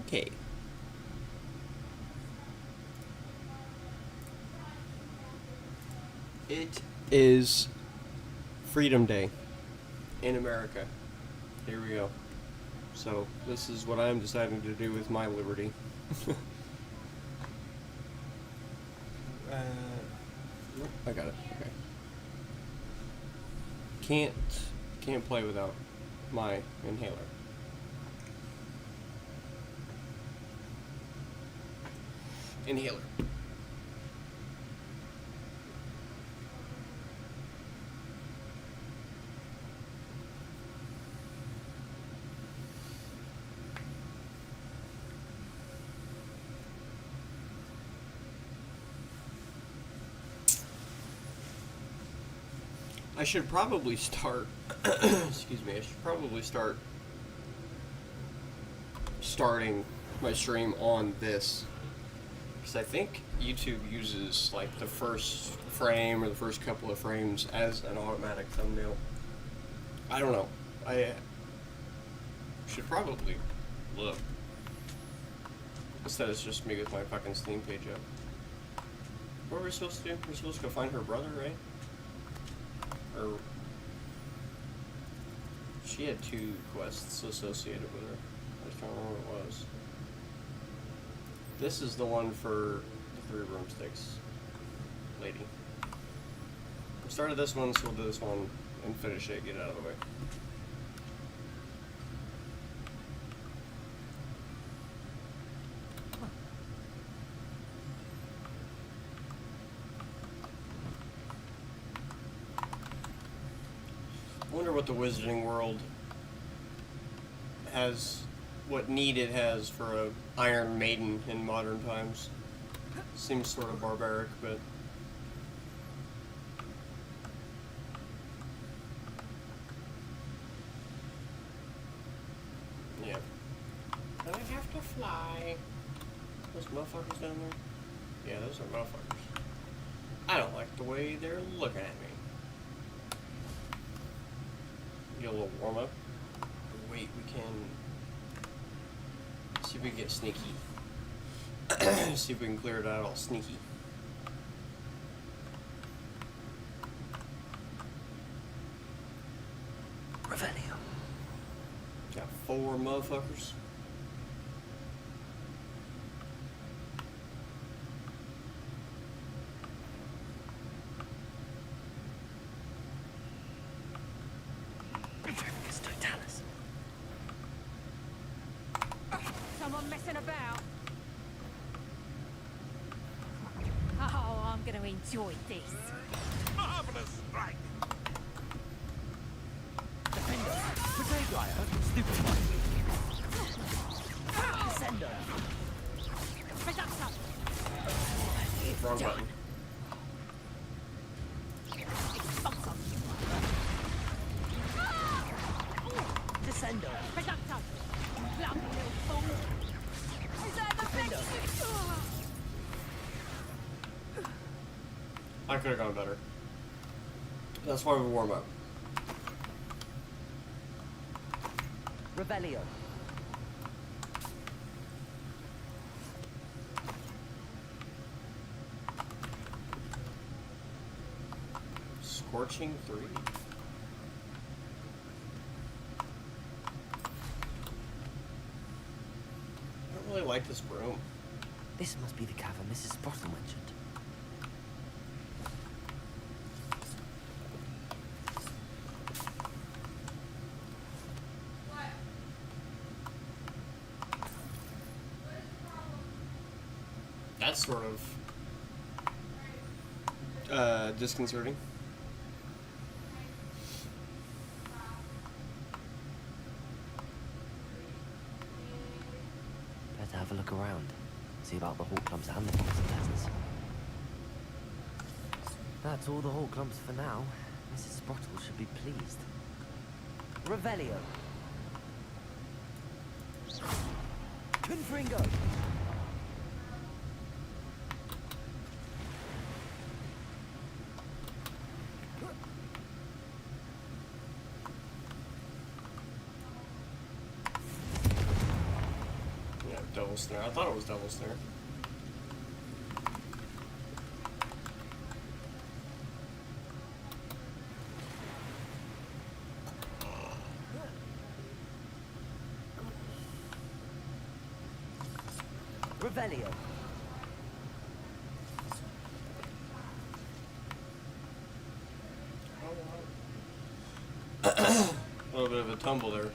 Okay. It is Freedom Day in America. Here we go. So, this is what I'm deciding to do with my liberty. I got it. Okay. Can't play without my inhaler. Inhaler. I should probably start excuse me, I should probably starting my stream on this, because I think YouTube uses like the first frame or the first couple of frames as an automatic thumbnail. I don't know. I should probably look. Instead it's just me with my fucking Steam page up. What were we supposed to do? We're supposed to go find her brother, right? Or she had 2 quests associated with her. I just don't remember what it was. This is the one for the 3 broomsticks lady. We started this one, so we'll do this one and finish it, get it out of the way. I wonder what the Wizarding World has, what need it has for a Iron Maiden in modern times. Seems sort of barbaric, but yeah. And I have to fly. Those motherfuckers down there? Yeah, those are motherfuckers. I don't like the way they're looking at me. Get a little warm up. Wait, we can see if we can get sneaky. See if we can clear it out all sneaky. Revelio. Got 4 motherfuckers. Someone messing about? Oh, I'm gonna enjoy this. Marvelous strike! Defender. Potato Dryer. Stupid. Descender. Reductor. Wrong button. Expulsor. Descender. Reductor. Bloody little fool. Is that the Defender. I could have gone better. That's why we warm up. Revelio. Scorching 3. I don't really like this broom. This must be the cavern Mrs. Sprottle mentioned. That's sort of disconcerting. Better have a look around. See about the hawk clumps and the fox peasants. That's all the hawk clumps for now. Mrs. Sprottle should be pleased. Revelio. Confringo. Yeah, snare. I thought it was double snare. Revelio. A little bit of a tumble there.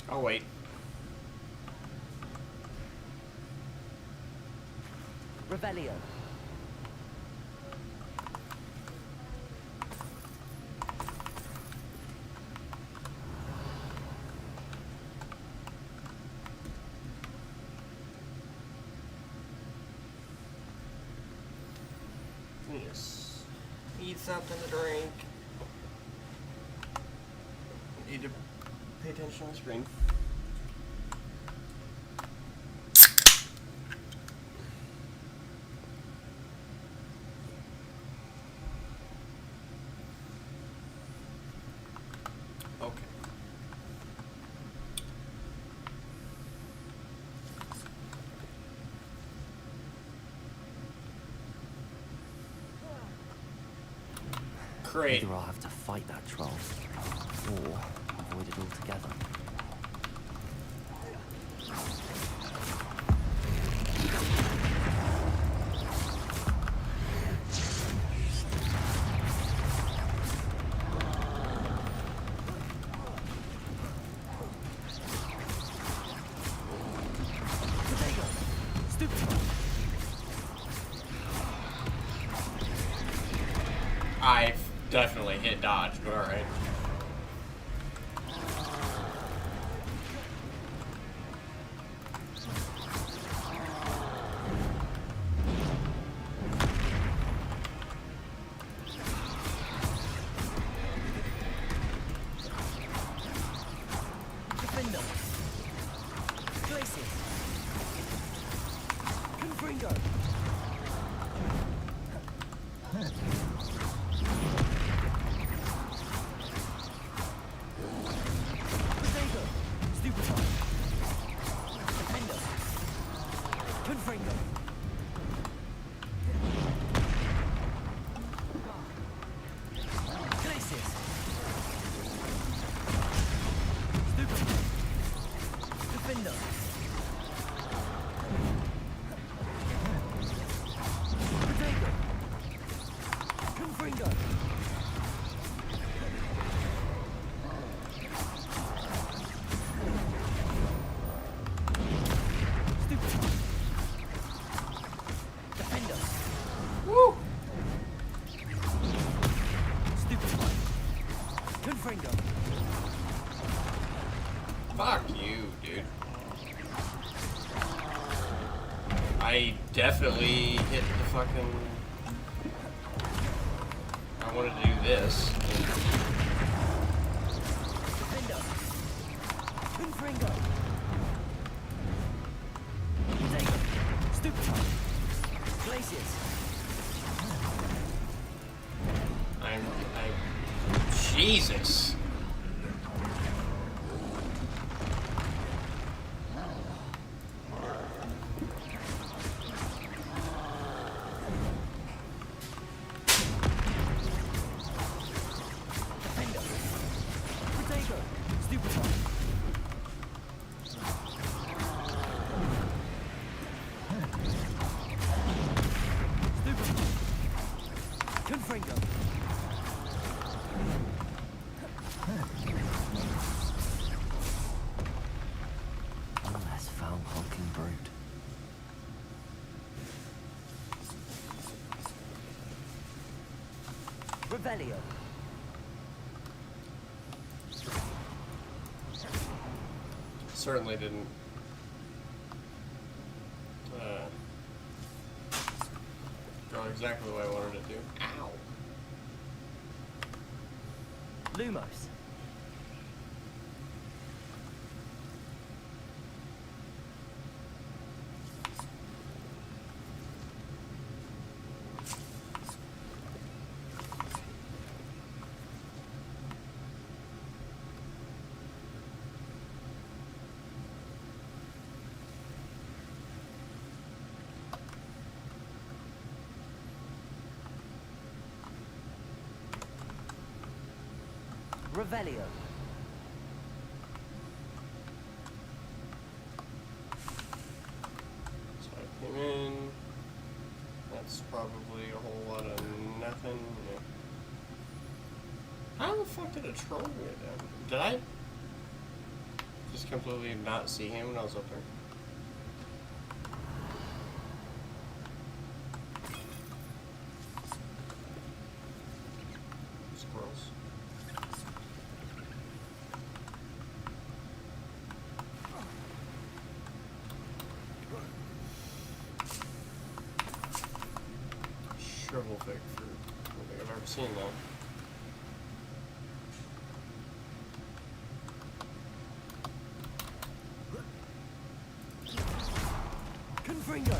Oh wait. Revelio. Yes. Eat something to drink. Need to pay attention on the screen. Okay. Great. Either I'll have to fight that troll, or avoid it altogether. I've definitely hit dodge, but alright. Defender. Glacius. Confringo. Protego. Stupefy. Defender. Confringo. Glacius. Stupefy. Defender. Protego. Confringo. Stupefy. Defender. Woo! Stupefy. Confringo. Fuck you, dude. I definitely hit the fucking... I wanted to do this. Defender. Confringo. Protego. Stupefy. Glacius. Jesus. Defender. Protego. Stupefy. Stupefy. Confringo. One less foul hulking brute. Revelio. Certainly didn't go exactly the way I wanted it to. Ow. Lumos. Revelio. So I came in. That's probably a whole lot of nothing. Yeah. How the fuck did it troll me then? Did I just completely not see him when I was up there? Squirrels. Shovel fig fruit. I don't think I've ever seen that. Confringo.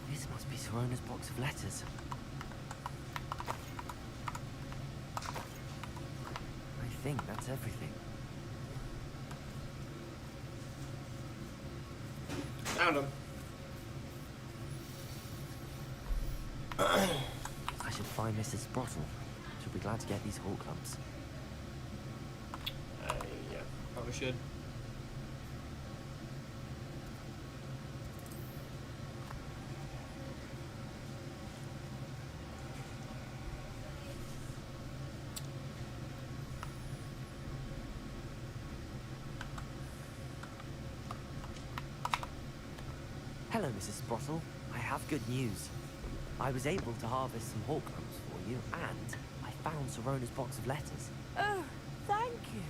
This must be Sorona's box of letters. I think that's everything. Found him. I should find Mrs. Sprottle. She'll be glad to get these hawk lumps. Yeah, probably should. Hello, Mrs. Sprottle. I have good news. I was able to harvest some hawk lumps for you, and I found Sorona's box of letters. Oh, thank you.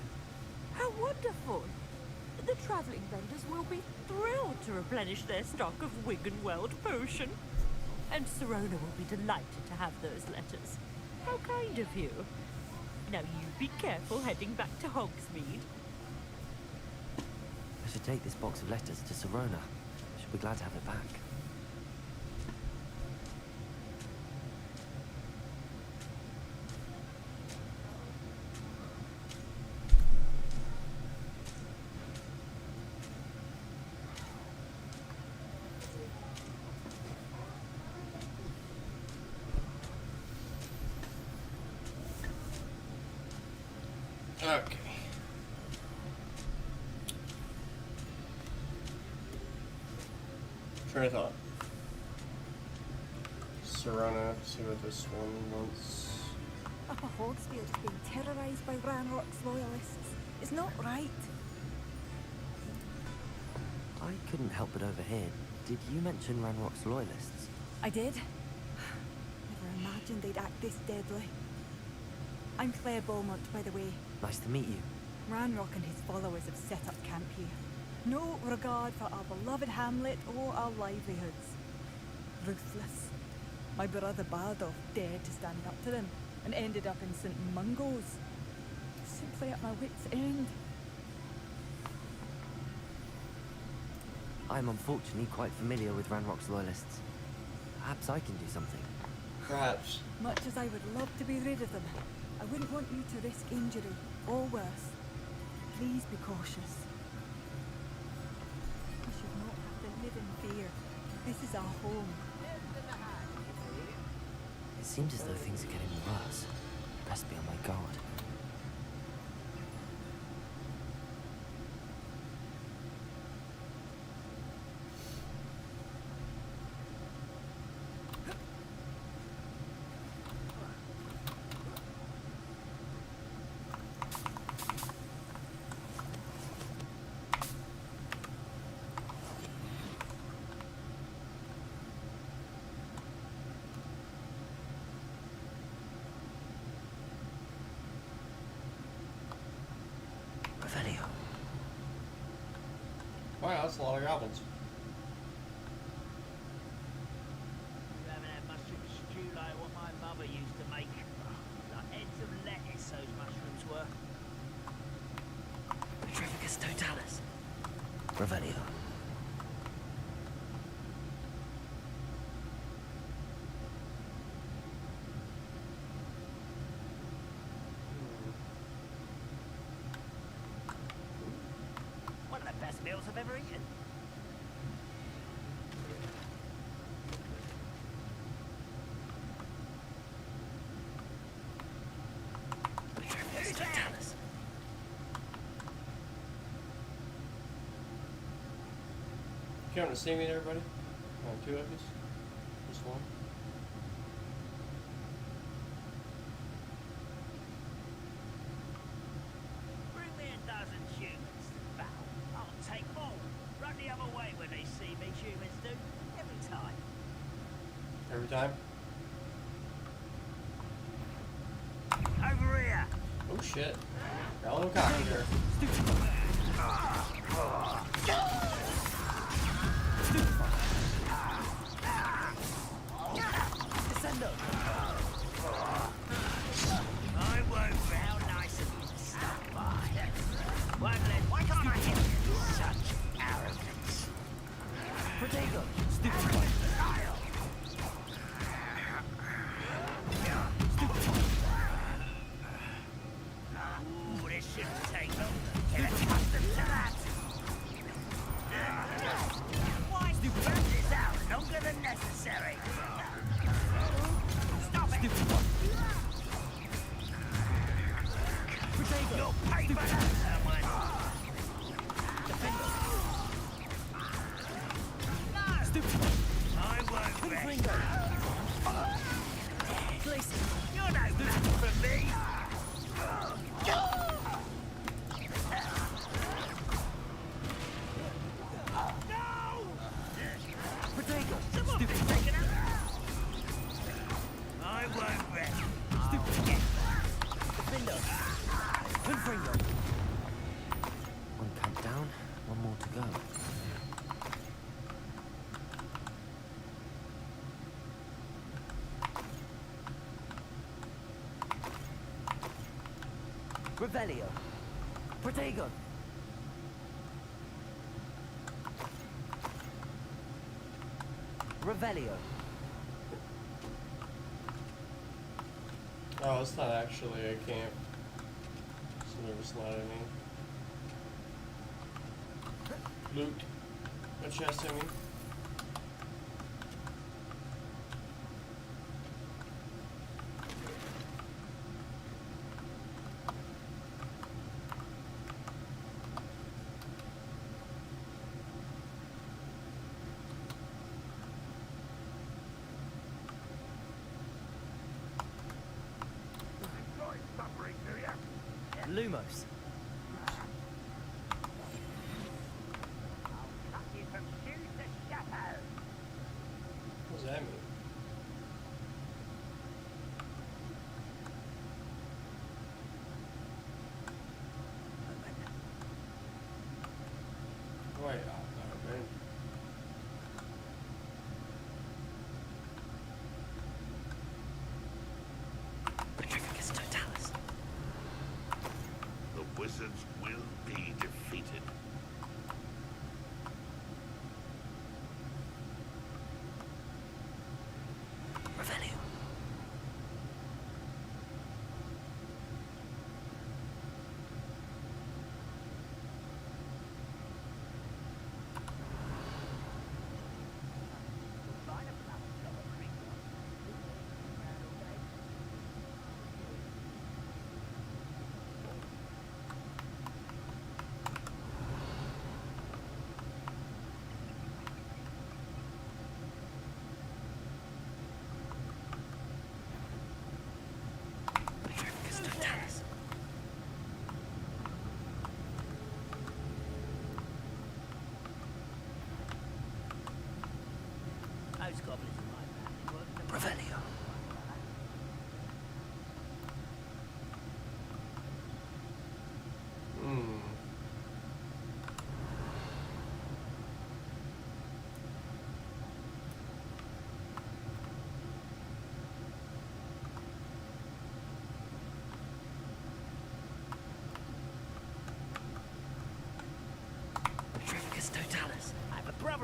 How wonderful. The travelling vendors will be thrilled to replenish their stock of Wiggenweld potion. And Serona will be delighted to have those letters. How kind of you. Now you be careful heading back to Hogsmeade. I should take this box of letters to Serona. She'll be glad to have it back. Okay. Train of thought. Serona, see what this one wants. Upper Hogsfield is being terrorised by Ranrock's loyalists. It's not right. I couldn't help but overhear. Did you mention Ranrock's loyalists? I did. Never imagined they'd act this deadly. I'm Claire Beaumont, by the way. Nice to meet you. Ranrock and his followers have set up camp here. No regard for our beloved hamlet or our livelihoods. Ruthless. My brother Bardolph dared to stand up to them and ended up in St. Mungo's. Simply at my wit's end. I'm unfortunately quite familiar with Ranrock's loyalists. Perhaps I can do something. Perhaps. Much as I would love to be rid of them, I wouldn't want you to risk injury, or worse. Please be cautious. You should not have to live in fear. This is our home. It seems as though things are getting worse. Best be on my guard. Revelio. Wow, that's a lot of goblins. You haven't had mushroom stew like what my mother used to make. Like heads of lettuce, those mushrooms were. Petrificus totalis. Revelio. One of the best meals I've ever eaten. Petrificus totalis. You coming to see me there, buddy? Two of us? Just one? Bring me a dozen humans, Val. I'll take more. Run the other way when they see me, humans do. Every time. Every time? Over here. Oh shit. Got a little cocky there. Descendo. I won't. How nice of you to stop by. Waglet, why can't I hear you? Such arrogance. Protego. Stupid one. Ooh, this shouldn't take long. Get accustomed to that. Why spread this out longer than necessary? Stop it! Stupid one. You'll pay for that, someone! No! Stupid one. I won't rest. Ringo. Glacier. You're no match for me! No! Protego. Someone Stupid been one. taken out! I won't rest. Stupid one. Defendo. Confringo. One count down, one more to go. Revelio. Protego. Revelio. Oh, it's not actually a camp. So there's not any loot. A chest, I mean. Enjoy suffering, do ya? Lumos. Cut you from shoes to chapeau. What does that mean? Wait, man. Petrificus totalis. The wizards will be defeated. Revelio. Petrificus totalis. Those goblins are like that. They work them Revelio. Hmm.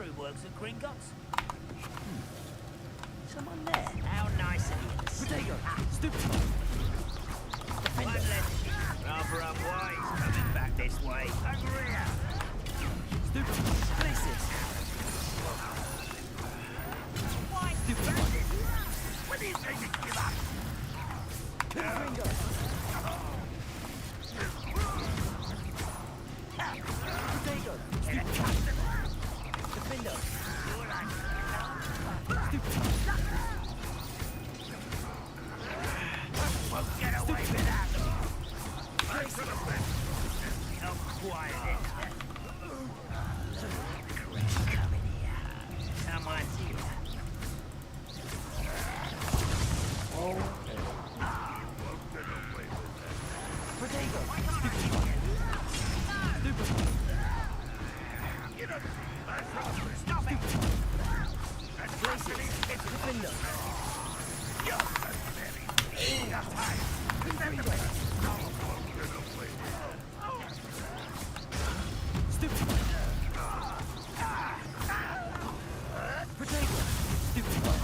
crew works at Gringotts. Someone there. How nice of you. Potato! Stupid! One less. Rather unwise coming back this way. Hungrier. Stupid! Places! Why Stupid! When do you take to give up? Ringo! Potato! Stupid! Defender! Stupid! Won't get away with that. Not quiet. Come in here. Someone's here. Okay. Potato! Stupid! Stop it! Places! Defender! Stupid! Potato! Stupid! Stupid!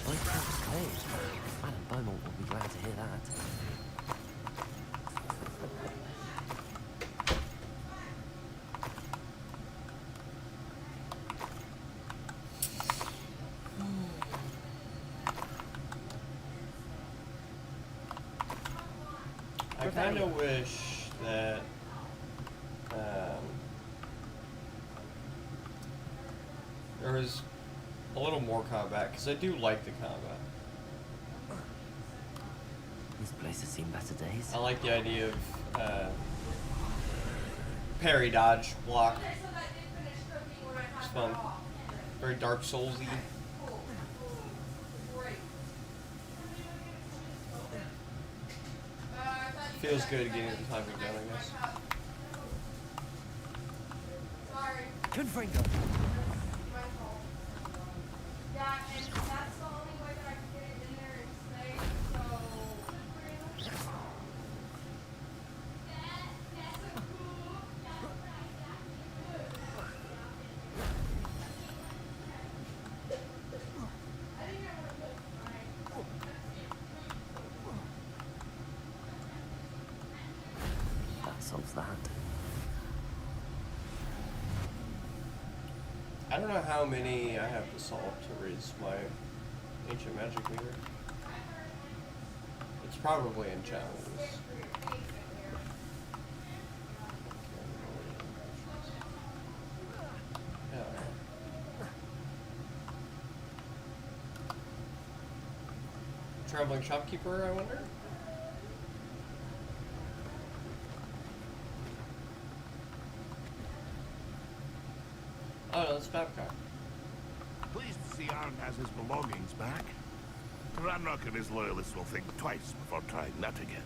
Both counts cleared. Madam Beaumont will be glad to hear that. I kind of wish that there was a little more combat, because I do like the combat. This place has seen better days. I like the idea of parry, dodge, block. It's fun. Very Dark Souls-y. Feels good getting the timing down, I guess. Confringo! That solves that. I don't know how many I have to solve to raise my ancient magic meter. It's probably in challenges. Yeah. Traveling shopkeeper, I wonder? Oh, no, that's Babcock. Pleased to see Arn has his belongings back. Ranrock and his loyalists will think twice before trying that again.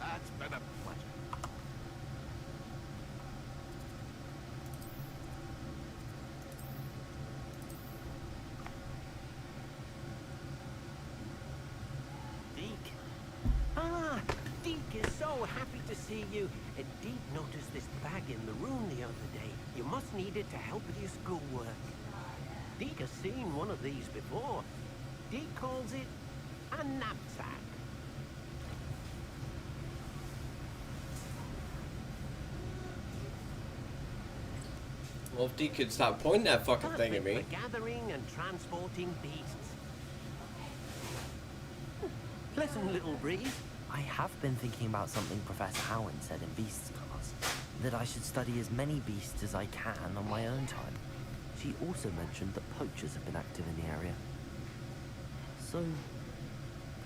That's been a pleasure. Deke. Ah, Deke is so happy to see you. Deke noticed this bag in the room the other day. You must need it to help with your schoolwork. Deke has seen one of these before. Deke calls it a knapsack. Well, if Deke could stop pointing that fucking thing at Perfect me. for gathering and transporting beasts. Pleasant little breeze. I have been thinking about something Professor Howard said in Beasts class, that I should study as many beasts as I can on my own time. She also mentioned that poachers have been active in the area. So,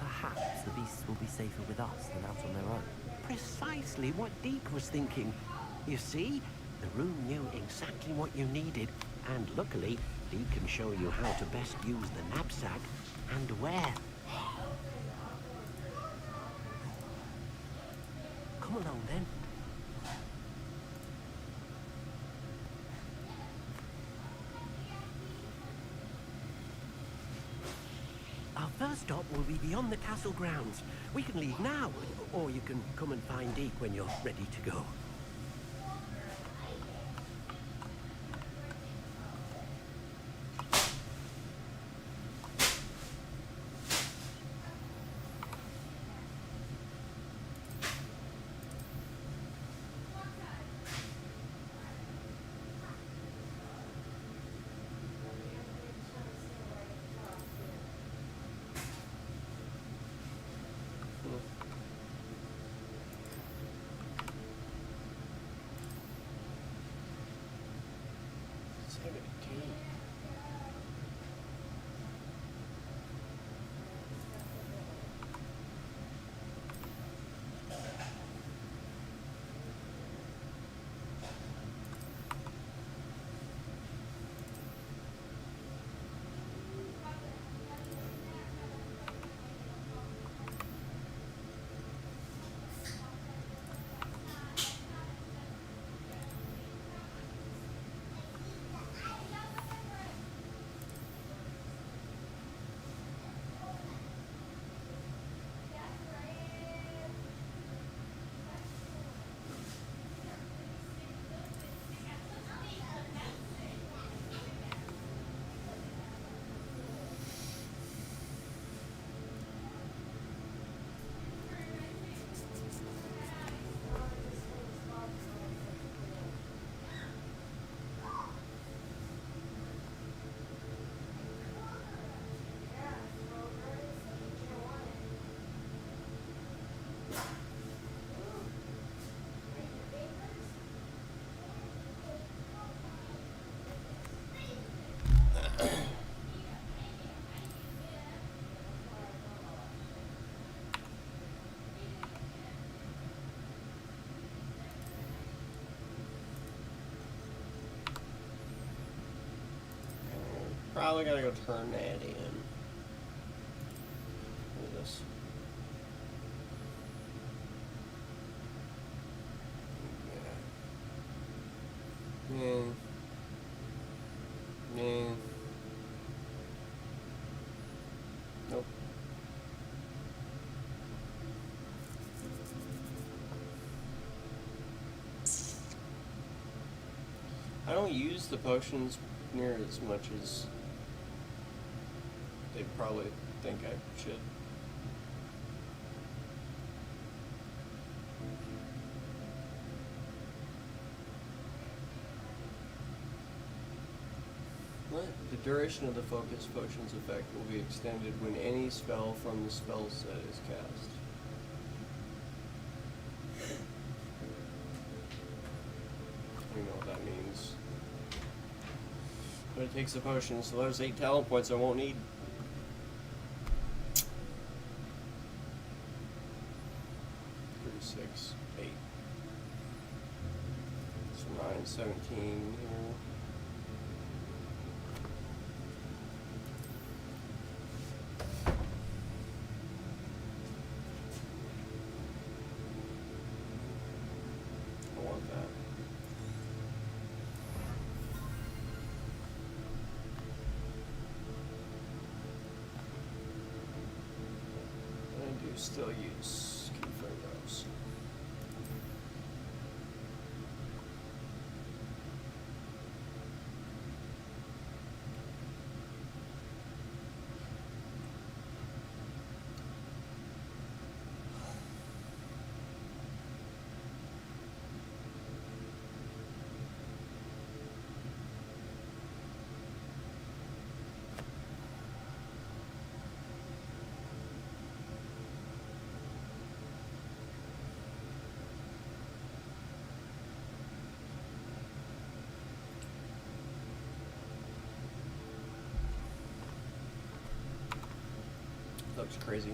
perhaps the beasts will be safer with us than out on their own. precisely what Deke was thinking. You see, the room knew exactly what you needed, and luckily, Deke can show you how to best use the knapsack and where. Come along then. Our first stop will be beyond the castle grounds. We can leave now, or you can come and find Deke when you're ready to go. Probably gotta go turn that in. What is this? Yeah. Yeah. Nope. I don't use the potions near as much as they probably think I should. What? The duration of the focus potion's effect will be extended when any spell from the spell set is cast. I don't know what that means. But it takes a potion, so there's 8 talent points I won't need. 36, 8. So 9, 17 here. I want that. I do still use confirm those. Looks crazy.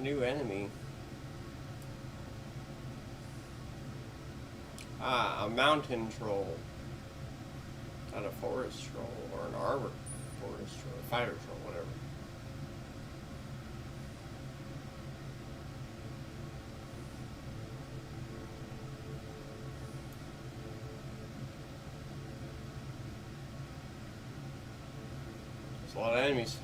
new enemy. Ah, a mountain troll. Not a forest troll, or an arbor forest troll, a fighter troll, whatever. There's a lot of enemies.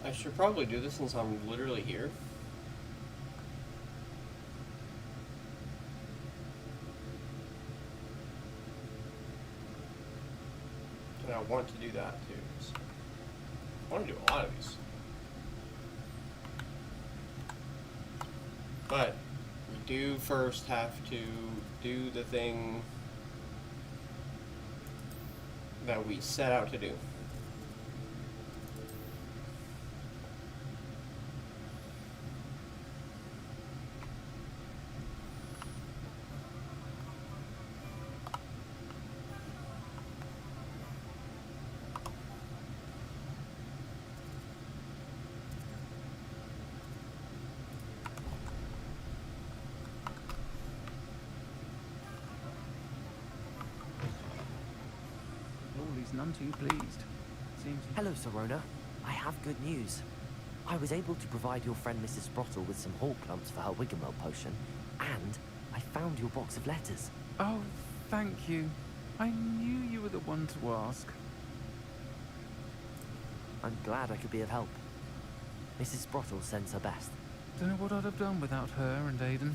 I should probably do this since I'm literally here. And I want to do that too. So I want to do a lot of these. But we do first have to do the thing that we set out to do. He's none too pleased. Seems. Hello, Serona. I have good news. I was able to provide your friend Mrs. Sprottle with some hawk lumps for her Wiggenweld potion, and I found your box of letters. Oh, thank you. I knew you were the one to ask. I'm glad I could be of help. Mrs. Sprottle sends her best. Don't know what I'd have done without her and Aidan.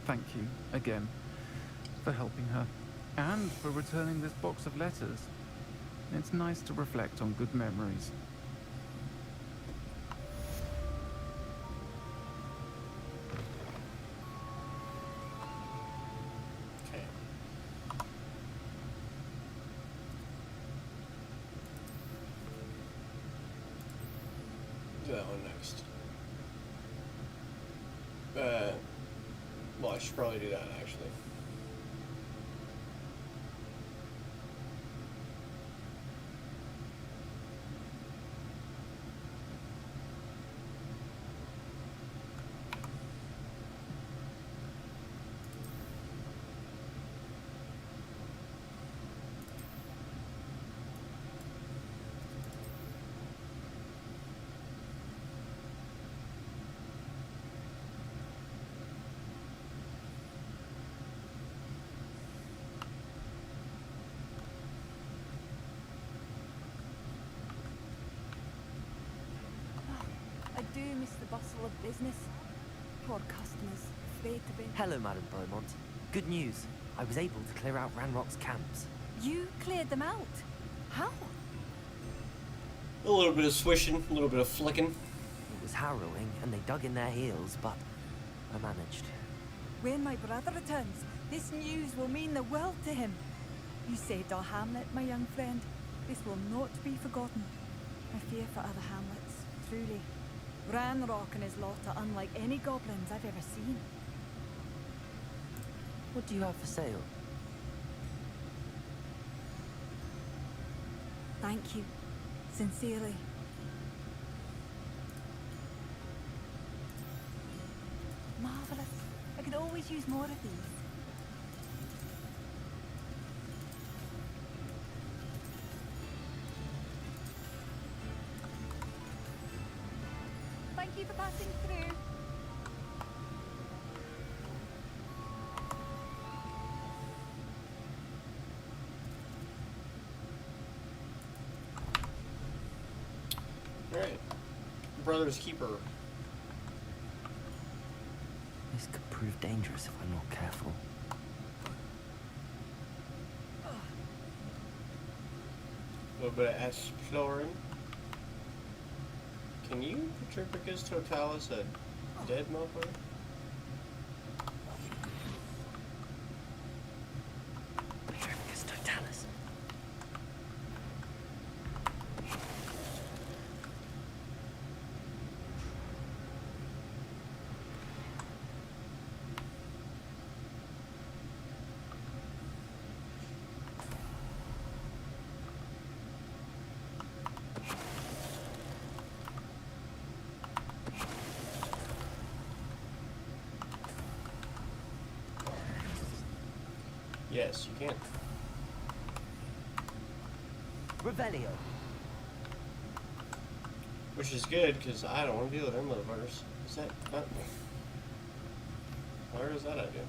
Thank you, again, for helping her. And for returning this box of letters. It's nice to reflect on good memories. Okay. Do that one next. Well, I should probably do that actually. I do miss the bustle of business. Poor customers, afraid to be. Hello, Madam Beaumont. Good news. I was able to clear out Ranrock's camps. You cleared them out? How? A little bit of swishing, a little bit of flicking. It was harrowing, and they dug in their heels, but I managed. When my brother returns, this news will mean the world to him. You saved our hamlet, my young friend. This will not be forgotten. I fear for other hamlets, truly. Ranrock and his lot are unlike any goblins I've ever seen. What do you have for sale? Thank you. Sincerely. Marvelous. I could always use more of these. Thank you for passing through. brother's keeper. This could prove dangerous if I'm not careful. A little bit of exploring. Can you Petrificus totalis a dead motherfucker? Petrificus totalis. Yes, you can. Revelio. Which is good, because I don't want to deal with them motherfuckers. Is that... where is that idea?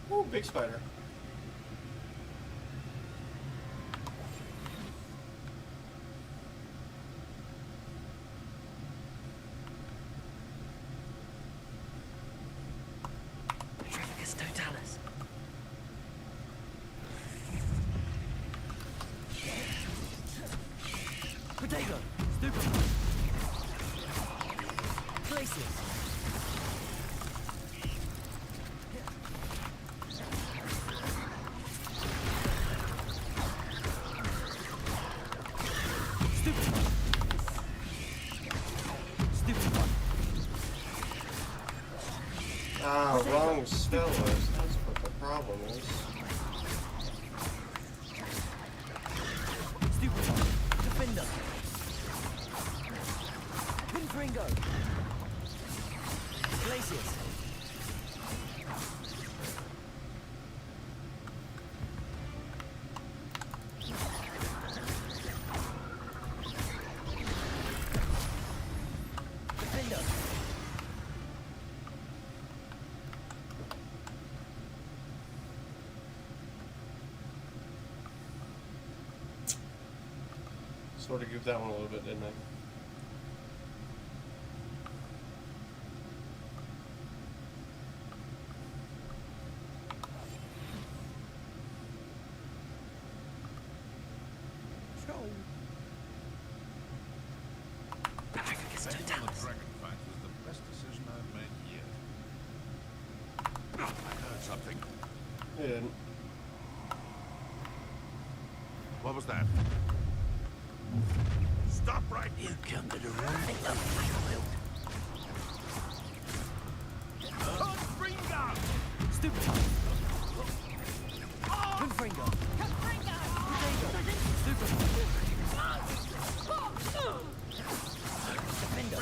Ooh, big spider. Petrificus totalis. Potato. Stupid. Glacius. Ah, wrong spell list. That's what the problem is. Stupid. Defender. Pinfringo. Glacius. Defender. Sort of goofed that one a little bit, didn't I? Petrificus Taking the totalis. dragon fight was the best decision I've made yet. I heard something. It didn't. What was that? Stop right here. You come to the room. Stupid. Pinfringo. Stupid. Defender.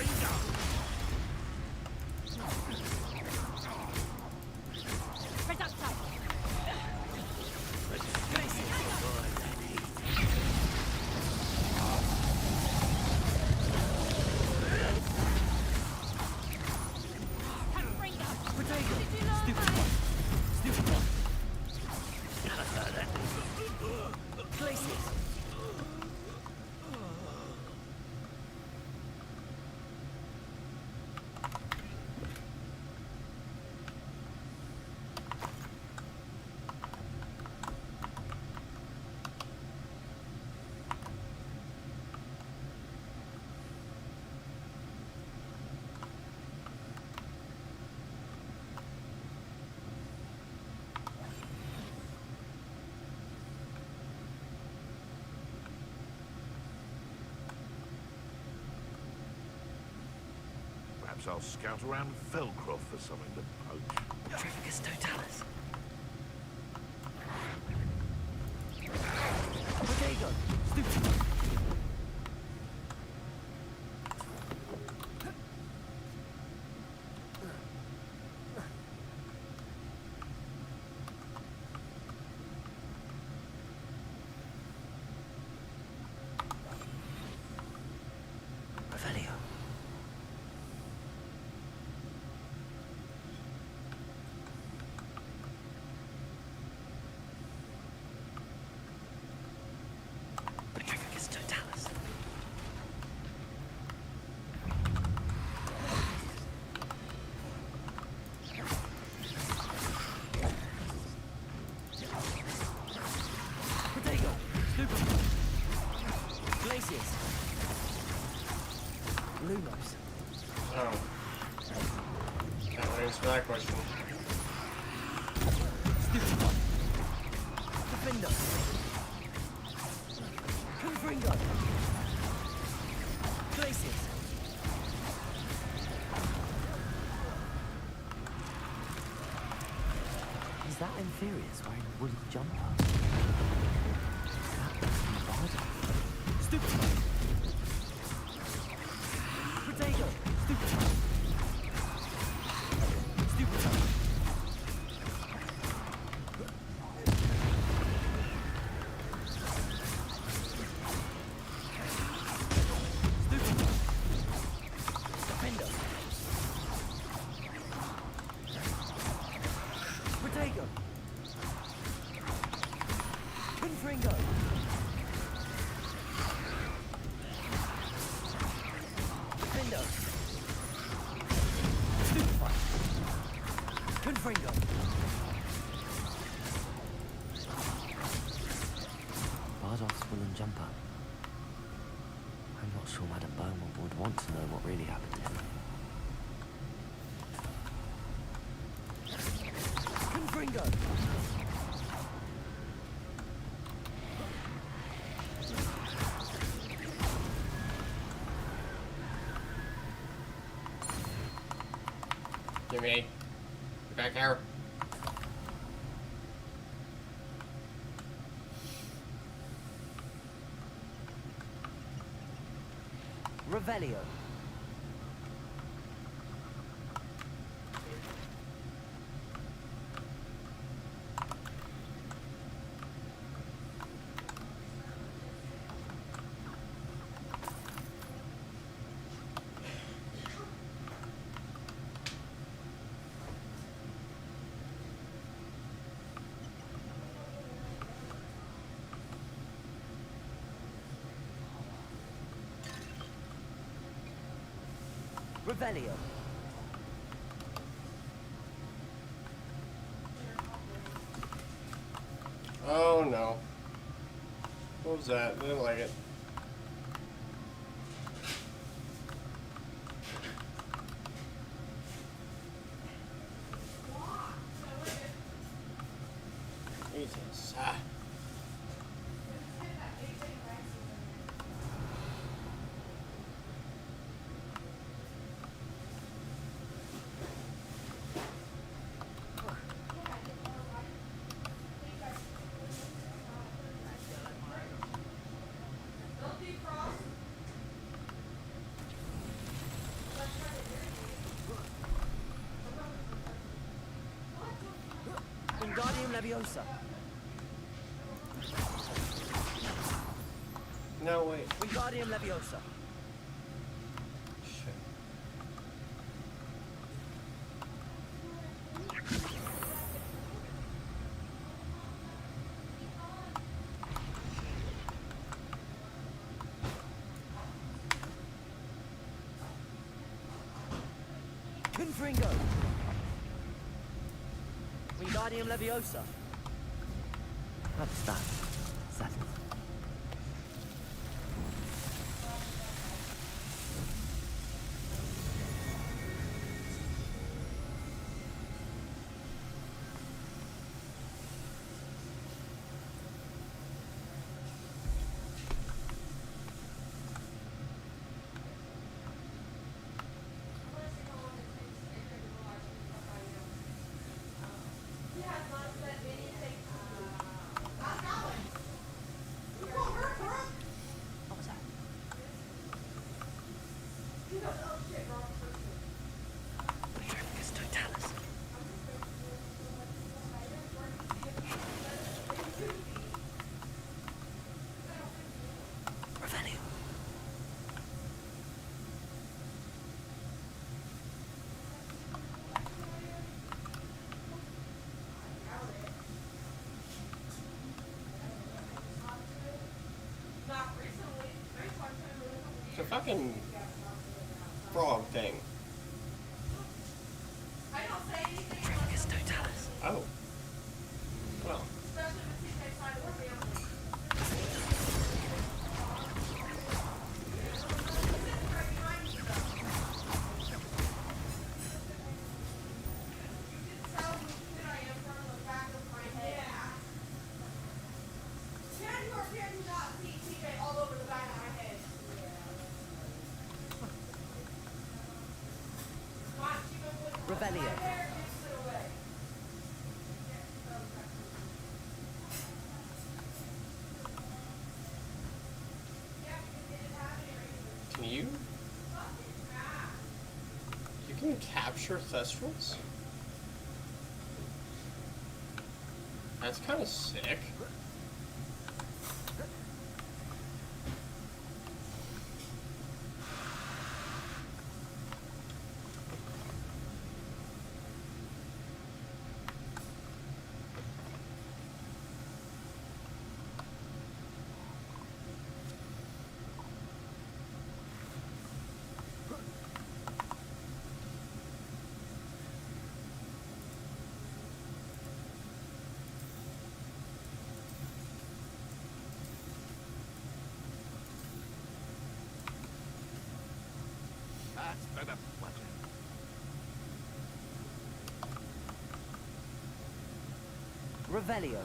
Perhaps I'll scout around Felcroft for something to poach. Trifficus totalis. Potato. Stupid. Revelio. Trifficus totalis. Potato. Stupid. Glacius. Lumos. Oh. That answers that question. Stupid. Defender. Confringo. Glacius. Is that Inferius wearing a woolly jumper? That must be Bardo. Stupid. Potato. Stupid. Stupid. Stupid. Defender. Potato. Confringo. Defender. Stupefy. Confringo. Bardolph's woolen jumper. I'm not sure Madame Beaumont would want to know what really happened here. Confringo. Jimmy, get back here. Revelio. Revelio. Oh no. What was that? I didn't like it. Jesus. Ah. Wingardium Leviosa. No, wait. Wingardium Leviosa. Shit. Confringo. Wingardium Leviosa. What's that? Settled. It's a fucking frog thing. Petrificus totalis. Oh. Well. Revelio. Can you? You can capture Thestrals? That's kind of sick. That's been a pleasure. Revelio.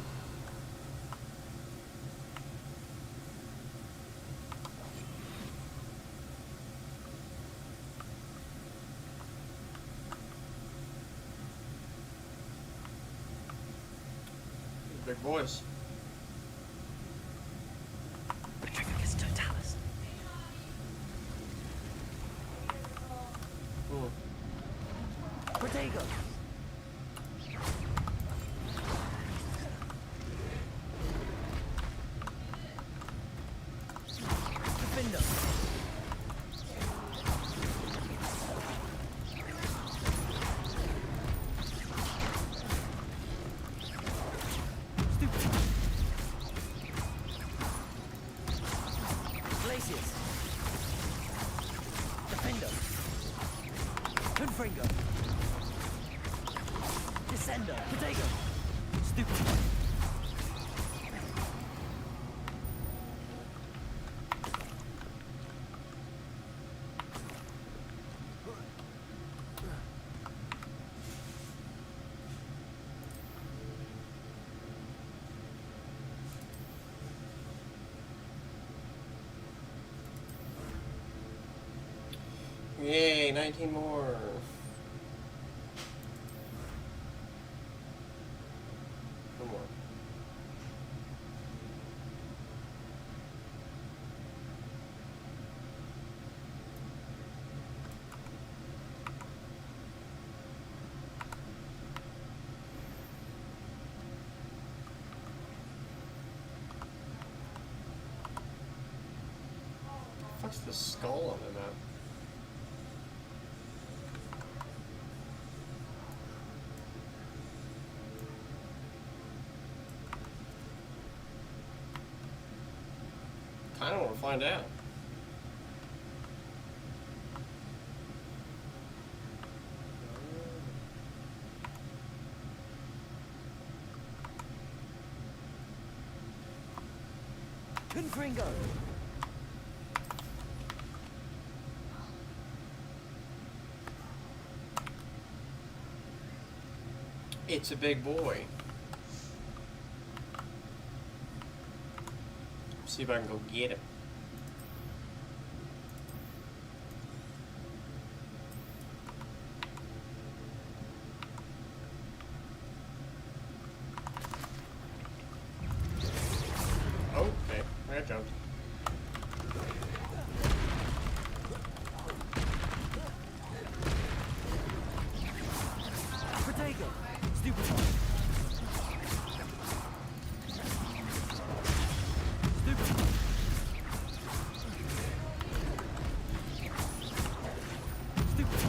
Big voice. Petrificus totalis. Protego. Defender. Stupid. Glacius. Defender. Confringo. Descender. Protego. Stupid. Yay, 19 more. One more. What's the skull on the map? I don't want to find out. Confringo. It's a big boy. See if I can go get him. Oh, okay. I jumped. Protego. Stupid. Stupid. Stupid.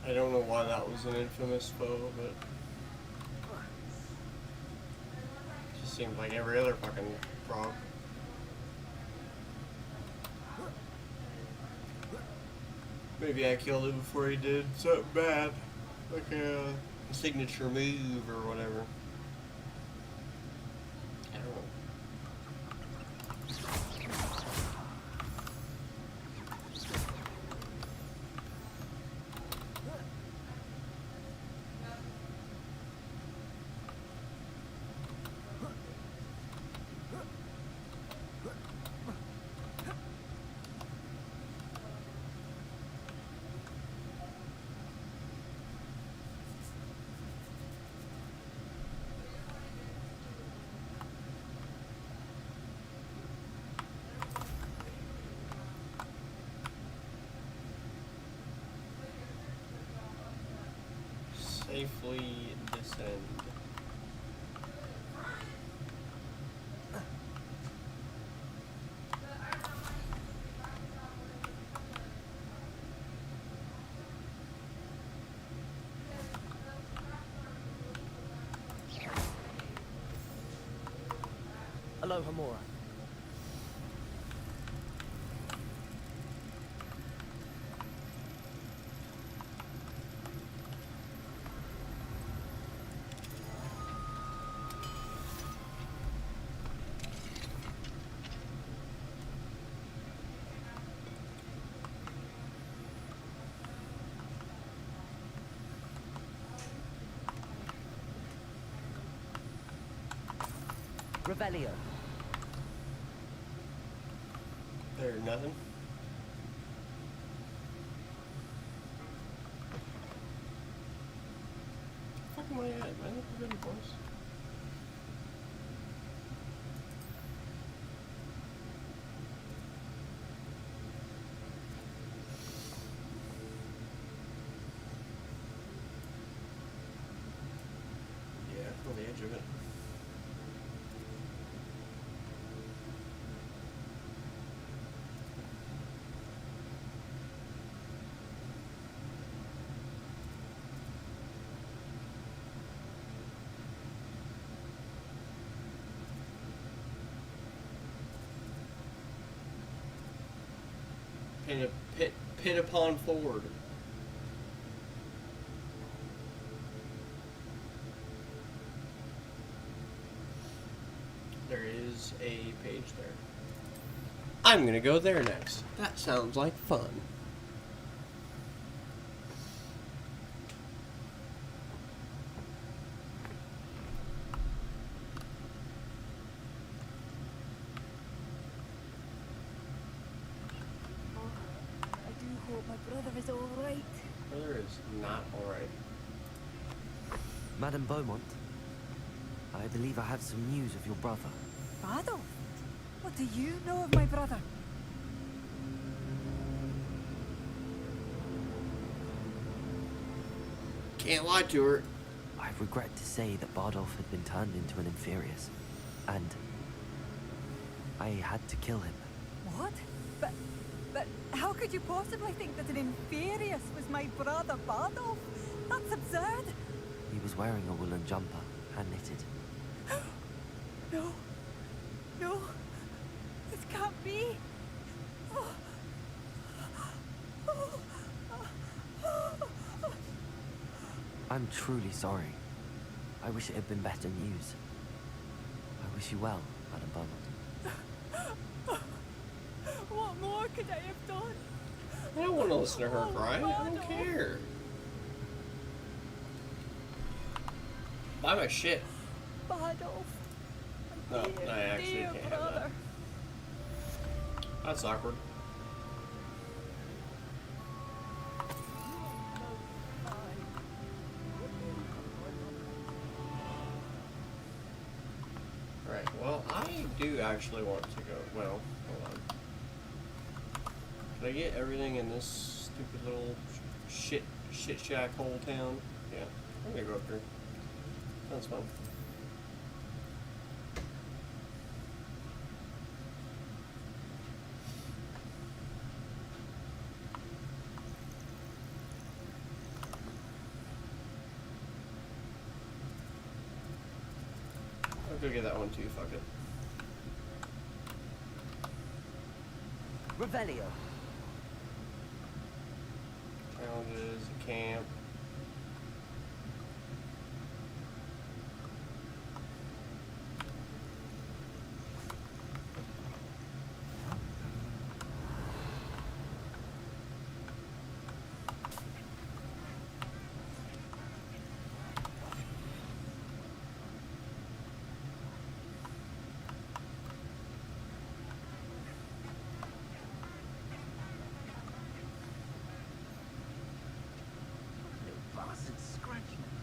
I don't know why that was an infamous foe, but it just seems like every other fucking frog. Maybe I killed it before he did something bad, like a signature move or whatever. I don't know. Safely descend. Aloha Mora. Revelio. There, nothing. Fuck am I at, man? Look at boys. Yeah, on the edge of it. Pit upon forward. There is a page there. I'm gonna go there next. That sounds like fun. Brother is not alright. Madame Beaumont. I believe I have some news of your brother. Adolf? What do you know of my brother? Can't lie to her. I regret to say that Bardolph had been turned into an Inferius, and I had to kill him. What? But how could you possibly think that an Inferius was my brother Bardolph? That's absurd. He was wearing a woolen jumper, hand-knitted. No. No. This can't be. Oh. I'm truly sorry. I wish it had been better news. I wish you well, Madam Beaumont. What more could I have done? I don't want to listen to her cry. I don't care. Buy my shit. Bardolph. No, Dear, I actually dear can't have brother. that. That's awkward. Right, well, I do actually want to go. Well, hold on. Can I get everything in this stupid little shit shack hole town? Yeah, I'm gonna go up here. Sounds fun. I'll go get that one too, fuck it. Revelio. Challenges, camp. Bastards scratching them.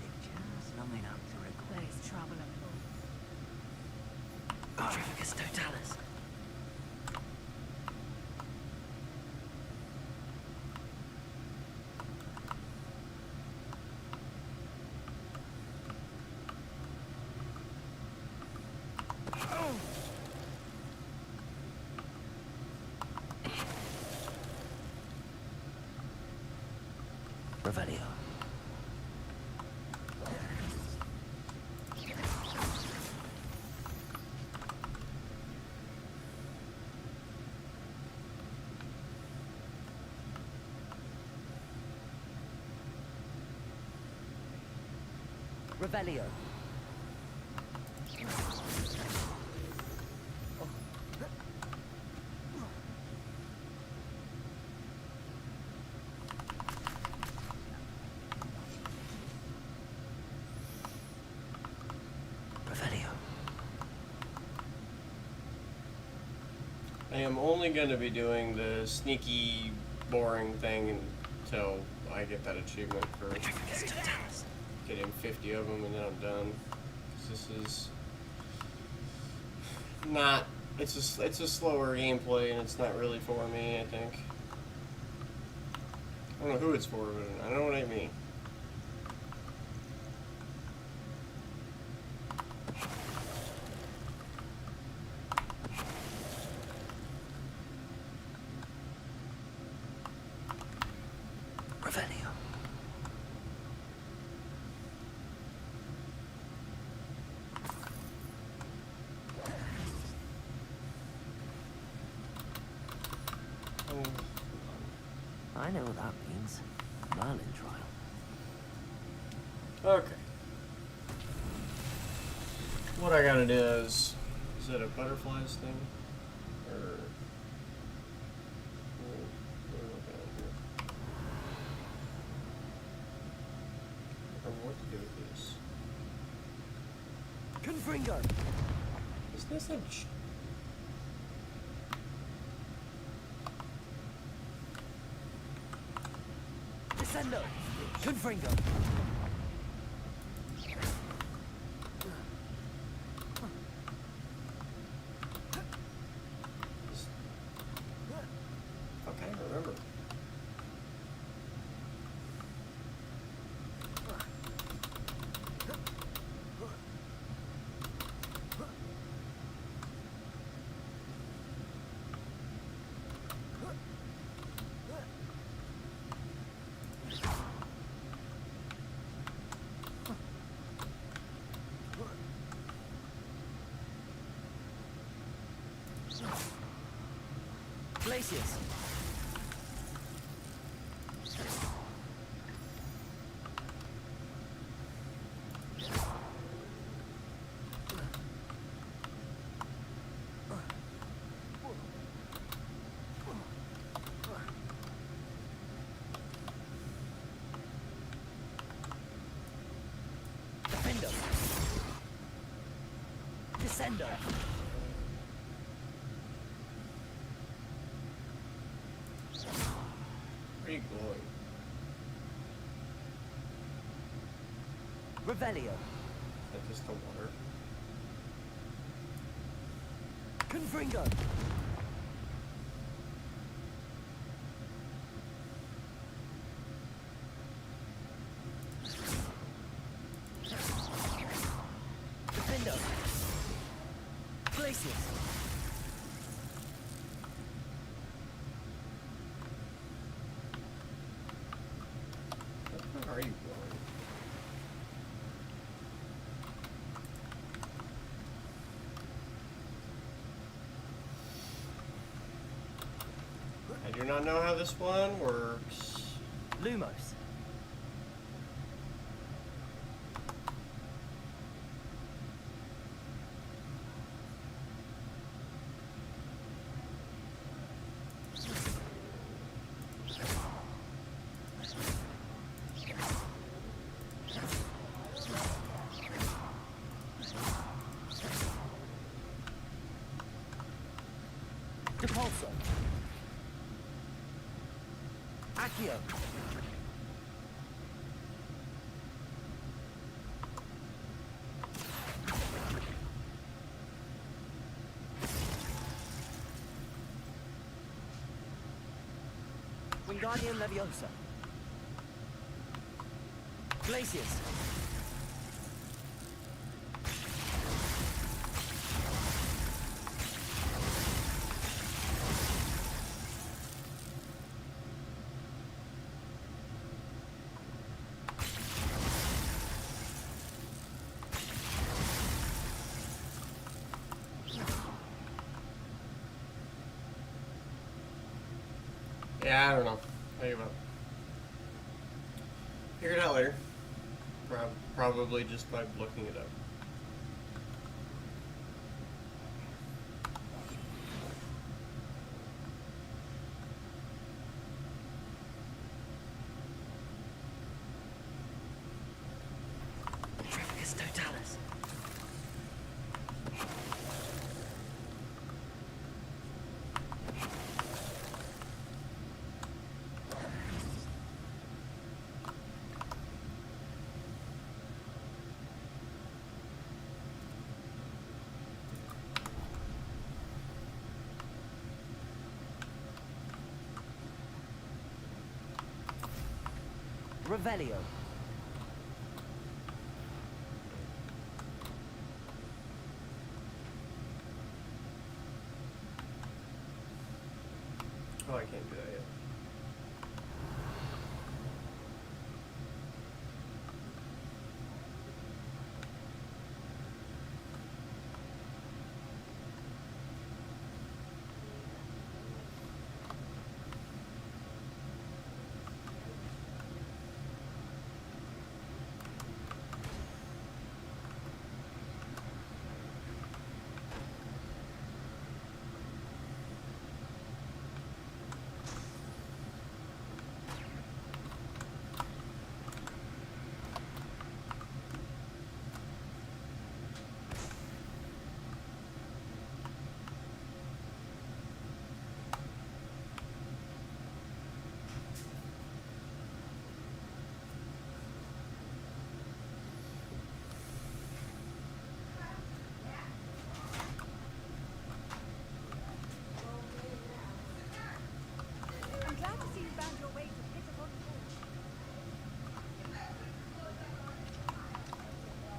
They're just long enough to require. There's trouble at home. Petrificus totalis. Revelio. Revelio. Revelio. I am only going to be doing the sneaky, boring thing until I get that achievement for Petrificus totalis. getting 50 of them, and then I'm done. 'Cause this is not. It's a slower gameplay, and it's not really for me. I think. I don't know who it's for, but I know what I mean. Revelio. I know what that means. Merlin trial. Okay. What I gotta do is it a butterflies thing? Or what are we looking at here? Or what to do with this? Confringo. Is this a Descendo. Confringo. Glacius. Defender. Descender. Where are you going? Revelio. That just the water. Confringo. Defender. Glacius. Where are you going? I do not know how this one works. Lumos. Depulso. Accio. Wingardium Leviosa. Glacius. Yeah, I don't know. How you about? Figure it out later. Probably just by looking it up. Trifficus Totalis. Revelio. Oh, I can't do that yet. I'm glad to see you found your way to Pitiful Falls.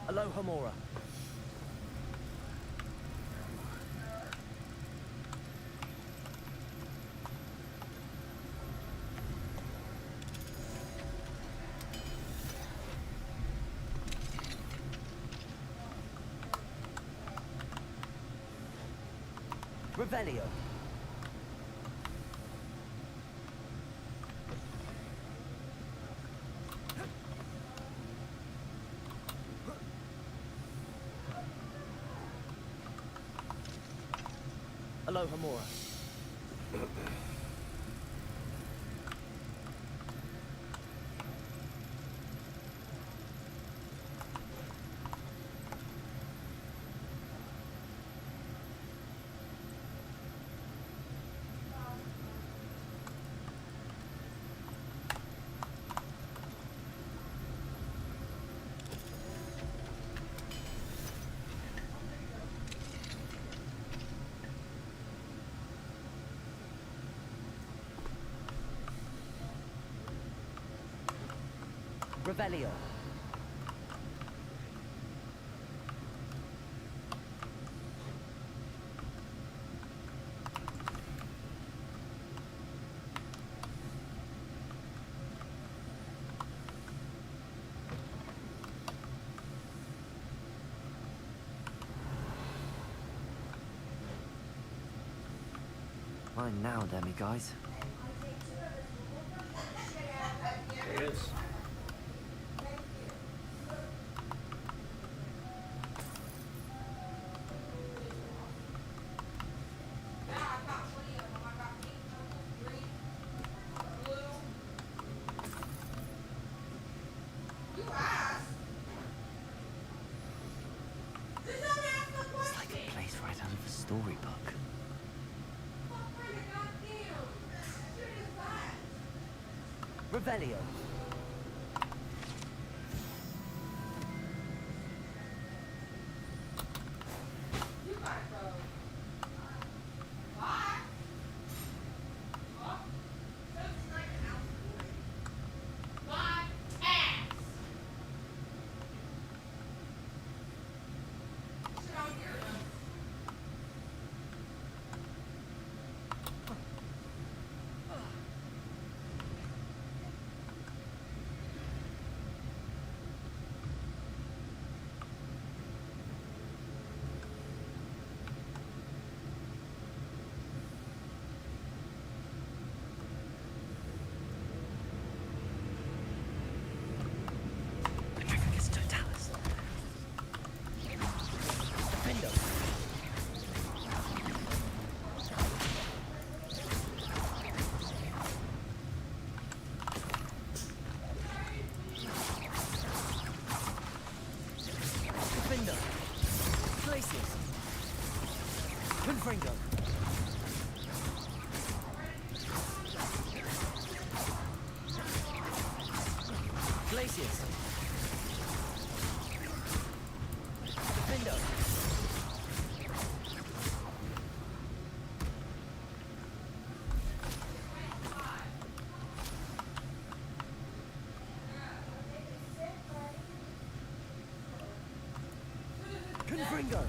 Aloha Mora. Revelio. Aloha Mora. Revelio. Mine now, guys. There it is. It's like a place right out of a storybook. Revelio. Fringo. Glaciers. Defendo. Confringo.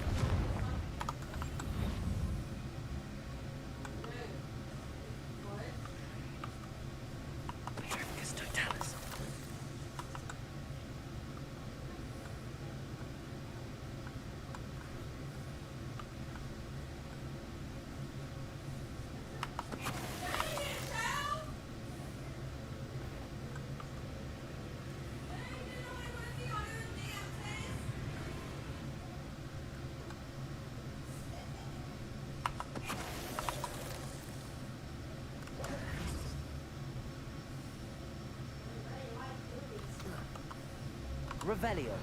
Revelio.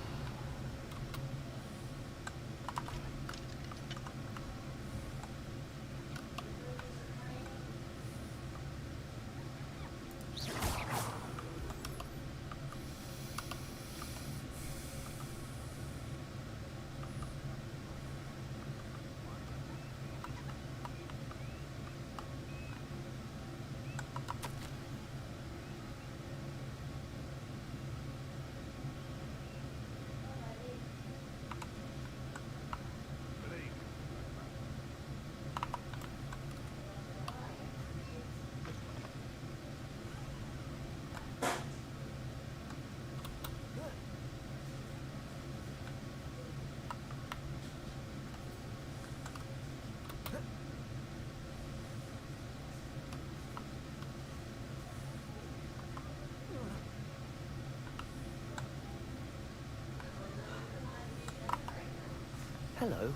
Hello.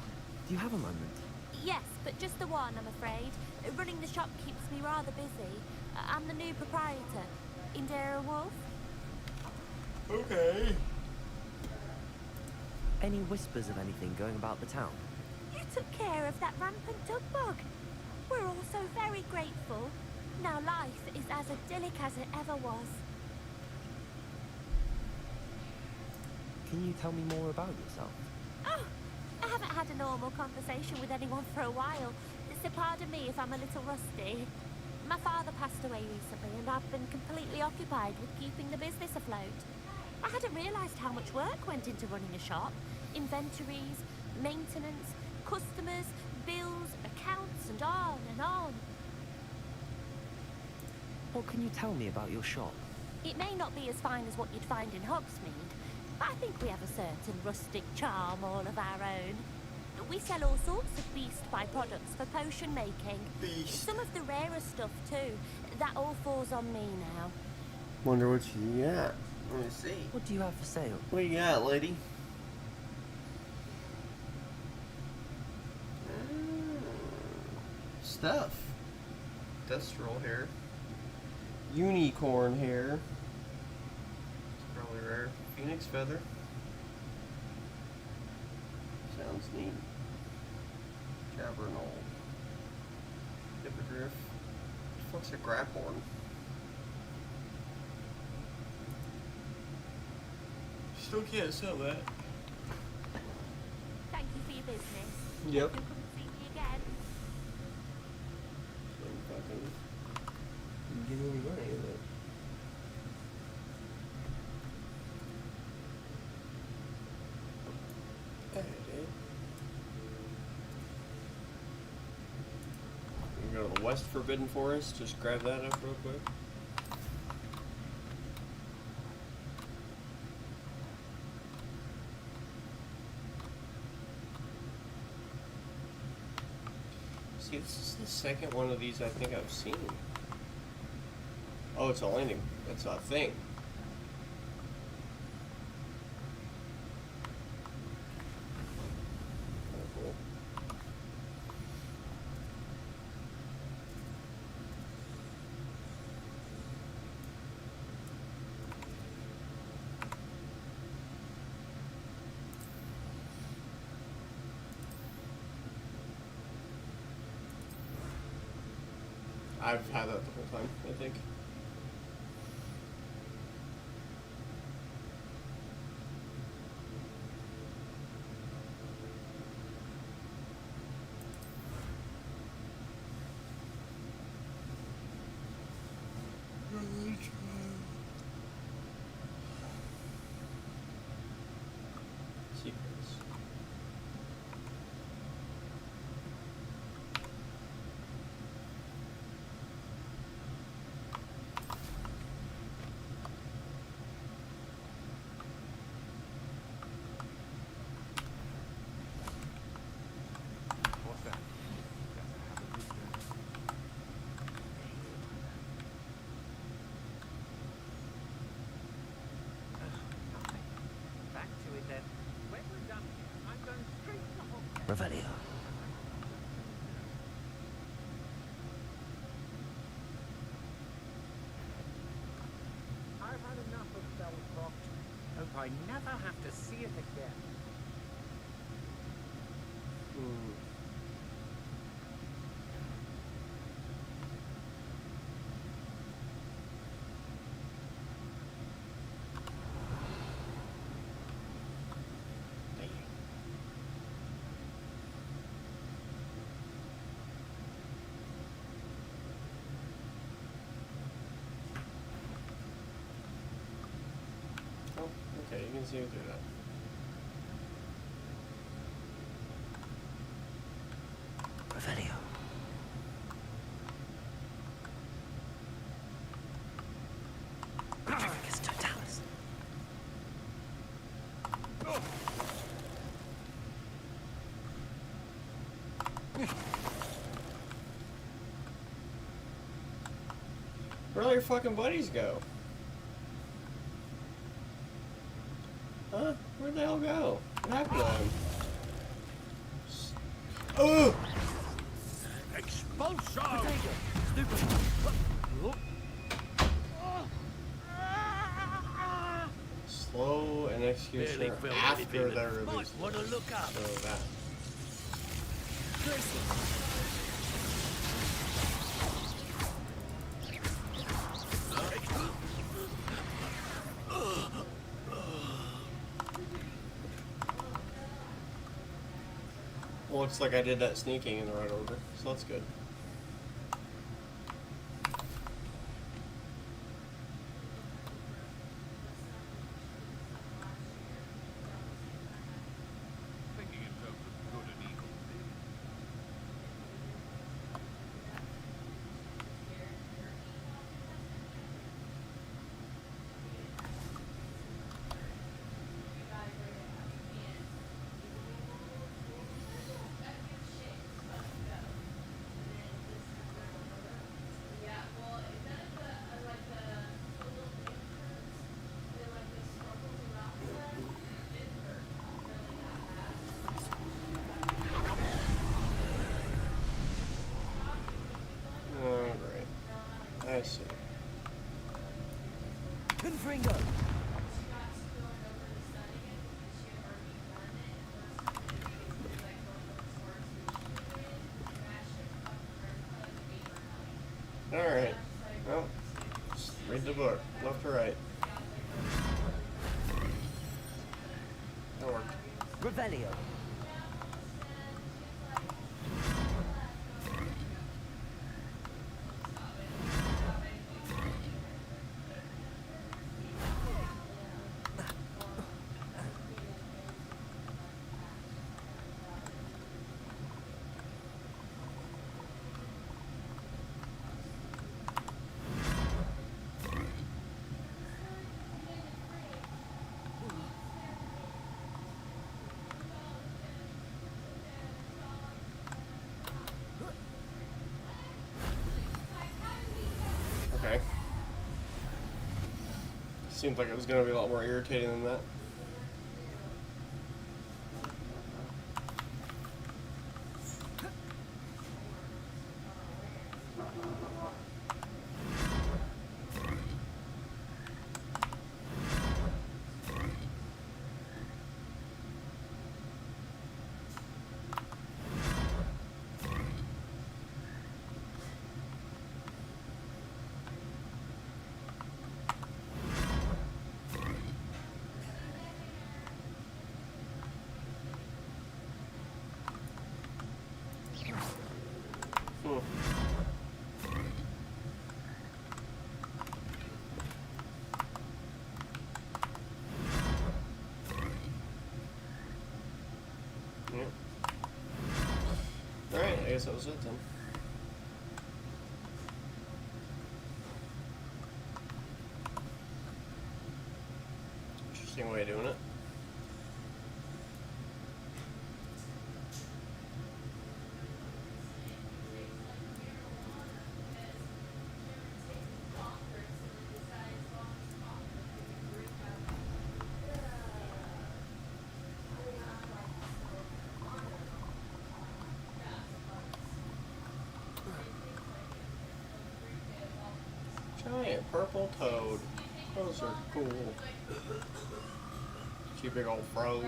Do you have a moment? Yes, but just the one, I'm afraid. Running the shop keeps me rather busy. I'm the new proprietor. Indira Wolf? Okay. Any whispers of anything going about the town? You took care of that rampant dug bug. We're all so very grateful. Now life is as idyllic as it ever was. Can you tell me more about yourself? Oh, I haven't had a normal conversation with anyone for a while, so pardon me if I'm a little rusty. My father passed away recently and I've been completely occupied with keeping the business afloat. I hadn't realised how much work went into running a shop. Inventories, maintenance, customers, bills, accounts, and on and on. What can you tell me about your shop? It may not be as fine as what you'd find in Hogsmeade, but I think we have a certain rustic charm all of our own. We sell all sorts of beast byproducts for potion making. Beast. Some of the rarer stuff too. That all falls on me now. Wonder what you got. Let me see. What do you have for sale? What you got, lady? Stuff. Industrial hair. Unicorn hair. It's probably rare. Phoenix feather. Sounds neat. Cavernol. Hippogriff. What the fuck's a graphorn? Still can't sell that. Thank you for your business. Yep. Hope you'll come and see me again. Fucking give me any money, is it? Hey, dude. You go to the West Forbidden Forest, just grab that up real quick. See, this is the second one of these I think I've seen. Oh, it's a landing. It's a thing. Kinda cool. I've had that the whole time, I think. Secrets. What's that? Back to it then. When we're done here, I'm going straight to Hogwarts. Revelio. I've had enough of Belcroft. Hope I never have to see it again. Oh, okay, you can see it through that. Revelio. Petrificus totalis. Where'd all your fucking buddies go? Huh? Where'd they all go? What happened to them? Oh! Slow and executioner after they're released. Want to look up. So that. Well, looks like I did that sneaking in the right order, so that's good. Thinking in terms of good and evil. Alright. I see. Confringo. Alright. Well, just read the book. Left to right. That worked. Revelio. Okay. Seemed like it was going to be a lot more irritating than that. Yep. Alright, I guess that was it then. Interesting way of doing it. Giant purple toad. Those are cool. You big old frog.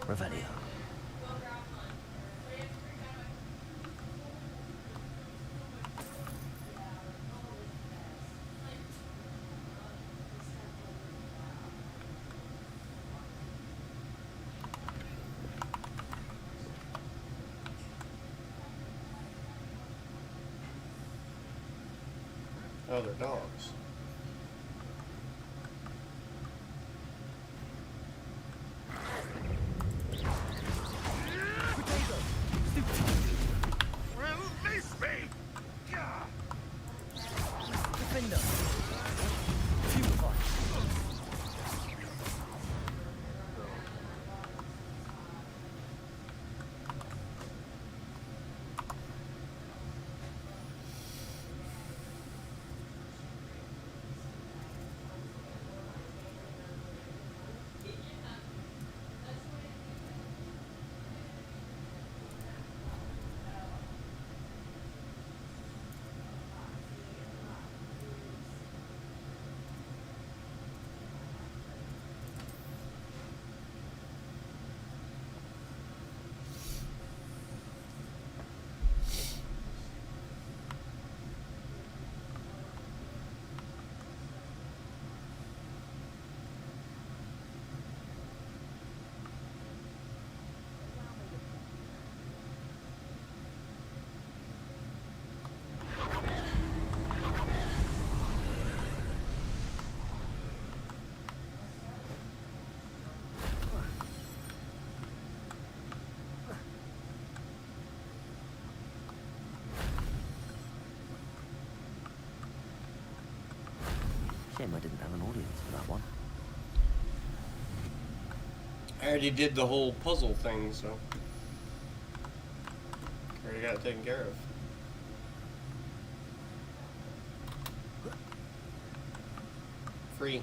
Revelio. Oh, they're dogs. Shame I didn't have an audience for that one. I already did the whole puzzle thing, so already got it taken care of. Free.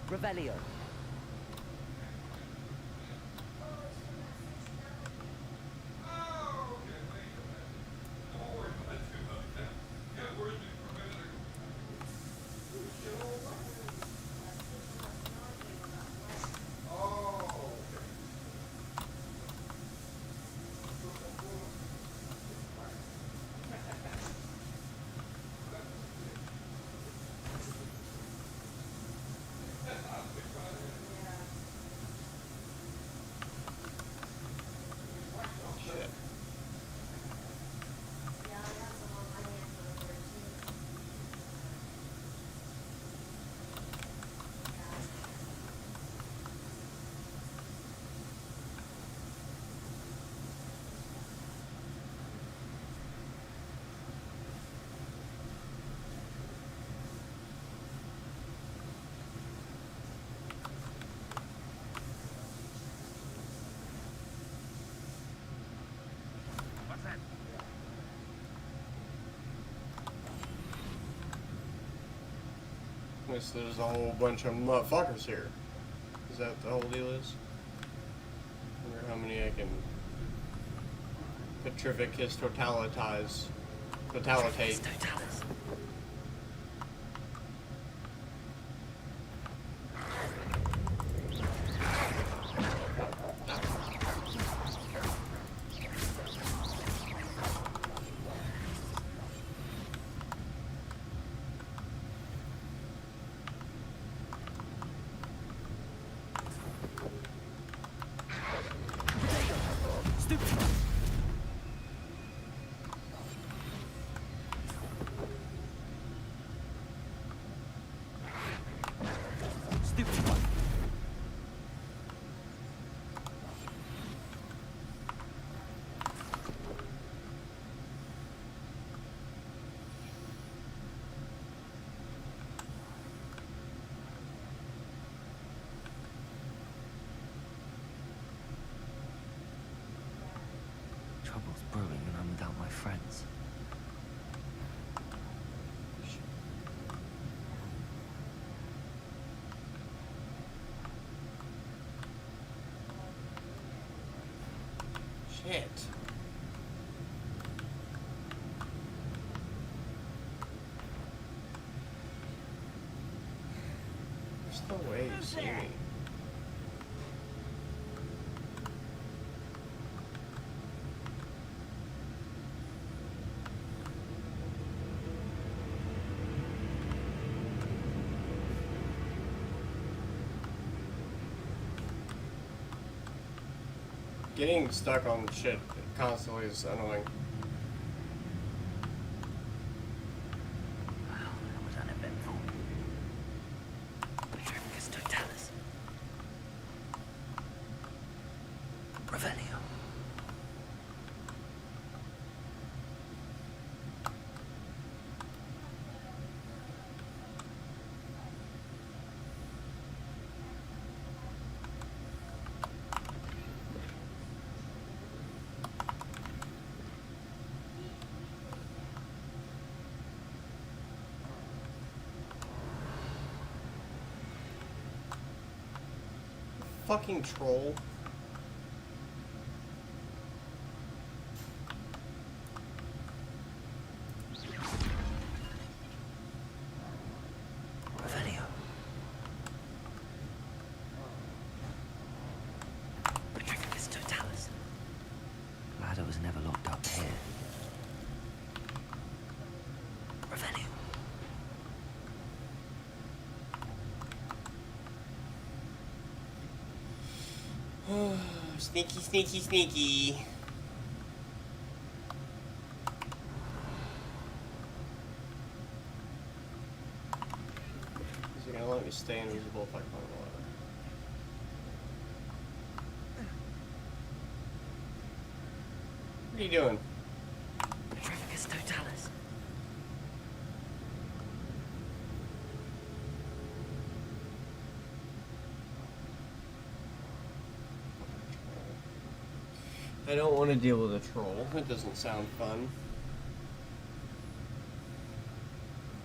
Revelio. Shit. What's that? Guess there's a whole bunch of motherfuckers here. Is that the whole deal is? Wonder how many I can Petrificus totalize. Totalitate. Totalis. Stupid one. Trouble's brewing and I'm without my friends. Shit. There's no way you see me. Getting stuck on shit constantly is annoying. Wow, that was uneventful. Petrificus totalis. Revelio. Fucking troll. Revelio. Petrificus totalis. Glad I was never locked up here. Revelio. Sneaky, sneaky, sneaky. Is it gonna let me stay invisible if I climb the ladder. What are you doing? Petrificus totalis. I don't want to deal with a troll. It doesn't sound fun.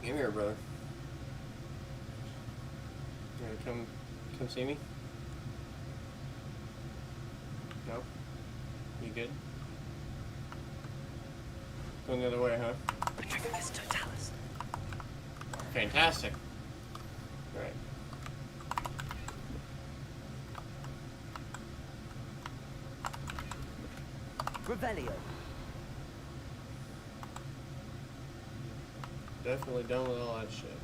Come here, brother. You gonna come see me? No? You good? Going the other way, huh? Petrificus totalis. Fantastic. Alright. Revelio. Definitely done with all that shit.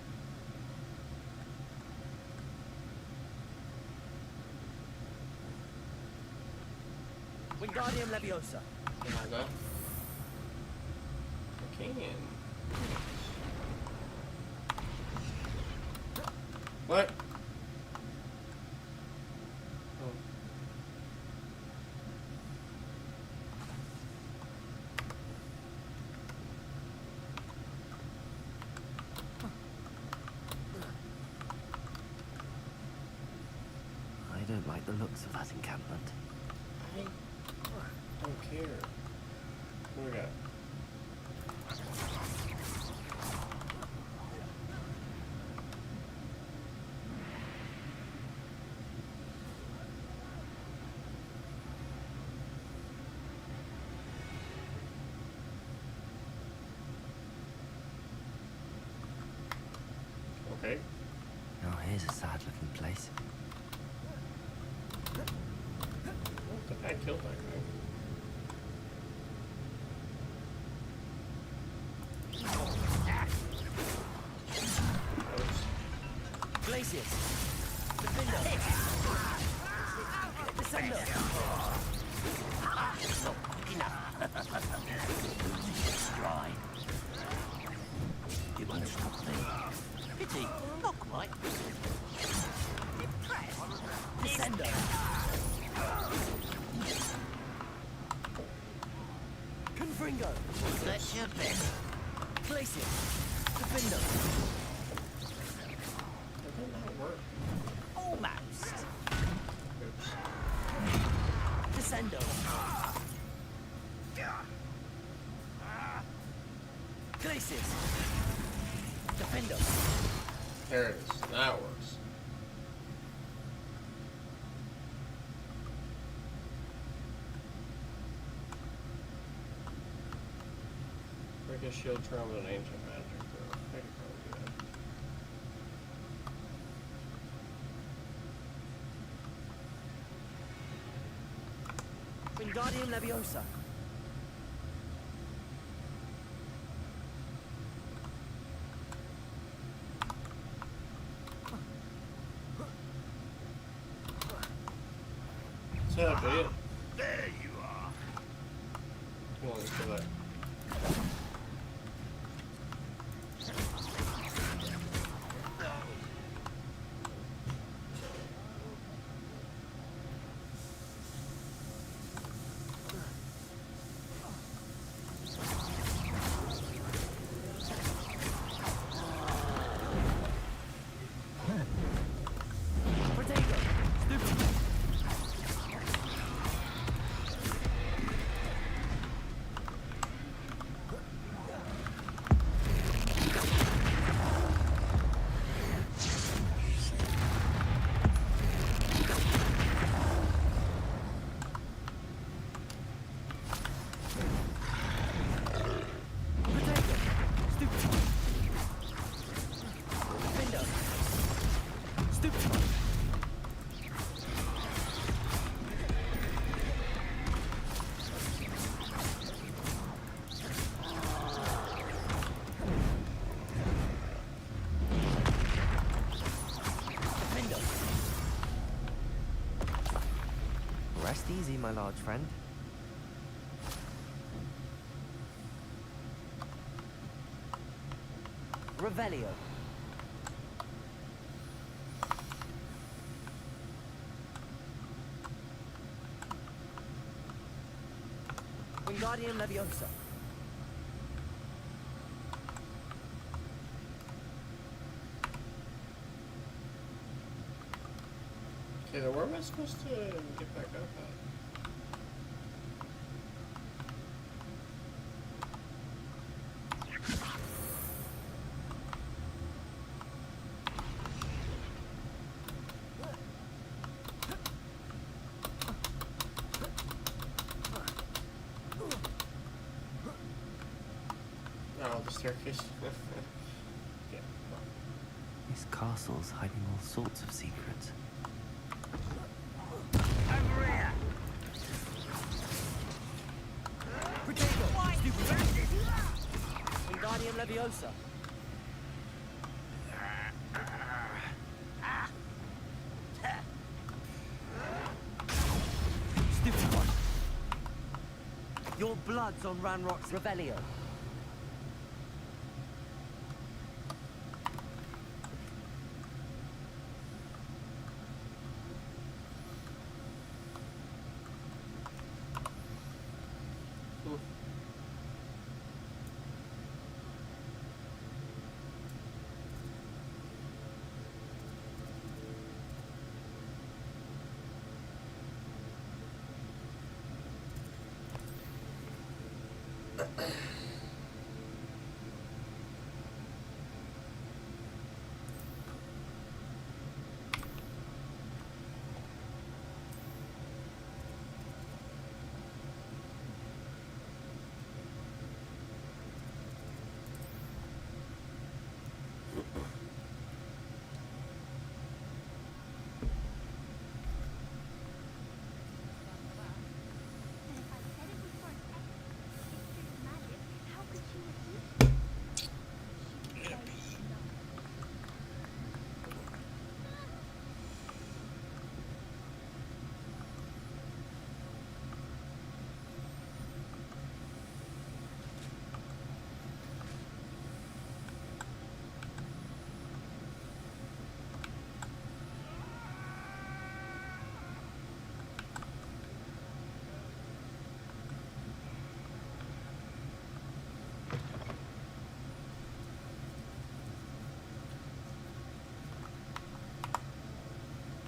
Wingardium Leviosa. Can I go? I can. What? Oh. I don't like the looks of that encampment. I don't care. What do we got? Okay. Oh, here's a sad-looking place. The guy killed that guy. Glacius. Defender. Descender. Dry. You won't stop me. Pity, not quite. Descender. Confringo. That's your best. Glacius. Defender. That did not work. Almost. Oops. Descendo. Glacius. Defender. There it is. That works. Break a shield charm with an ancient magic throw. I could probably do that. Wingardium Leviosa. Set up, idiot. There you are. Come on, let's do that. Protego. Stupid. Rest easy, my large friend. Revelio. Wingardium Leviosa. Okay, then where am I supposed to get back up at? Oh, the staircase. Yeah. This castle's hiding all sorts of secrets. Over here! Wingardium Leviosa. Stupid one. Your blood's on Ranrock's Revelio.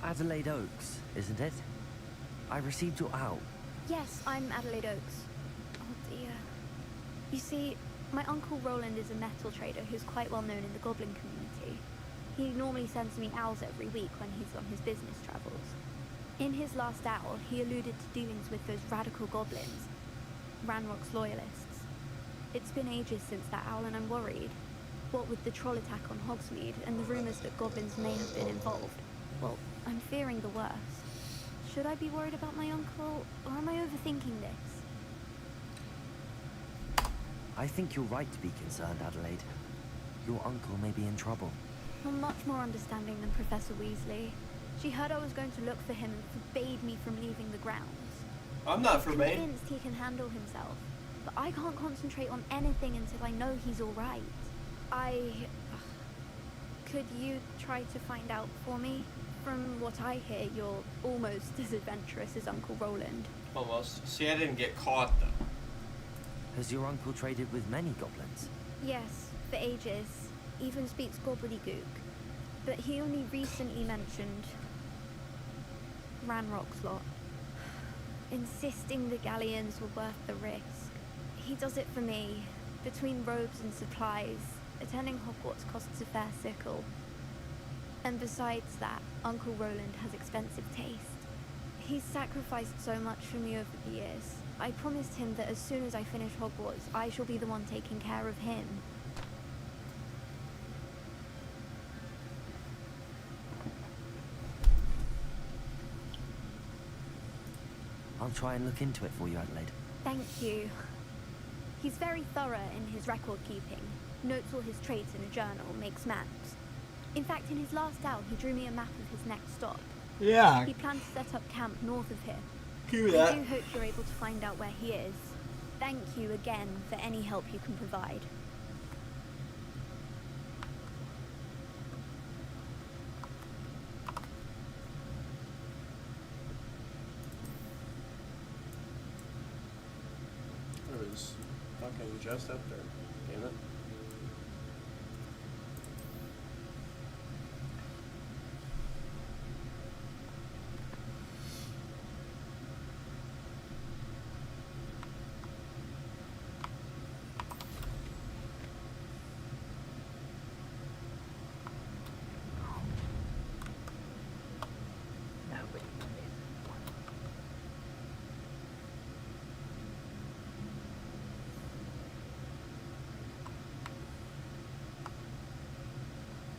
Adelaide Oaks, isn't it? I received your owl. Yes, I'm Adelaide Oaks. Oh dear. You see, my uncle Roland is a metal trader who's quite well known in the goblin community. He normally sends me owls every week when he's on his business travels. In his last owl, he alluded to dealings with those radical goblins, Ranrock's loyalists. It's been ages since that owl and I'm worried. What with the troll attack on Hogsmeade and the rumours that goblins may have been involved, well, I'm fearing the worst. Should I be worried about my uncle, or am I overthinking this? I think you're right to be concerned, Adelaide. Your uncle may be in trouble. You're much more understanding than Professor Weasley. She heard I was going to look for him and forbade me from leaving the grounds. I'm not I'm forbade. convinced he can handle himself, but I can't concentrate on anything until I know he's all right. Could you try to find out for me? From what I hear, you're almost as adventurous as Uncle Roland. Almost. See, I didn't get caught though. Has your uncle traded with many goblins? Yes, for ages. Even speaks gobbledygook. But he only recently mentioned Ranrock's lot, insisting the galleons were worth the risk. He does it for me. Between robes and supplies, attending Hogwarts costs a fair sickle. And besides that, Uncle Roland has expensive taste. He's sacrificed so much for me over the years. I promised him that as soon as I finish Hogwarts, I shall be the one taking care of him. I'll try and look into it for you, Adelaide. Thank you. He's very thorough in his record keeping. Notes all his traits in a journal, makes maps. In fact, in his last owl, he drew me a map of his next stop. Yeah. He planned to set up camp north of here. Do I that. do hope you're able to find out where he is. Thank you again for any help you can provide. is fucking just up there. Damn it.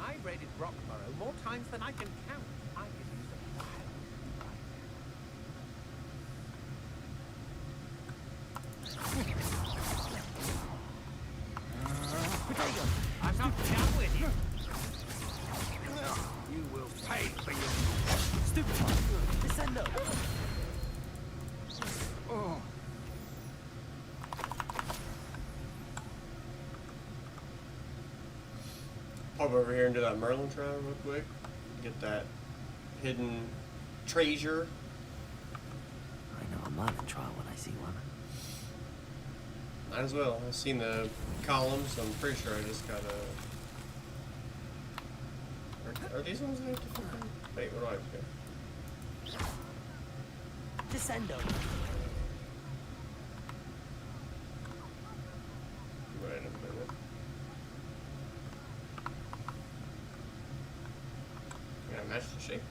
I've raided Rockborough more times than I can count. I could use a while. I'm not done with you. You will pay for your Stupid one! Descendo! Oh. Pop over here into that Merlin trial real quick. Get that hidden treasure. I know a Merlin trial when I see one. Might as well. I've seen the columns. I'm pretty sure I just gotta. Are these ones I have to fucking. Wait, what do I have to do? Descendo! Wait a minute. Yeah, match the shape.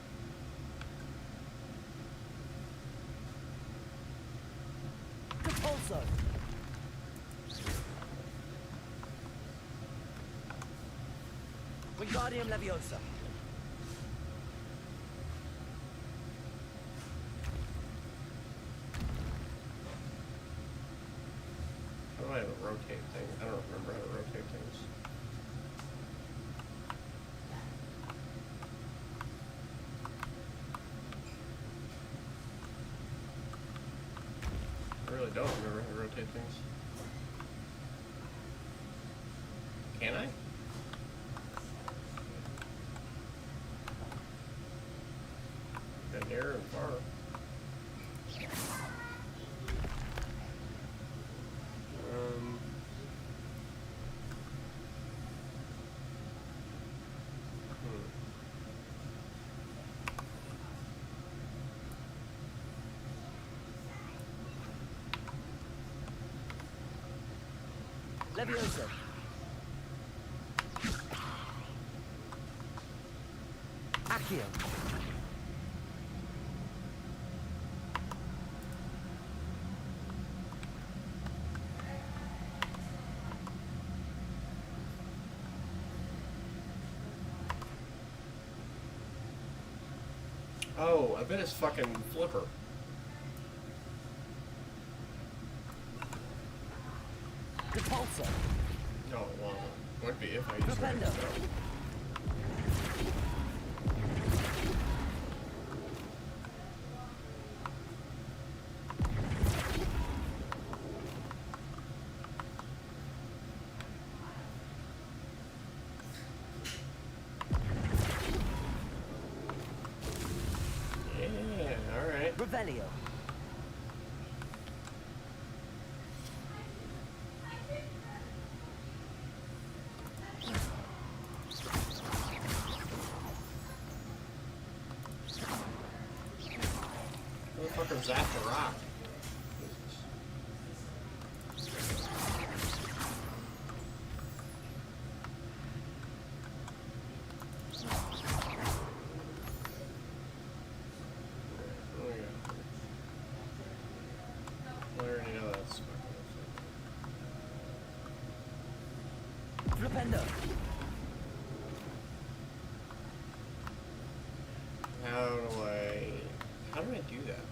Repulso! Wingardium Leviosa! How do I have a rotate thing? I don't remember how to rotate things. I really don't remember how to rotate things. Can I? Got near and far. Leviosa! Accio! Oh, I bet it's fucking Flipper. Repulso! No, well, it would be if I used it. Propendo. Yeah, alright. Revelio! Motherfucker zapped the rock. I already know that's Flipendo! How do I do that?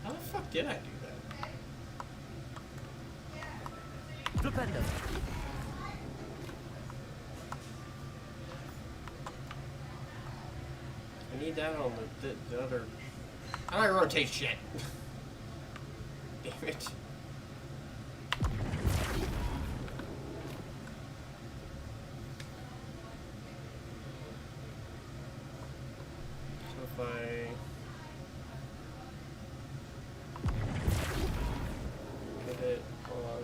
How the fuck did I do that? Flipendo! I need that on the other. I don't rotate shit. Damn it. So if I get it on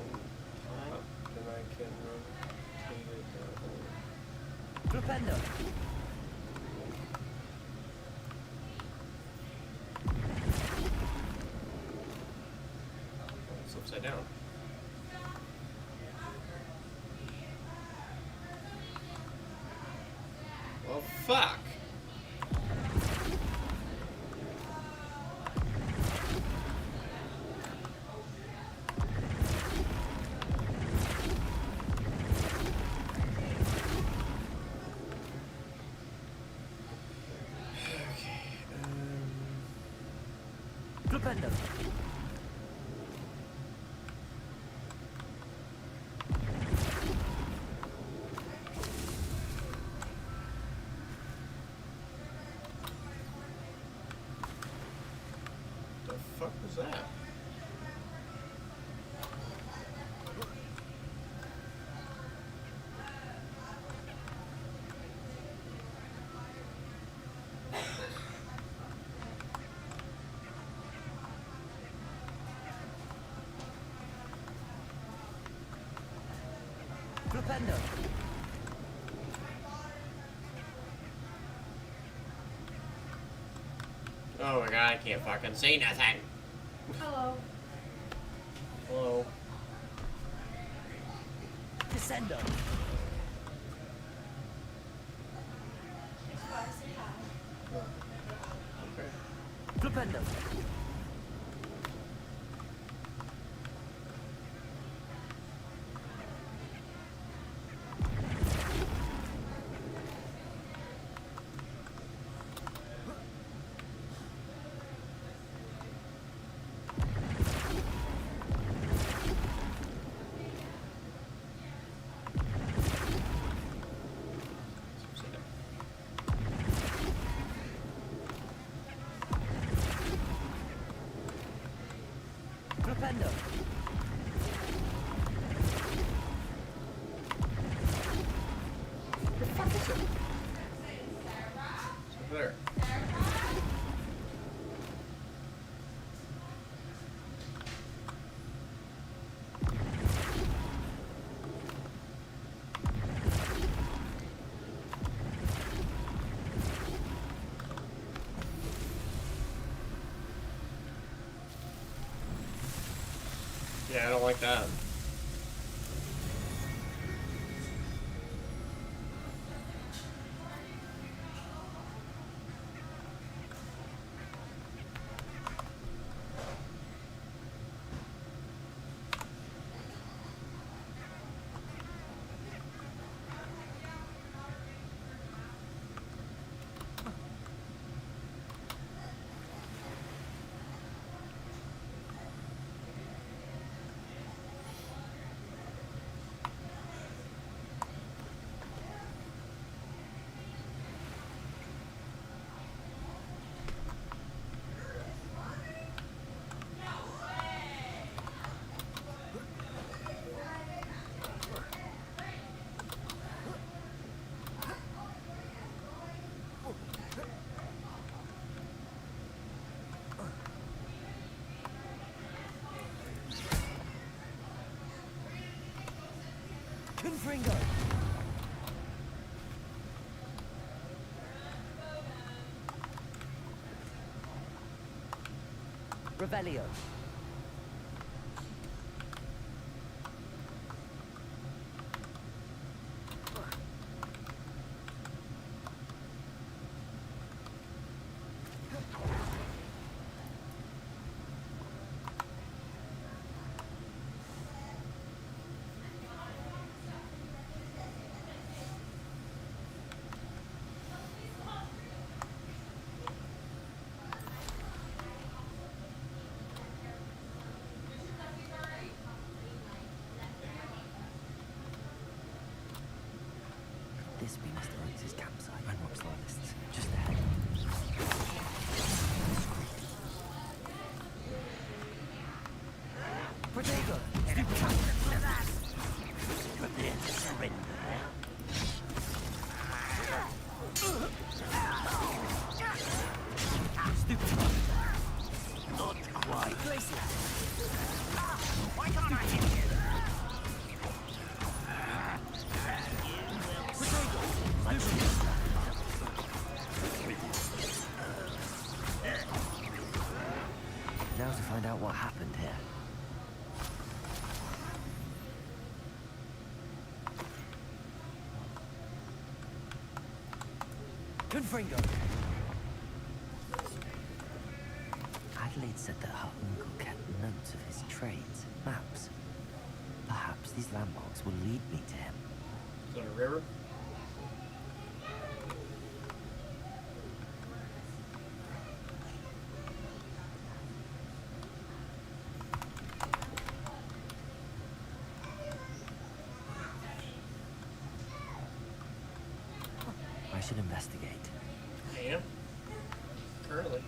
top, then I can rotate it down. Flipendo. It's upside down. Well, fuck. Flipendo. The fuck was that? Flipendo. Oh my god, I can't fucking see nothing. Hello. Hello. Descendo. Okay. Flipendo. Flipendo. The fuck is it? It's over there. Yeah, I don't like that. Confringo. Revelio. This be Mr. Oates' campsite and Rock's loyalists, just ahead. Why can't I hit you? Now to find out what happened here. Confringo. Adelaide said that her uncle kept notes of his trades, maps. Perhaps these landmarks will lead me to him. Is that a river? I should investigate. And currently.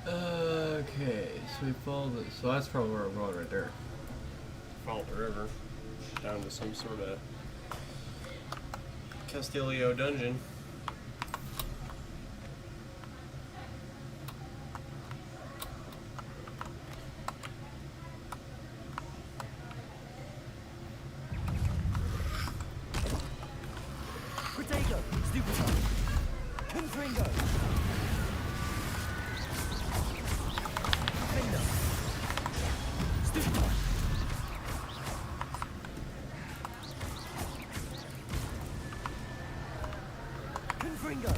Okay, so we follow the, so that's probably where we're going right there. Follow the river down to some sort of Castillo dungeon. Protego. Stupid. Confringo. Finger. Stupid. Confringo.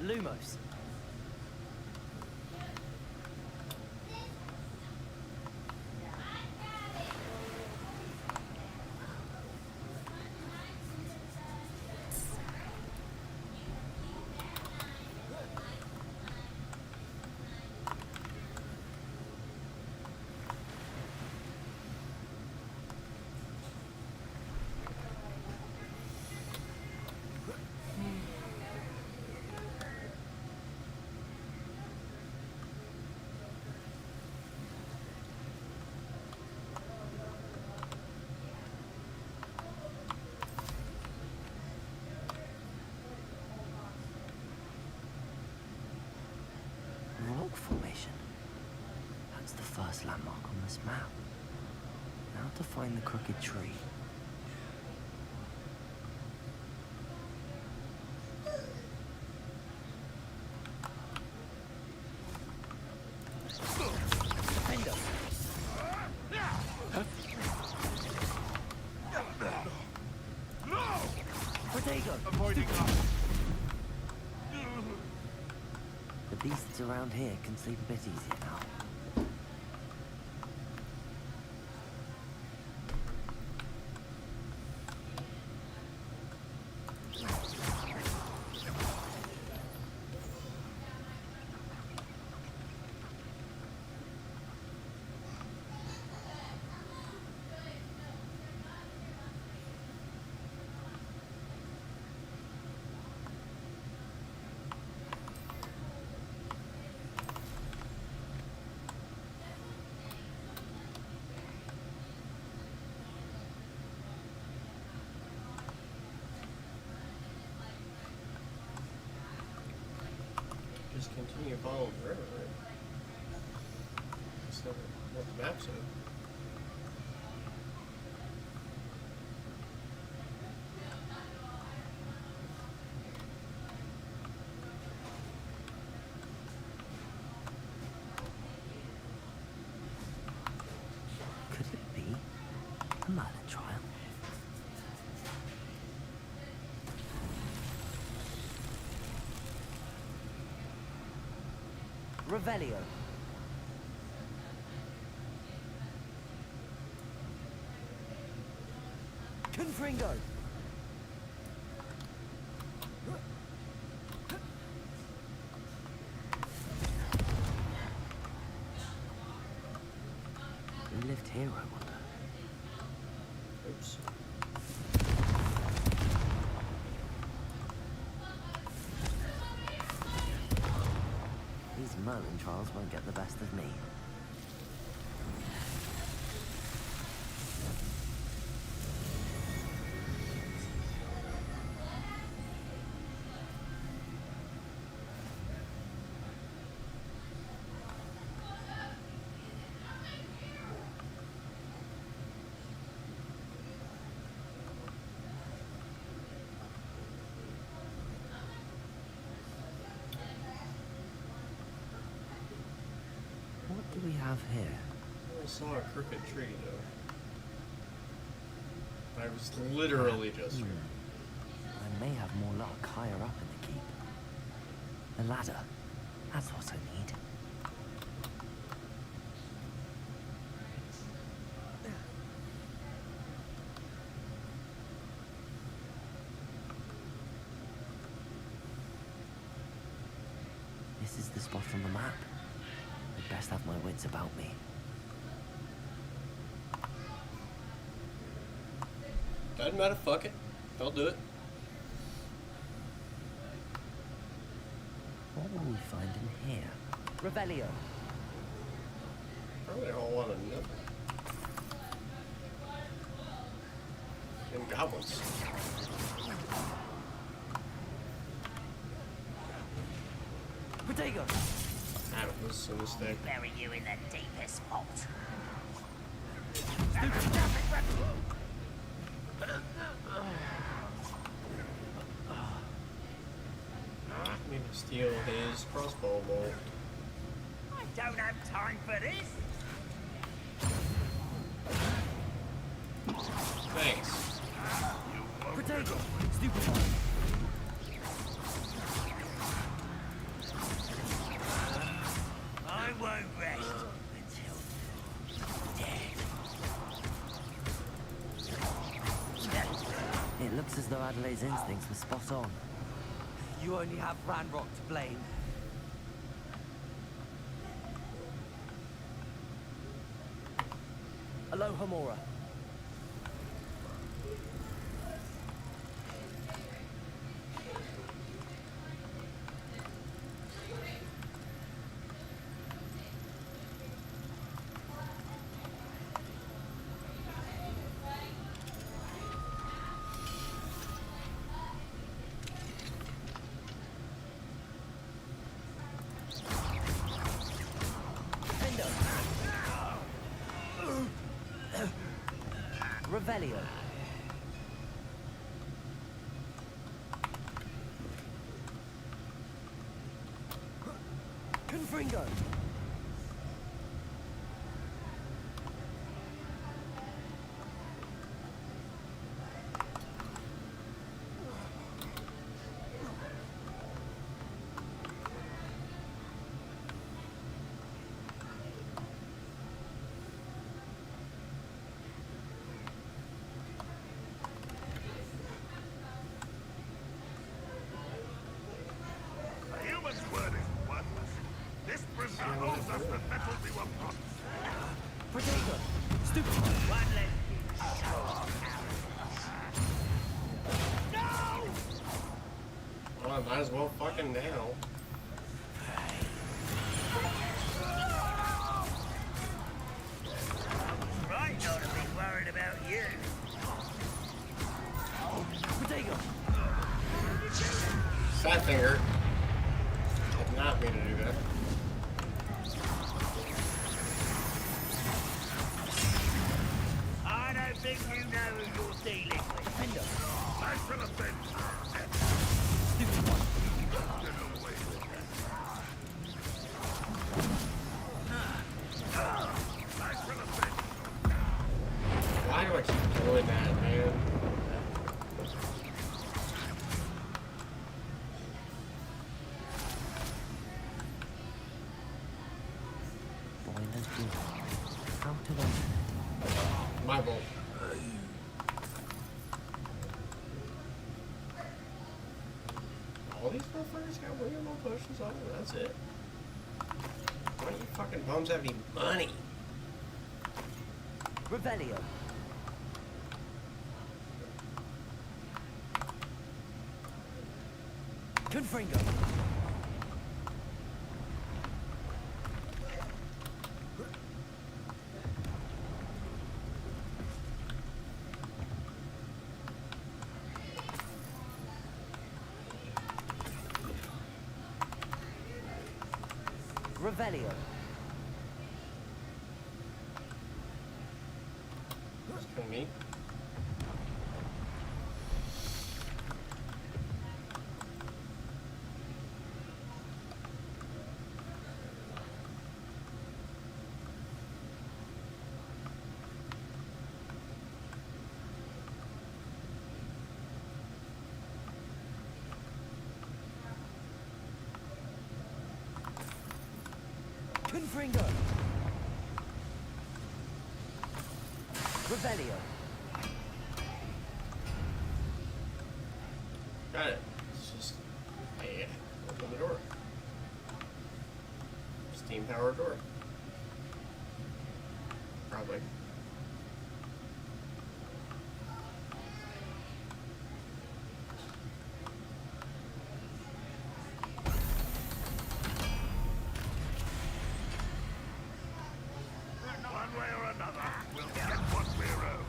Lumos. Rock formation. That's the first landmark on this map. Now to find the crooked tree. Defender. Protego. Avoiding us. The beasts around here can sleep a bit easier now. Just continue following the river, right? That's not what the map said. Could it be a Merlin trial? Revelio. Confringo. here, I wonder? Oops. These Merlin trials won't get the best of me. What do we have here? I saw a crooked tree though. I was literally just here. I may have more luck higher up in the keep. A ladder. That's what I need. This is the spot on the map. I'd best have my wits about me. Doesn't matter, fuck it. I'll do it. What will we find in here? Revelio. Probably a whole lot of nothing. And goblins. Protego! That was a mistake. Bury you in the deepest vault. I need to steal his crossbow bolt. I don't have time for this. Thanks. Protego! Stupid! I won't rest until you're dead. It looks as though Adelaide's instincts were spot on. You only have Ranrock to blame. Aloha Mora. Revelio. Confringo. A human's word is worthless. This prisoner owes us the metal we were promised. Protego. Stupid. One less. No! Well, I might as well fucking now. Right not to be worried about you. Protego. Fat finger. Did not mean to do that. I don't think you know who you're dealing with. I shall avenge her. Stupid one. Get away with that. I shall avenge her. Why do I keep doing that, man? Boiler's door. How to open it? My bolt. All these motherfuckers got weird little potions on them, that's it. Why do you fucking bums have any money? Revelio. Confringo. Revelio. That's kind of neat. Confringo. Revelio. Got it. It's just, hey, open the door. Steam powered door. Probably. One way or another, we'll get what we're owed.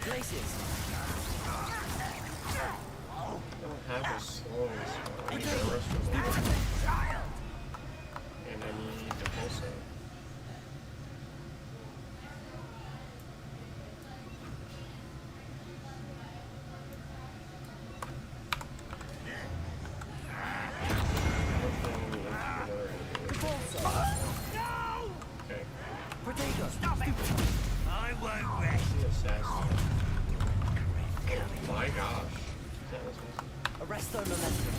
Places. I don't have a slow spot. I need the rest of them. And I need the pulsate. Okay. Potato. I won't rest. The assassin. My gosh. That was easy. Arresto momentum.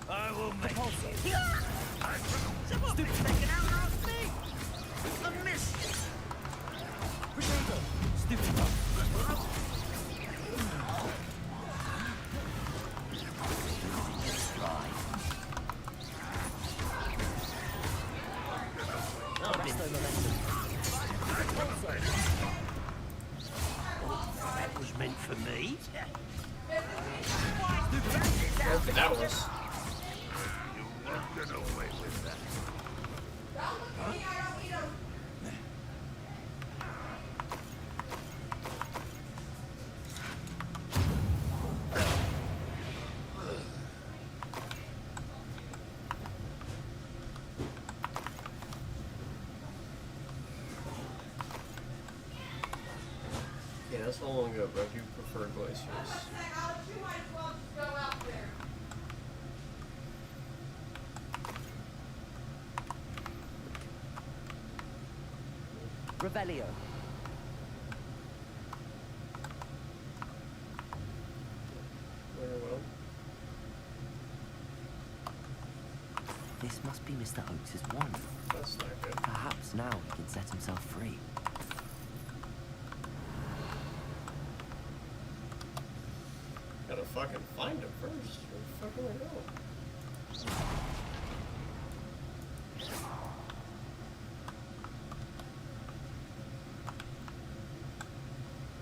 I will make Stupid. Taken out last thing! A miss! Potato. Stupid. Arresto momentum. That was meant for me. Okay, that was. you won't get away with that. Yeah, that's so long ago, but I do prefer glaciers. Revelio. Very well. This must be Mr. Oakes' wand. That's not good. Perhaps now he can set himself free. Gotta fucking find him first. Where the fuck do I go?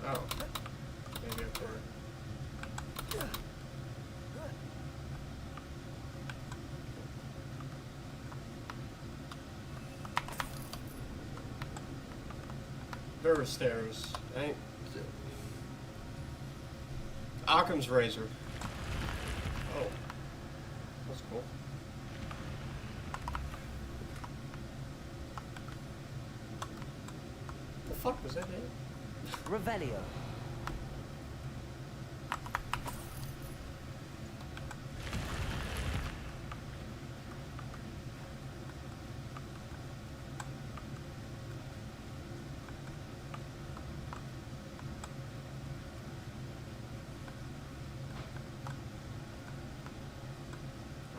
Oh. Maybe up there. There were stairs. Ain't. Occam's razor. Oh. That's cool. The fuck was that, eh? Revelio.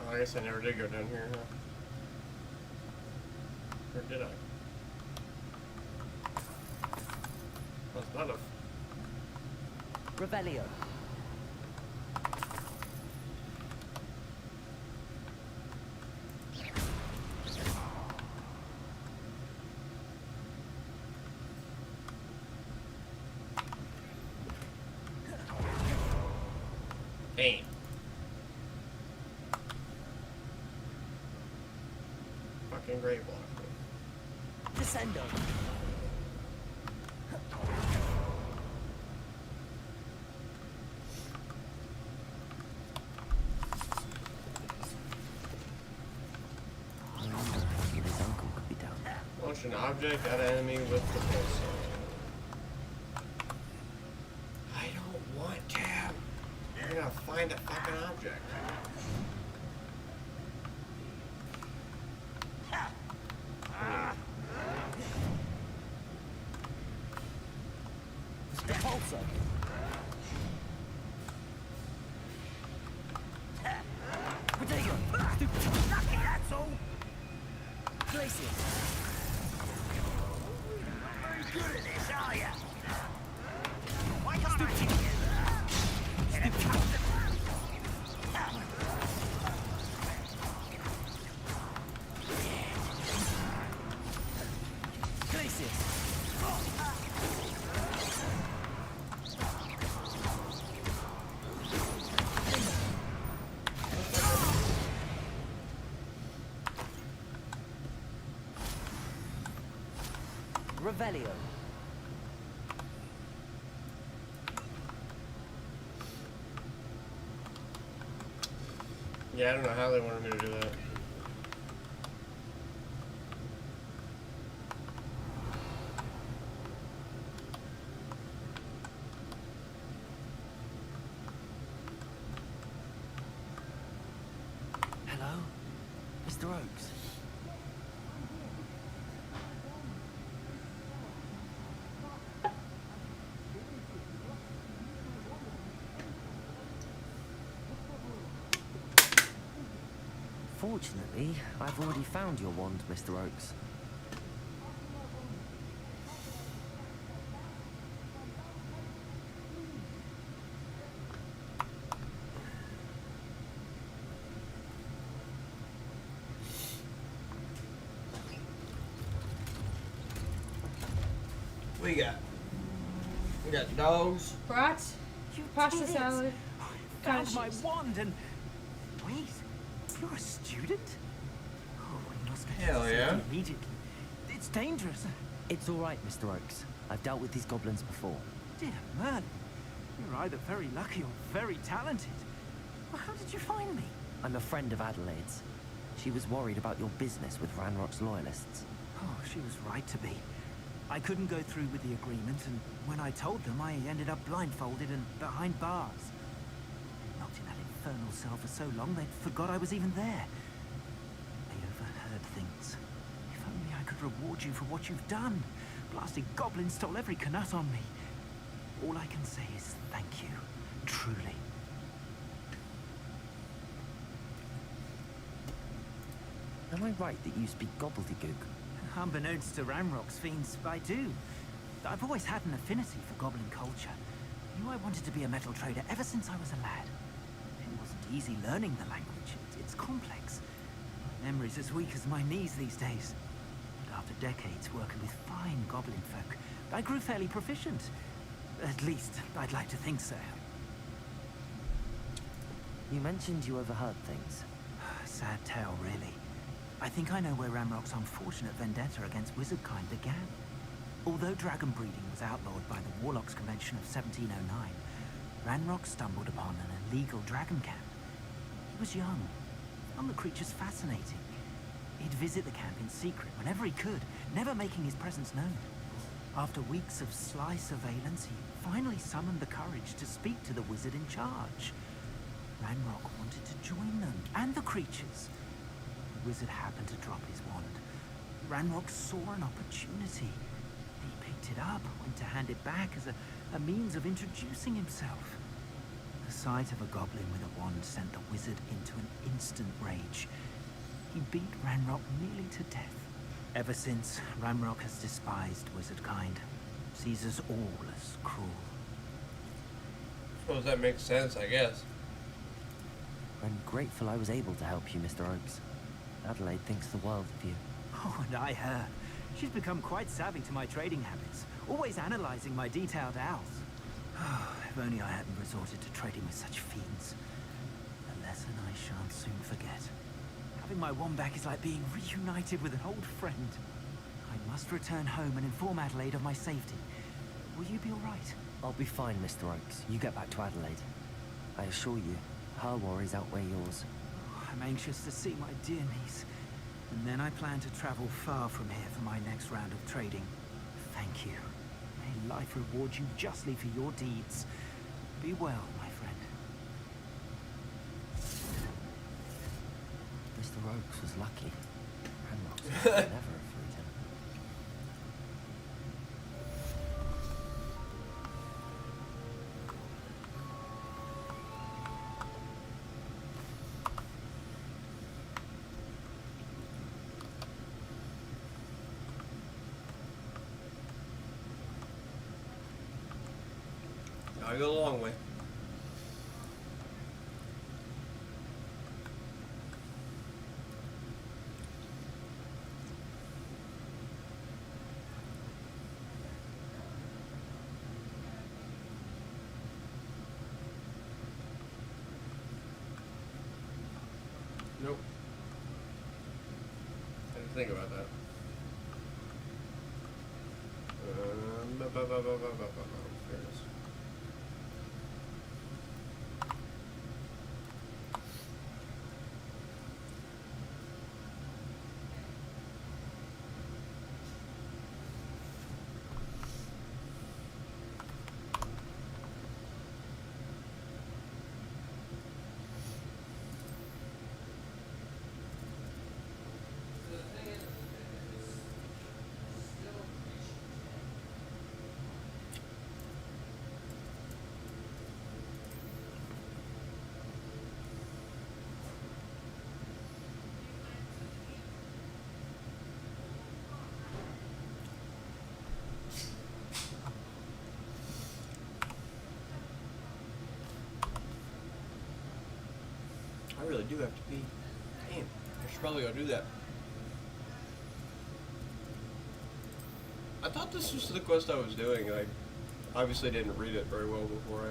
Oh, I guess I never did go down here, huh? Or did I? That's not a... Revelio. Damn. Fucking great block. Descendo. His uncle could be down there. Launch an object at an enemy with the pulsar. I don't want to. You're gonna find a fucking object. The pulsar. Potato. Stupid. Lucky, that's all. Places. Very good at this, are ya? Why can't I hit you? Stupid. Places. Revelio. Yeah, I don't know how they wanted me to do that. Hello? Mr. Oakes? Fortunately, I've already found your wand, Mr. Oakes. We got dogs. Brats, You pasta did it. salad, Found my cheese. wand and... Wait, you're a student? Oh, we must get to Hell safety yeah. immediately. It's dangerous. It's all right, Mr. Oakes. I've dealt with these goblins before. Dear Merlin, you're either very lucky or very talented. Well, how did you find me? I'm a friend of Adelaide's. She was worried about your business with Ranrock's loyalists. Oh, she was right to be. I couldn't go through with the agreement, and when I told them, I ended up blindfolded and behind bars. Locked in that infernal cell for so long, they'd forgot I was even there. They overheard things. If only I could reward you for what you've done. Blasted goblins stole every canut on me. All I can say is thank you. Truly. Am I right that you speak gobbledygook? Unbeknownst to Ranrock's fiends, I do. I've always had an affinity for goblin culture. I knew I wanted to be a metal trader ever since I was a lad. It wasn't easy learning the language. It's complex. My memory's as weak as my knees these days. But after decades working with fine goblin folk, I grew fairly proficient. At least, I'd like to think so. You mentioned you overheard things. Sad tale, really. I think I know where Ranrock's unfortunate vendetta against wizardkind began. Although dragon breeding was outlawed by the Warlocks Convention of 1709, Ranrock stumbled upon an illegal dragon camp. He was young, found the creatures fascinating. He'd visit the camp in secret whenever he could, never making his presence known. After weeks of sly surveillance, he finally summoned the courage to speak to the wizard in charge. Ranrock wanted to join them, and the creatures. The wizard happened to drop his wand. Ranrock saw an opportunity. He picked it up, went to hand it back as a means of introducing himself. The sight of a goblin with a wand sent the wizard into an instant rage. He beat Ranrock nearly to death. Ever since, Ranrock has despised wizardkind, sees us all as cruel. Suppose that makes sense, I guess. I'm grateful I was able to help you, Mr. Oakes. Adelaide thinks the world of you. Oh, and I her. She's become quite savvy to my trading habits, always analyzing my detailed owls. If only I hadn't resorted to trading with such fiends. A lesson I shan't soon forget. Having my wand back is like being reunited with an old friend. I must return home and inform Adelaide of my safety. Will you be all right? I'll be fine, Mr. Oakes. You get back to Adelaide. I assure you, her worries outweigh yours. I'm anxious to see my dear niece. And then I plan to travel far from here for my next round of trading. Thank you. May life reward you justly for your deeds. Be well, my friend. Mr. Oakes was lucky. Hemlocks would never have freed him. I go a long way. Nope. I didn't think about that. There it is. I really do have to pee. Damn, I should probably go do that. I thought this was the quest I was doing. I obviously didn't read it very well before I...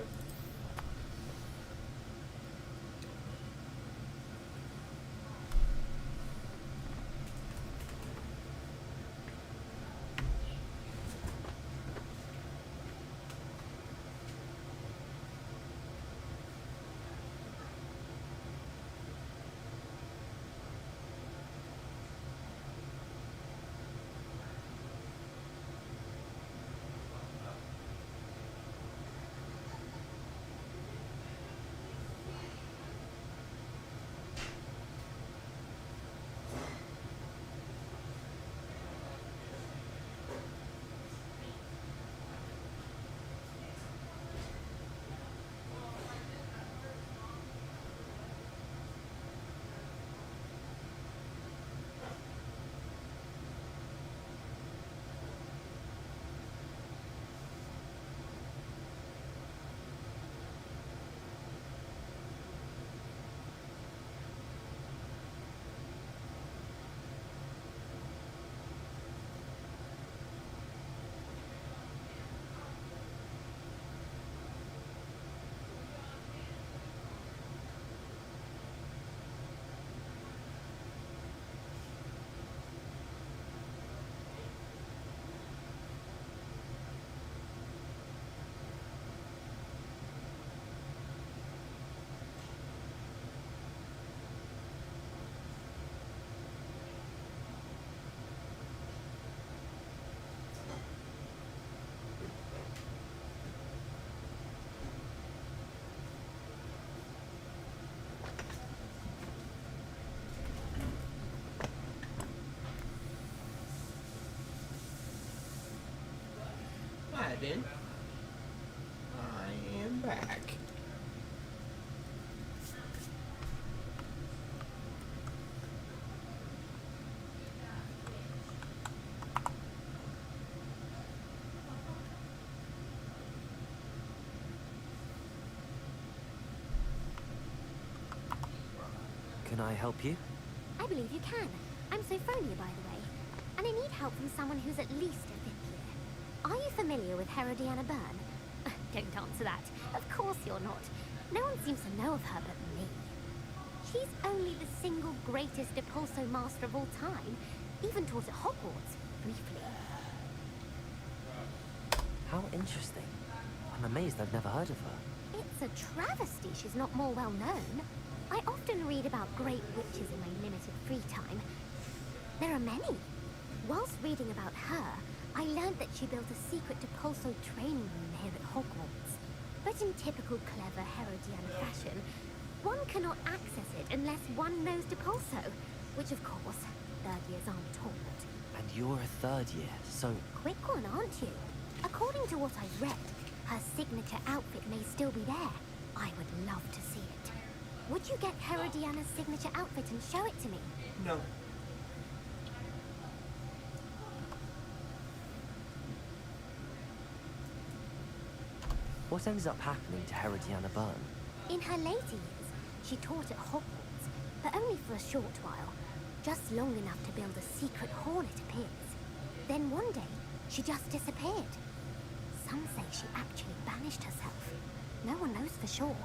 Then I am back. Can I help you? I believe you can. I'm Sophronia, by the way, and I need help from someone who's at least a fifth year. Are you familiar with Herodiana Byrne? Don't answer that. Of course you're not. No one seems to know of her but me. She's only the single greatest Depulso master of all time. Even taught at Hogwarts, briefly. How interesting. I'm amazed I've never heard of her. It's a travesty she's not more well known. I often read about great witches in my limited free time. There are many. Whilst reading about her, I learned that she built a secret Depulso training room here at Hogwarts. But in typical clever Herodiana fashion, one cannot access it unless one knows Depulso, which of course, third years aren't taught. And you're a third year, so... Quick one, aren't you? According to what I've read, her signature outfit may still be there. I would love to see it. Would you get Herodiana's signature outfit and show it to me? No. What ends up happening to Herodiana Byrne? In her later years, she taught at Hogwarts, but only for a short while. Just long enough to build a secret hall, it appears. Then one day, she just disappeared. Some say she actually banished herself. No one knows for sure.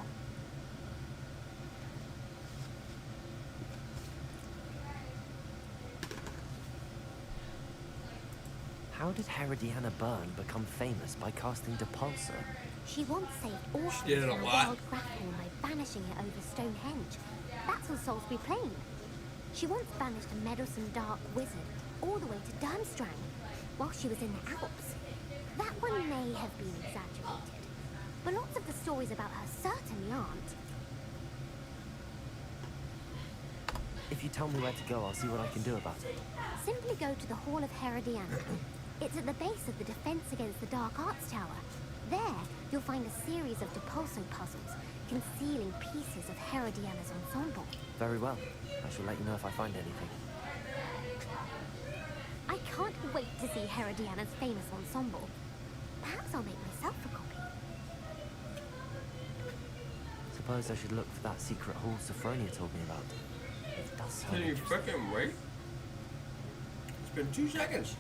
How did Herodiana Byrne become famous by casting Depulso? She once saved orphans did it in a a lot. wild grapple by banishing it over Stonehenge. That's on Salisbury Plain. She once banished a meddlesome dark wizard all the way to Durmstrang while she was in the Alps. That one may have been exaggerated, but lots of the stories about her certainly aren't. If you tell me where to go, I'll see what I can do about it. Simply go to the Hall of Herodiana. It's at the base of the Defense Against the Dark Arts Tower. There, you'll find a series of Depulso puzzles concealing pieces of Herodiana's ensemble. Very well. I shall let you know if I find anything. I can't wait to see Herodiana's famous ensemble. Perhaps I'll make myself a copy. Suppose I should look for that secret hall Sophronia told me about. It does sound Can you interesting. fucking wait? It's been 2 seconds.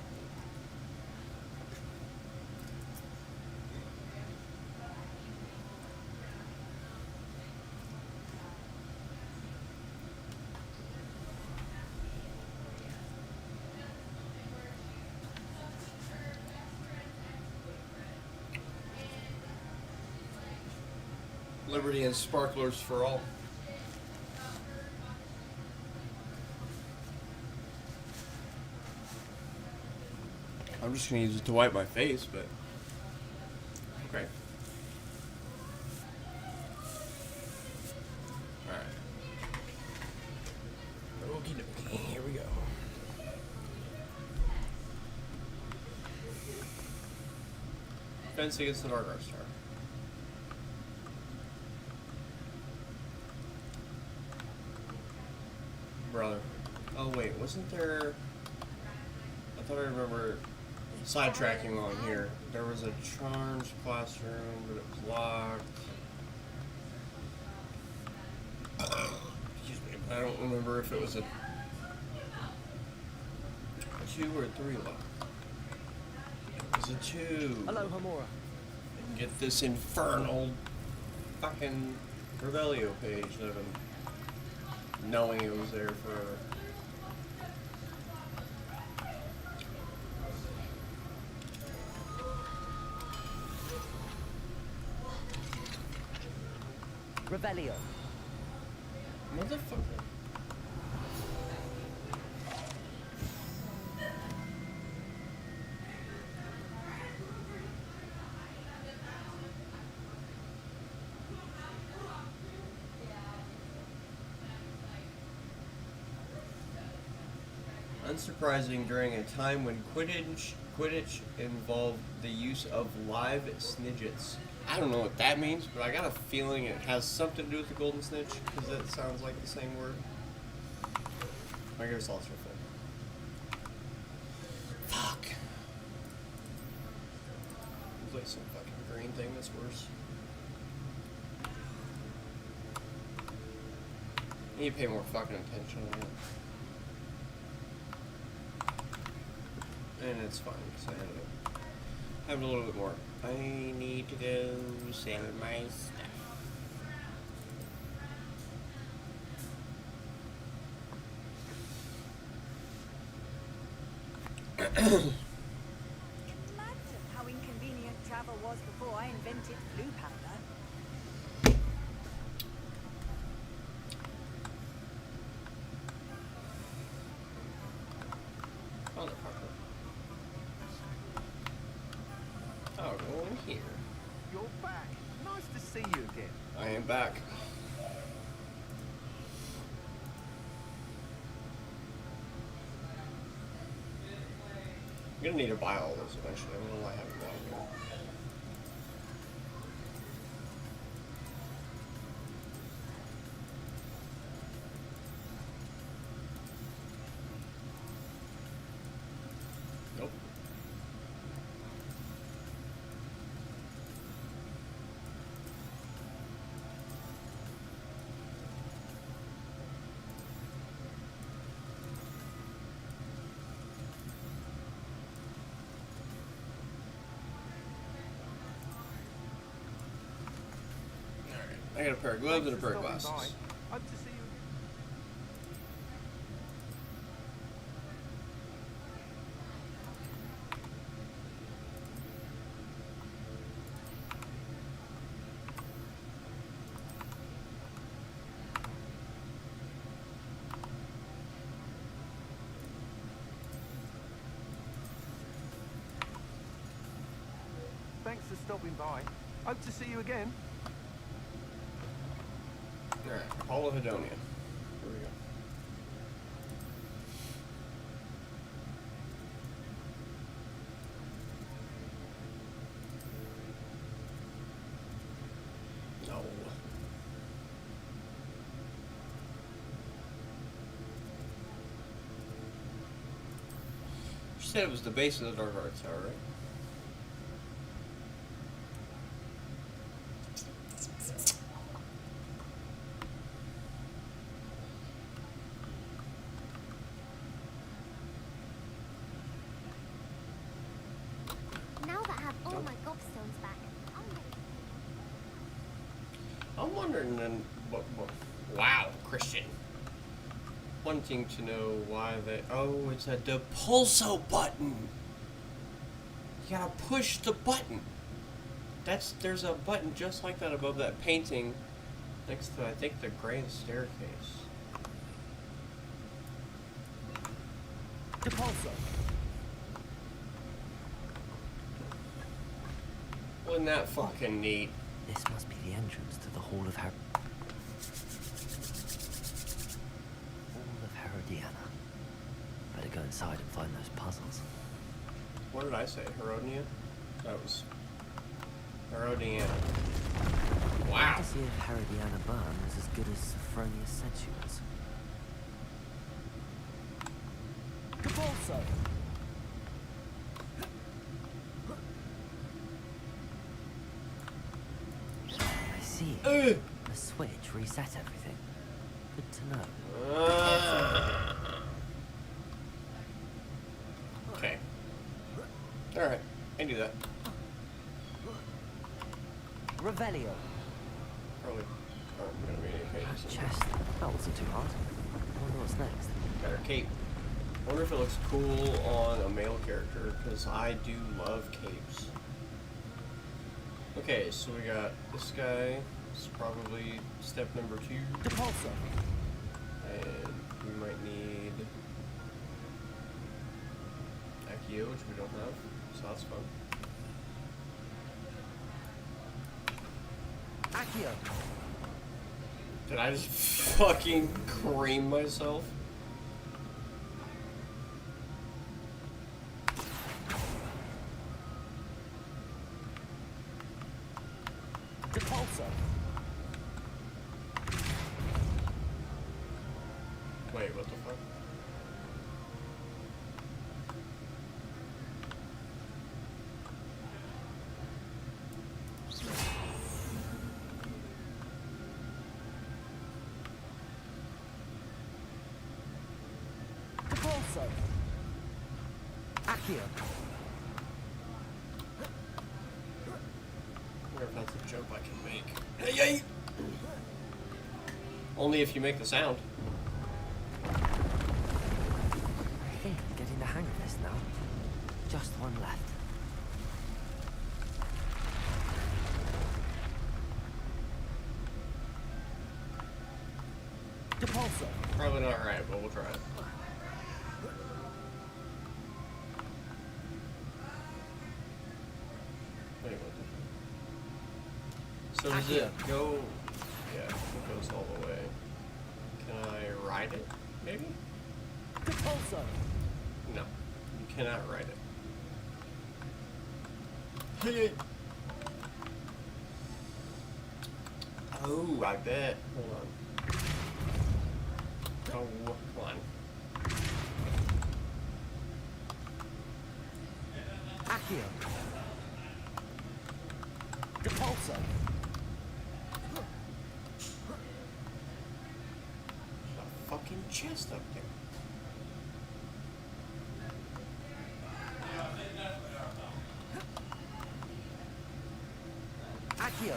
Liberty and sparklers for all. I'm just gonna use it to wipe my face, but okay. Alright. Okie dokie, here we go. Defense against the Dark Arts Tower. Brother. Oh wait, wasn't there... I thought I remember sidetracking on here. There was a charms classroom, but it was locked. Excuse me, I don't remember if it was a 2 or 3 lock. It was a 2. Hello, Homora. And get this infernal fucking Revelio page that I've been knowing it was there forever. Revelio. Motherfucker. Unsurprising during a time when Quidditch involved the use of live snidgets. I don't know what that means, but I got a feeling it has something to do with the golden snitch, because that sounds like the same word. My guess also full. Fuck. It's like some fucking green thing that's worse. I need to pay more fucking attention to it. And it's fine, because I ended up have a little bit more. I need to go sell my stuff. Imagine how inconvenient travel was before I invented blue powder. Motherfucker. Oh, go in here. You're back. Nice to see you again. I am back. I'm gonna need to buy all those eventually. I don't know why I haven't bought them yet. Nope. I got a pair of gloves and a pair of glasses. Hope to see you. Thanks for stopping by. Hope to see you again. Alright, Hall of Hedonia. Here we go. No. She said it was the base of the Dark Arts Tower, right? Now that I have all my gobstones back, I'm wondering then, wow, Christian. Wanting to know why they, oh, it's a depulso button. You gotta push the button. There's a button just like that above that painting next to, I think, the grand staircase. Depulso. Wasn't that fucking neat? This must be the entrance to the Hall of Herodiana. Better go inside and find those puzzles. What did I say? Herodia? That was Herodiana. I Wow. want to see if Herodiana Byrne was as good as Sophronius said she was. Depulso. I see. Ugh. The switch reset everything. Good to know. Okay. Alright, I can do that. Revelio. Probably aren't gonna be any pages. Chest. That wasn't too hard. I wonder what's next. Got her cape. I wonder if it looks cool on a male character, because I do love capes. Okay, so we got this guy. It's probably step number 2. Depulso. And we might need Accio, which we don't have, so that's fun. Accio. Did I just fucking cream myself? Depulso. Wait, what the fuck? Depulso. Accio. jump I can make. Hey, hey! Only if you make the sound. I think I'm getting the hang of this now. Just one left. Depulso. Probably not right, but we'll try it. Anyway. So does it go? Yeah, it goes all the way. Can I ride it? Maybe? Depulso. No, you cannot ride it. Hey. Oh, I bet. Hold on. Oh, come on. Accio. Depulso. A fucking chest up there. Accio.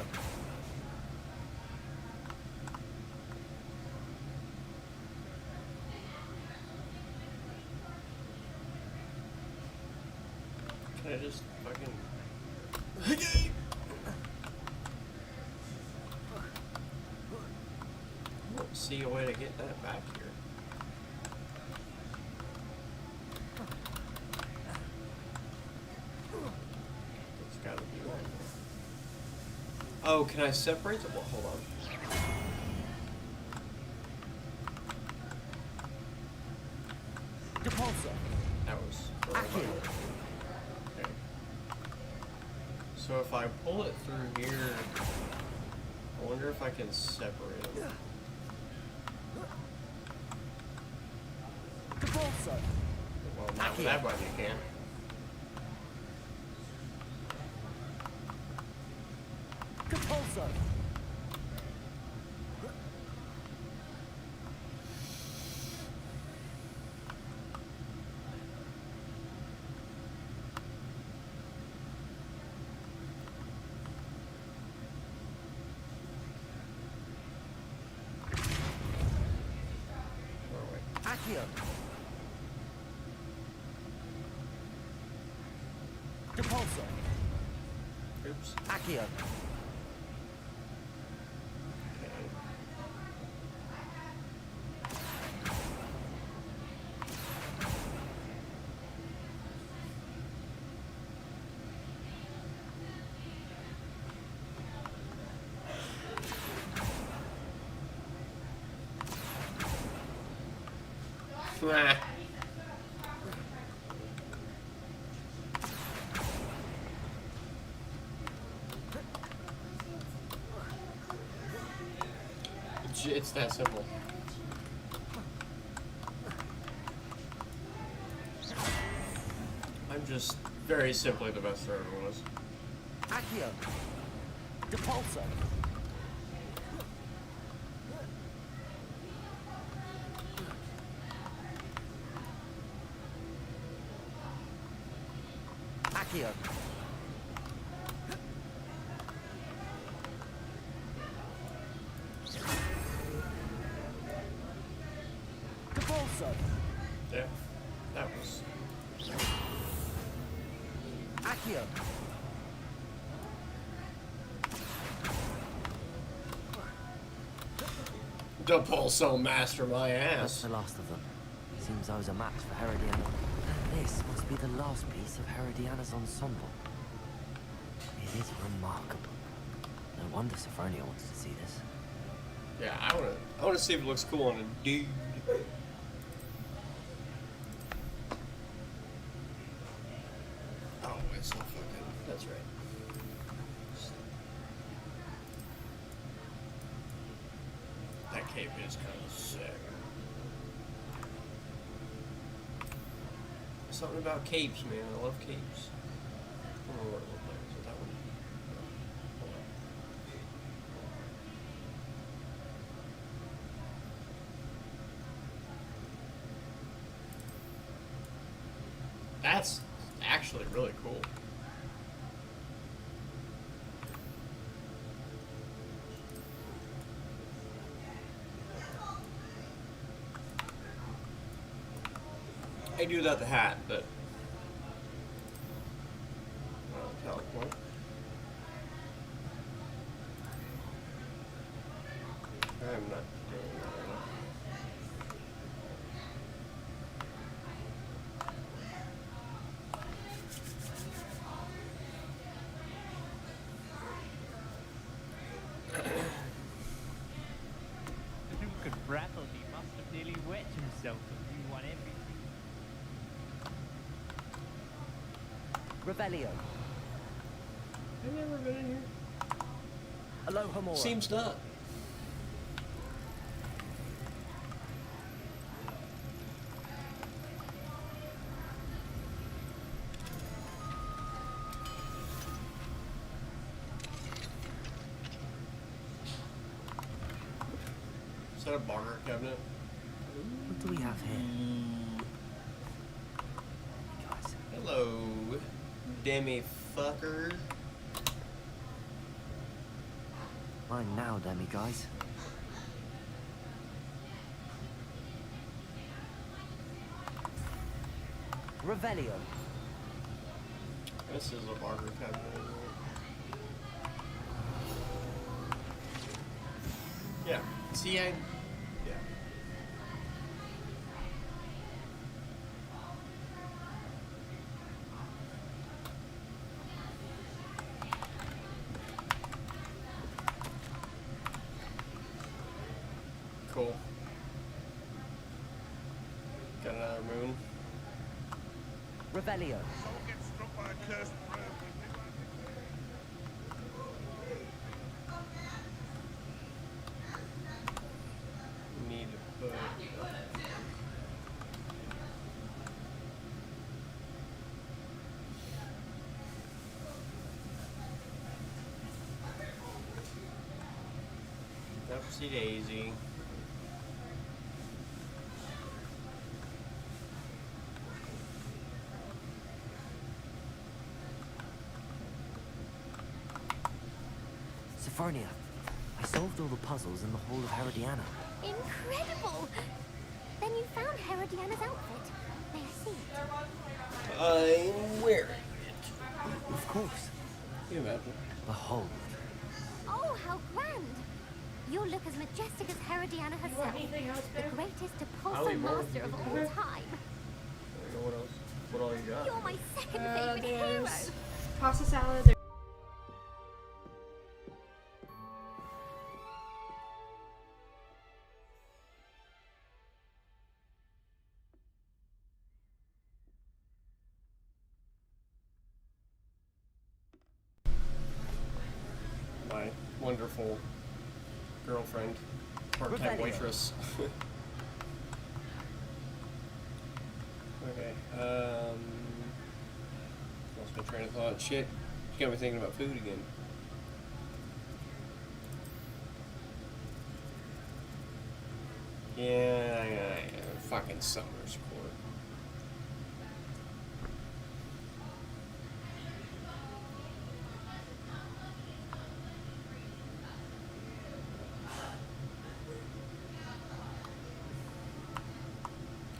Can I just fucking... I don't see a way to get that back here. It's gotta be one more. Oh, can I separate them? Well, hold on. Depulso. That was... Accio. Okay. So if I pull it through here, I wonder if I can separate them. Depulso. Well, not with that button you can. Depulso. Accio. Depulso. Oops. Accio. Nah. It's that simple. I'm just very simply the best there ever was. Accio. Depulso. Accio. Depulso. Yeah, that was. Accio. Depulso master my That's ass. the last of them. Seems I was a match for Herodiana. This must be the last piece of Herodiana's ensemble. It is remarkable. No wonder Sophronia wanted to see this. Yeah, I wanna see if it looks cool on a dude. Oh, it's so fucking. That's right. That cape is kind of sick. Something about capes, man. I love capes. I don't know what it looked like. Is it that one? No. Hold on. That's actually really cool. I do without the hat, but teleport. I'm not doing that right now. Duke of Brattleby must have nearly wet himself if you won everything. Revelio. I've never been in here. Aloha Mora. Seems not. Is that a barter cabinet? What do we have here? Guys. Hello, demi fucker. Mine now, Demi guys. Revelio. This is a barter cabinet. Yeah. See, yeah. Cool. Got another moon. Revelio. Someone gets struck by a cursed bird. Need to put. Oopsie daisy. Sophronia. I solved all the puzzles in the Hall of Herodiana. Incredible! Then you found Herodiana's outfit. May I see it? I'm wearing it. Of course. Can you imagine? Behold. Oh, how grand! You'll look as majestic as Herodiana herself, the greatest Depulso master of all time. I don't know what else. What all you got? You're my second favorite hero. There's pasta salad. My wonderful girlfriend, part-time Revelio. waitress. Okay, lost my train of thought. Shit, you got me thinking about food again. Yeah, fucking Summer's Court.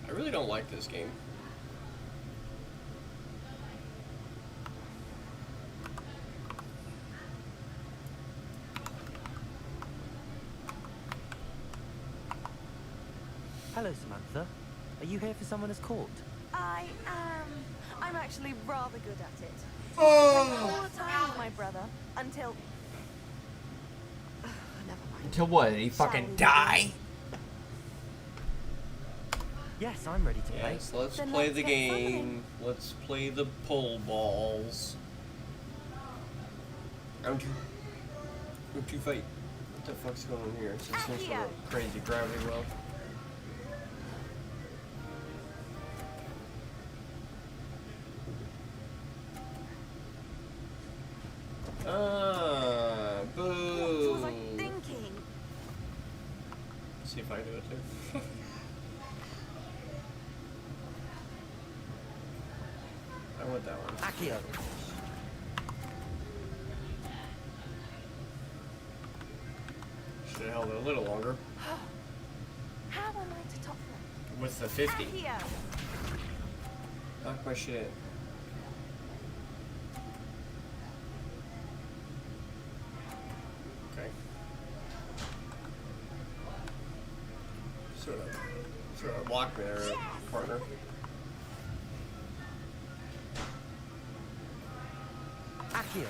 I really don't like this game. Hello, Samantha. Are you here for someone as court? I am. I'm actually rather good at it. Oh. All the time with my brother until. Never mind. Until what? Did he fucking die? Yes, I'm ready to play. Yes, let's Then play let's the get game. summoning. Let's play the pole balls. Round two. Round two fight. What the fuck's going on here? Is this some sort of crazy gravity well? Boo. What was I thinking? See if I do it too. I want that one. Accio. Should have held it a little longer. How am I to top them? With the 50. Accio. Knock my shit. Okay. Sort of blocked me there, partner. Accio.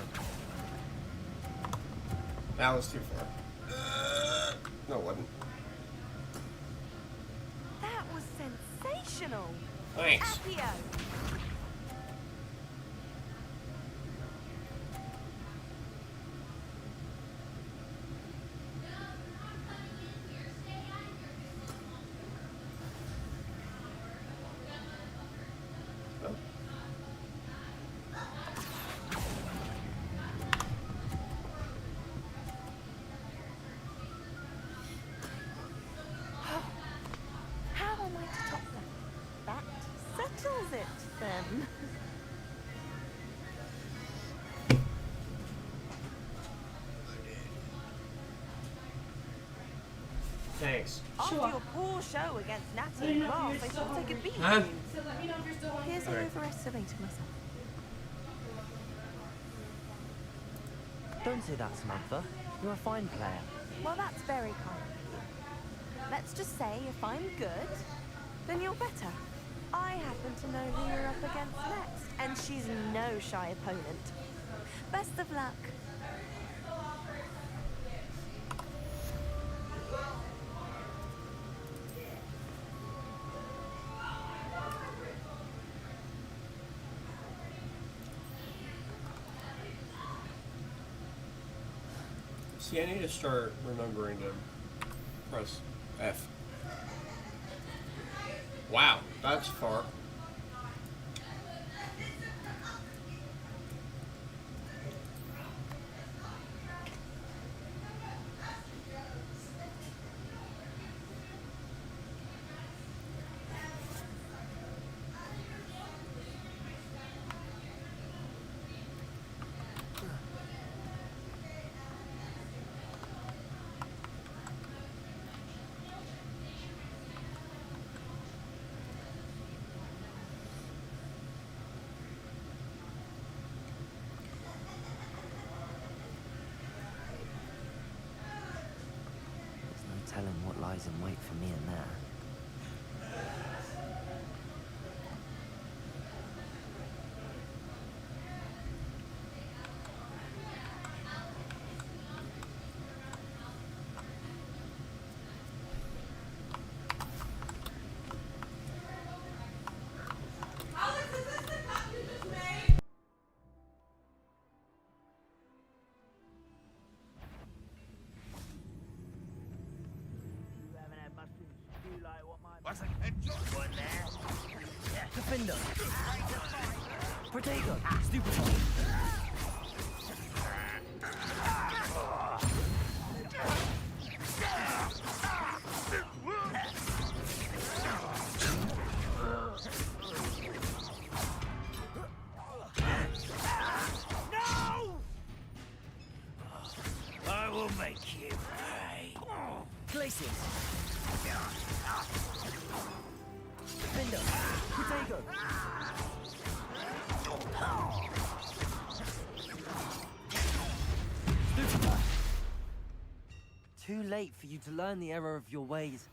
That was too far. No, it wasn't. That was sensational. Thanks. Accio. How am I to top that? That settles it, then. Thanks. After your poor show against Natty and Ralph, I shall take a beat. Huh? So let me know if you're still on. Here's I Alright. overestimated myself. Don't say that, Samantha. You're a fine player. Well, that's very kind of you. Let's just say if I'm good, then you're better. I happen to know who you're up against next, and she's no shy opponent. Best of luck. See, I need to start remembering to press F. Wow, that's far. There's no telling what lies in wait for me in there. What's it? Enjoy one there. Defender! Protego! Stupid! No! I will make you pay. Glacius! Defender! Protego! Stupid! Too late for you to learn the error of your ways.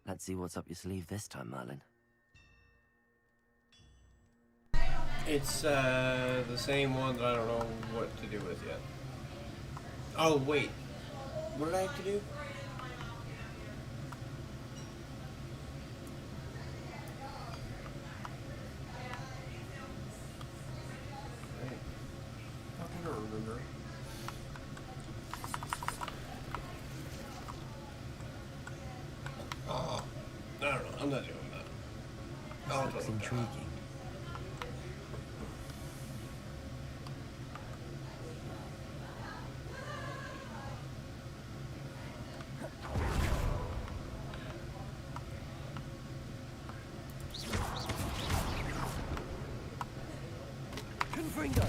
Let's see what's up your sleeve this time, Merlin. It's the same one that I don't know what to do with yet. Oh wait, what did I have to do? I don't remember. Oh, I don't know. I'm not doing that. I'll Looks do it. intriguing. Confringo!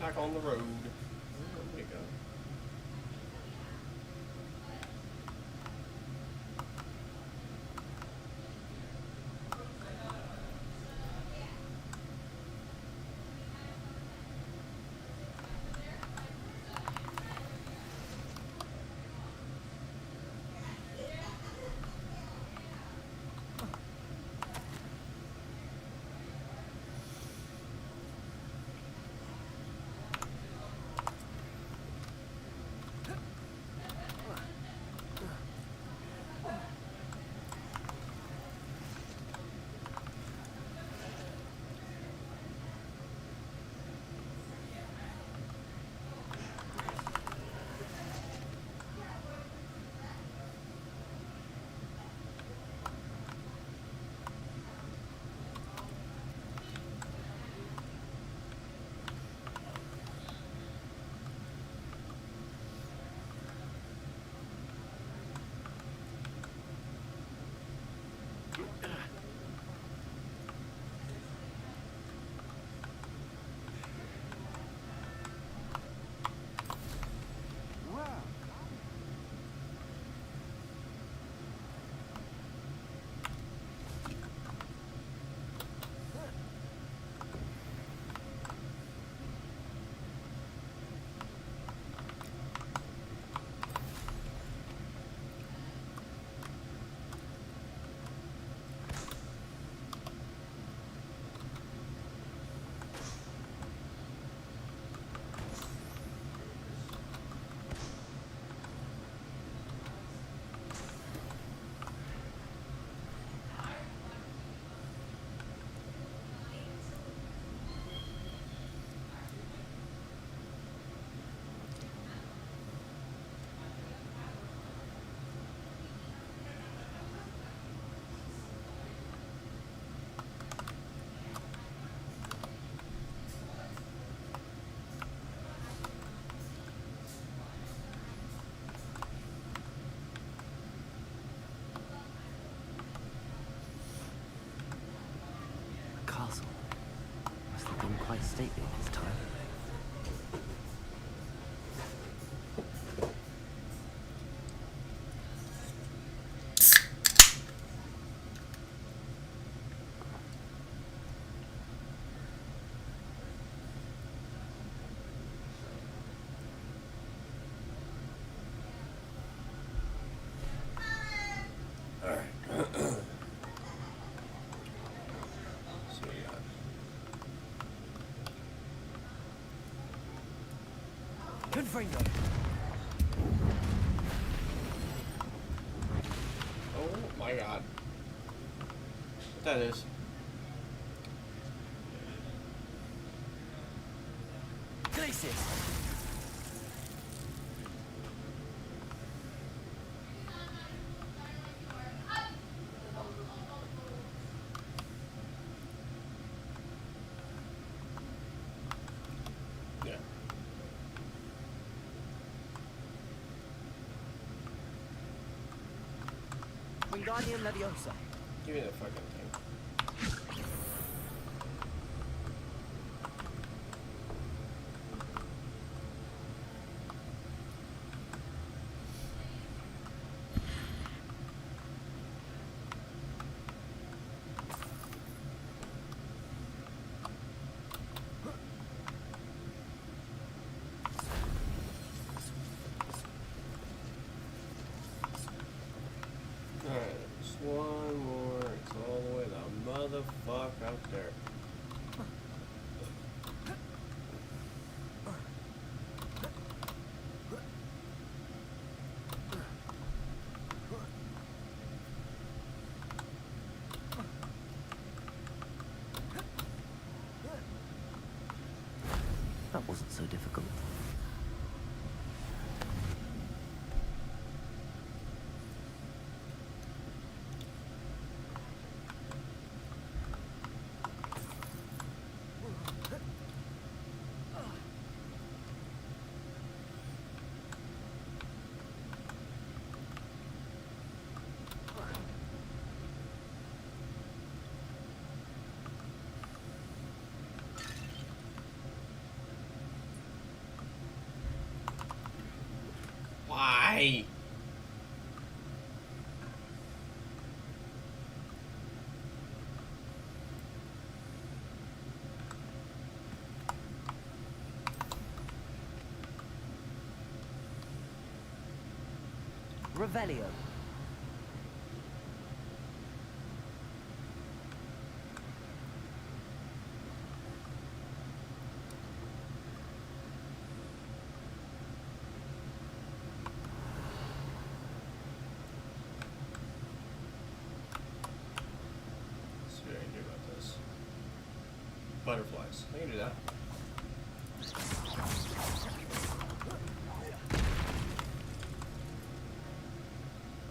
back on the road. There we go. Castle must have been quite stately in its time. Confringo. Oh my god. What that is? Glacis. Yeah. Wingardium Leviosa. Give me that fucking thing. Alright, just one more. It's all the way the motherfuck out there. That wasn't so difficult. Why? Revelio. Let's see what I can do about this. Butterflies. I can do that.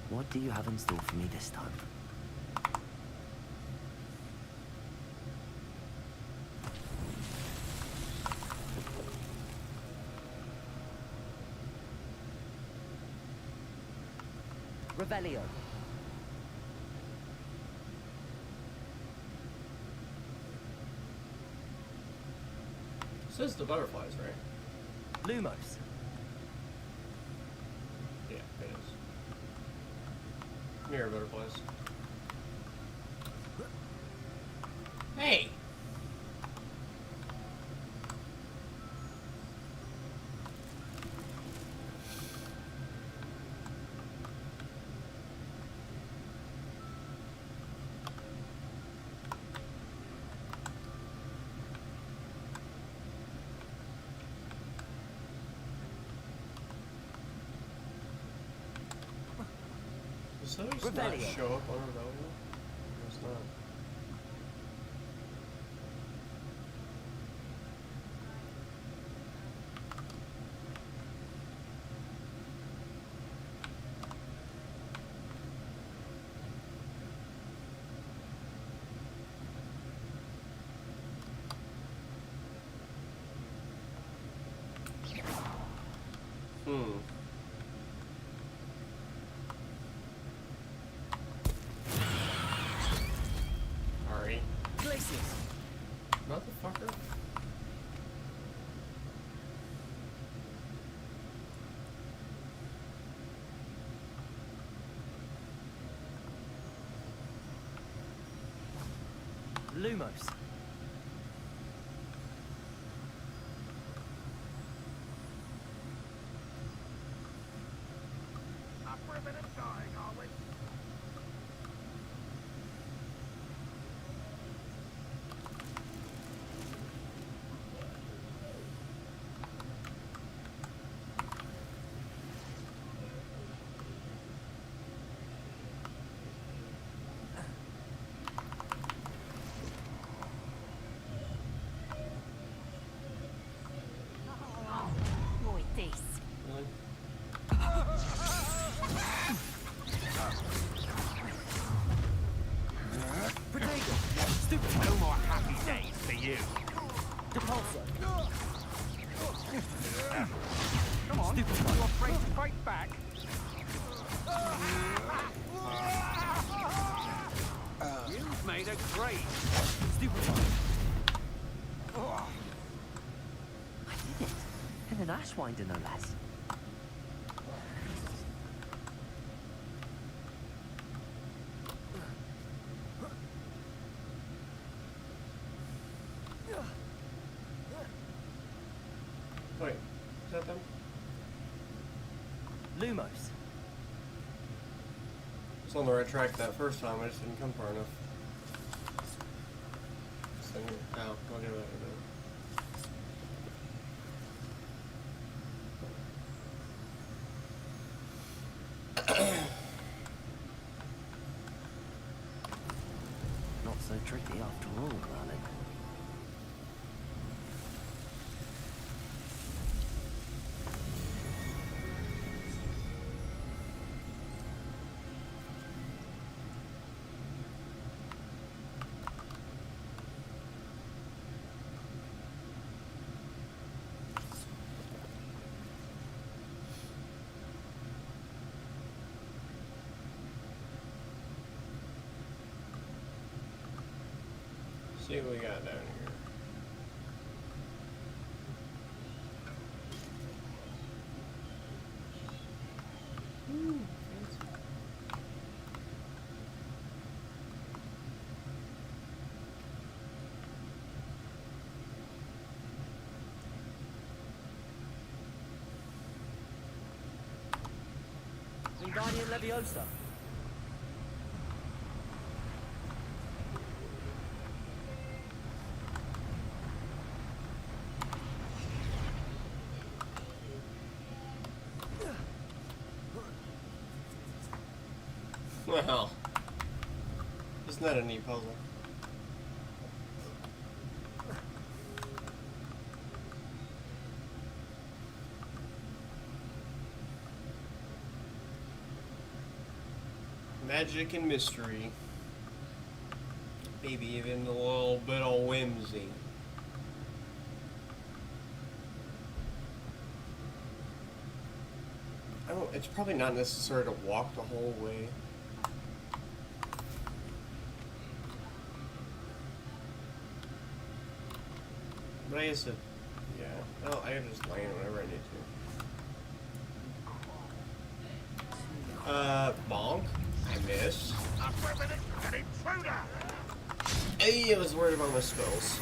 What do you have in store for me this time? Revelio. It says the butterflies, right? Lumos. Yeah, it is. Mirror butterflies. Hey! Does those not Revelio. show up on Rebellion? It's not. Hmm. Sorry. Glacius. Motherfucker. Lumos. Up for a bit of dying, are we? Boy, this. Really? No more happy days for you. Depulso. Come on, you afraid to fight back? You've made a great. I did it. And an Ashwinder, no less. Wait, is that them? Lumos. It's on the right track that first time, I just didn't come far enough. This thing here. Ow, I'll get it out of there. Not so tricky after all, darling. See what we got down here. Ooh, Wingardium Leviosa. Well, isn't that a neat puzzle? Magic and mystery. Maybe even a little bit of whimsy. It's probably not necessary to walk the whole way. But I guess yeah. Oh, I can just land whenever I need to. Bonk. I missed. An intruder! Hey, I was worried about my spells.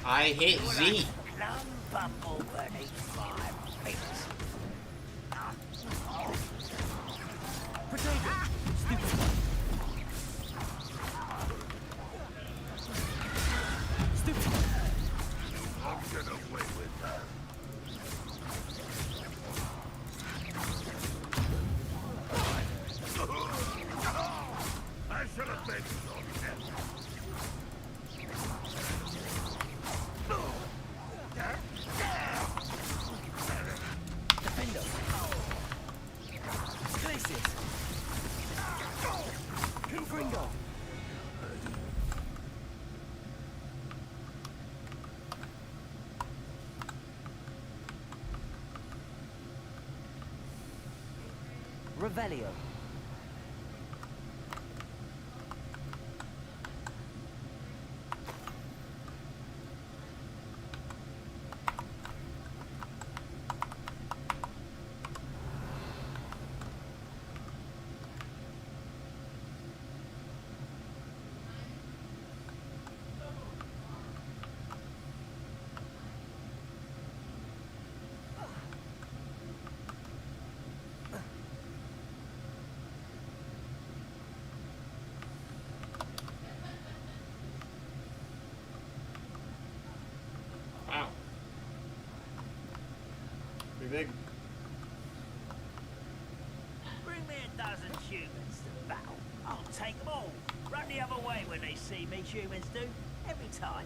I hit Z. Revelio. Wow. Pretty big. Bring me a dozen humans to battle. I'll take them all. Run the other way when they see me, humans do. Every time.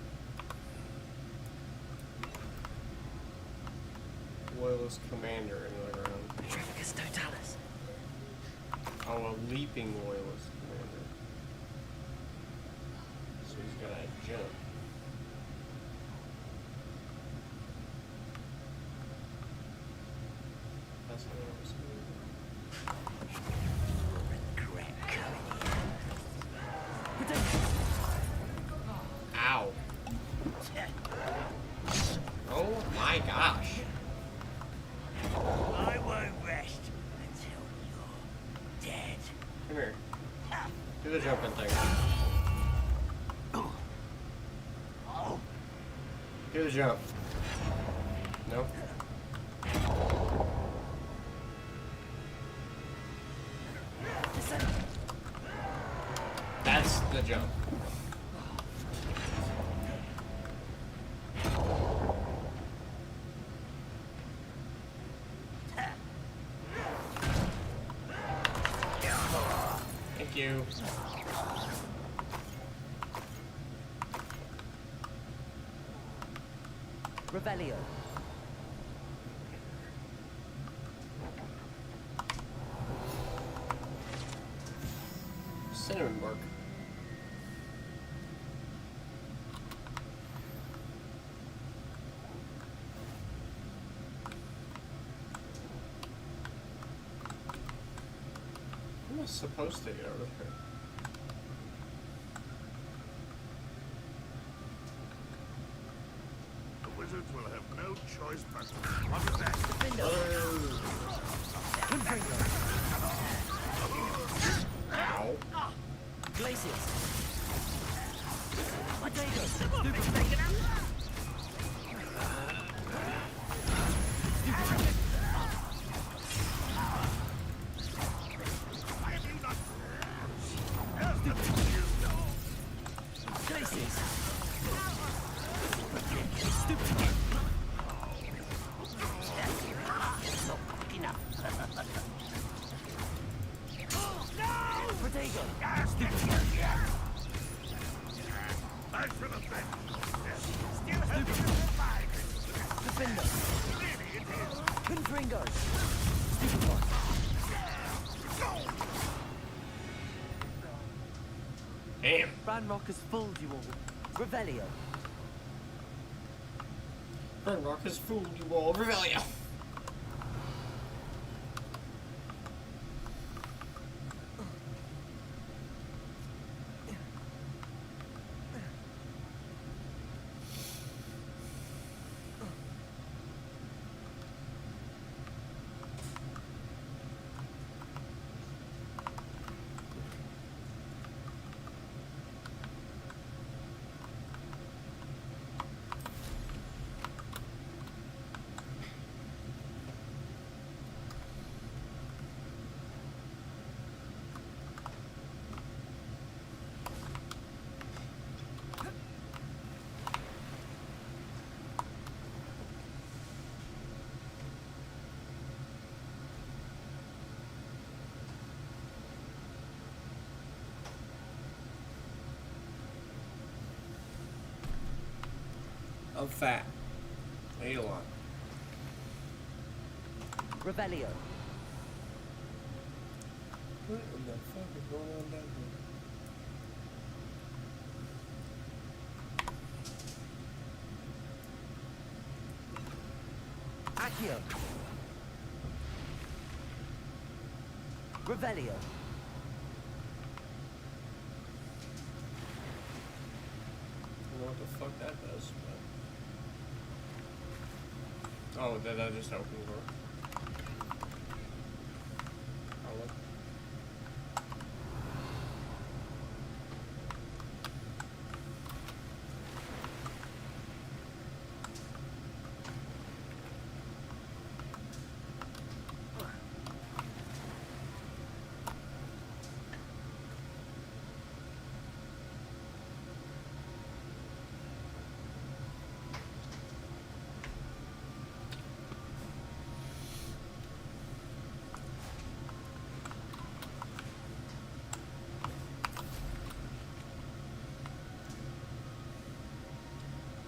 Loyalist commander in the ground. Trifficus Totalis. Oh, a leaping loyalist commander. So he's got a jump. That's what I was doing. Ow. Oh my gosh. I won't rest until you're dead. Come here. Do the jumping thing. Do the jump. Nope. That's the jump. Thank you. Revelio. Cinnamon bark. How am I supposed to get over there? The wizards will have no choice but to slaughter that. Ow. Glacius. Damn. Ranrock has fooled you all. Revelio. Ranrock has fooled you all. Revelio. Of fat. I eat a lot. Revelio. What in the fuck is going on down Accio. here? Revelio. I don't know what the fuck that does, but... Oh, did that just open the door? Probably.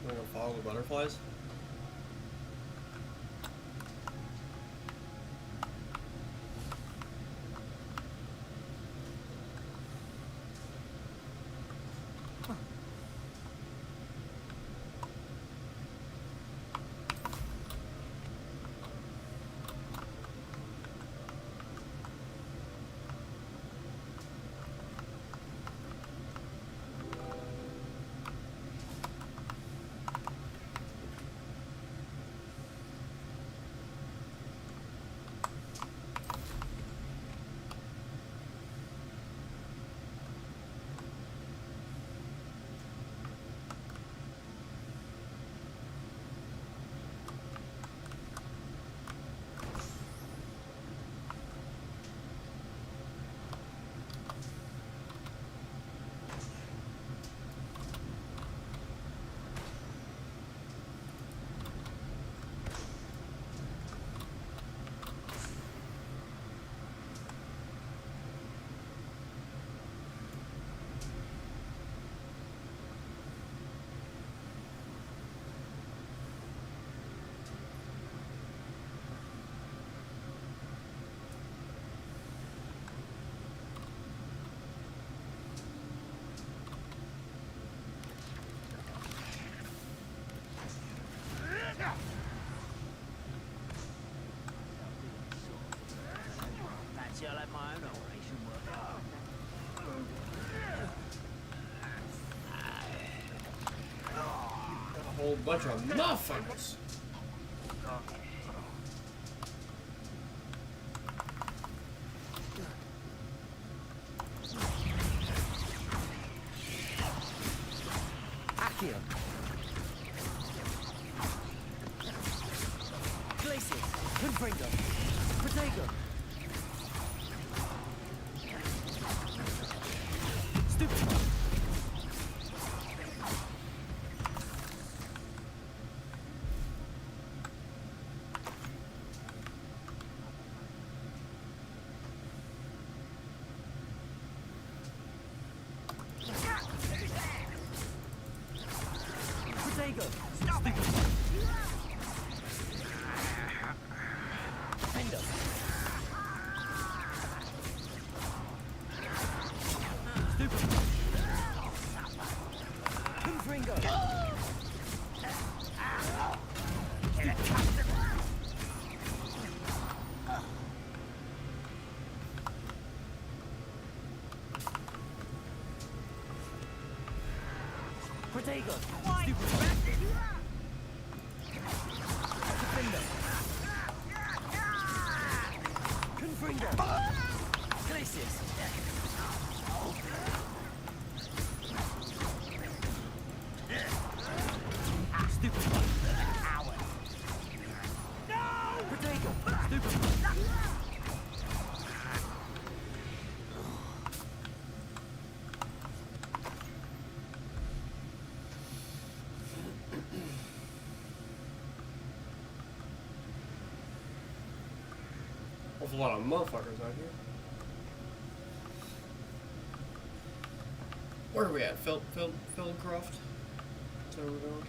I'm gonna follow the butterflies. see, I'll have my own operation work out. Got a whole bunch of motherfuckers. Accio. Glacius. Confringo. Protego. Stupid. Protego. Stupid. Fender. Stupid. Confringo. Protego. Stupid. Defender. Confringo. Glacius. Stupid. Protego. Stupid. There's a lot of motherfuckers out here. Where are we at? Feldcroft? That's where we're going.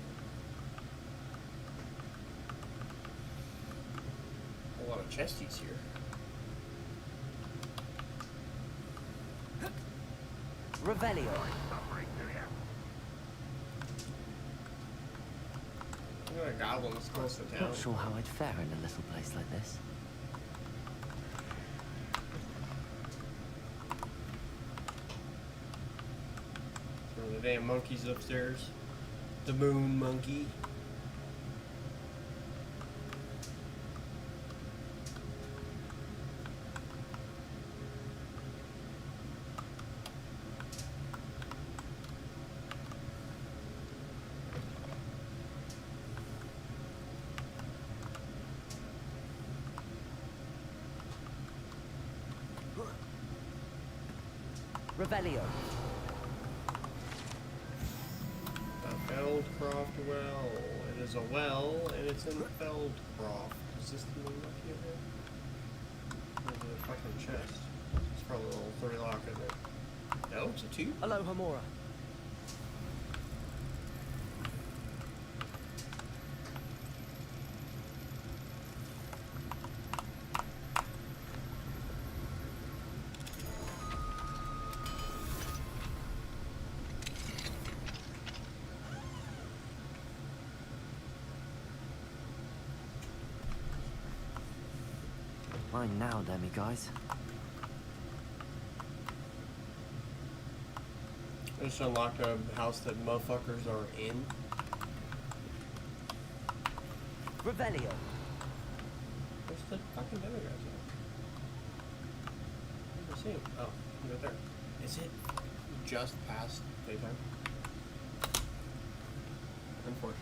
A lot of chesties here. Revelio. Look at a goblin that's close to town. Not sure how I'd fare in a little place like this. The damn monkeys upstairs. The moon monkey. Revelio. Feldcroft well. It is a well, and it's in Feldcroft. Is this the one up here? Or is it a fucking chest? It's probably a little 3 lock in it. No, it's a 2. Hello, Hamora. Mine now, Demi guys. I just unlocked a house that motherfuckers are in. Revelio. Where's the fucking demi guys at? I never see him. Oh, he's right there. Is it just past daytime? Unfortunate.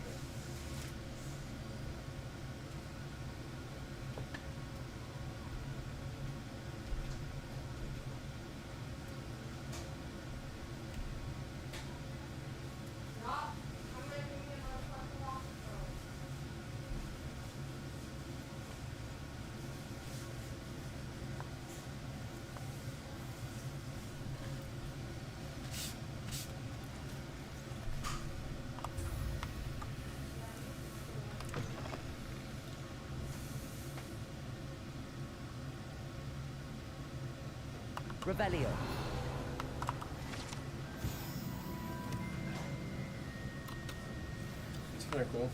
Revelio. It's kind of cool.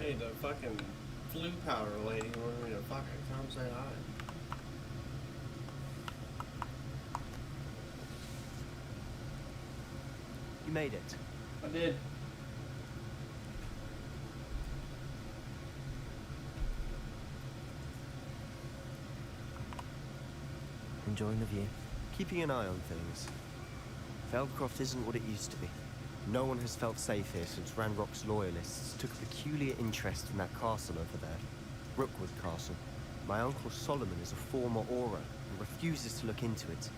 Hey, the fucking flu powder lady wanted me to fucking come say hi. You made it. I did. Enjoying the view? Keeping an eye on things. Feldcroft isn't what it used to be. No one has felt safe here since Ranrock's loyalists took a peculiar interest in that castle over there. Rookwood Castle. My uncle Solomon is a former Auror and refuses to look into it,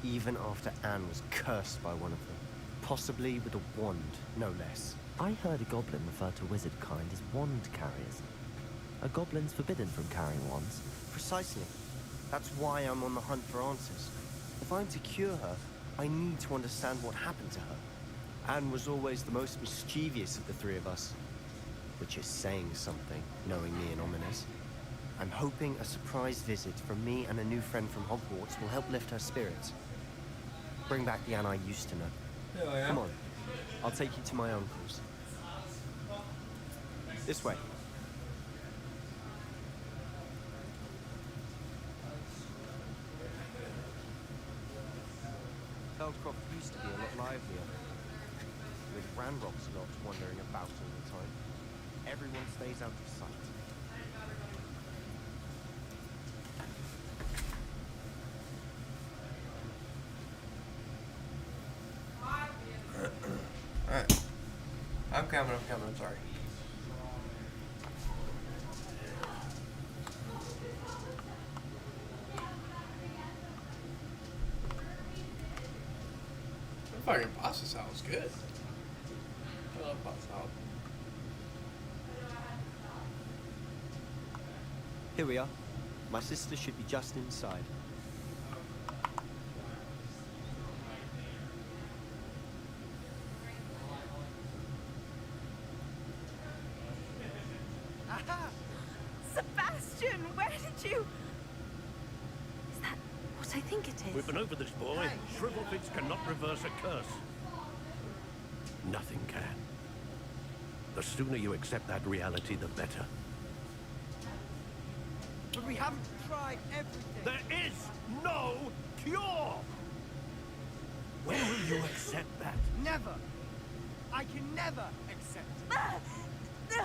even after Anne was cursed by one of them. Possibly with a wand, no less. I heard a goblin refer to wizard kind as wand carriers. Are goblins forbidden from carrying wands? Precisely. That's why I'm on the hunt for answers. If I'm to cure her, I need to understand what happened to her. Anne was always the most mischievous of the three of us. Which is saying something, knowing me and Ominous. I'm hoping a surprise visit from me and a new friend from Hogwarts will help lift her spirits. Bring back the Anne I used to know. Hell yeah. Come on, I'll take you to my uncle's. This way. Feldcroft used to be a lot livelier, with Ranrock's lot wandering about all the time. Everyone stays out of sight. Alright. I'm coming, sorry. The fucking pasta salad's good. I love pasta salad. Here we are. My sister should be just inside. Aha! Sebastian, where did you... Is that what I think it is? We've been over this, boy. Shrivelfits cannot reverse a curse. Nothing can. The sooner you accept that reality, the better. But we haven't tried everything. There is no cure! When will you accept that? Never. I can never accept it.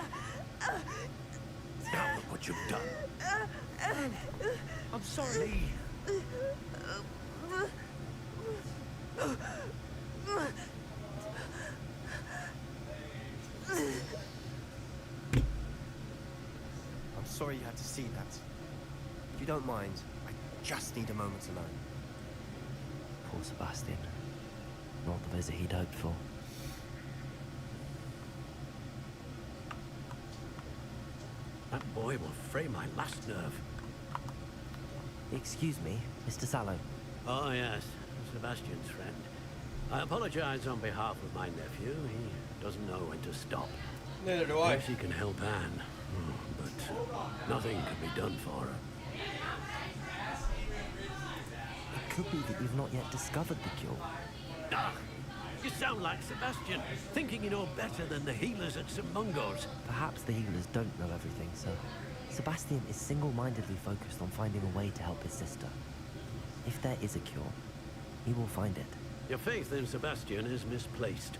Now look what you've done. I'm sorry. I'm sorry you had to see that. If you don't mind, I just need a moment alone. Poor Sebastian. Not the visit he'd hoped for. That boy will fray my last nerve. Excuse me, Mr. Sallow. Oh, yes. Sebastian's friend. I apologize on behalf of my nephew. He doesn't know when to stop. Neither do I. Perhaps he can help Anne, but nothing can be done for her. It could be that you've not yet discovered the cure. Ah, you sound like Sebastian, thinking you know better than the healers at St. Mungo's. Perhaps the healers don't know everything, sir. Sebastian is single-mindedly focused on finding a way to help his sister. If there is a cure, he will find it. Your faith in Sebastian is misplaced.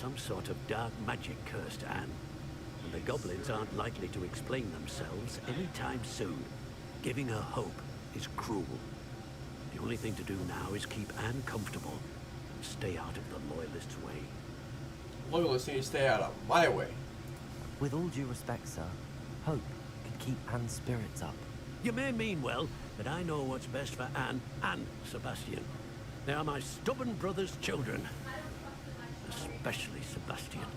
Some sort of dark magic cursed Anne. And the goblins aren't likely to explain themselves anytime soon. Giving her hope is cruel. The only thing to do now is keep Anne comfortable and stay out of the Loyalists' way. Loyalists need to stay out of my way. With all due respect, sir, hope could keep Anne's spirits up. You may mean well, but I know what's best for Anne and Sebastian. They are my stubborn brother's children. Especially Sebastian.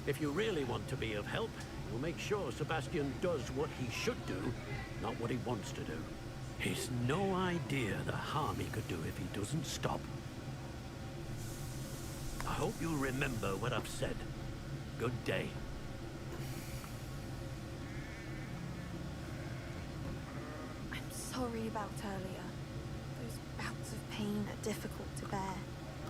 If you really want to be of help, you'll make sure Sebastian does what he should do, not what he wants to do. He's no idea the harm he could do if he doesn't stop. I hope you'll remember what I've said. Good day. I'm sorry about earlier. Those bouts of pain are difficult to bear.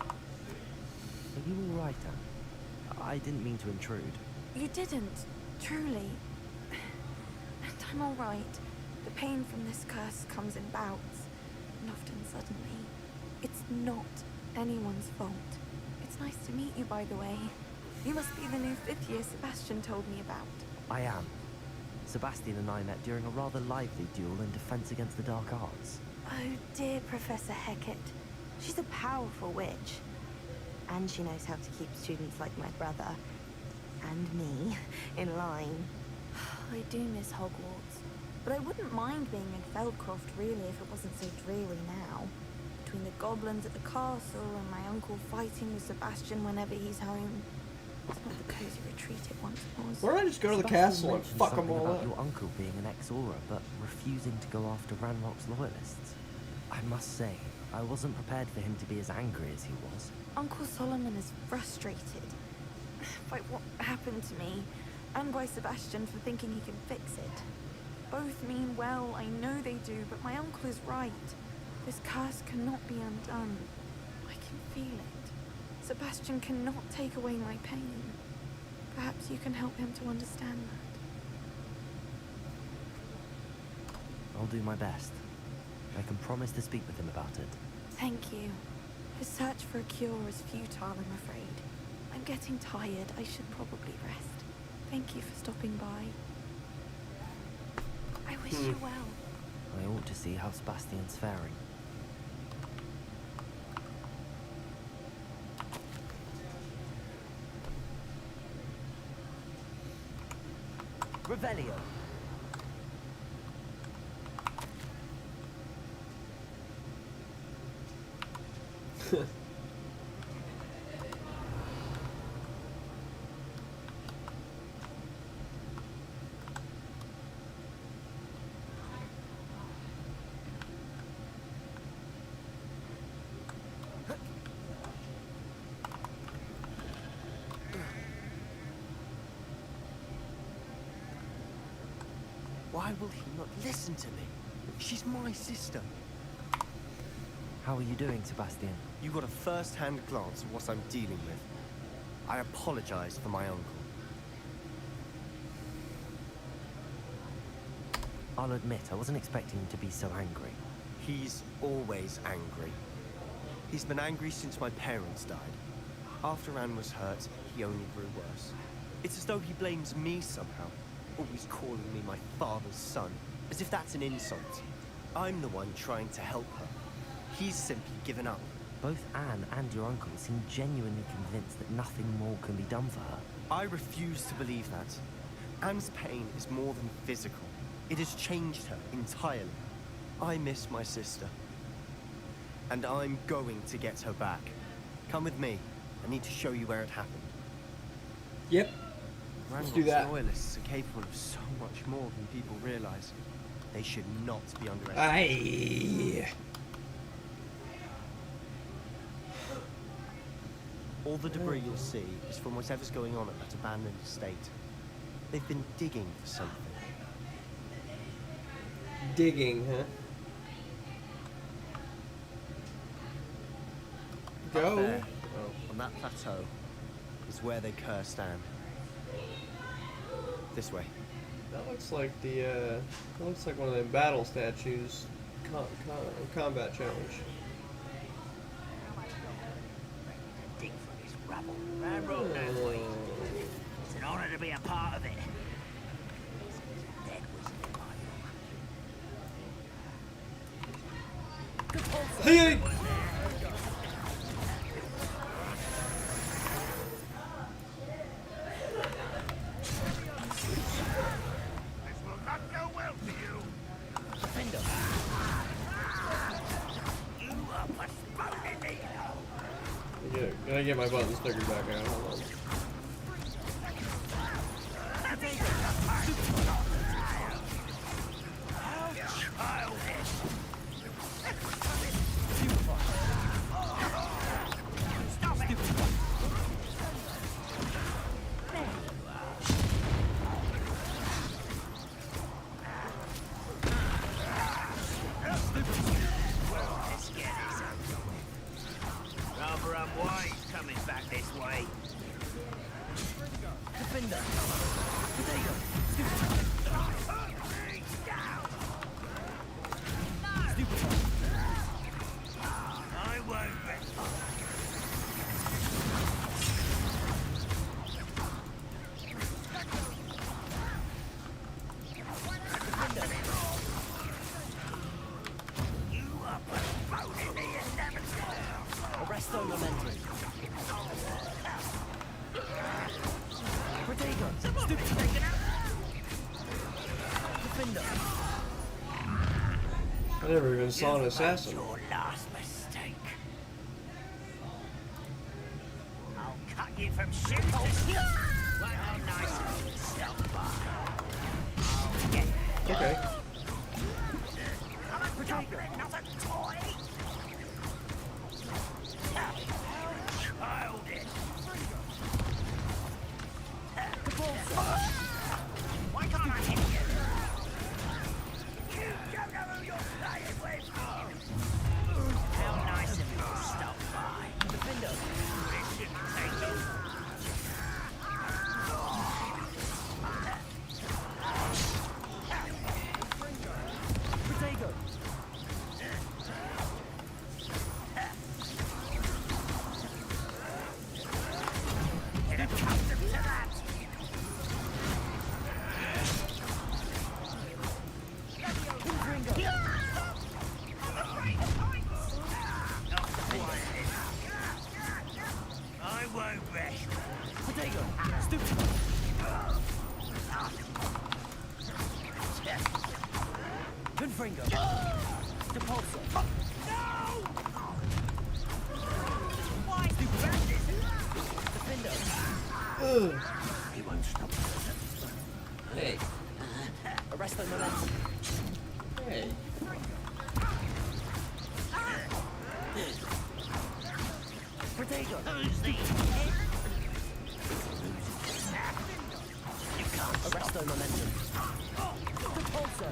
Are you all right, Anne? I didn't mean to intrude. You didn't. Truly. And I'm all right. The pain from this curse comes in bouts, and often suddenly. It's not anyone's fault. It's nice to meet you, by the way. You must be the new 5th year Sebastian told me about. I am. Sebastian and I met during a rather lively duel in defense against the dark arts. Oh, dear Professor Hecat. She's a powerful witch. And she knows how to keep students like my brother, and me, in line. I do miss Hogwarts, but I wouldn't mind being in Feldcroft really if it wasn't so dreary now. Between the goblins at the castle and my uncle fighting with Sebastian whenever he's home. It's not the cozy retreat it once was. Why don't I just go to the Sebastian castle and mentioned fuck them something all about up? your uncle being an ex-Aura, but refusing to go after Ranrock's loyalists. I must say, I wasn't prepared for him to be as angry as he was. Uncle Solomon is frustrated by what happened to me, and by Sebastian for thinking he can fix it. Both mean well, I know they do, but my uncle is right. This curse cannot be undone. I can feel it. Sebastian cannot take away my pain. Perhaps you can help him to understand that. I'll do my best. I can promise to speak with him about it. Thank you. His search for a cure is futile, I'm afraid. I'm getting tired. I should probably rest. Thank you for stopping by. I wish you well. I ought to see how Sebastian's faring. Revelio. Why will he not listen to me? She's my sister. How are you doing, Sebastian? You got a first-hand glance at what I'm dealing with. I apologize for my uncle. I'll admit, I wasn't expecting him to be so angry. He's always angry. He's been angry since my parents died. After Anne was hurt, he only grew worse. It's as though he blames me somehow, always calling me my father's son, as if that's an insult. I'm the one trying to help her. He's simply given up. Both Anne and your uncle seem genuinely convinced that nothing more can be done for her. I refuse to believe that. Anne's pain is more than physical. It has changed her entirely. I miss my sister. And I'm going to get her back. Come with me. I need to show you where it happened. Yep. Let's do that. Loyalists are capable of so much more than people realize. They should not be underestimated. Aye. All the debris you'll see is from whatever's going on at that abandoned estate. They've been digging for something. Digging, huh? Go. Up there, on that plateau, is where they cursed Anne. This way. That looks like the, that looks like one of them battle statues. Combat challenge. Dig for this rabble. Man wrote that way. It's an honor to be a part of it. Dead was Hey! Gotta get my button stickers back out. Hold on. coming back this way. Defender! Potato! I never even saw an assassin. Your last mistake. I'll cut you from shit to shit. How nice of you to stop by. I'll get you. Okay. I'm a goblin, not a toy. Childish. Why can't I hit you? You don't know who you're playing with. How nice of you to stop by. Defender. This shouldn't take long. Potato. Get accustomed to that. I won't rest. Potato. Stupid. Confringo. Depulso. Why do bandits? Defender. He won't stop. Hey. Arrest the momentum. Hey. Potato. Who's the You can't Arrest the momentum. Depulso.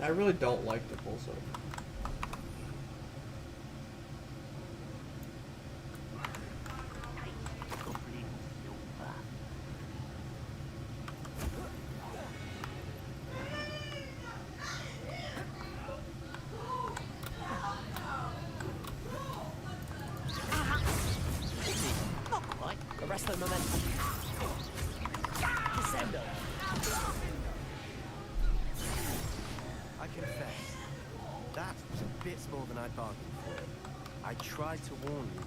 I really don't like the pulsar. Not quite. Arrest the momentum. Descendo. I confess, that was a bit more than I'd bargained for. I tried to warn you.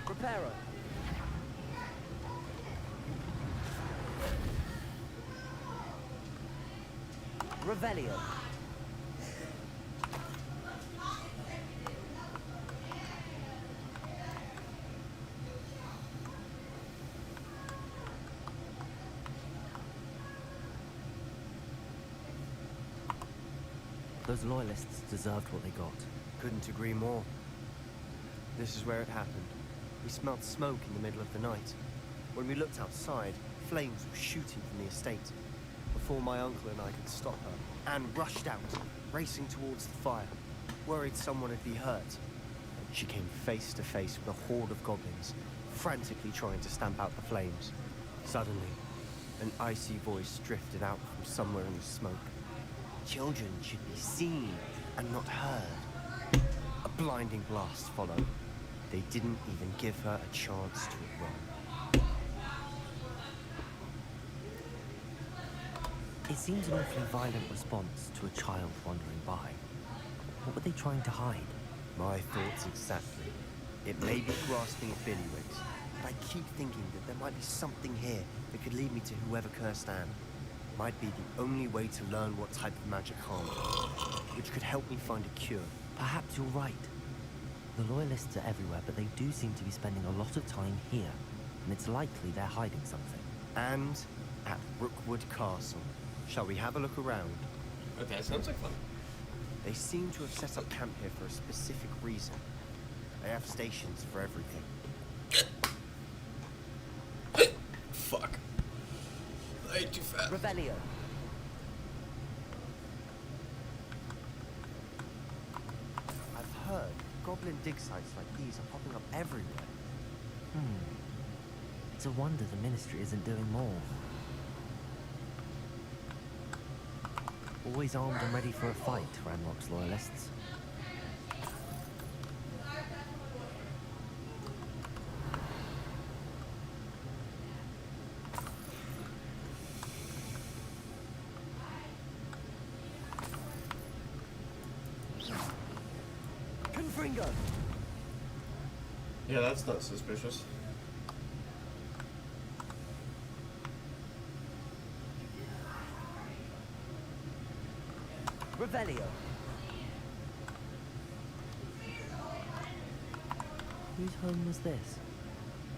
Preparo. Revelio. Those loyalists deserved what they got. Couldn't agree more. This is where it happened. We smelled smoke in the middle of the night. When we looked outside, flames were shooting from the estate. Before my uncle and I could stop her, Anne rushed out, racing towards the fire, worried someone would be hurt. She came face to face with a horde of goblins, frantically trying to stamp out the flames. Suddenly, an icy voice drifted out from somewhere in the smoke. Children should be seen and not heard. A blinding blast followed. They didn't even give her a chance to run. It seems an awfully violent response to a child wandering by. What were they trying to hide? My thoughts exactly. It may be grasping at billywicks, but I keep thinking that there might be something here that could lead me to whoever cursed Anne. Might be the only way to learn what type of magic harmed her, which could help me find a cure. Perhaps you're right. The loyalists are everywhere, but they do seem to be spending a lot of time here. And it's likely they're hiding something. And at Rookwood Castle. Shall we have a look around? Okay, sounds like fun. They seem to have set up camp here for a specific reason. They have stations for everything. Fuck. I ate too fast. Revelio. I've heard goblin dig sites like these are popping up everywhere. It's a wonder the Ministry isn't doing more. Always armed and ready for a fight, Ranrock's loyalists. Confringo! Yeah, that's not suspicious. Revelio. Whose home was this?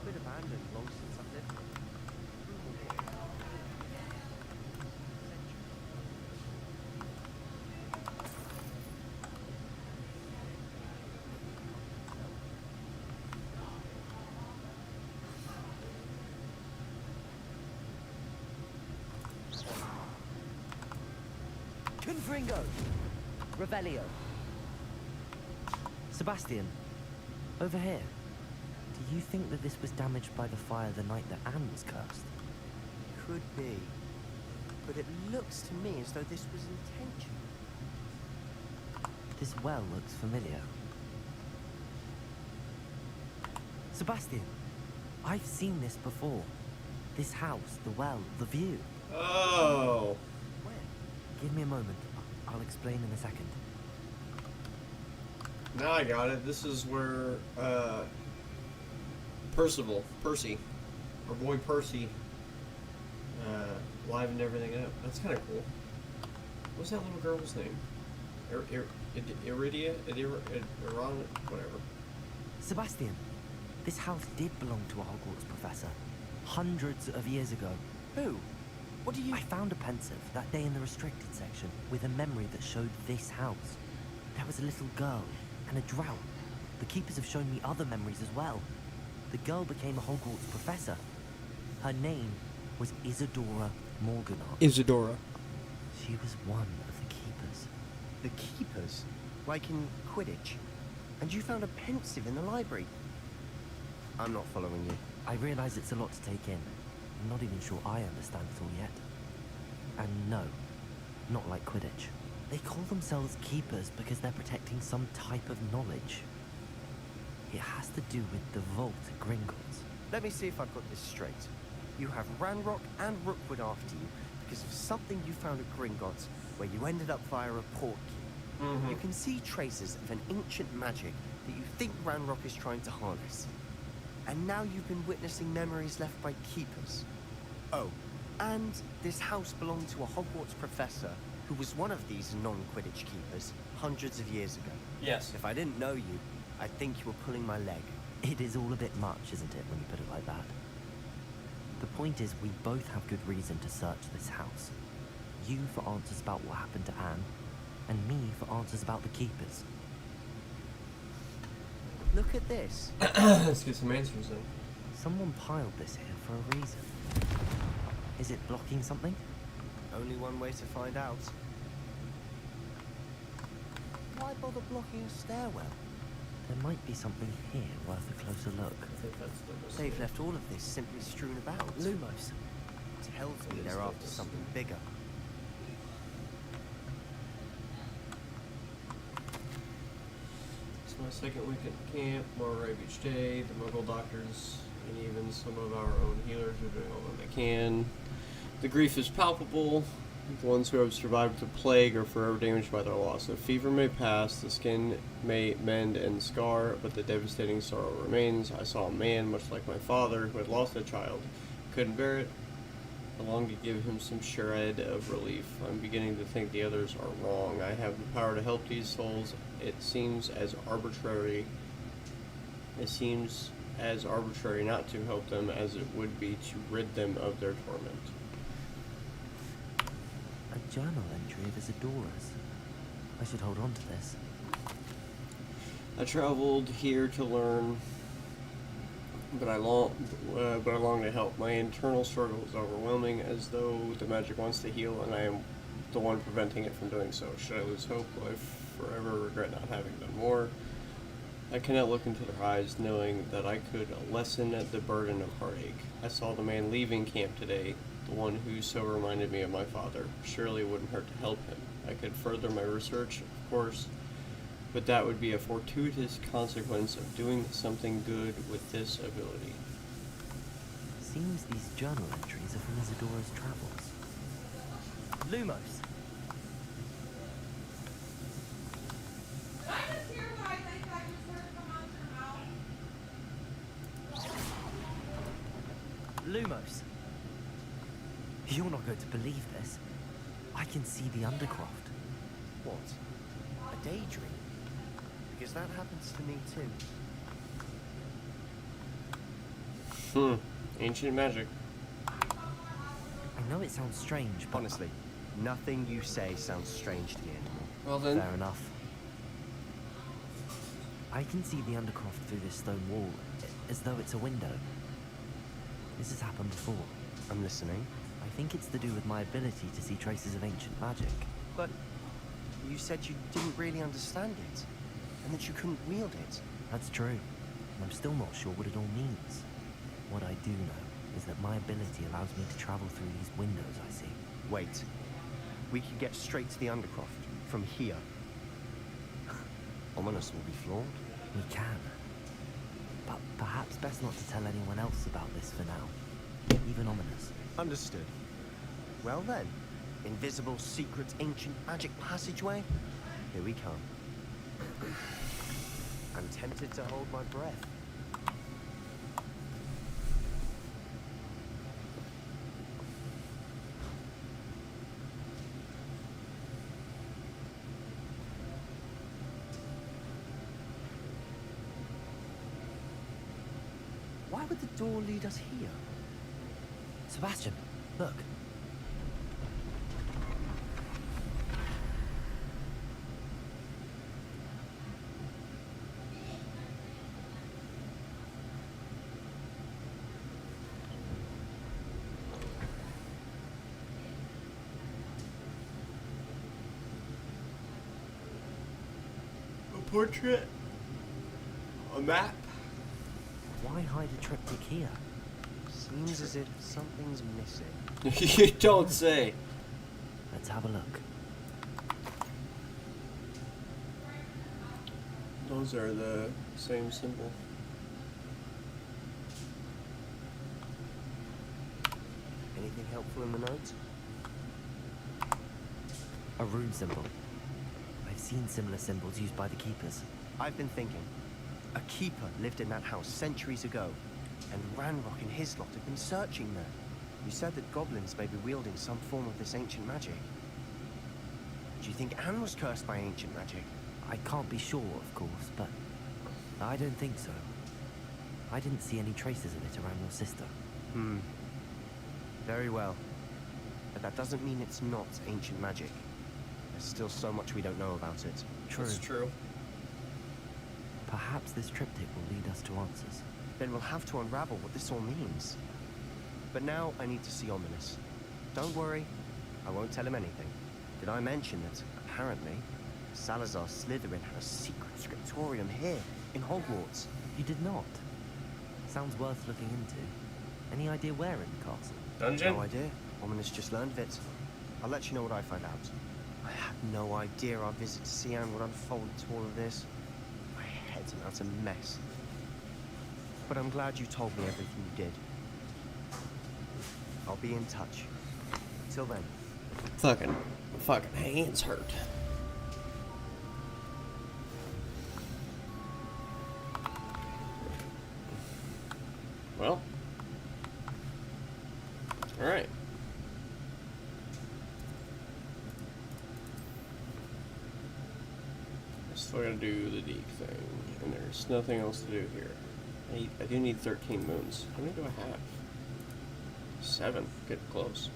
A bit abandoned long since I've lived here. Confringo! Revelio. Sebastian, over here. Do you think that this was damaged by the fire the night that Anne was cursed? Could be. But it looks to me as though this was intentional. This well looks familiar. Sebastian, I've seen this before. This house, the well, the view. Oh. Where? Give me a moment. I'll explain in a second. Now I got it. This is where Percy, our boy Percy, livened everything up. That's kind of cool. What's that little girl's name? Iridia? Iran? Whatever. Sebastian, this house did belong to a Hogwarts professor. Hundreds of years ago. Who? What do you... I found a pensive that day in the restricted section with a memory that showed this house. There was a little girl and a drought. The keepers have shown me other memories as well. The girl became a Hogwarts professor. Her name was Isadora Morganart. Isadora. She was one of the keepers. The keepers? Like in Quidditch? And you found a pensive in the library? I'm not following you. I realize it's a lot to take in. I'm not even sure I understand it all yet. And no, not like Quidditch. They call themselves keepers because they're protecting some type of knowledge. It has to do with the vault at Gringotts. Let me see if I've got this straight. You have Ranrock and Rookwood after you because of something you found at Gringotts where you ended up via a port key. You can see traces of an ancient magic that you think Ranrock is trying to harness. And now you've been witnessing memories left by keepers. Oh, and this house belonged to a Hogwarts professor who was one of these non-Quidditch keepers hundreds of years ago. Yes. If I didn't know you, I'd think you were pulling my leg. It is all a bit much, isn't it, when you put it like that? The point is, we both have good reason to search this house. You for answers about what happened to Anne, and me for answers about the keepers. Look at this. Let's get some answers then. Someone piled this here for a reason. Is it blocking something? Only one way to find out. Why bother blocking a stairwell? There might be something here worth a closer look. I think that's the They've left all of this simply strewn about. Lumos. Tells me they're after something bigger. It's my second week at camp. More arrive each day. The Muggle doctors and even some of our own healers are doing all that they can. The grief is palpable. The ones who have survived the plague are forever damaged by their loss. The fever may pass, the skin may mend and scar, but the devastating sorrow remains. I saw a man, much like my father, who had lost a child. Couldn't bear it. I longed to give him some shred of relief. I'm beginning to think the others are wrong. I have the power to help these souls. It seems as arbitrary not to help them as it would be to rid them of their torment. A journal entry of Isadora's. I should hold on to this. I traveled here to learn, but I long to help. My internal struggle is overwhelming, as though the magic wants to heal, and I am the one preventing it from doing so. Should I lose hope? Will I forever regret not having done more? I cannot look into their eyes, knowing that I could lessen the burden of heartache. I saw the man leaving camp today, the one who so reminded me of my father. Surely it wouldn't hurt to help him. I could further my research, of course, but that would be a fortuitous consequence of doing something good with this ability. Seems these journal entries are from Isadora's travels. Lumos. Lumos. You're not going to believe this. I can see the Undercroft. What? A daydream? Because that happens to me too. Ancient magic. I know it sounds strange, but... Honestly, nothing you say sounds strange to me anymore. Well then. Fair enough. I can see the Undercroft through this stone wall, as though it's a window. This has happened before. I'm listening. I think it's to do with my ability to see traces of ancient magic. But you said you didn't really understand it, and that you couldn't wield it. That's true. And I'm still not sure what it all means. What I do know is that my ability allows me to travel through these windows I see. Wait. We could get straight to the Undercroft from here. Ominous will be flawed. We can. But perhaps best not to tell anyone else about this for now. Even Ominous. Understood. Well then, invisible, secret, ancient magic passageway? Here we come. I'm tempted to hold my breath. Why would the door lead us here? Sebastian, look. A portrait? A map? Why hide a triptych here? Seems as if something's missing. You don't say. Let's have a look. Those are the same symbol. Anything helpful in the notes? A rune symbol. I've seen similar symbols used by the keepers. I've been thinking. A keeper lived in that house centuries ago, and Ranrock and his lot have been searching there. You said that goblins may be wielding some form of this ancient magic. Do you think Anne was cursed by ancient magic? I can't be sure, of course, but I don't think so. I didn't see any traces of it around your sister. Very well. But that doesn't mean it's not ancient magic. There's still so much we don't know about it. True. That's true. Perhaps this triptych will lead us to answers. Then we'll have to unravel what this all means. But now I need to see Ominous. Don't worry, I won't tell him anything. Did I mention that, apparently, Salazar Slytherin had a secret scriptorium here, in Hogwarts? You did not? Sounds worth looking into. Any idea where in the castle? Dungeon? No idea. Ominous just learned of it. I'll let you know what I find out. I had no idea our visit to Sian would unfold into all of this. My head's an utter mess. But I'm glad you told me everything you did. I'll be in touch. Till then. Fucking hands hurt. Well. Alright. Still gotta do the Deke thing, and there's nothing else to do here. I do need 13 moons. How many do I have? 7. Get close.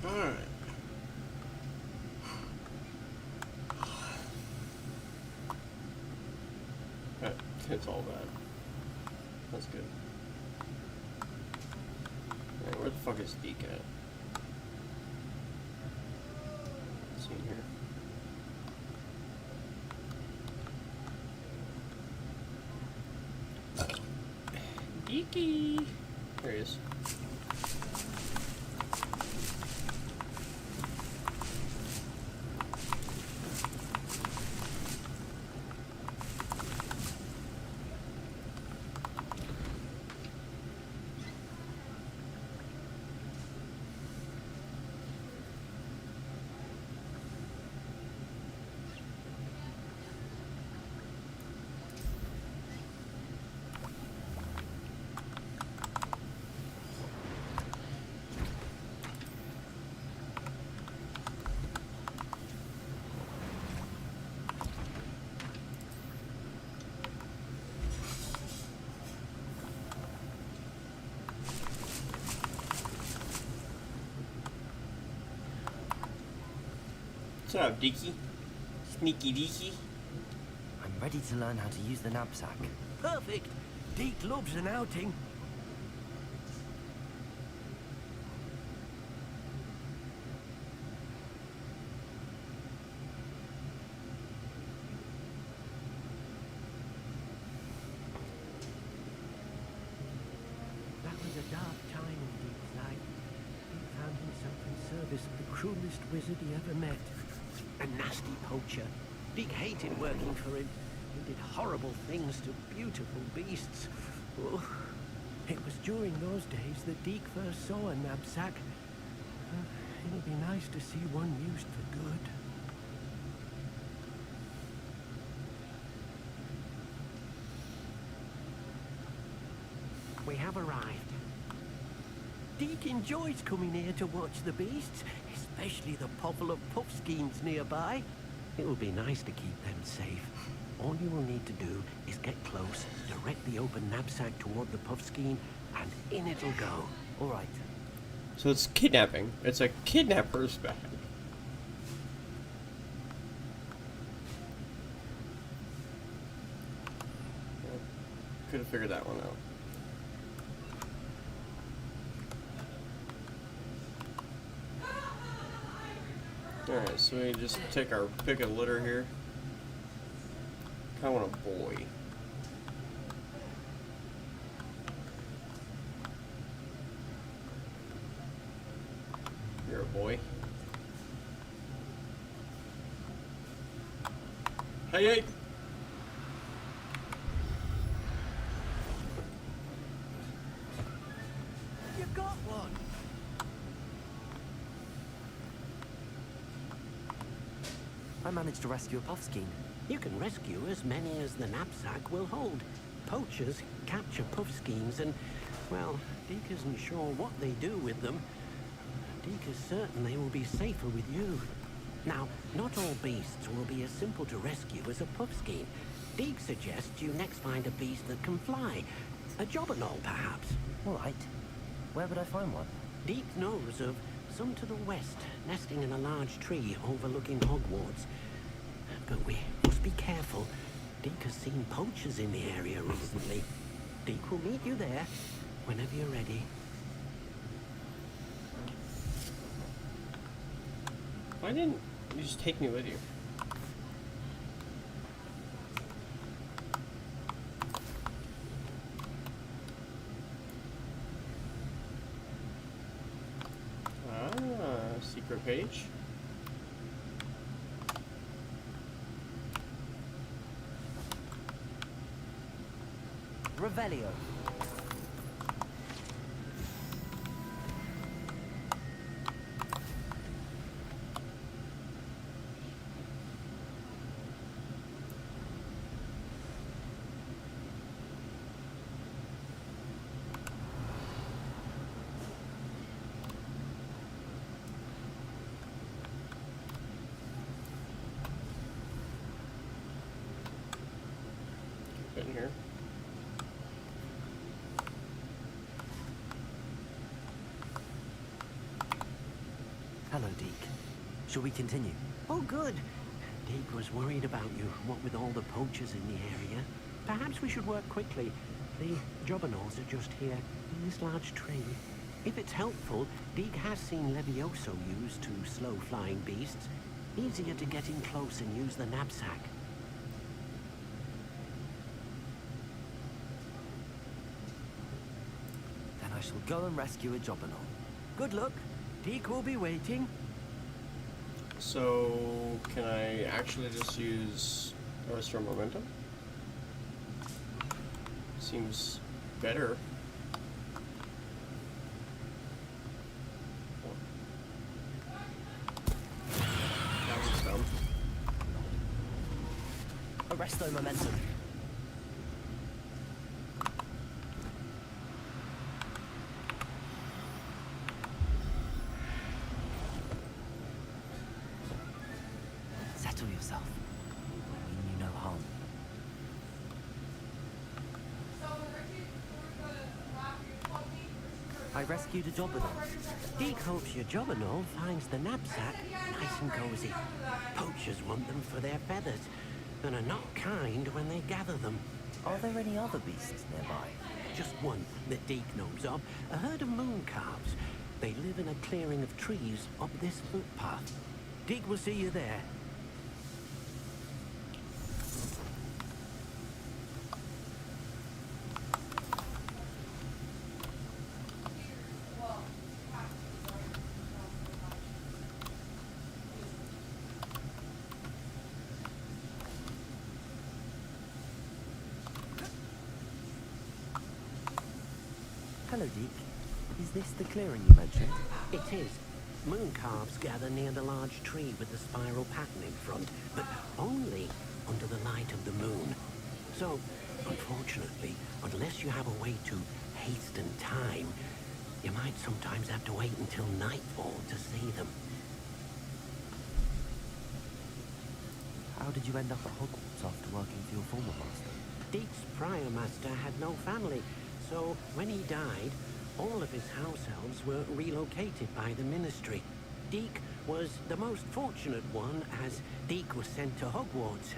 Alright. It's all bad. That's good. Alright, where the fuck is Deke at? Let's see here. Dekey! There he is. What's up, Deaky? Sneaky Deaky? I'm ready to learn how to use the knapsack. Perfect. Deke loves an outing. That was a dark time in Deke's life. He found himself in service of the cruelest wizard he ever met. A nasty poacher. Deke hated working for him. He did horrible things to beautiful beasts. Oh, it was during those days that Deke first saw a knapsack. It'll be nice to see one used for good. We have arrived. Deke enjoys coming here to watch the beasts, especially the popple of puffskeins nearby. It will be nice to keep them safe. All you will need to do is get close, direct the open knapsack toward the puffskein, and in it'll go. All right. So it's kidnapping. It's a kidnapper's bag. Could have figured that one out. Alright, so we just take our pick of litter here. Kinda want a boy. You're a boy. Hey, hey! You got one! I managed to rescue a puffskein. You can rescue as many as the knapsack will hold. Poachers capture puffskeins and, well, Deke isn't sure what they do with them. Deke is certain they will be safer with you. Now, not all beasts will be as simple to rescue as a puffskein. Deke suggests you next find a beast that can fly. A jobberknoll, perhaps. All right. Where would I find one? Deke knows of some to the west, nesting in a large tree overlooking Hogwarts. But we must be careful. Deke has seen poachers in the area recently. Deke will meet you there whenever you're ready. Why didn't you just take me with you? Secret page. Revelio. Fit in here. Hello, Deke. Shall we continue? Oh, good. Deke was worried about you, what with all the poachers in the area. Perhaps we should work quickly. The jobberknolls are just here, in this large tree. If it's helpful, Deke has seen Levioso used to slow flying beasts. Easier to get in close and use the knapsack. Then I shall go and rescue a jobberknoll. Good luck. Deke will be waiting. So, can I actually just use a restore momentum? Seems better. That was dumb. Arresto momentum. Settle yourself. I mean you no harm. I rescued a Jobberknoll. Deke hopes your Jobberknoll finds the knapsack nice and cozy. Poachers want them for their feathers, and are not kind when they gather them. Are there any other beasts nearby? Just one that Deke knows of, a herd of moon calves. They live in a clearing of trees up this footpath. Deke will see you there. Hello, Deke. Is this the clearing you mentioned? It is. Moon calves gather near the large tree with the spiral pattern in front, but only under the light of the moon. So, unfortunately, unless you have a way to hasten time, you might sometimes have to wait until nightfall to see them. How did you end up at Hogwarts after working for your former master? Deke's prior master had no family, so when he died, all of his house elves were relocated by the ministry. Deke was the most fortunate one, as Deke was sent to Hogwarts.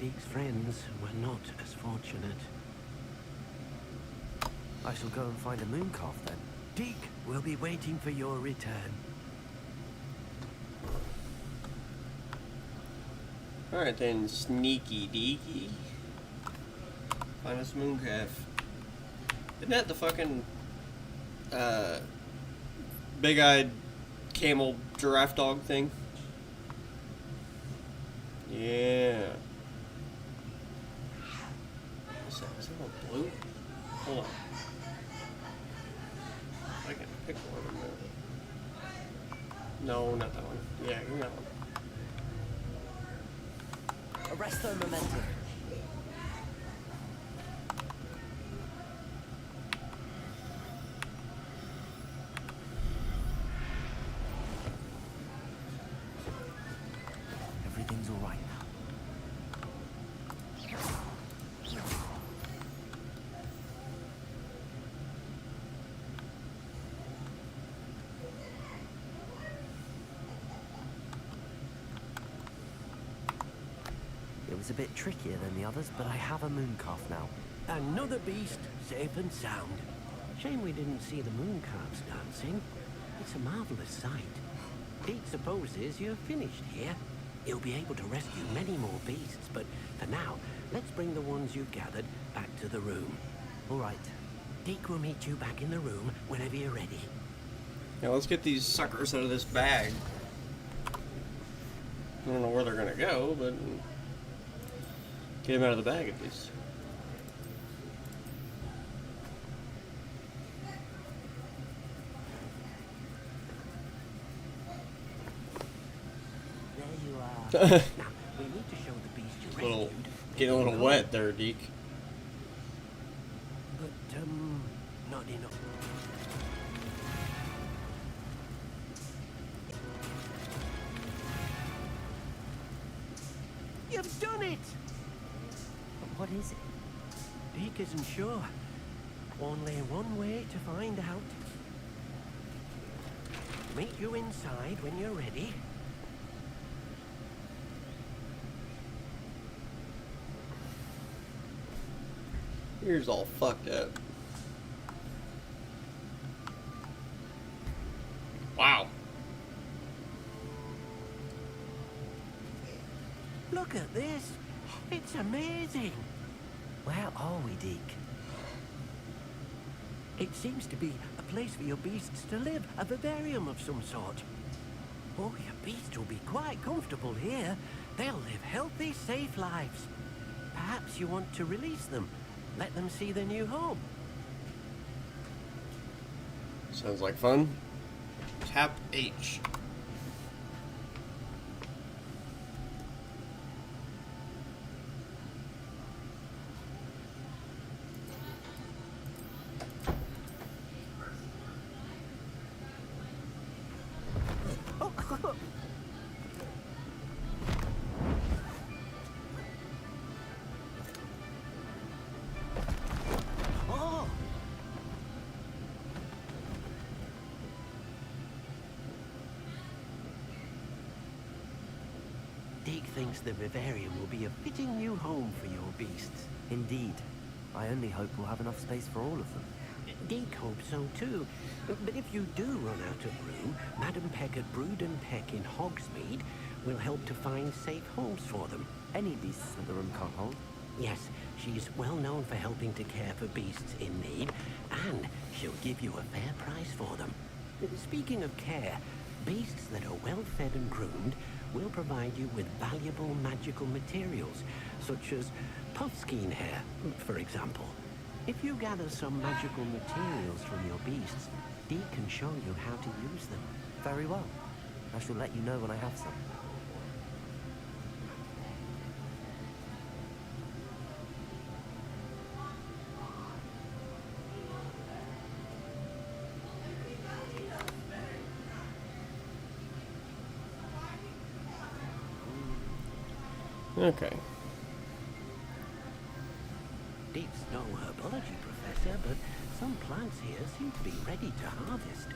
Deke's friends were not as fortunate. I shall go and find a moon calf then. Deke will be waiting for your return. Alright then, sneaky deaky. Find us a moon calf. Isn't that the fucking big-eyed camel giraffe dog thing? Yeah. Is that one blue? Hold on. I can pick one of them. No, not that one. Yeah, give me that one. Arresto momentum. Everything's all right now. It was a bit trickier than the others, but I have a moon calf now. Another beast, safe and sound. Shame we didn't see the moon calves dancing. It's a marvelous sight. Deke supposes you're finished here. You'll be able to rescue many more beasts, but for now, let's bring the ones you've gathered back to the room. All right. Deke will meet you back in the room whenever you're ready. Now let's get these suckers out of this bag. I don't know where they're gonna go, but get them out of the bag at least. There you are. Now, we need to show the beast you rescued. Getting a little wet there, Deke. But, not enough. You've done it! What is it? Deke isn't sure. Only one way to find out. Meet you inside when you're ready. Here's all fucked up. Wow. Look at this. It's amazing. Where are we, Deke? It seems to be a place for your beasts to live, a vivarium of some sort. Oh, your beasts will be quite comfortable here. They'll live healthy, safe lives. Perhaps you want to release them, let them see their new home. Sounds like fun. Tap H. Deke thinks the vivarium will be a fitting new home for your beasts. Indeed. I only hope we'll have enough space for all of them. Deke hopes so too. But if you do run out of room, Madam Peck at Brood and Peck in Hogsmeade will help to find safe homes for them. Any beasts that the room can't hold? Yes, she's well known for helping to care for beasts in need, and she'll give you a fair price for them. Speaking of care, beasts that are well fed and groomed will provide you with valuable magical materials, such as puffskein hair, for example. If you gather some magical materials from your beasts, Deke can show you how to use them. Very well. I shall let you know when I have some. Okay. Deke's no herbology professor, but some plants here seem to be ready to harvest.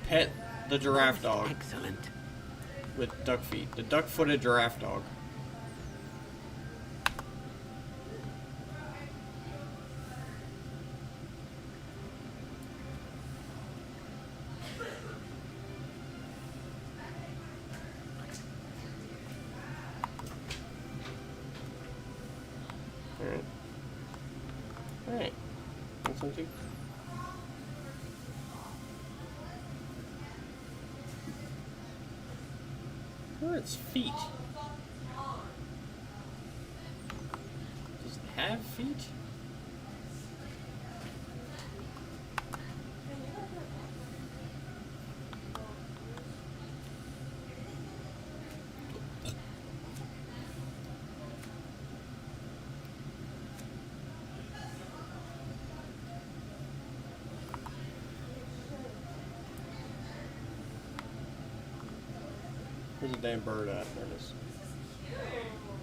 Pet the giraffe dog. Excellent. With duck feet. The duck-footed giraffe dog. Alright. Alright. That's something. Where are its feet? Does it have feet? Where's the damn bird at? There it is.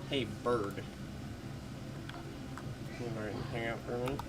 Hey, bird. You want to hang out for a minute?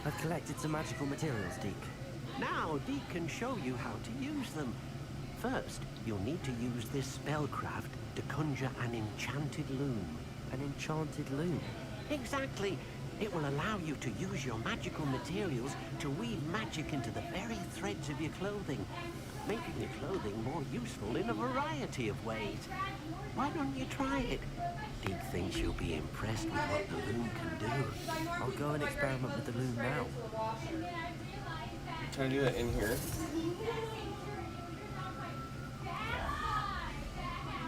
I've collected some magical materials, Deke. Now, Deke can show you how to use them. First, you'll need to use this spellcraft to conjure an enchanted loom. An enchanted loom? Exactly. It will allow you to use your magical materials to weave magic into the very threads of your clothing, making your clothing more useful in a variety of ways. Why don't you try it? Deke thinks you'll be impressed with what the loom can do. I'll go and experiment with the loom now. Try to do that in here.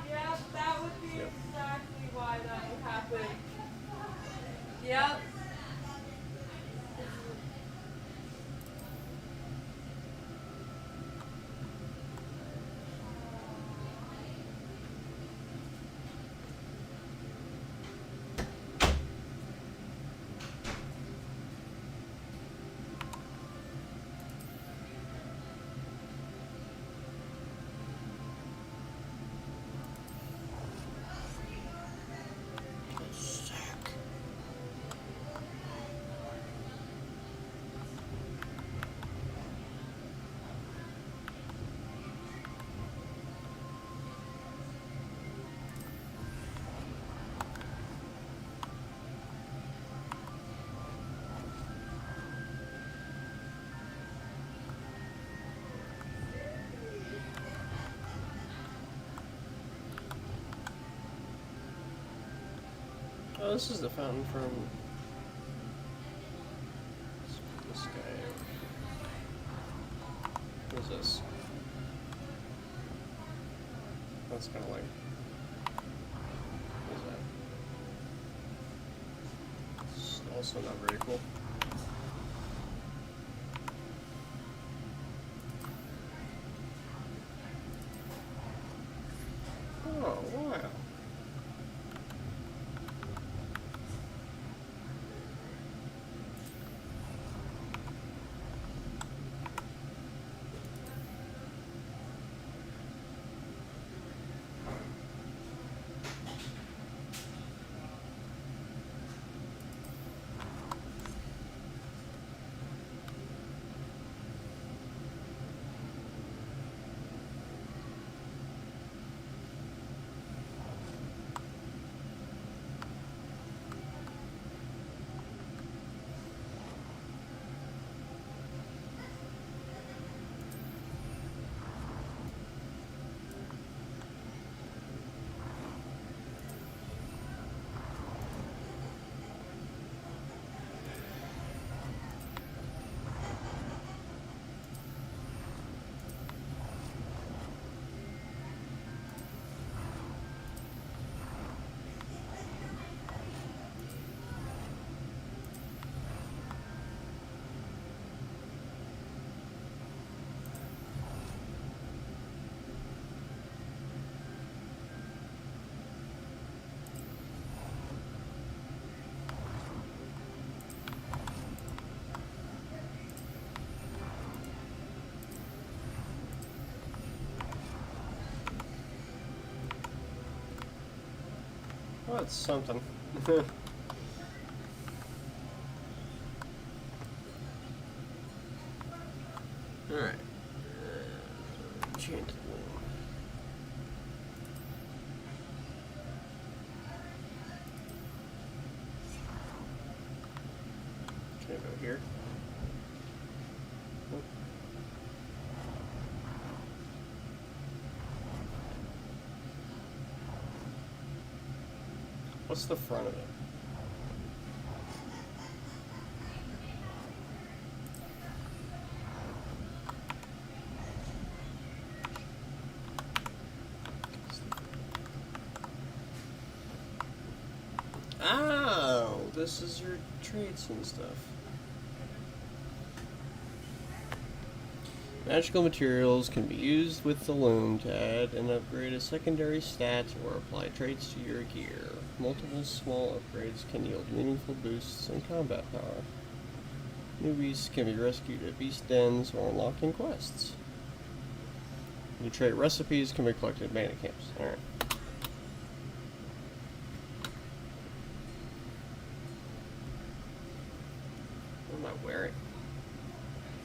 Yep, that would be exactly why that would happen. Yep. Oh, this is the fountain from this guy. What is this? That's kind of like. What is that? Also not very cool. Oh, wow. Well, that's something. Alright. Change the wall. Can I go here? Nope. What's the front of it? Oh, this is your traits and stuff. Magical materials can be used with the loom to add and upgrade a secondary stat or apply traits to your gear. Multiple small upgrades can yield meaningful boosts in combat power. New beasts can be rescued at beast dens or unlocked in quests. New trait recipes can be collected at bandit camps. Alright. What am I wearing?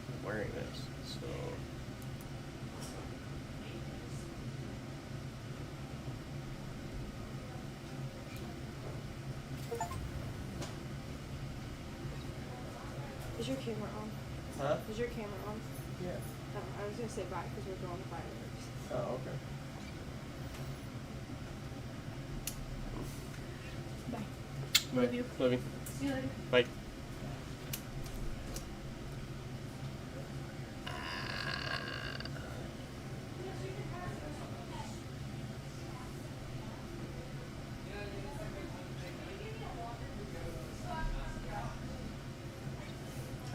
I'm wearing this, so... Is your camera on? Huh? Is your camera on? Yeah. No, I was gonna say bye because we're going to fireworks. Oh, okay. Bye. Love you. Love you. See you later. Bye.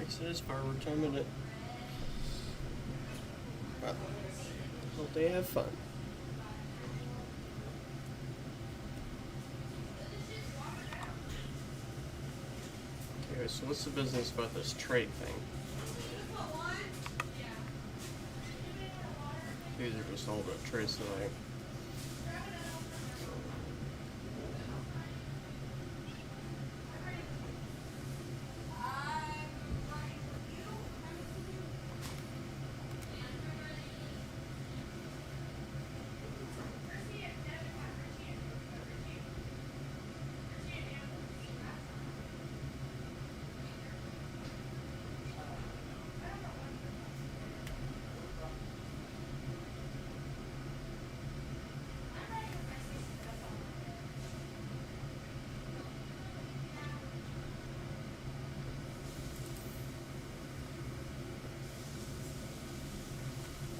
Says fireworks time in it. Well, hope they have fun. Okay, so what's the business about this trade thing? These are just all the traits that I...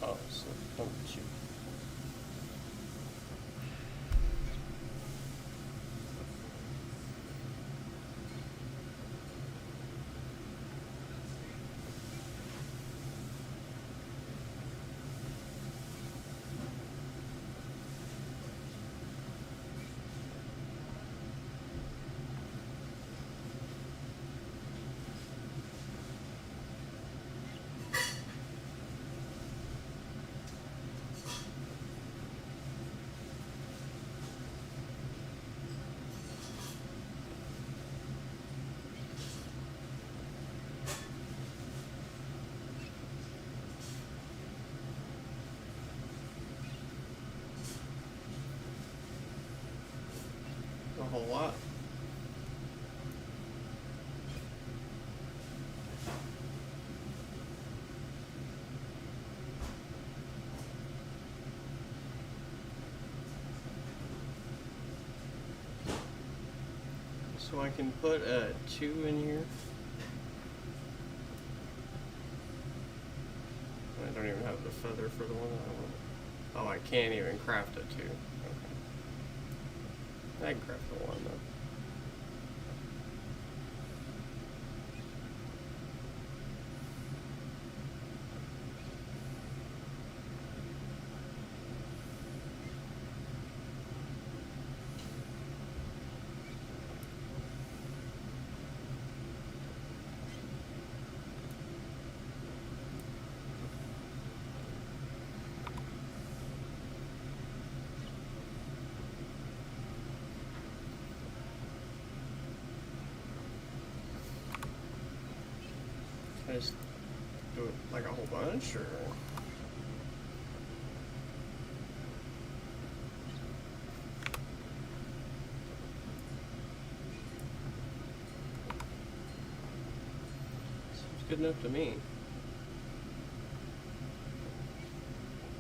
Oh, so don't shoot. whole lot. So I can put a 2 in here. I don't even have the feather for the one that I want. Oh, I can't even craft a 2. Okay. I can craft the 1 though. I just do it like a whole bunch, or? Seems good enough to me.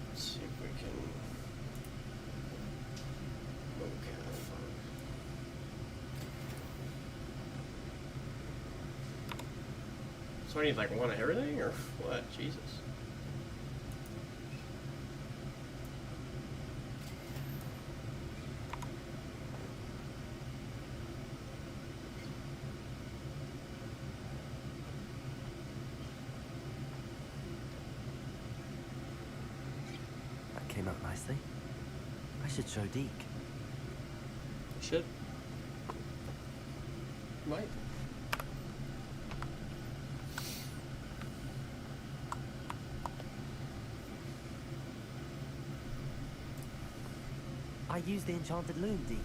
Let's see if we can. Okay. So I need like 1 of everything, or what? Jesus. That came out nicely. I should show Deke. Should. Might. I used the enchanted loom, Deke.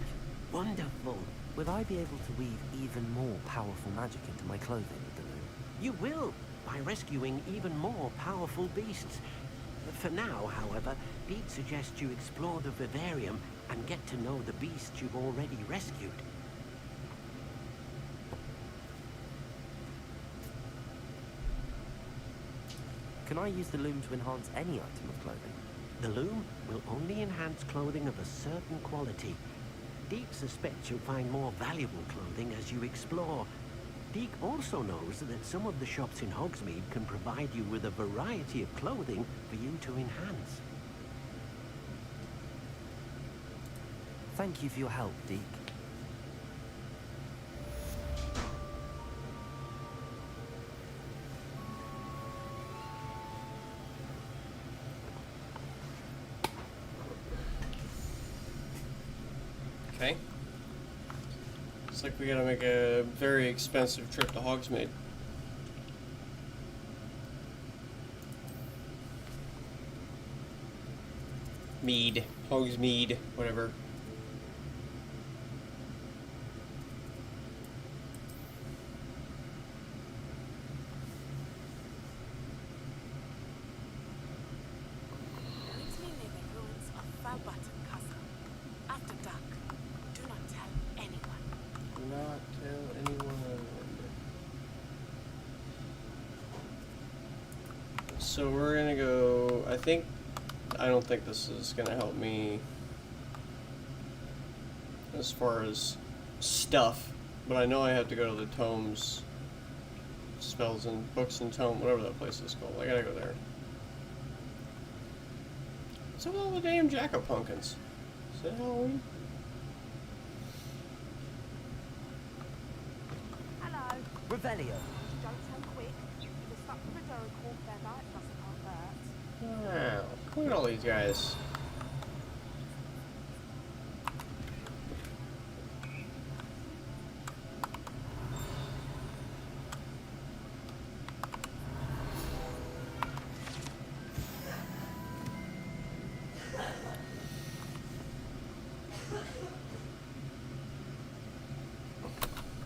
Wonderful. Will I be able to weave even more powerful magic into my clothing with the loom? You will, by rescuing even more powerful beasts. For now, however, Pete suggests you explore the vivarium and get to know the beasts you've already rescued. Can I use the loom to enhance any item of clothing? The loom will only enhance clothing of a certain quality. Deke suspects you'll find more valuable clothing as you explore. Deke also knows that some of the shops in Hogsmeade can provide you with a variety of clothing for you to enhance. Thank you for your help, Deke. Okay. Looks like we gotta make a very expensive trip to Hogsmeade. Mead. Hogsmeade. Whatever. Meet me near the ruins of Foward Castle. After dark. Do not tell anyone. Do not tell anyone. So we're gonna go. I don't think this is gonna help me as far as stuff, but I know I have to go to the tomes, spells and books and tome, whatever that place is called. I gotta go there. What's up with all the damn jack-o'-pumpkins? Is it Halloween? Hello. Revelio. Don't turn quick. You can stop with a door called feather. It doesn't hurt. Wow. Look at all these guys.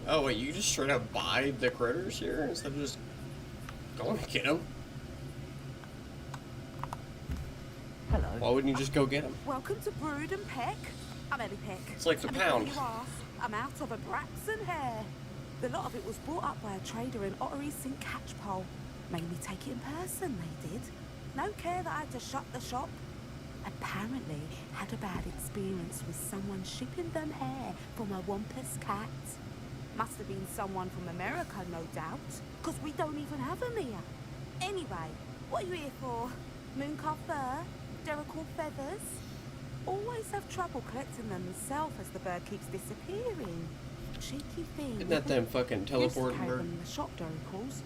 Oh wait, you just straight up buy the critters here instead of just going to get them? Hello. Why wouldn't you just go get them? Welcome to Brood and Peck. I'm Ellie Peck. It's like the And before pound. you ask, I'm out of a Braxton hair. The lot of it was brought up by a trader in Ottery St. Catchpole. Made me take it in person, they did. No care that I had to shut the shop. Apparently had a bad experience with someone shipping them hair from a Wampus cat. Must have been someone from America, no doubt, because we don't even have them here. Anyway, what are you here for? Mooncalf fur? Derrickle feathers? Always have trouble collecting them myself as the bird keeps disappearing. Cheeky thing. Isn't that them fucking Used to teleporting carry bird? them in the shop, Derrickles.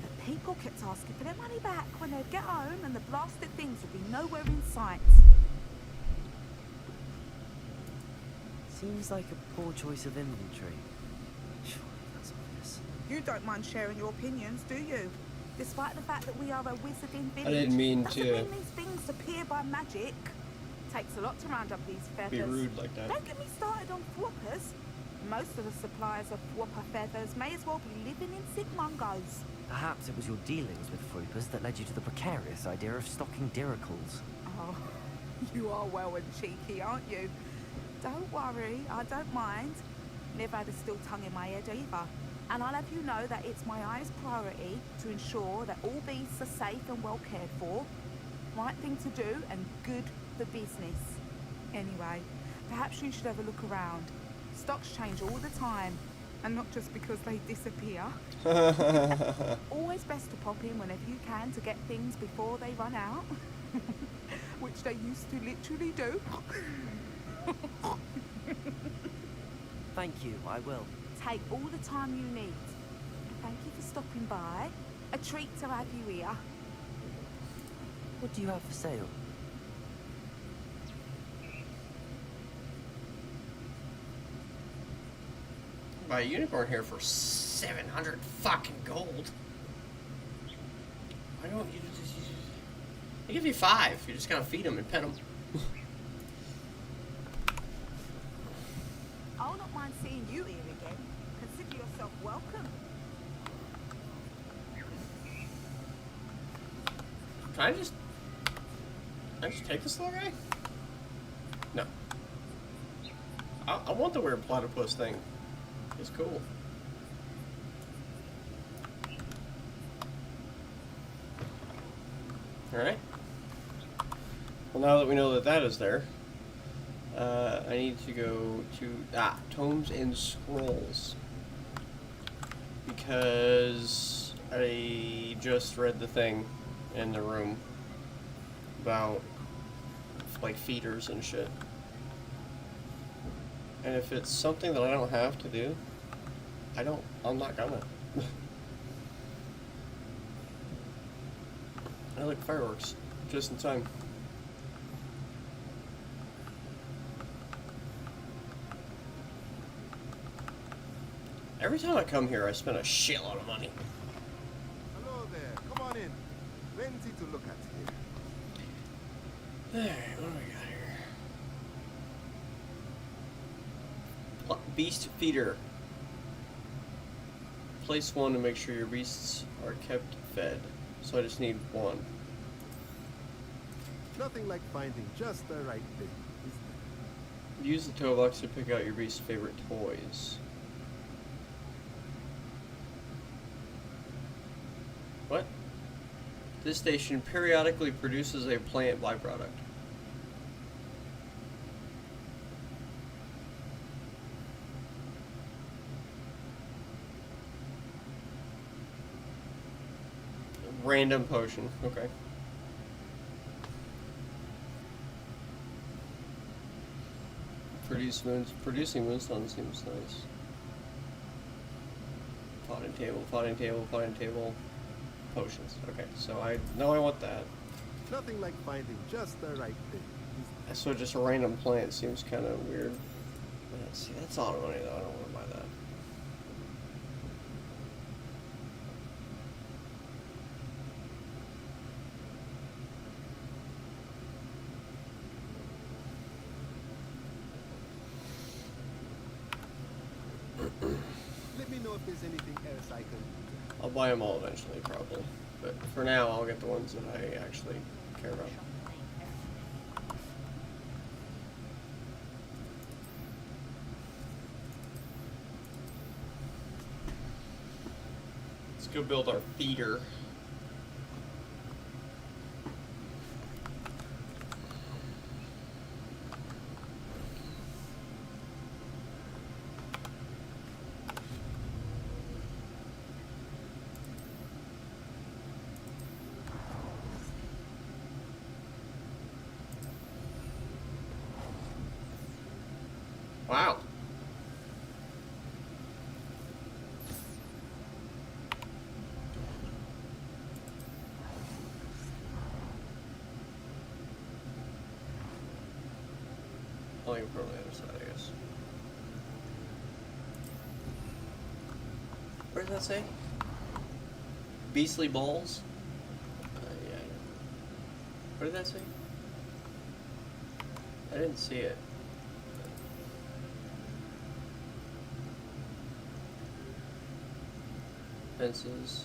But people kept asking for their money back when they'd get home and the blasted things would be nowhere in sight. Seems like a poor choice of inventory. Sure, that's obvious. You don't mind sharing your opinions, do you? Despite the fact that we are a wizarding village, I didn't mean doesn't to mean these things appear by magic. Takes a lot to round up these feathers. Be rude like that. Don't get me started on thwoppers. Most of the suppliers of thwopper feathers may as well be living in Sigmungos. Perhaps it was your dealings with Fruipers that led you to the precarious idea of stocking diricles. Oh, you are well and cheeky, aren't you? Don't worry, I don't mind. Never had a still tongue in my head either. And I'll have you know that it's my highest priority to ensure that all beasts are safe and well cared for. Right thing to do and good for business. Anyway, perhaps you should have a look around. Stocks change all the time, and not just because they disappear. Always best to pop in whenever you can to get things before they run out. Which they used to literally do. Thank you, I will. Take all the time you need. Thank you for stopping by. A treat to have you here. What do you have for sale? Buy a unicorn here for 700 fucking gold. Why don't you just... They give you 5. You just gotta feed them and pet them. I'll not mind seeing you here again. Consider yourself welcome. Can I just take this little guy? No. I want the weird platypus thing. It's cool. Alright. Well, now that we know that that is there, I need to go to Tomes and Scrolls, because I just read the thing in the room about like feeders and shit, and if it's something that I don't have to do, I'm not gonna. I like fireworks just in time. Every time I come here, I spend a shitload of money. Hello there. Come on in. Plenty to look at here. Alright, what do we got here? Beast feeder. Place 1 to make sure your beasts are kept fed. So I just need 1. Nothing like finding just the right thing, is there? Use the toy box to pick out your beast's favorite toys. What? This station periodically produces a plant byproduct. Random potion, okay. Producing moonstone seems nice. Potting table, potting table, potting table. Potions. Okay, so I want that. Nothing like finding just the right thing, is there? So just a random plant seems kind of weird. See, that's a lot of money though. I don't want to buy that. Let me know if there's anything else I can do. I'll buy them all eventually, probably. But for now, I'll get the ones that I actually care about. go build our feeder. Wow. Oh, you're probably on the other side, I guess. Where does that say? Beastly balls? Yeah. What did that say? I didn't see it. Fences.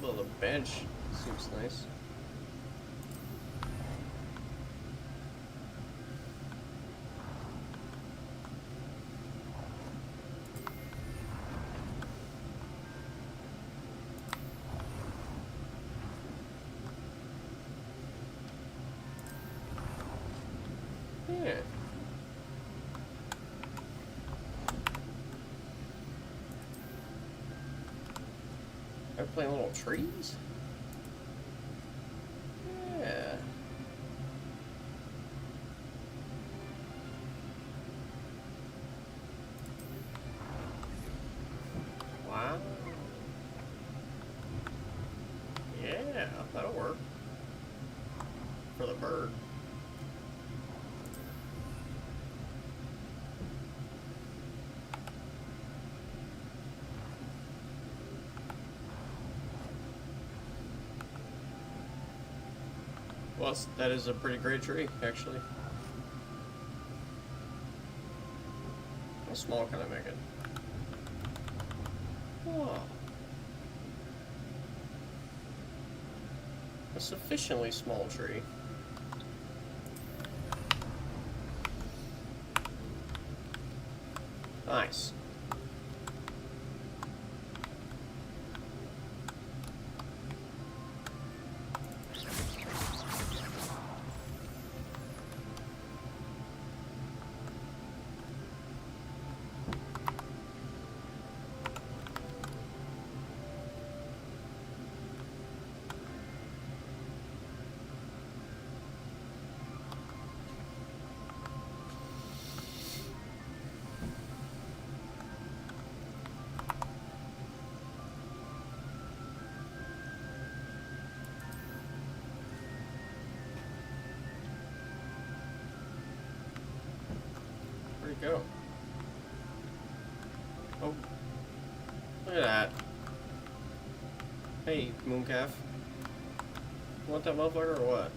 Well, the bench seems nice. Yeah. They're playing little trees? Yeah. Wow. Yeah, that'll work. For the bird. Well, that is a pretty great tree, actually. How small can I make it? Oh. A sufficiently small tree. Nice. Where'd it go? Oh. Look at that. Hey, Mooncalf. You want that motherfucker or what?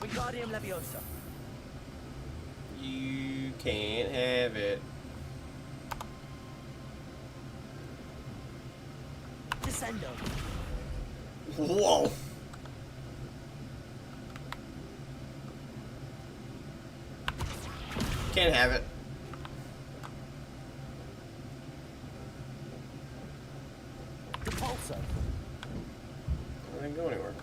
Wingardium Leviosa. You can't have it. Descendo. Whoa! Can't have it. Repulso. I didn't go anywhere.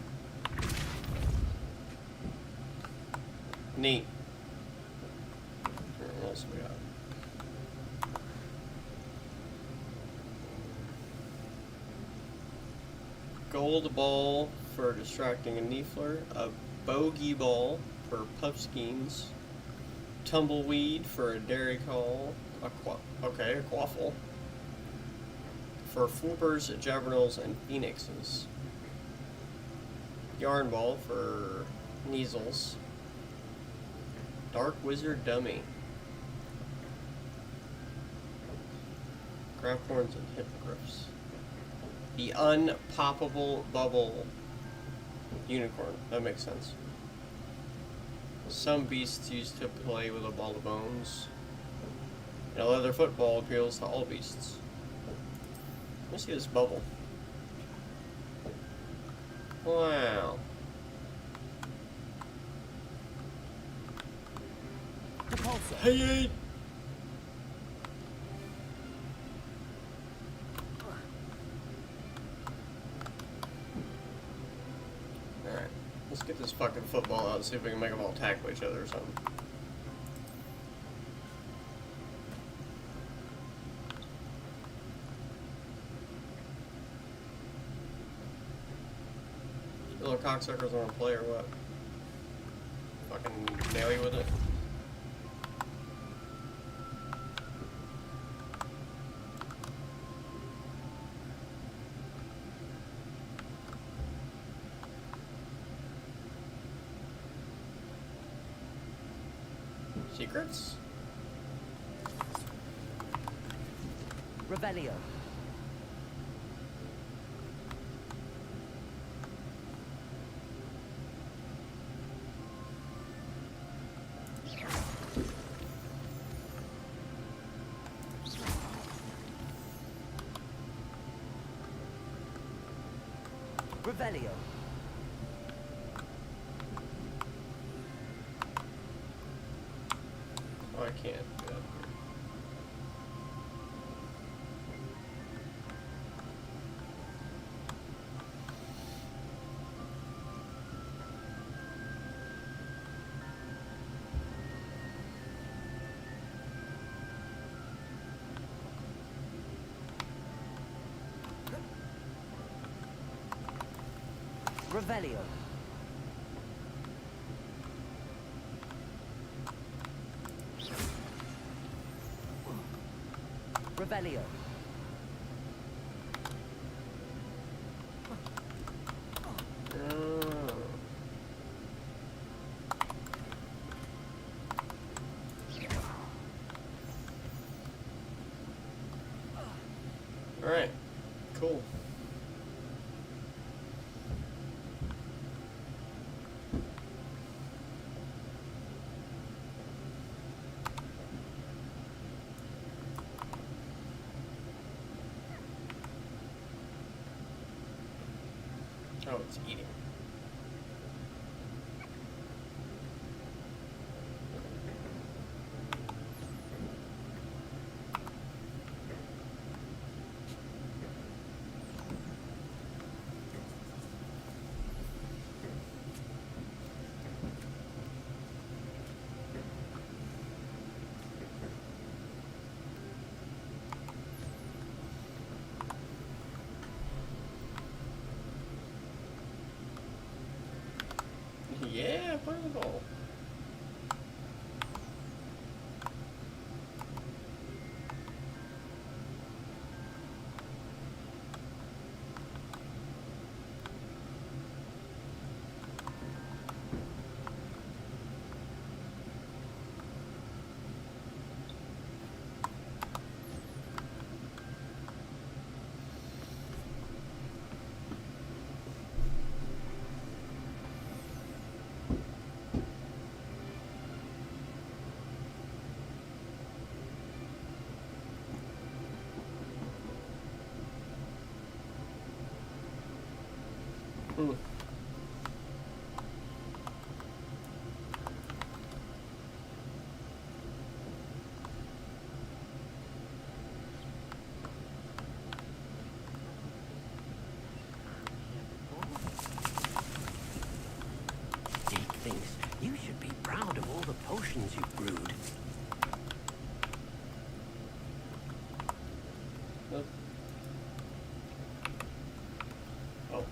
Neat. What else we got? Gold ball for distracting a Niffler, a bogey ball for puffskeins, tumbleweed for a dairy call, a quaffle for floopers, jabbernols, and phoenixes, yarn ball for measles, dark wizard dummy, grafthorns, and hippogriffs. The unpoppable bubble unicorn. That makes sense. Some beasts used to play with a ball of bones. And a leather football appeals to all beasts. Let me see this bubble. Wow. propulsor. Hey! Alright, let's get this fucking football out and see if we can make them all tackle each other or something. Little cocksuckers want to play or what? Fucking nail you with it? Secrets? Revelio. Revelio. Oh, I can't do that here. Revelio. Revelio. Alright, cool. Oh, it's eating. Yeah, play the ball. Deke thinks you should be proud of all the potions you've brewed. Oh.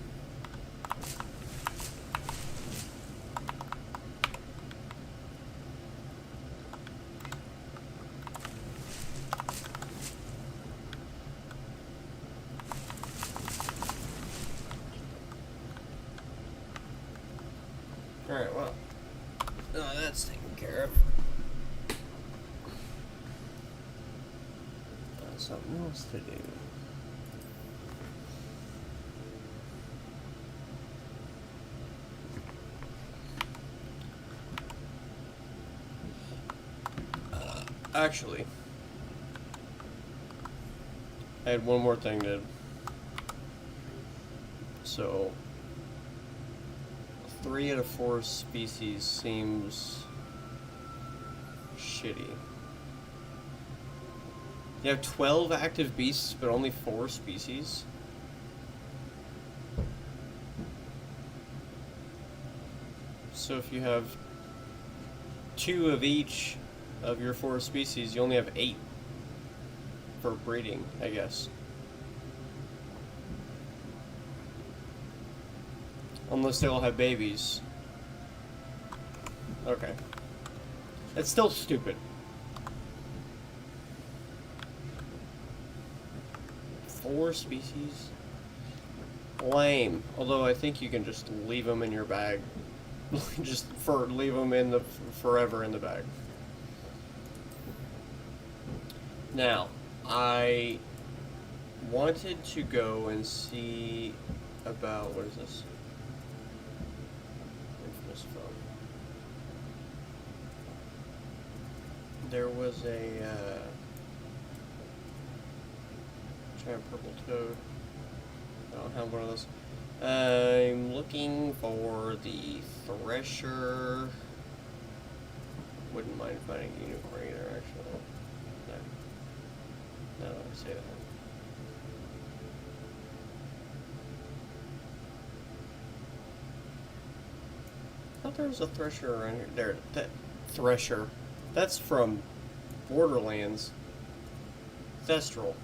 Alright, well. Oh, that's taken care of. Got something else to do. Actually, I had one more thing to. So, 3 out of 4 species seems shitty. You have 12 active beasts, but only 4 species? So if you have 2 of each of your 4 species, you only have 8 for breeding, I guess. Unless they all have babies. Okay. It's still stupid. 4 species? Lame. Although I think you can just leave them in your bag. Just leave them in the forever in the bag. Now, I wanted to go and see about, what is this? Infamous phone. There was a giant purple toad. I don't have one of those. I'm looking for the Thresher. Wouldn't mind finding a unicorn either, actually. No, no, I say that. I thought there was a Thresher around here. There, that Thresher. That's from Borderlands. Thestral.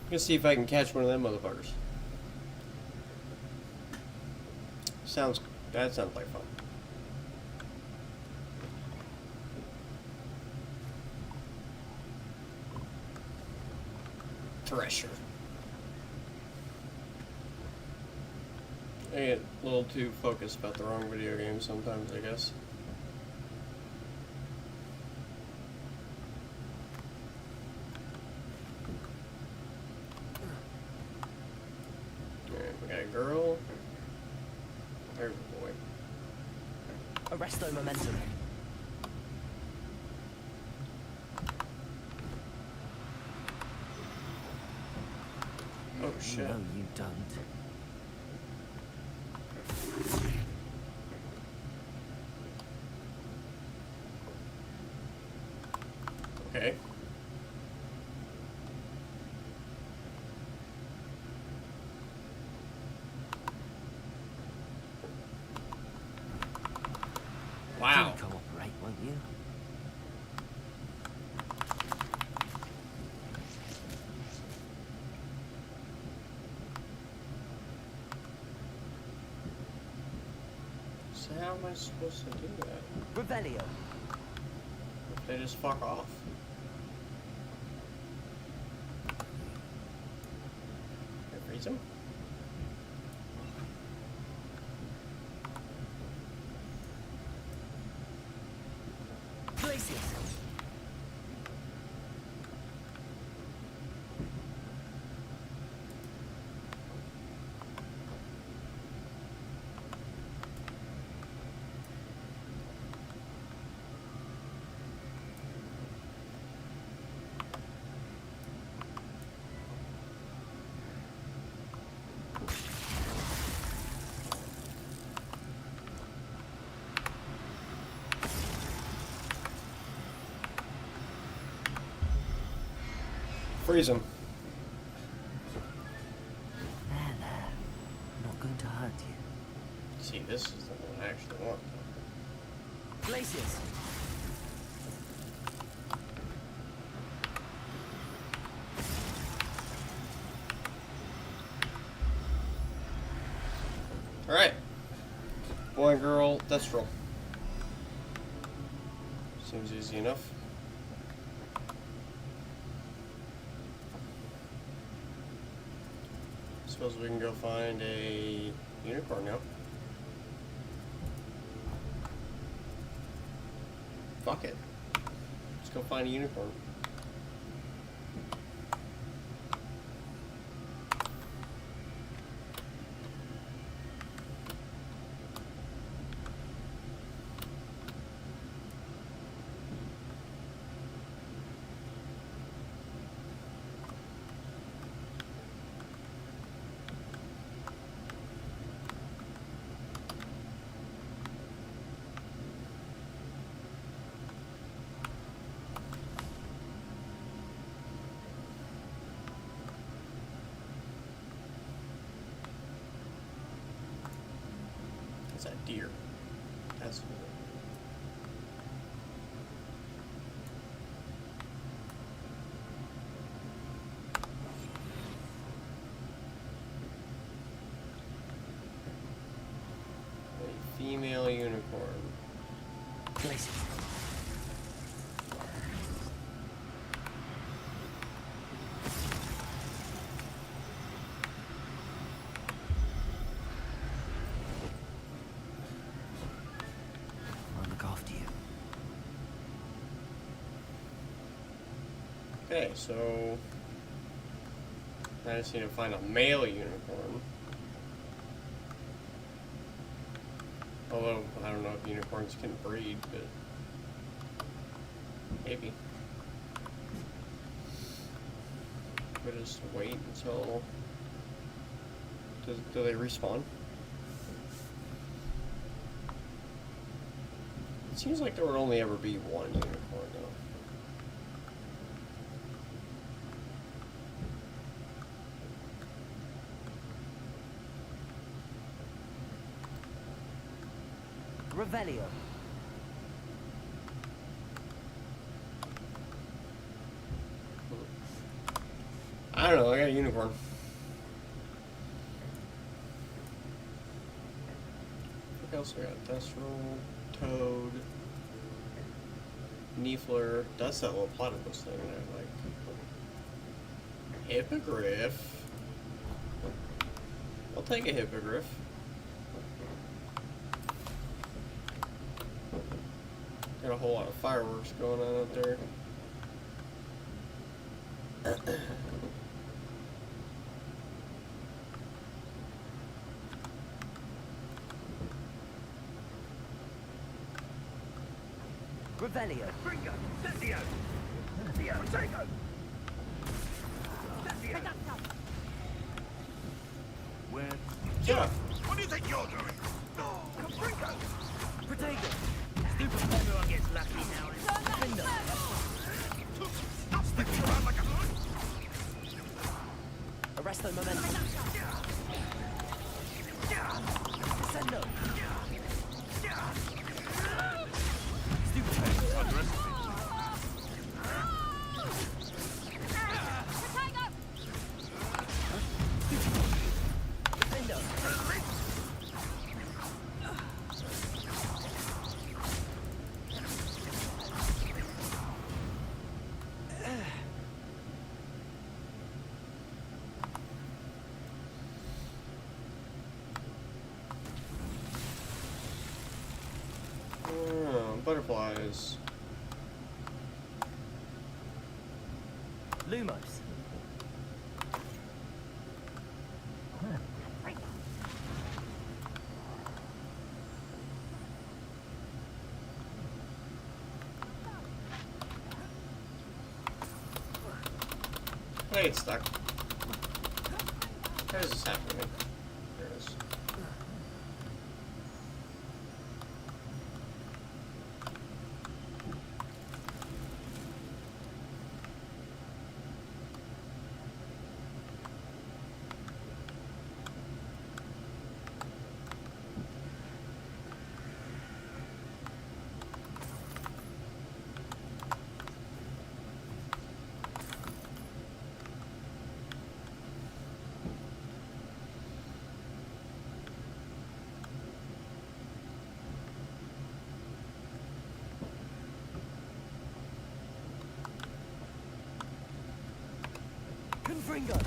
I'm gonna see if I can catch one of them motherfuckers. That sounds like fun. Thresher. I get a little too focused about the wrong video game sometimes, I guess. Alright, we got a girl. There's a boy. Arresto momentum. Oh shit. No, you don't. Okay. Wow. Do cooperate, won't you? So how am I supposed to do that? Revelio. If they just fuck off. I freeze them? Glacius. Freeze them. There. Not going to hurt you. See, this is the one I actually want. Glacius. Alright. Boy and girl, Thestral. Seems easy enough. Suppose we can go find a unicorn now. Fuck it. Let's go find a unicorn. What's that? Deer. That's a female unicorn. Place it. I'll look after you. Okay, so I just need to find a male unicorn. Although, I don't know if unicorns can breed, but maybe. We'll just wait until... Do they respawn? It seems like there would only ever be one unicorn, though. Revelio. I don't know, I got a unicorn. What else we got? Thestral, Toad, Niffler. That's that little platypus thing that I like. Hippogriff. I'll take a hippogriff. Got a whole lot of fireworks going on out there. Revelio. Bringo! Sentio! Protego! Where? Yeah. What do you think you're doing? No! Bringo! Protego. Stupid everyone gets lucky now and then. Stop sticking around like a hood! Arresto momentum. Descendo. Butterflies. Lumos. Hey, it's stuck. How does this happen to me? There it is. Confringo.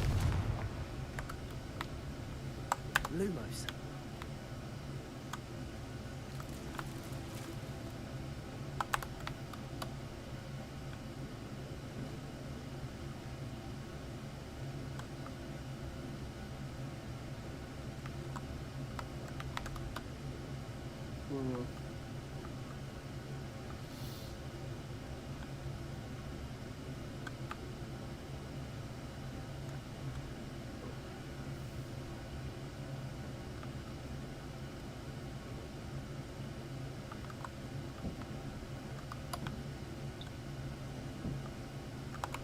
Lumos.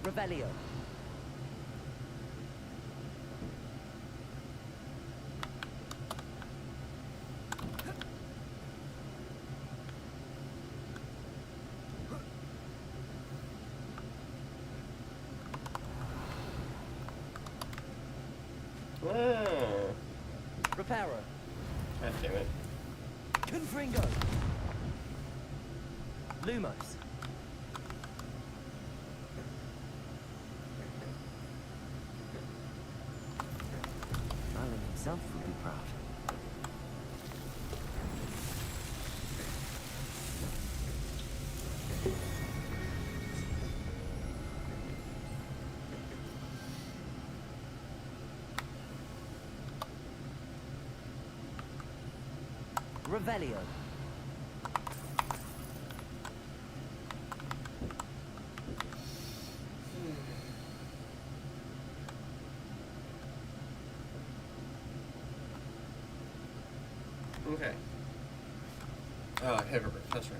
Revelio. Ah. Reparo. God damn it. Confringo. Lumos. Merlin himself would be proud. Revelio. Okay. Oh, Herbert, that's right.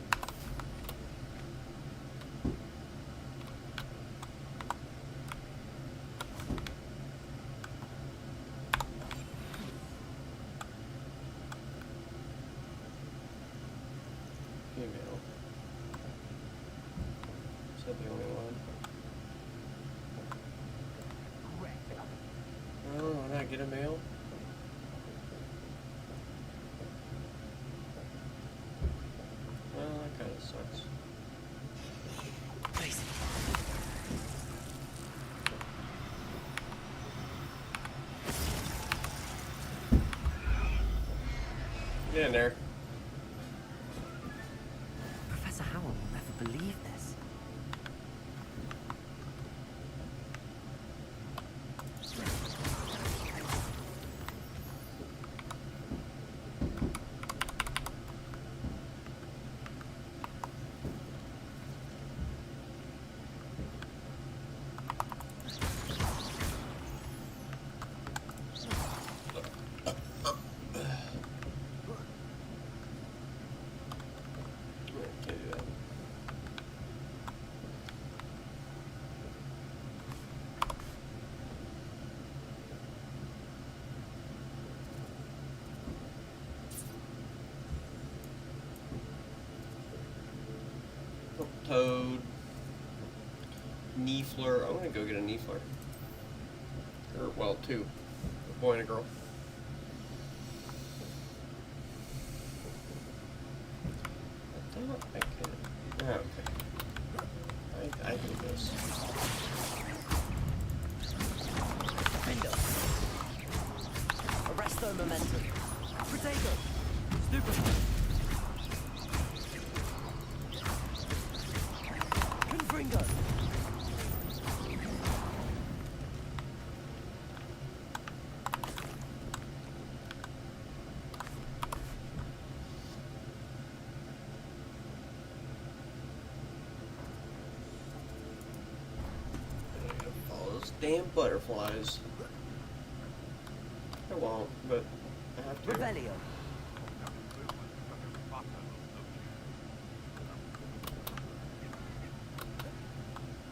Female. Is that the only one? Oh, why not get a male? Well, that kind of sucks. Please. Get in there. Professor Howard will never believe this. Can't do that. Oh, Toad. Neefler. I'm gonna go get a Neefler. Or, well, two. A boy and a girl. I thought I could. Oh, okay. I do this. Findo. Arresto momentum. Protego. Stupefy. Confringo. All those damn butterflies. I won't, but I have to. Revelio.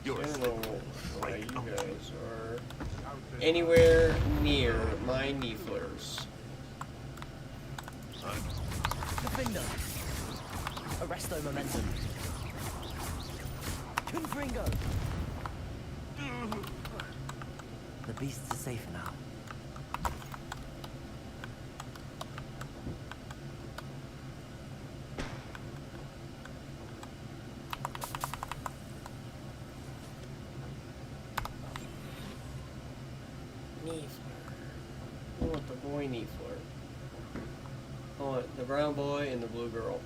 I don't know why you guys are anywhere near my Neeflers. Findo. Arresto momentum. Confringo. The beasts are safe now. Neefler. I want the boy Neefler. I want the brown boy and the blue girl.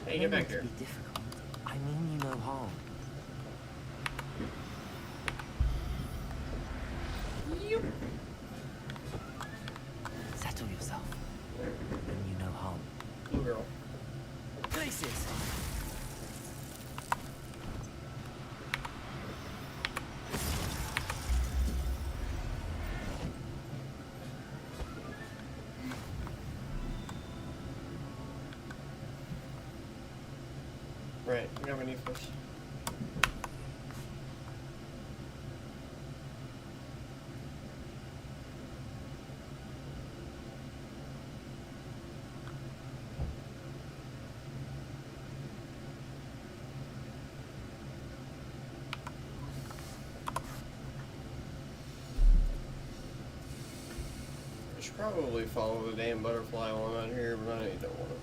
Hey, get back here. To be difficult. I mean you no harm. Settle yourself. Mean you no harm. Blue girl. Places. Right, we got my Neeflers. should probably follow the damn butterfly while I'm out here, but I don't want to.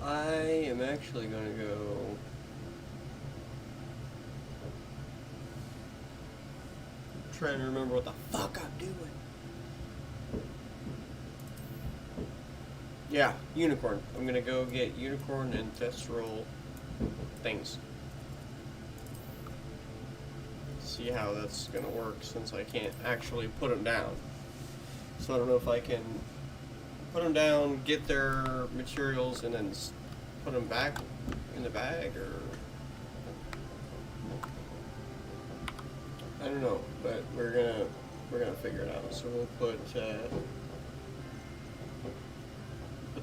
I am actually going to go. Trying to remember what the fuck I'm doing. Yeah, unicorn. I'm gonna go get unicorn and thestral things. See how that's gonna work since I can't actually put them down. So I don't know if I can put them down, get their materials, and then put them back in the bag, or I don't know. But we're gonna figure it out. So we'll put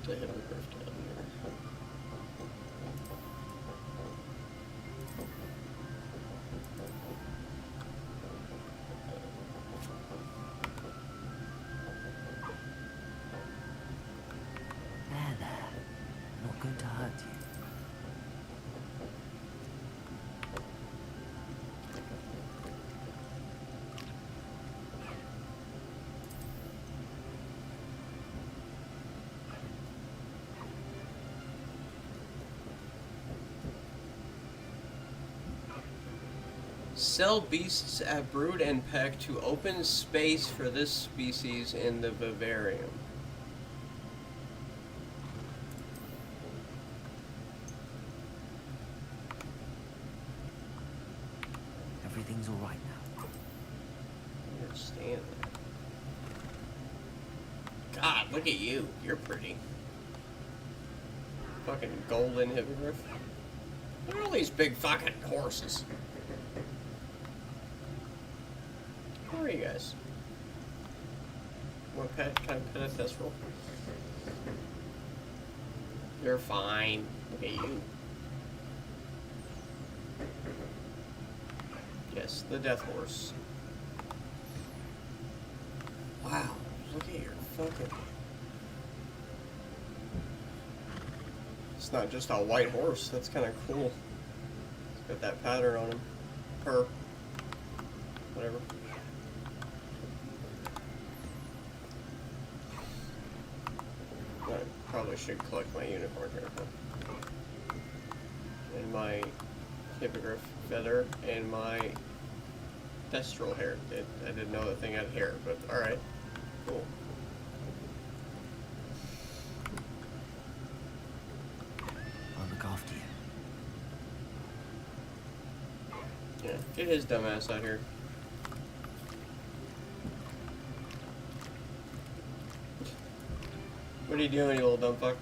the hippogriff down here. There. Not going to hurt you. Sell beasts at Brood and Peck to open space for this species in the vivarium. Everything's all right now. I understand that. God, look at you. You're pretty. Fucking golden hippogriff. Look at all these big fucking horses. How are you guys? Want pet? Can I pet a thestral? You're fine. Look at you. Yes, the death horse. Wow, look at your fucking... It's not just a white horse, that's kind of cool. It's got that pattern on him. Her. Whatever. I probably should collect my unicorn here. And my hippogriff feather and my thestral hair. I didn't know that thing had hair, but alright. Cool. I'll look after you. Yeah, get his dumb ass out here. What are you doing, you little dumb fuck?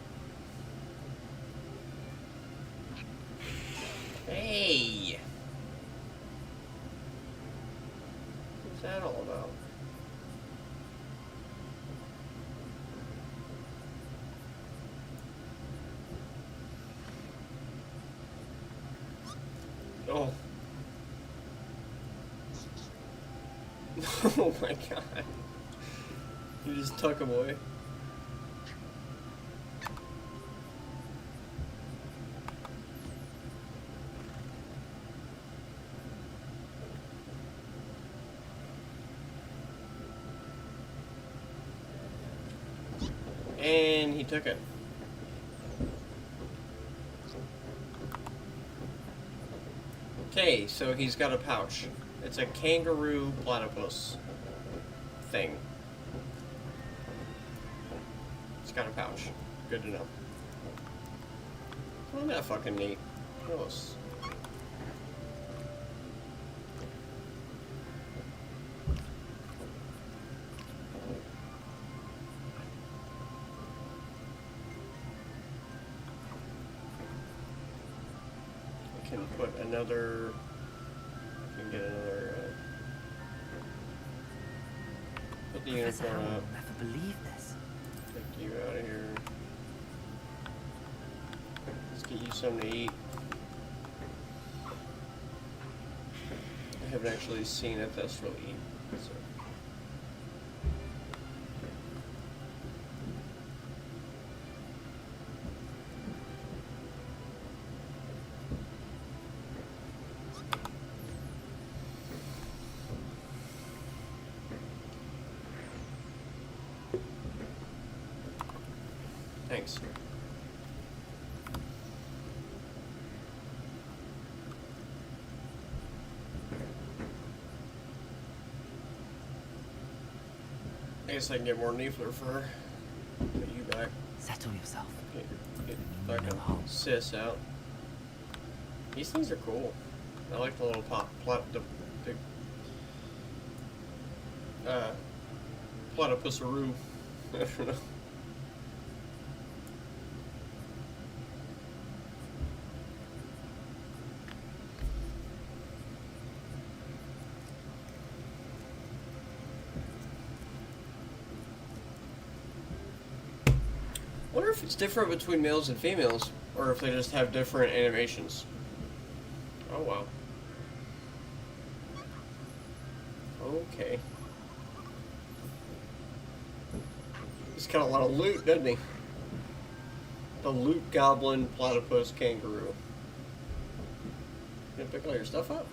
Hey! What's that all about? Oh. Oh my god. You just tuck him away. And he took it. Okay, so he's got a pouch. It's a kangaroo platypus thing. It's got a pouch. Good to know. Isn't that fucking neat? Gross. Can put another. I can get another. Put the Professor unicorn Howard up. will never believe this. Take you out of here. Let's get you something to eat. I haven't actually seen a thestral eat. So. Thanks. I guess I can get more Neefler fur. Put you back. Settle yourself. Get fucking sis out. These things are cool. I like the little the platypusaroo. I don't know. I wonder if it's different between males and females, or if they just have different animations. Oh wow. Okay. He's got a lot of loot, doesn't he? The loot goblin platypus kangaroo. You gonna pick all your stuff up?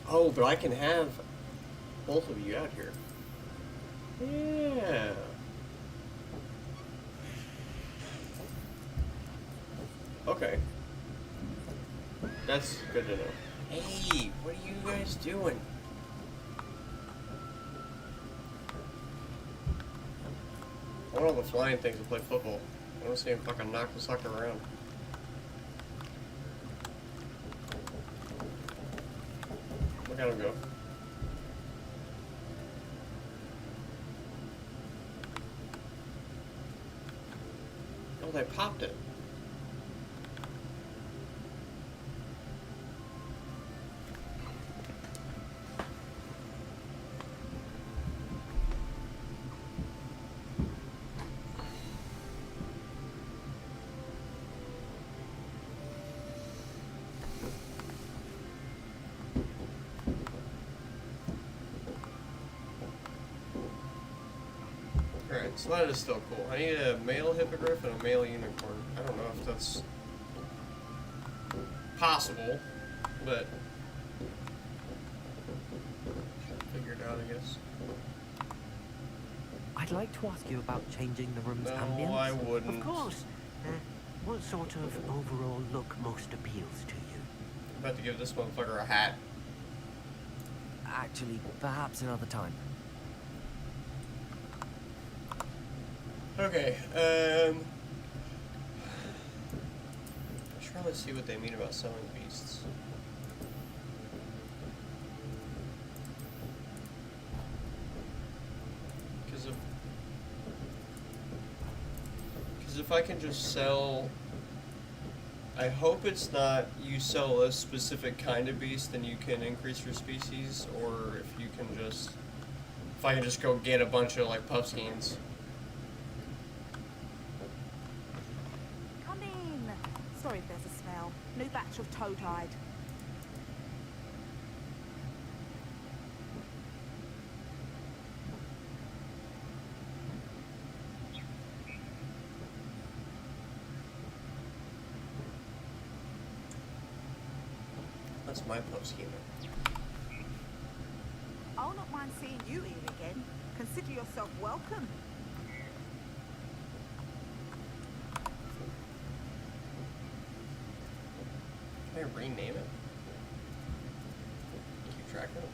Oh, but I can have both of you out here. Yeah. Okay. That's good to know. Hey, what are you guys doing? I want all the flying things to play football. I want to see him fucking knock the sucker around. Look at him go. Oh, they popped it. Alright, so that is still cool. I need a male hippogriff and a male unicorn. I don't know if that's possible, but figure it out, I guess. I'd like to ask you about changing the room's No, ambience. I wouldn't. Of course. What sort of overall look most appeals to you? I'm about to give this motherfucker a hat. Actually, perhaps another time. Okay, I'm trying to see what they mean about selling beasts. Because if I can just sell, I hope it's not you sell a specific kind of beast, then you can increase your species, or if you can just, if I can just go get a bunch of like puffskeins. Come in. Sorry if there's a smell. New batch of toe-tied. That's my puffskein. I'll not mind seeing you here again. Consider yourself welcome. Can I rename it? Keep track of it.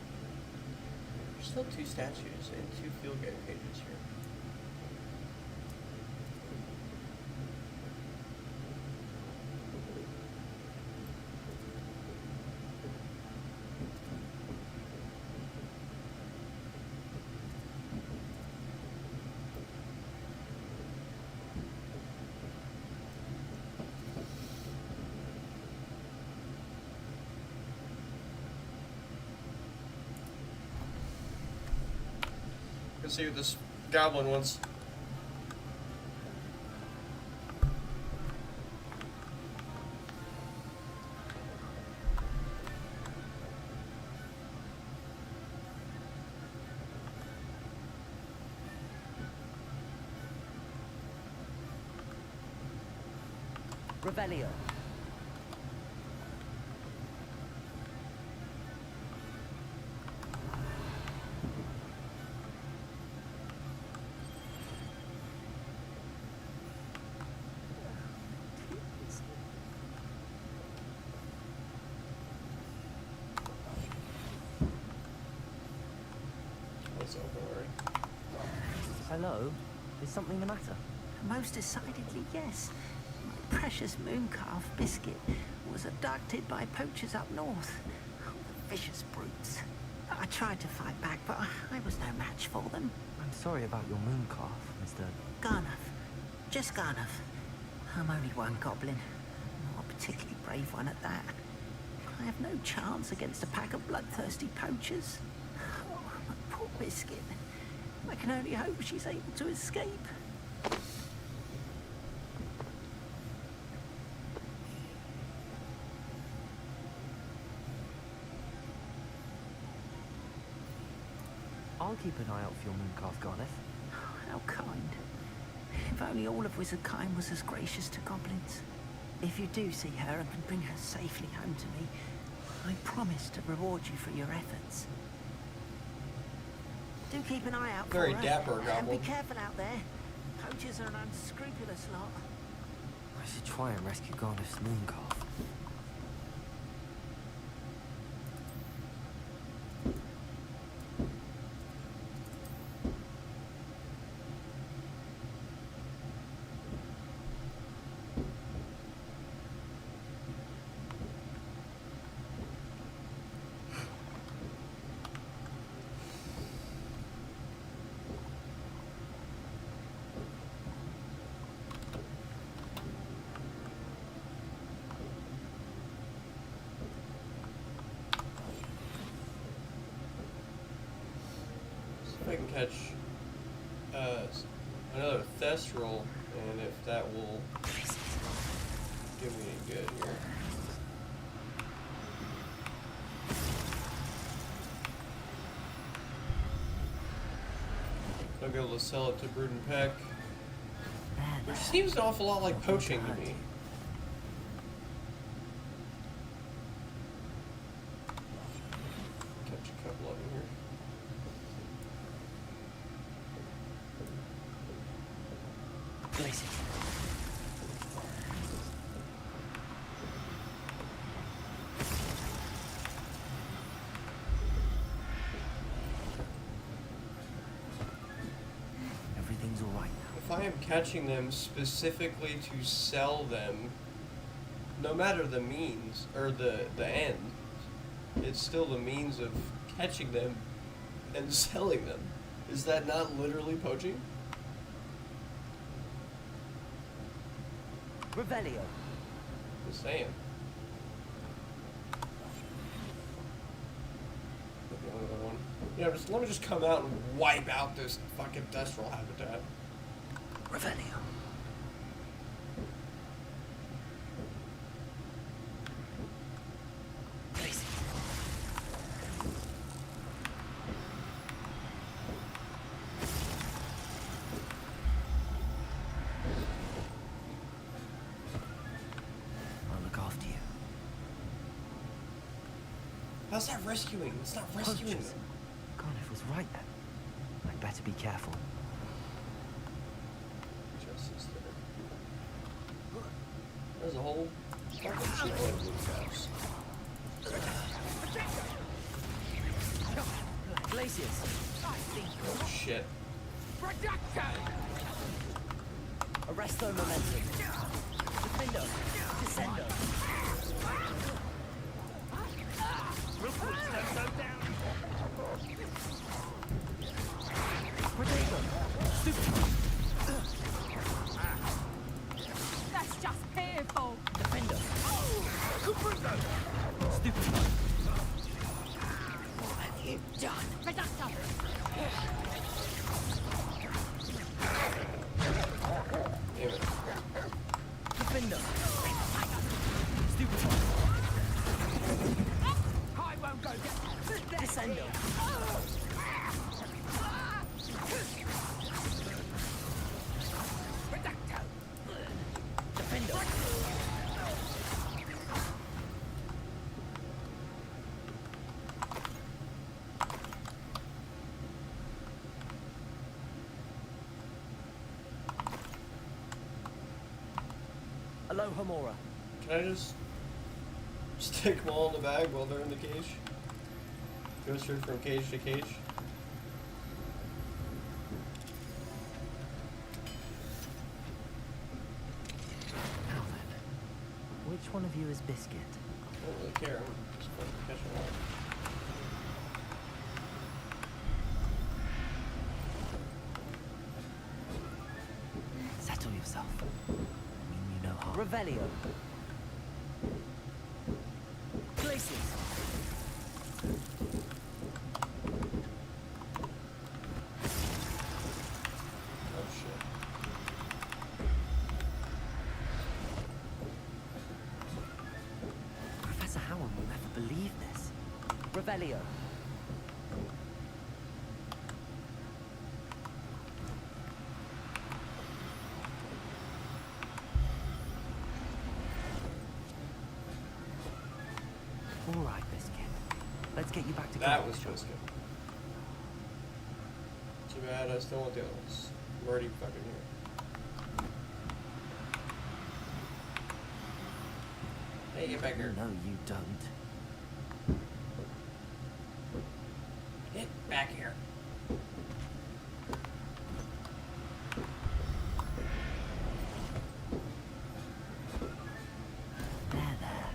There's still 2 statues and 2 field guide pages here. Let's see what this goblin wants. Revelio. That's open already. Hello? Is something the matter? Most decidedly, yes. My precious moon calf, Biscuit, was abducted by poachers up north. Oh, the vicious brutes. I tried to fight back, but I was no match for them. I'm sorry about your moon calf, Mr. Garnuff. Just Garnuff. I'm only one goblin. Not a particularly brave one at that. I have no chance against a pack of bloodthirsty poachers. Oh, my poor Biscuit. I can only hope she's able to escape. I'll keep an eye out for your moon calf, Garneth. How kind. If only all of Wizardkind was as gracious to goblins. If you do see her and can bring her safely home to me, I promise to reward you for your efforts. Do keep an eye out for her. Very dapper, And Goblin. be careful out there. Poachers are an unscrupulous lot. I should try and rescue Garneth's moon calf. If I can catch another Thestral, and if that will do me any good here. I'll be able to sell it to Brood and Peck, which seems an awful lot like poaching to me. Catch a couple of them here. Blaze it. Everything's all right now. If I am catching them specifically to sell them, no matter the means or the end, it's still the means of catching them and selling them. Is that not literally poaching? Revelio. Just saying. Another one. Yeah, just let me just come out and wipe out this fucking Thestral habitat. Revelio. I'll look after you. How's that rescuing? It's not rescuing Poachers. them. Garneth was right then. I'd better be careful. Justice there. There's a whole fucking shitload of blue caps. Glaciers. Oh shit. Arresto momentum. Defendo. Descendo. Protego. Stupid. That's just painful. Defendo. Stupid. What have you done? Reducto. Damn it. Defendo. Stupid. I won't go get Descendo. Reducto. Defendo. Homora. Can I just stick them all in the bag while they're in the cage? Go straight from cage to cage? Now then, which one of you is Biscuit? I don't really care. I'm just supposed to catch them all. Settle yourself. I mean you no harm. Revelio. Places. Oh shit. Professor Howard will never believe this. Revelio. All right, Biscuit. Let's get you back to That college. was Biscuit. Too bad I still want the other ones. I'm already fucking here. Hey, get back here. No, you don't. Get back here. There.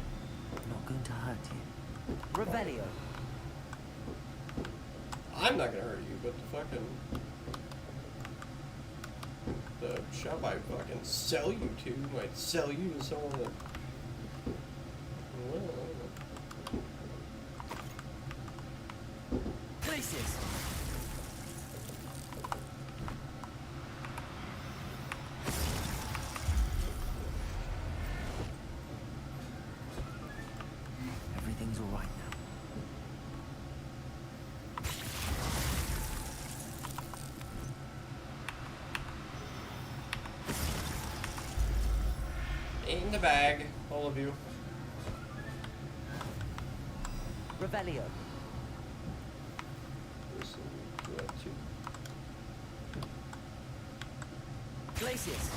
Not going to hurt you. Revelio. I'm not gonna hurt you, but the fucking... the shop I fucking sell you to might sell you to someone that... Well, I don't know. Places. Everything's all right now. In the bag, all of you. Revelio. Listen, do that too. Places.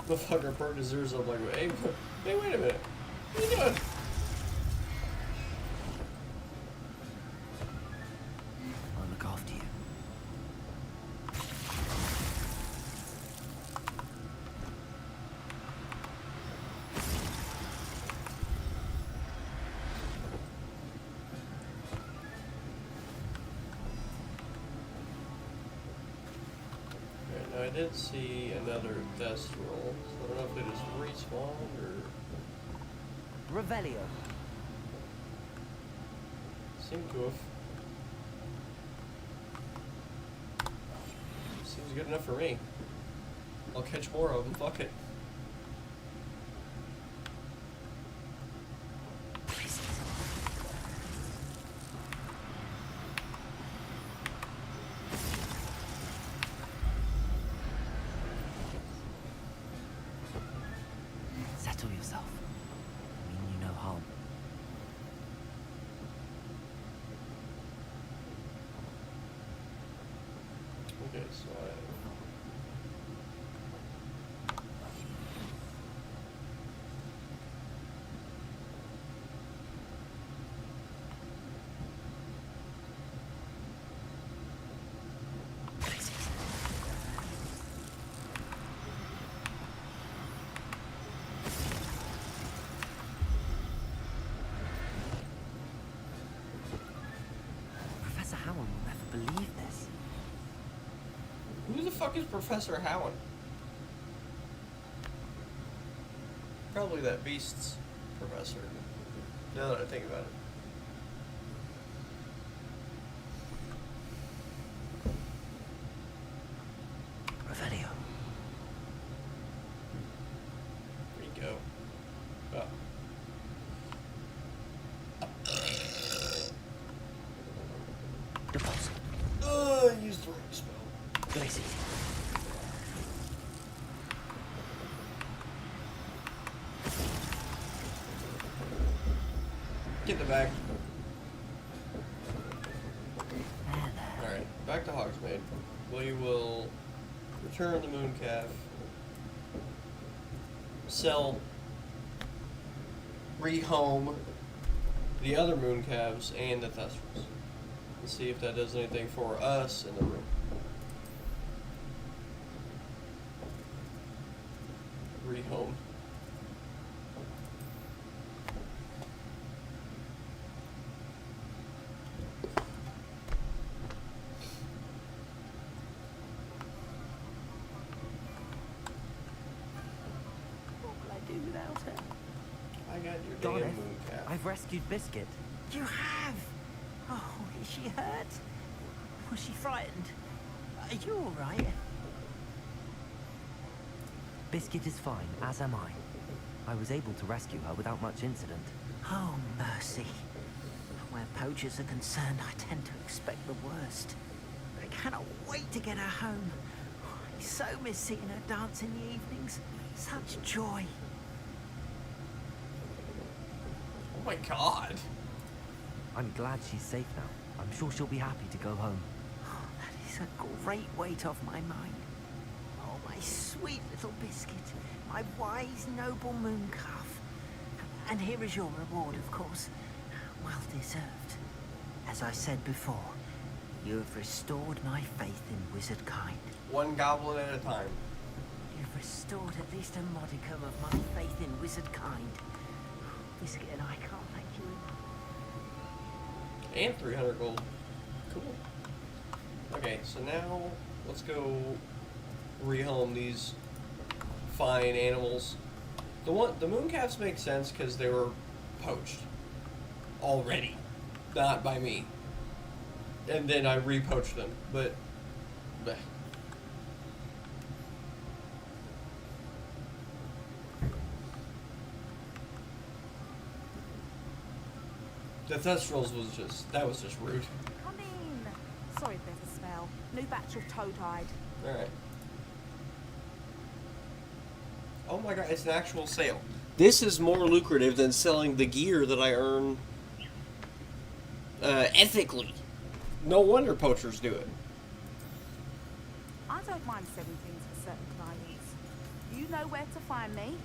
The fucker perked his ears up like, hey, wait a minute. What are you doing? I'll look after you. Alright, now I did see another test roll, so I don't know if they just respawned or... Revelio. Seem to have. Seems good enough for me. I'll catch more of them, fuck it. Settle yourself. I mean you no harm. Okay, so I... Professor Howard will never believe this. Who the fuck is Professor Howen? Probably that beast's professor. Now that I think about it. Revelio. Where'd he go? Oh. Deposit. Oh, I used the wrong spell. Places. Get the bag. Alright, back to Hogsmeade. We will return the moon calf. rehome the other moon calves and the thestrals. And see if that does anything for us in the room. Rehome. What will I do without her? I got your Darn damn it. moon calf. I've rescued Biscuit. You have? Oh, is she hurt? Was she frightened? Are you all right? Biscuit is fine, as am I. I was able to rescue her without much incident. Oh, mercy. Where poachers are concerned, I tend to expect the worst. I cannot wait to get her home. I so miss seeing her dance in the evenings. Such joy. Oh my god. I'm glad she's safe now. I'm sure she'll be happy to go home. Oh, that is a great weight off my mind. Oh, my sweet little Biscuit. My wise, noble moon calf. And here is your reward, of course. Well deserved. As I said before, you have restored my faith in wizard kind. One goblin at a time. You've restored at least a modicum of my faith in wizard kind. Biscuit and I can't thank you enough. And 300 gold. Cool. Okay, so now let's go rehome these fine animals. The mooncalves make sense because they were poached already, not by me. And then I repoached them, but bleh. The thestrals was just rude. Come in. Sorry if there's a smell. New batch of toad-hide. Alright. Oh my god, it's an actual sale. This is more lucrative than selling the gear that I earn ethically. No wonder poachers do it. I don't mind selling things for certain clients. You know where to find me.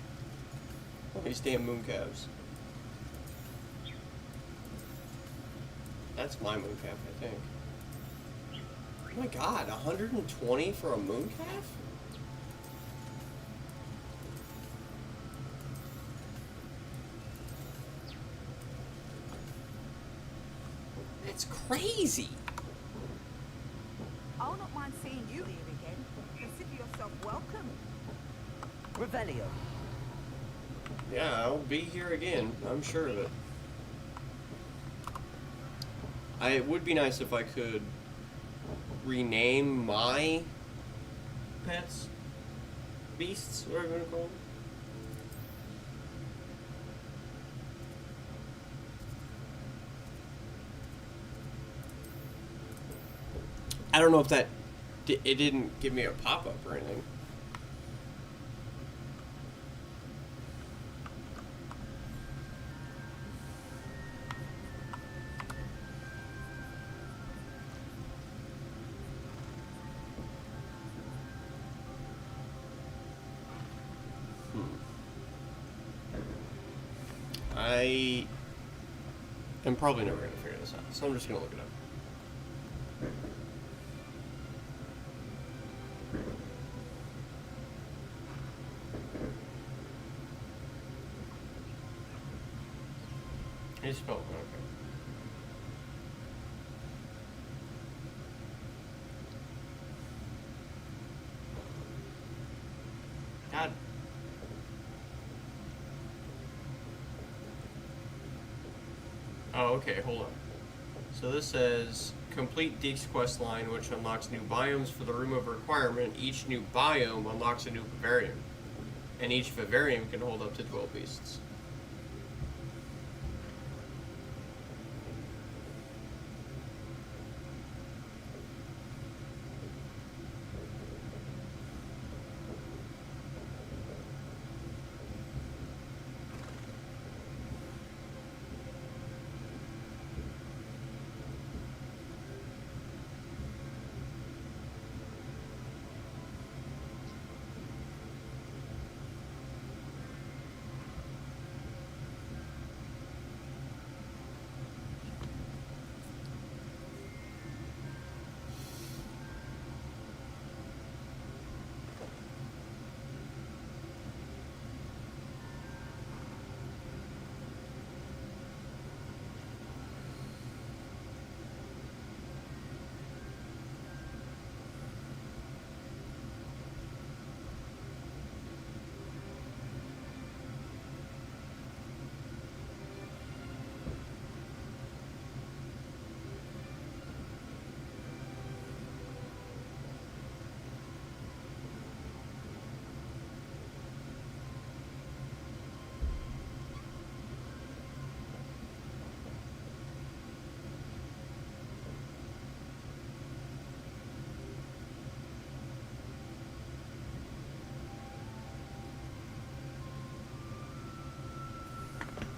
Oh, these damn mooncalves. That's my mooncalf, I think. Oh my god, 120 for a mooncalf? It's crazy. I'll not mind seeing you here again. Consider yourself welcome. Revelio. Yeah, I'll be here again. I'm sure of it. It would be nice if I could rename my pets, beasts, whatever you want to call them. I don't know if that, it didn't give me a pop-up or anything. I am probably never going to figure this out, so I'm just going to look it up. It's spelled okay. God. Oh, okay, hold on. So this says, complete Deke's quest line, which unlocks new biomes for the Room of Requirement. Each new biome unlocks a new vivarium. And each vivarium can hold up to 12 beasts.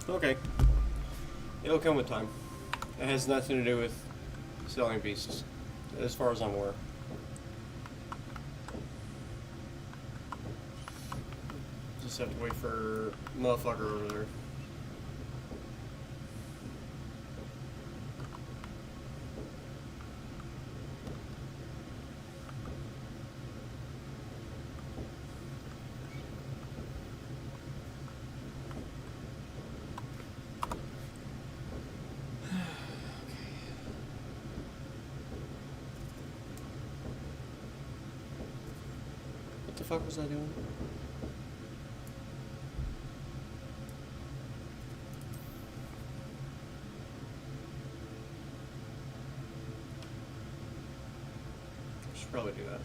Okay. It'll come with time. It has nothing to do with selling beasts, as far as I'm aware. Just have to wait for motherfucker over there. What the fuck was I doing? I should probably do that.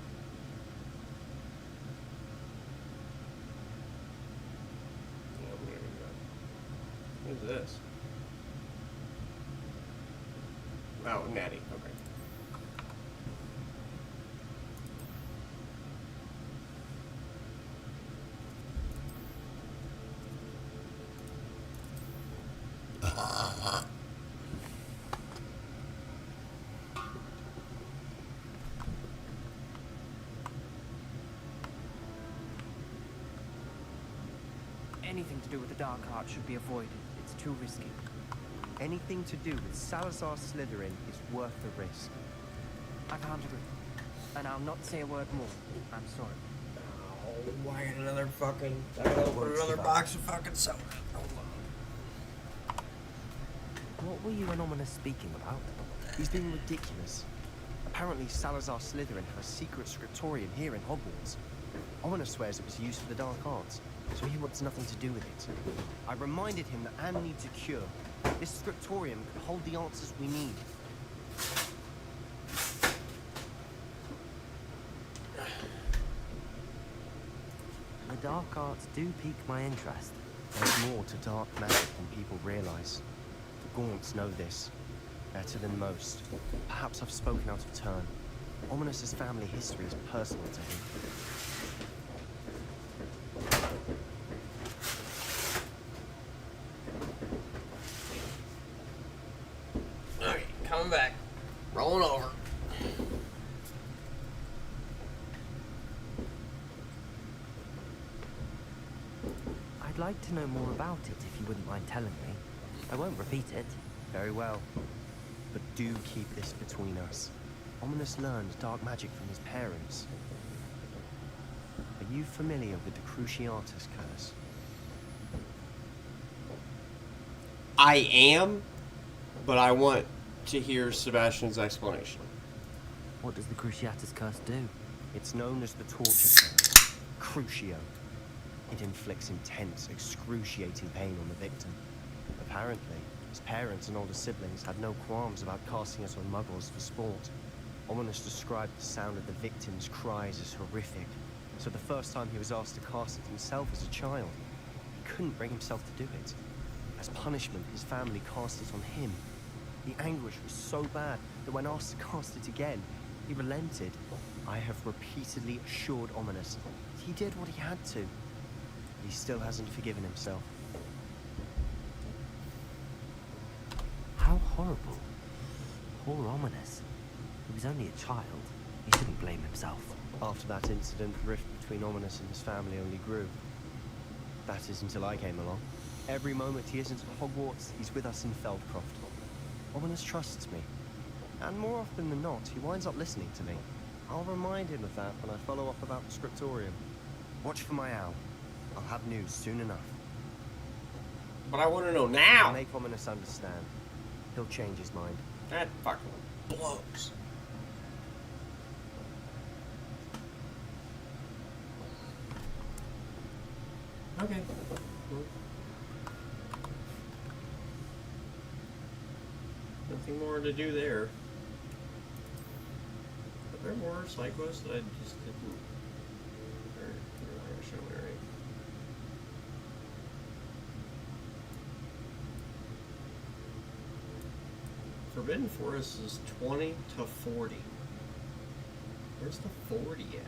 Yeah, I'm gonna do that. What is this? Oh, natty. Okay. Anything to do with the dark art should be avoided. It's too risky. Anything to do with Salazar Slytherin is worth the risk. I can't agree. And I'll not say a word more. I'm sorry. Oh, why another fucking... I gotta open another box of fucking soda. What were you and Ominous speaking about? He's being ridiculous. Apparently Salazar Slytherin has a secret scriptorium here in Hogwarts. Ominous swears it was used for the dark arts, so he wants nothing to do with it. I reminded him that Anne needs a cure. This scriptorium could hold the answers we need. The dark arts do pique my interest. There's more to dark magic than people realize. The Gaunts know this better than most. Perhaps I've spoken out of turn. Ominous's family history is personal to him. Okay, coming back. Rolling over. I'd like to know more about it if you wouldn't mind telling me. I won't repeat it. Very well. But do keep this between us. Ominous learned dark magic from his parents. Are you familiar with the Cruciatus curse? I am, but I want to hear Sebastian's explanation. What does the Cruciatus curse do? It's known as the torture curse. Crucio. It inflicts intense, excruciating pain on the victim. Apparently, his parents and older siblings had no qualms about casting it on muggles for sport. Ominous described the sound of the victim's cries as horrific, so the first time he was asked to cast it himself as a child, he couldn't bring himself to do it. As punishment, his family cast it on him. The anguish was so bad that when asked to cast it again, he relented. I have repeatedly assured Ominous that he did what he had to. He still hasn't forgiven himself. How horrible. Poor Ominous. He was only a child. He shouldn't blame himself. After that incident, the rift between Ominous and his family only grew. That is until I came along. Every moment he isn't at Hogwarts, he's with us in Feldcroft. Ominous trusts me. And more often than not, he winds up listening to me. I'll remind him of that when I follow up about the scriptorium. Watch for my owl. I'll have news soon enough. But I want to know now! I'll make Ominous understand. He'll change his mind. That fucking blows. Okay. Nothing more to do there. Are there more side quests that I just didn't... Or, they're not gonna show me, right? Forbidden Forest is 20 to 40. Where's the 40 at?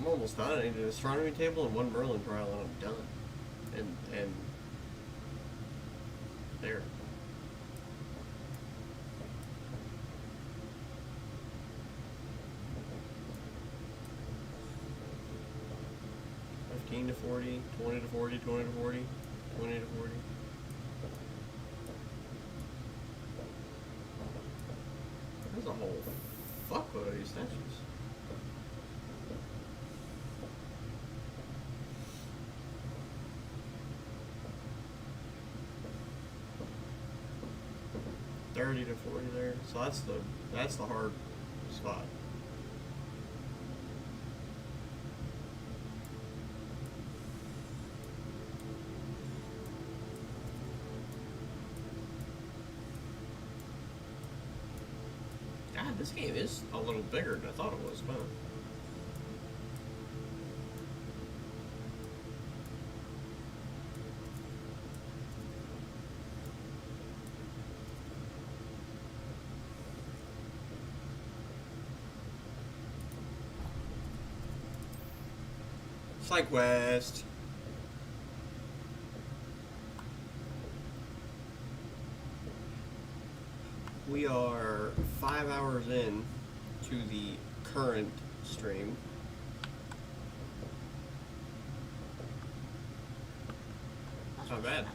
I'm almost done. I need an astronomy table and one Merlin trial, and I'm done. And there. $15 to $40, $20 to $40, $20 to $40, $20 to $40. There's a whole fuckload of these statues. $30 to $40 there. So that's the hard spot. God, this game is a little bigger than I thought it was, huh? It's like West. We are 5 hours in to the current stream. Not bad.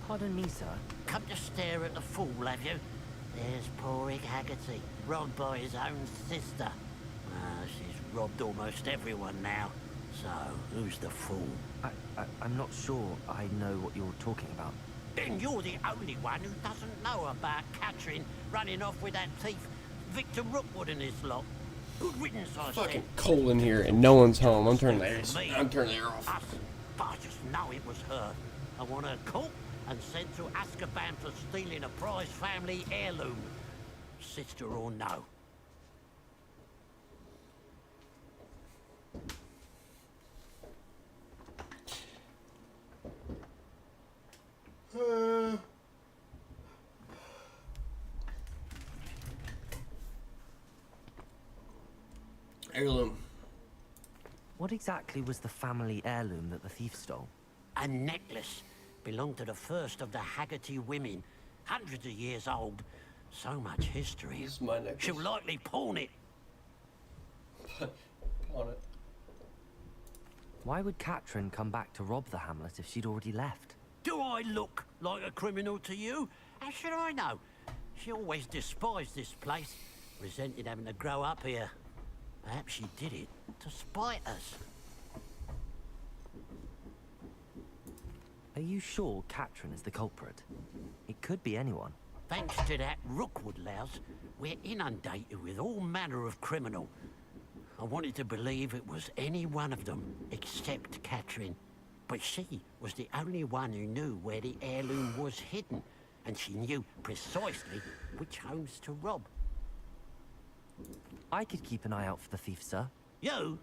Pardon me, sir. Come to stare at the fool, have you? There's poor Ig Haggerty, robbed by his own sister. She's robbed almost everyone now. So, who's the fool? I'm not sure I know what you're talking about. Then you're the only one who doesn't know about Catherine running off with that thief, Victor Rookwood and his lot. Good riddance, I Fucking said. cold in here and no one's home. I'm turning the air off. But I just know it was her. I want her caught and sent to Azkaban for stealing a prize family heirloom. Sister or no. Heirloom. What exactly was the family heirloom that the thief stole? A necklace. Belonged to the first of the Haggerty women. Hundreds of years old. So much history. This is my necklace. She'll likely pawn it. Pawn it. Why would Catherine come back to rob the hamlet if she'd already left? Do I look like a criminal to you? How should I know? She always despised this place. Resented having to grow up here. Perhaps she did it to spite us. Are you sure Catherine is the culprit? It could be anyone. Thanks to that Rookwood louse, we're inundated with all manner of criminal. I wanted to believe it was any one of them, except Catherine. But she was the only one who knew where the heirloom was hidden, and she knew precisely which homes to rob. I could keep an eye out for the thief, sir. You?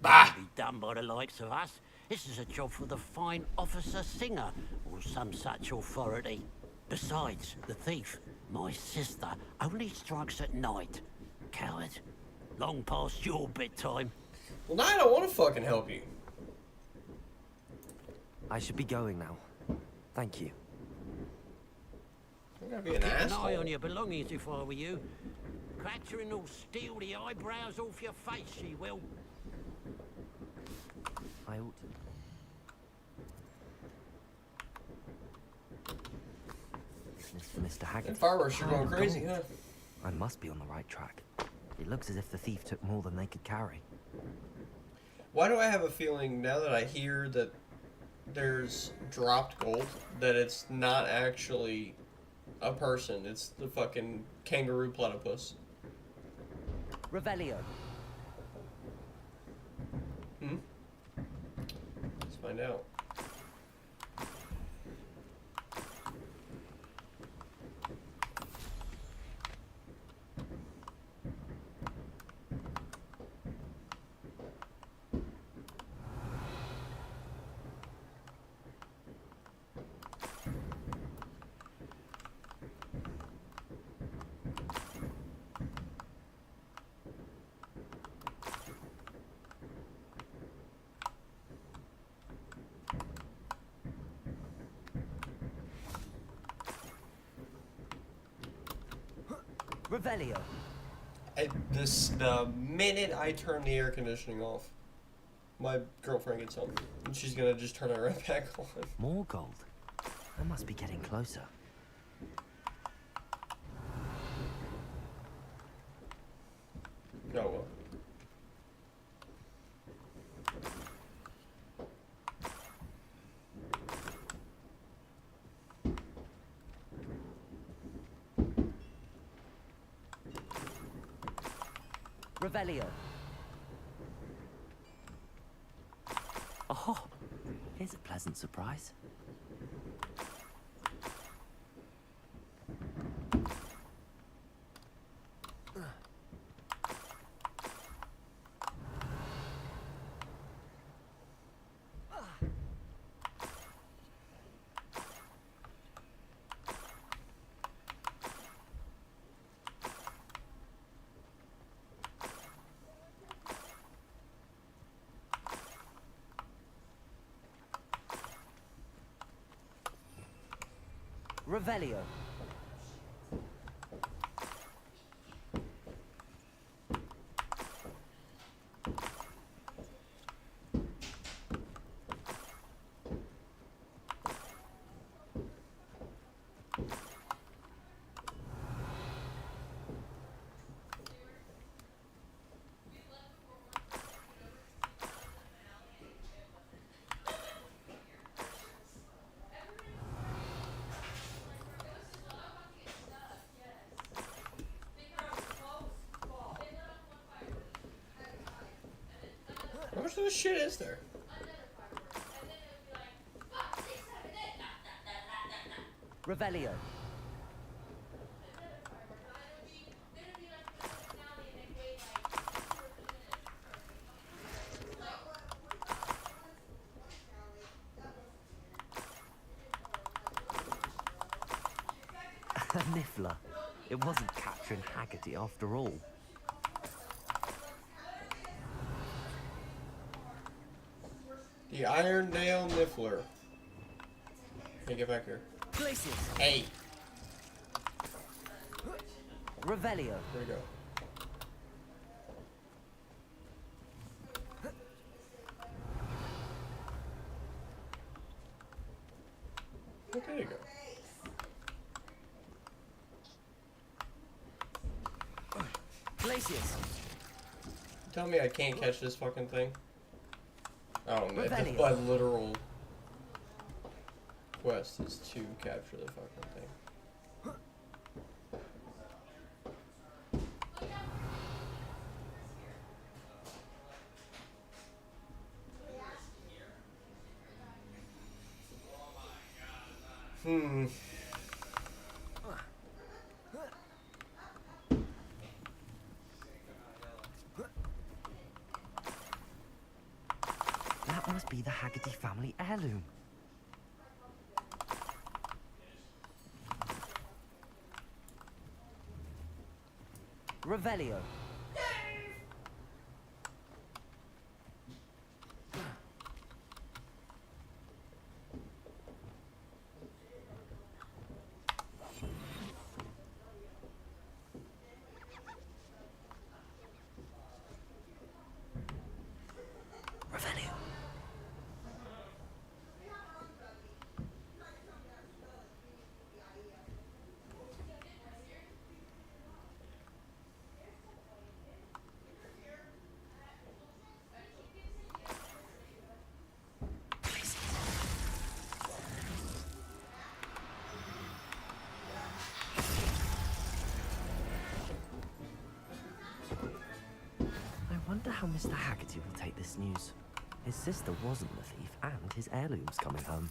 Bah! Be done by the likes of us. This is a job for the fine officer Singer, or some such authority. Besides, the thief, my sister, only strikes at night. Coward. Long past your bedtime. Well, now I don't want to fucking help you. I should be going now. Thank you. I'm gonna be an Keep asshole. an eye on your belongings if I were you. Catherine will steal the eyebrows off your face, she will. I ought to. Business for Mr. Haggett. That fireworks are going crazy, huh? I must be on the right track. It looks as if the thief took more than they could carry. Why do I have a feeling now that I hear that there's dropped gold that it's not actually a person? It's the fucking kangaroo platypus. Revelio. Let's find out. Revelio. The minute I turn the air conditioning off, my girlfriend gets home, and she's gonna just turn it right back on. More gold. I must be getting closer. Oh well. Revelio. Oh, here's a pleasant surprise. Revelio. How much of this shit is there? Revelio. A niffler. It wasn't capturing Haggerty after all. The Irondale Niffler. Hey, get back here. Glacius. Hey. Revelio. Here we go. There you go. Glacius. Tell me I can't catch this fucking thing. Oh, man, Revelio. my literal quest is to capture the fucking thing. That must be the Haggerty family heirloom. Revelio. Revelio. I wonder how Mr. Haggerty will take this news. His sister wasn't the thief, and his heirloom's coming home.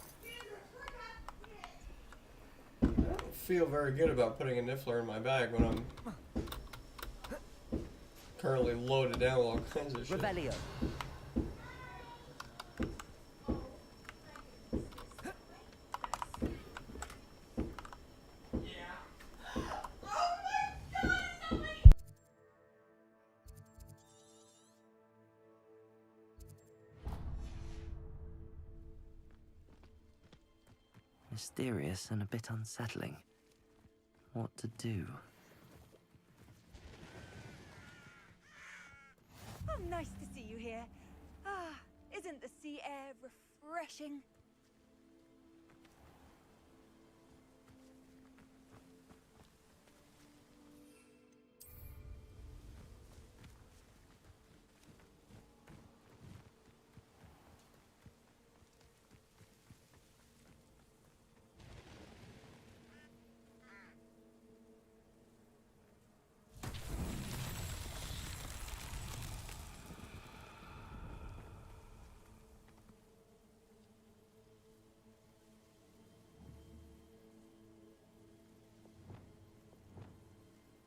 I don't feel very good about putting a Niffler in my bag when I'm currently loaded down with all kinds of shit. Revelio. Mysterious and a bit unsettling. What to do? Nice to see you here. Ah, isn't the sea air refreshing?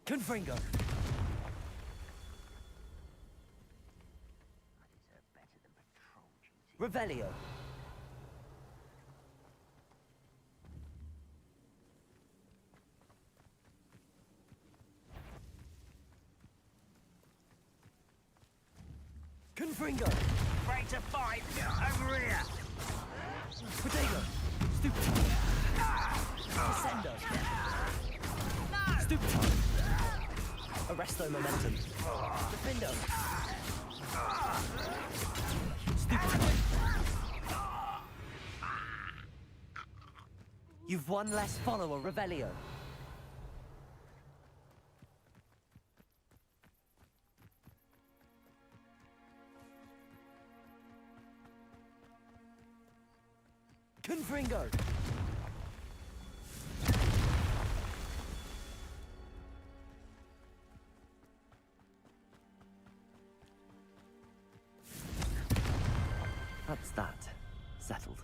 Confringo! Revelio! Confringo! Ready to fight! Over here! Potato! Stupid! Descendo! Stupid! Arresto momentum! Defindo! Stupid! You've one less follower, Revelio. Confringo! That's that. Settled.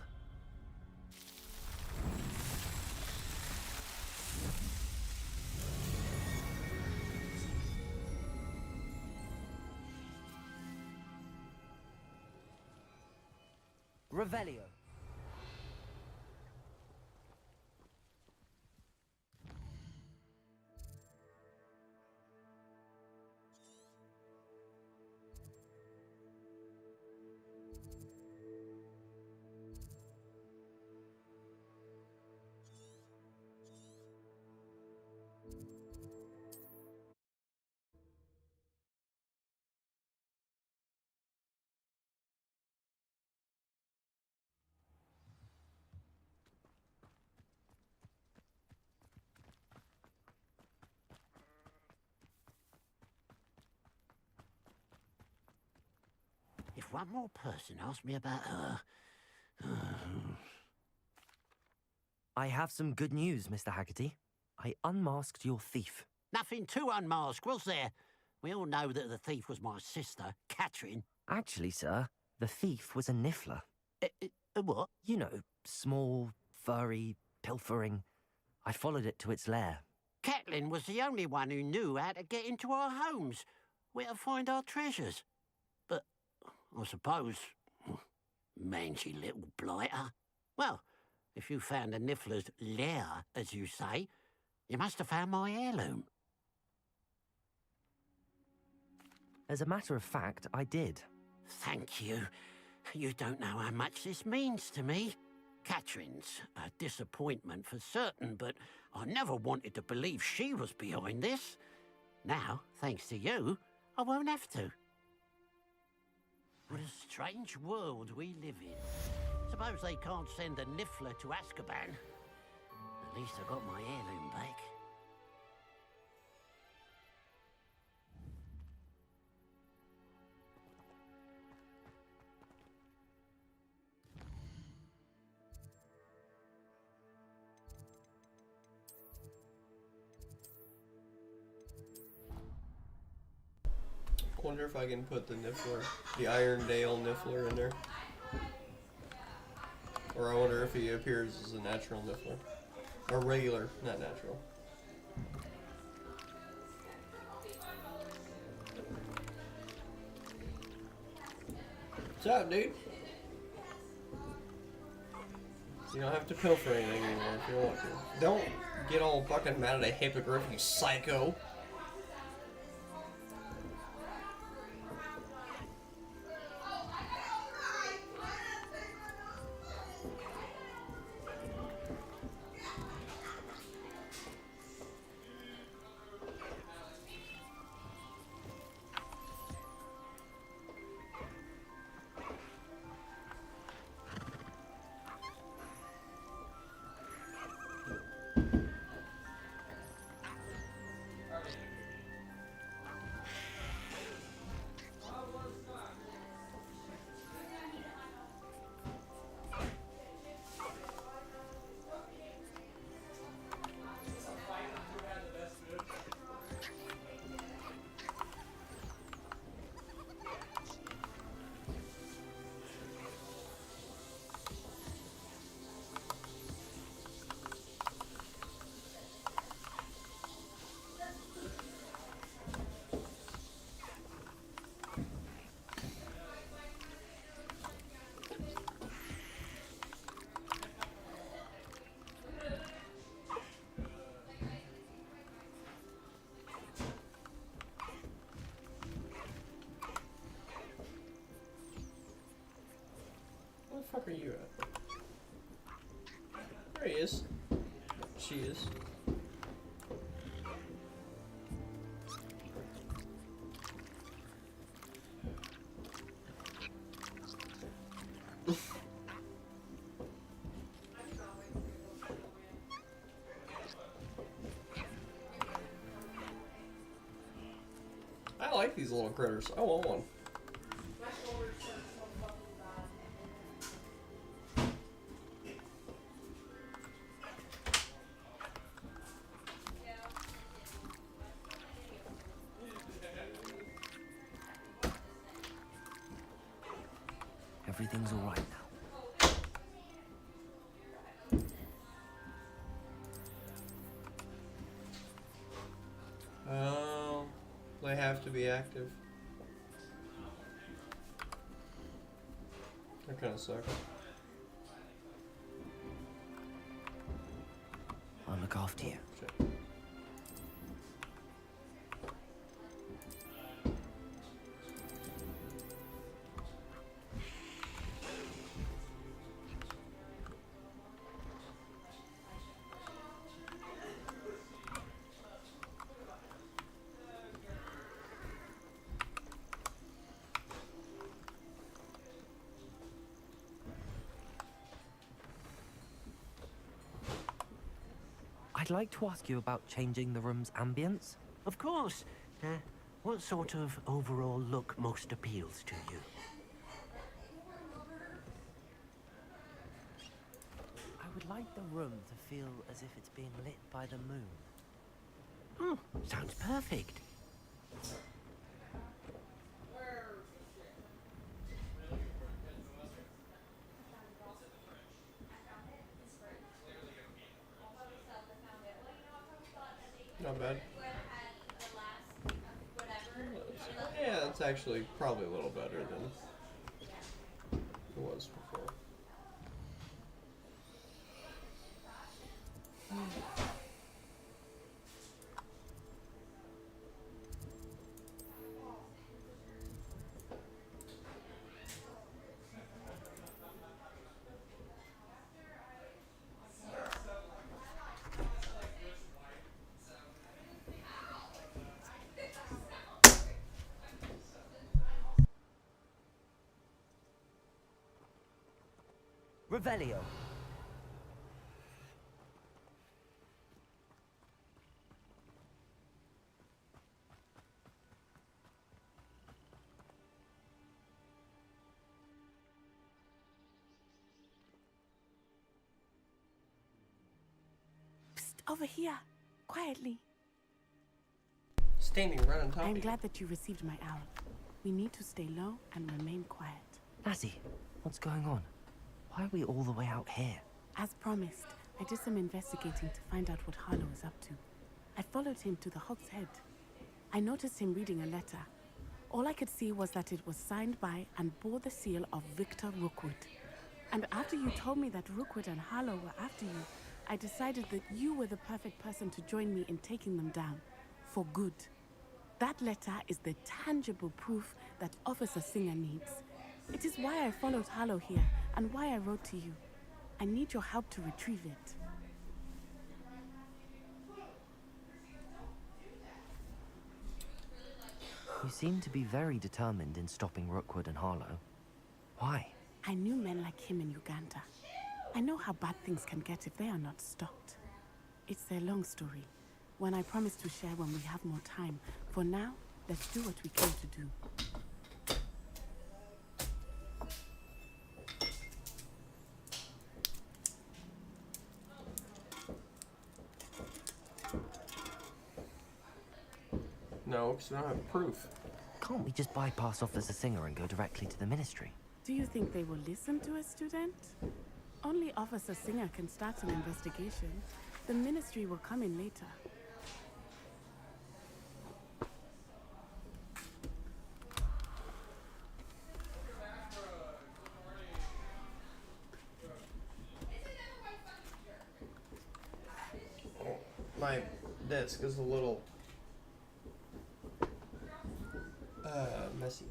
Revelio. If one more person asks me about her... I have some good news, Mr. Haggerty. I unmasked your thief. Nothing to unmask, was there? We all know that the thief was my sister, Catherine. Actually, sir, the thief was a niffler. A what? You know, small, furry, pilfering. I followed it to its lair. Catelyn was the only one who knew how to get into our homes, where to find our treasures. But I suppose, mangy little blighter. Well, if you found the niffler's lair, as you say, you must have found my heirloom. As a matter of fact, I did. Thank you. You don't know how much this means to me. Catherine's a disappointment for certain, but I never wanted to believe she was behind this. Now, thanks to you, I won't have to. What a strange world we live in. Suppose they can't send a niffler to Azkaban. At least I got my heirloom back. I wonder if I can put the Niffler, the Irondale Niffler in there. Or I wonder if he appears as a natural Niffler. Or regular, not natural. What's up, dude? You don't have to pilfer anything anymore if you want to. Don't get all fucking mad at a hippogriff, you psycho. fuck are you at? There he is. She is. I like these little critters. I want one. Everything's all right now. Oh, they have to be active. That kind of sucks. I'll look after you. Shit. I'd like to ask you about changing the room's ambience. Of course. What sort of overall look most appeals to you? I would like the room to feel as if it's being lit by the moon. Oh, sounds perfect. Not bad. Yeah, it's actually probably a little better than it was before. Revelio. Psst, over here. Quietly. Standing right on top I'm of you. glad that you received my owl. We need to stay low and remain quiet. Lassie, what's going on? Why are we all the way out here? As promised, I did some investigating to find out what Harlow is up to. I followed him to the Hog's Head. I noticed him reading a letter. All I could see was that it was signed by and bore the seal of Victor Rookwood. And after you told me that Rookwood and Harlow were after you, I decided that you were the perfect person to join me in taking them down. For good. That letter is the tangible proof that Officer Singer needs. It is why I followed Harlow here and why I wrote to you. I need your help to retrieve it. You seem to be very determined in stopping Rookwood and Harlow. Why? I knew men like him in Uganda. I know how bad things can get if they are not stopped. It's a long story, one I promise to share when we have more time. For now, let's do what we came to do. No, because we don't have proof. Can't we just bypass Officer Singer and go directly to the ministry? Do you think they will listen to a student? Only Officer Singer can start an investigation. The ministry will come in later. My desk is a little messy.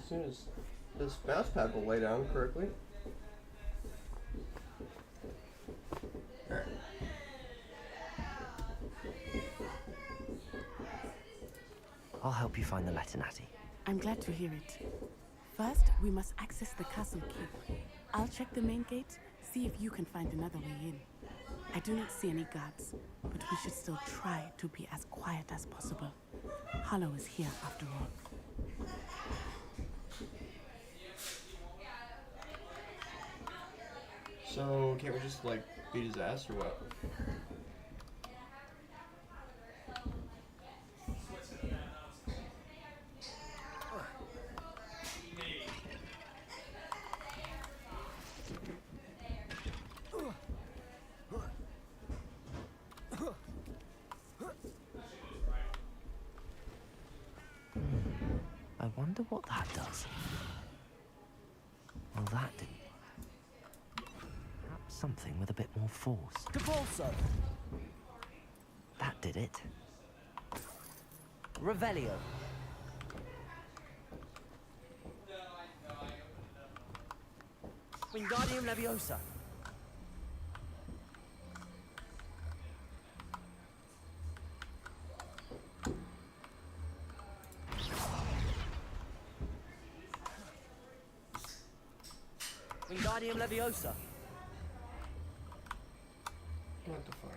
As soon as this mouse pad will lay down correctly. Alright. I'll help you find the letter, Natty. I'm glad to hear it. First, we must access the castle keep. I'll check the main gate, see if you can find another way in. I do not see any guards, but we should still try to be as quiet as possible. Hollow is here after all. So, can't we just, like, beat his ass or what? I wonder what that does. Well, that didn't. Perhaps something with a bit more force. Depulso! That did it. Revelio. Wingardium Leviosa. Wingardium Leviosa. What the fuck?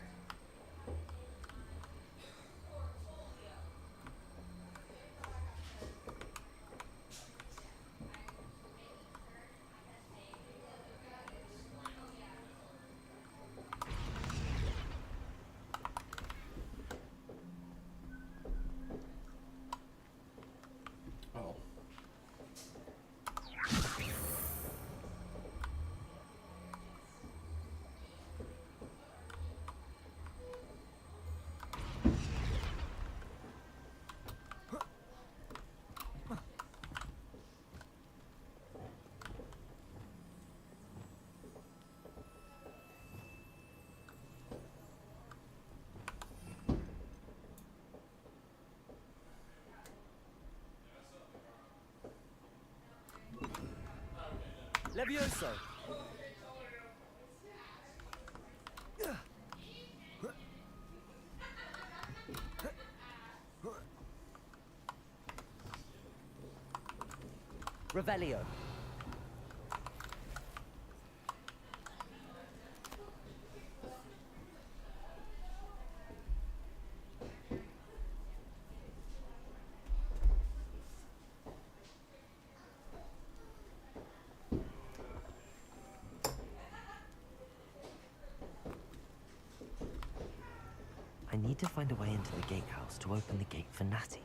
Oh. Levioso. Revelio. I need to find a way into the gatehouse to open the gate for Natty.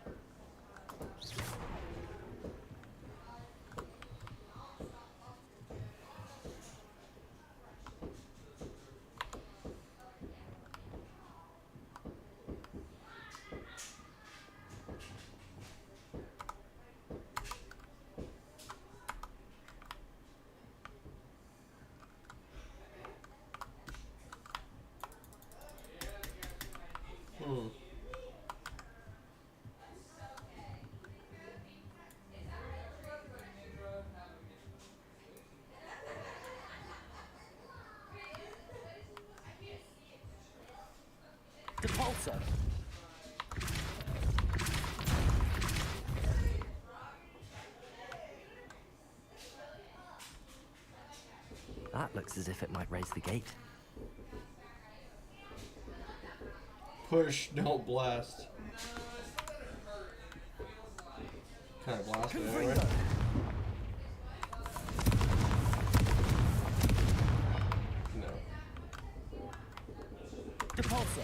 Depulso. That looks as if it might raise the gate. Push, don't blast. Kind of blast it anyway. No. Depulso.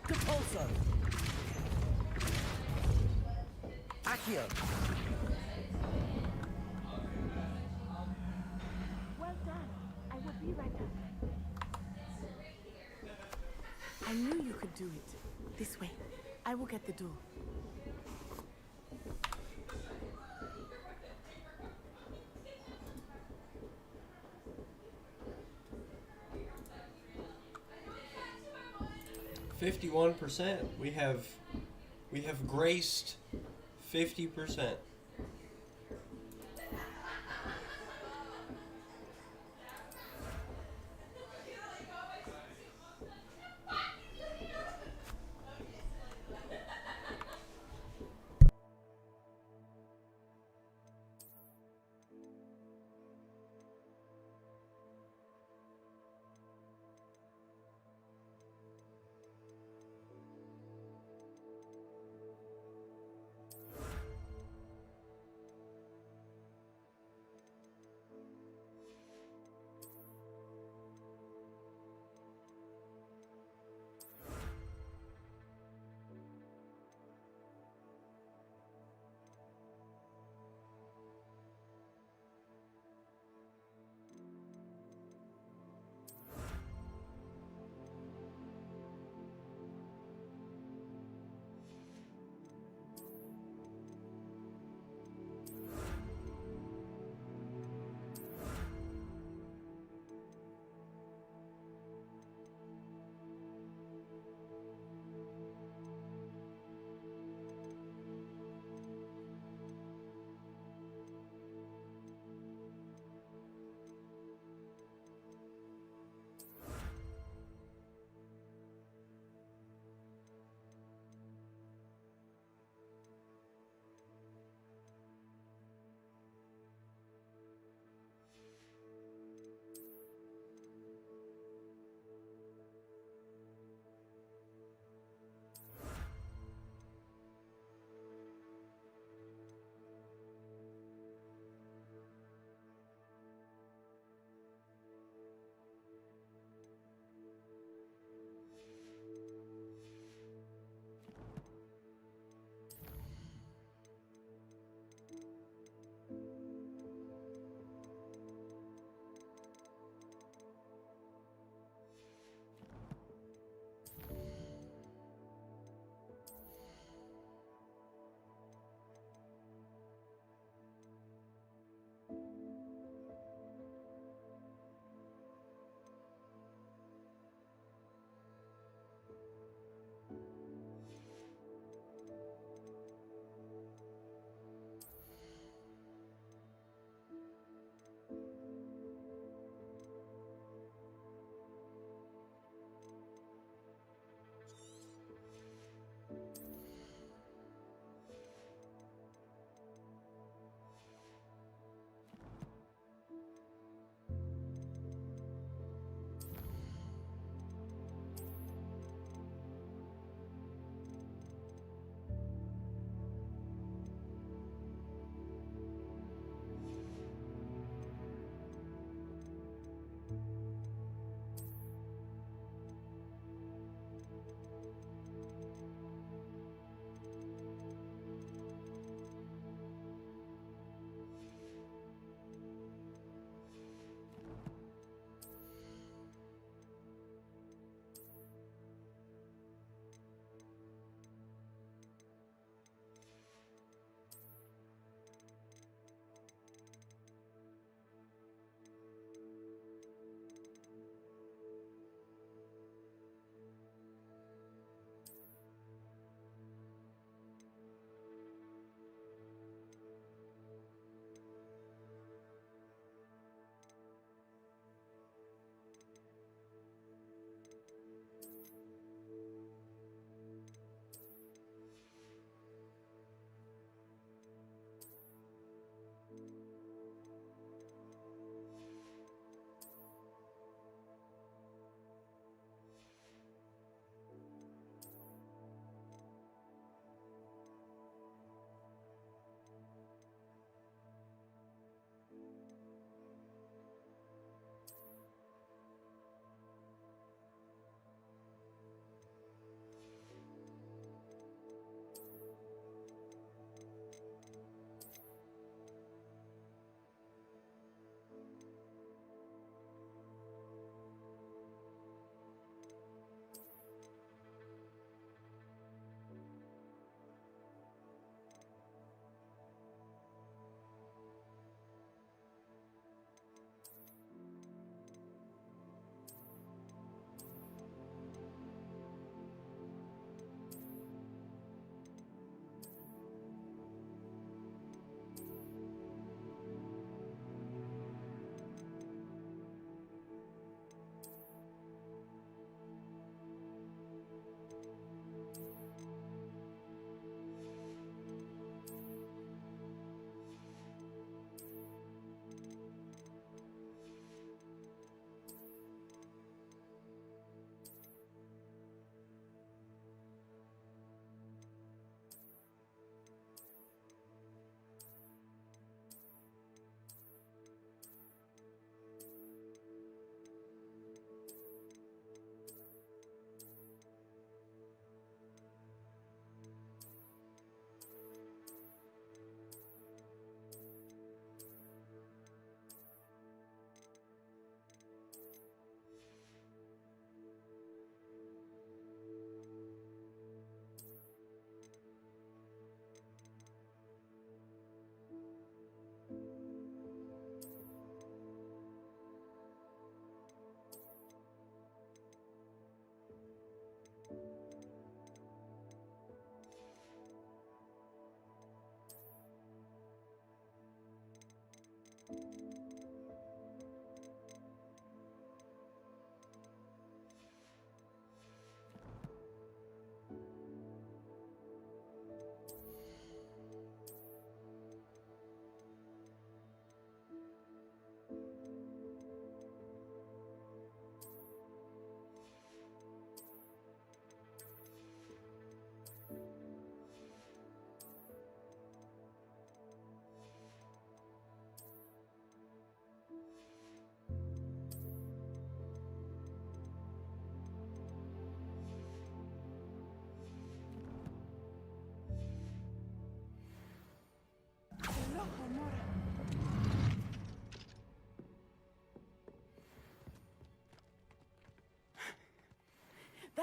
Depulso. Accio. Well done. I will be right up. I knew you could do it. This way. I will get the door. 51%. We have graced 50%.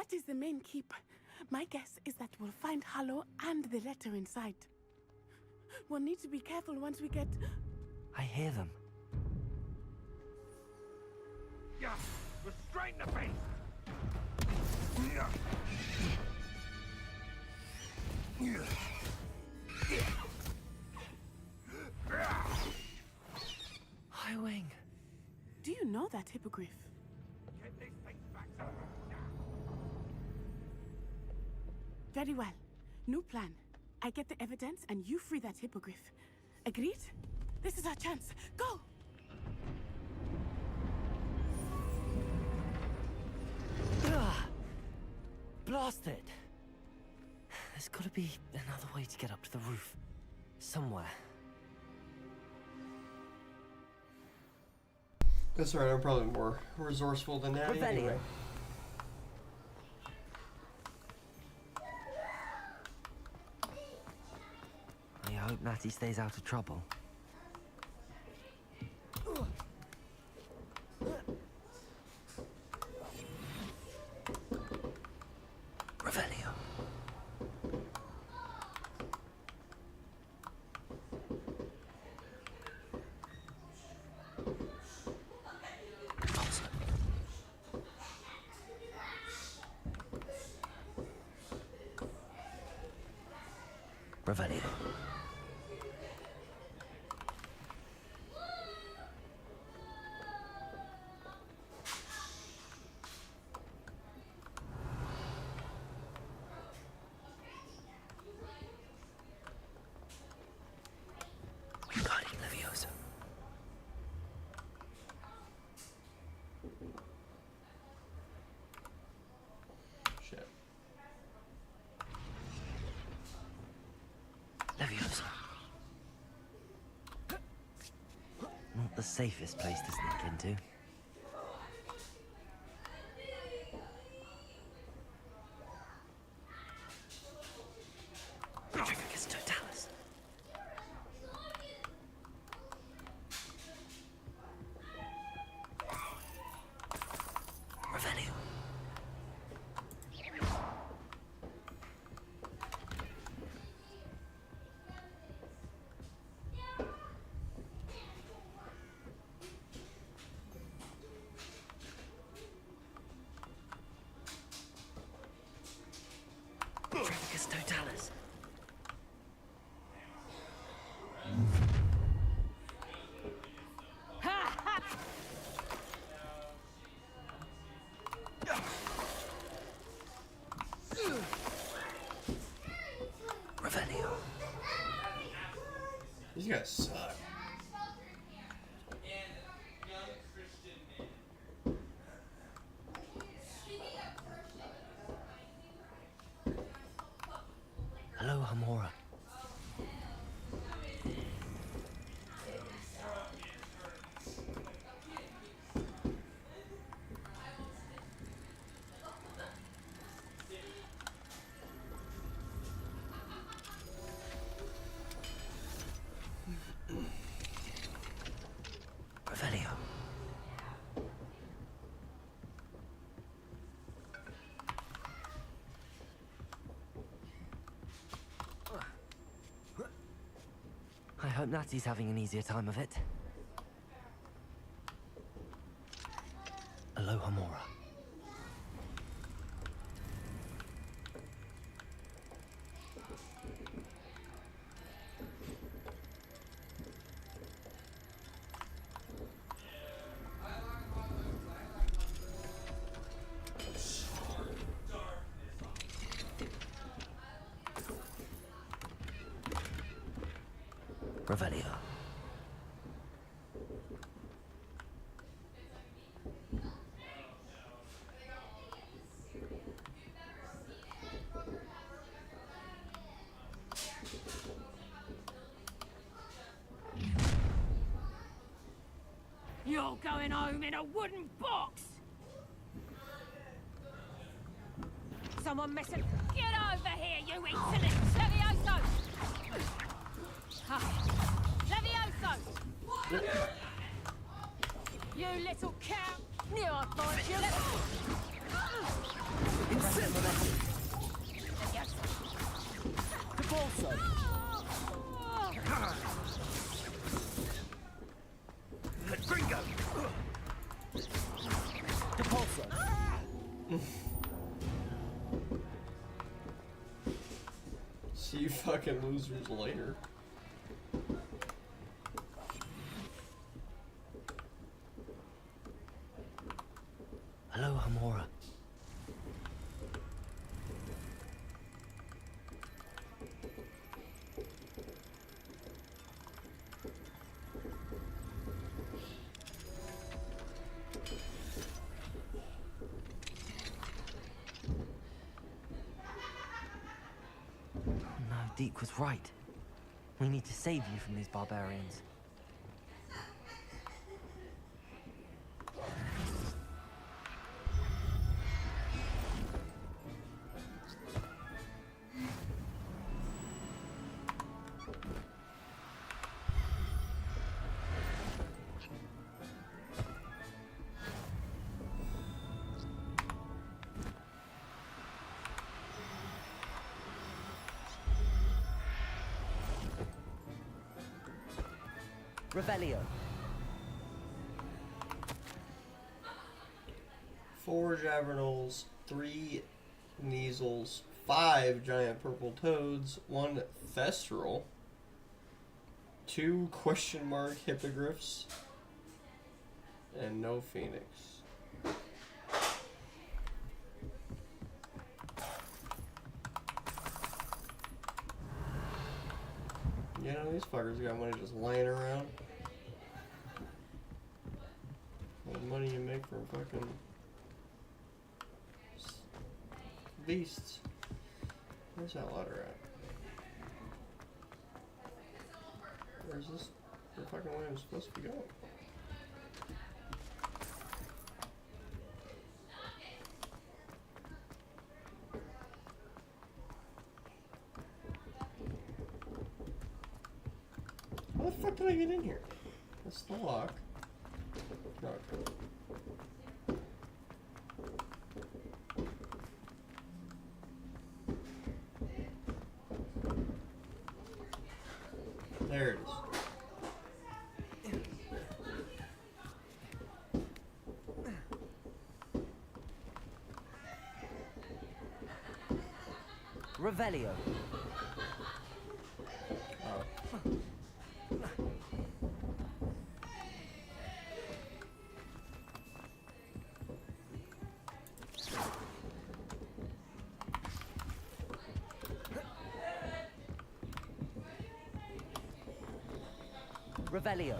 That is the main keep. My guess is that we'll find Hallow and the letter inside. We'll need to be careful once we get... I hear them. Yeah, we're straight in the face. High Wing. Do you know that hippogriff? Get this thing back. Very well. New plan. I get the evidence and you free that hippogriff. Agreed? This is our chance. Go! Blasted! There's gotta be another way to get up to the roof. Somewhere. That's alright, I'm probably more resourceful than that anyway. I hope Natty stays out of trouble. Revelio. Revelio. Wingardium Leviosa. Shit. Leviosa. Not the safest place to sneak into. Petrificus Totalis. Revelio. Petrificus Totalis. Revelio. These guys suck. Hello, Hamora. Revelio. I hope Natty's having an easier time of it. Aloha Mora. Revelio. You're going home in a wooden box! Someone messing... Get over here, you insolent Levioso! Levioso! You little cow! Knew I'd find you! See you fucking losers later. Hello, Hamora. No, Deke was right. We need to save you from these barbarians. Revelio. 4 Javernals, 3 Kneasels, 5 giant purple toads, 1 Thestral, 2 question mark hippogriffs, and no phoenix. You know, these fuckers got money just laying around. All the money you make from fucking beasts. Where's that ladder at? Where's this? The fucking way I'm supposed to be going? How the fuck did I get in here? That's the lock. Okay. There it is. Revelio. Revelio.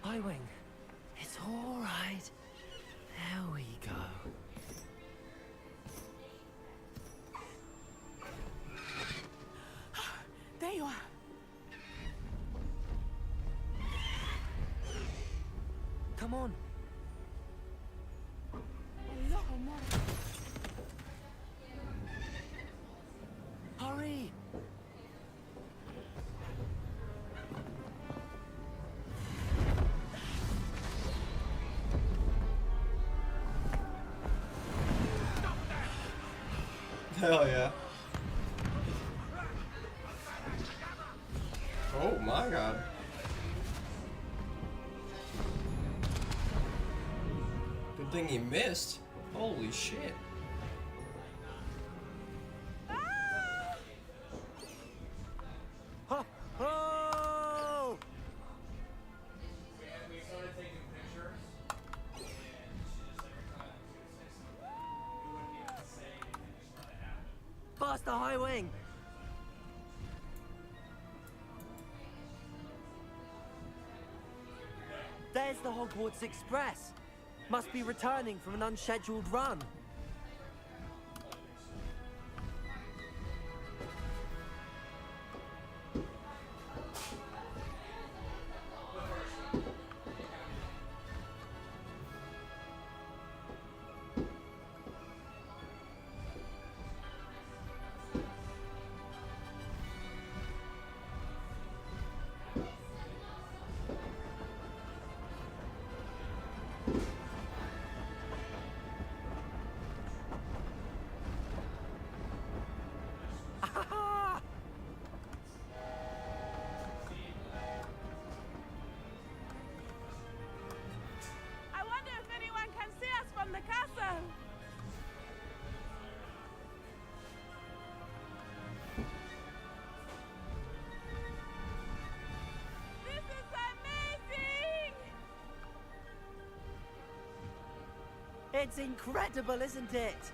Highwing. It's all right. There we go. There you are. Come on. Hurry. Hell yeah. Oh my god. Good thing he missed. Holy shit. Where's the Hogwarts Express? Must be returning from an unscheduled run. I wonder if anyone can see us from the castle. This is amazing! It's incredible, isn't it?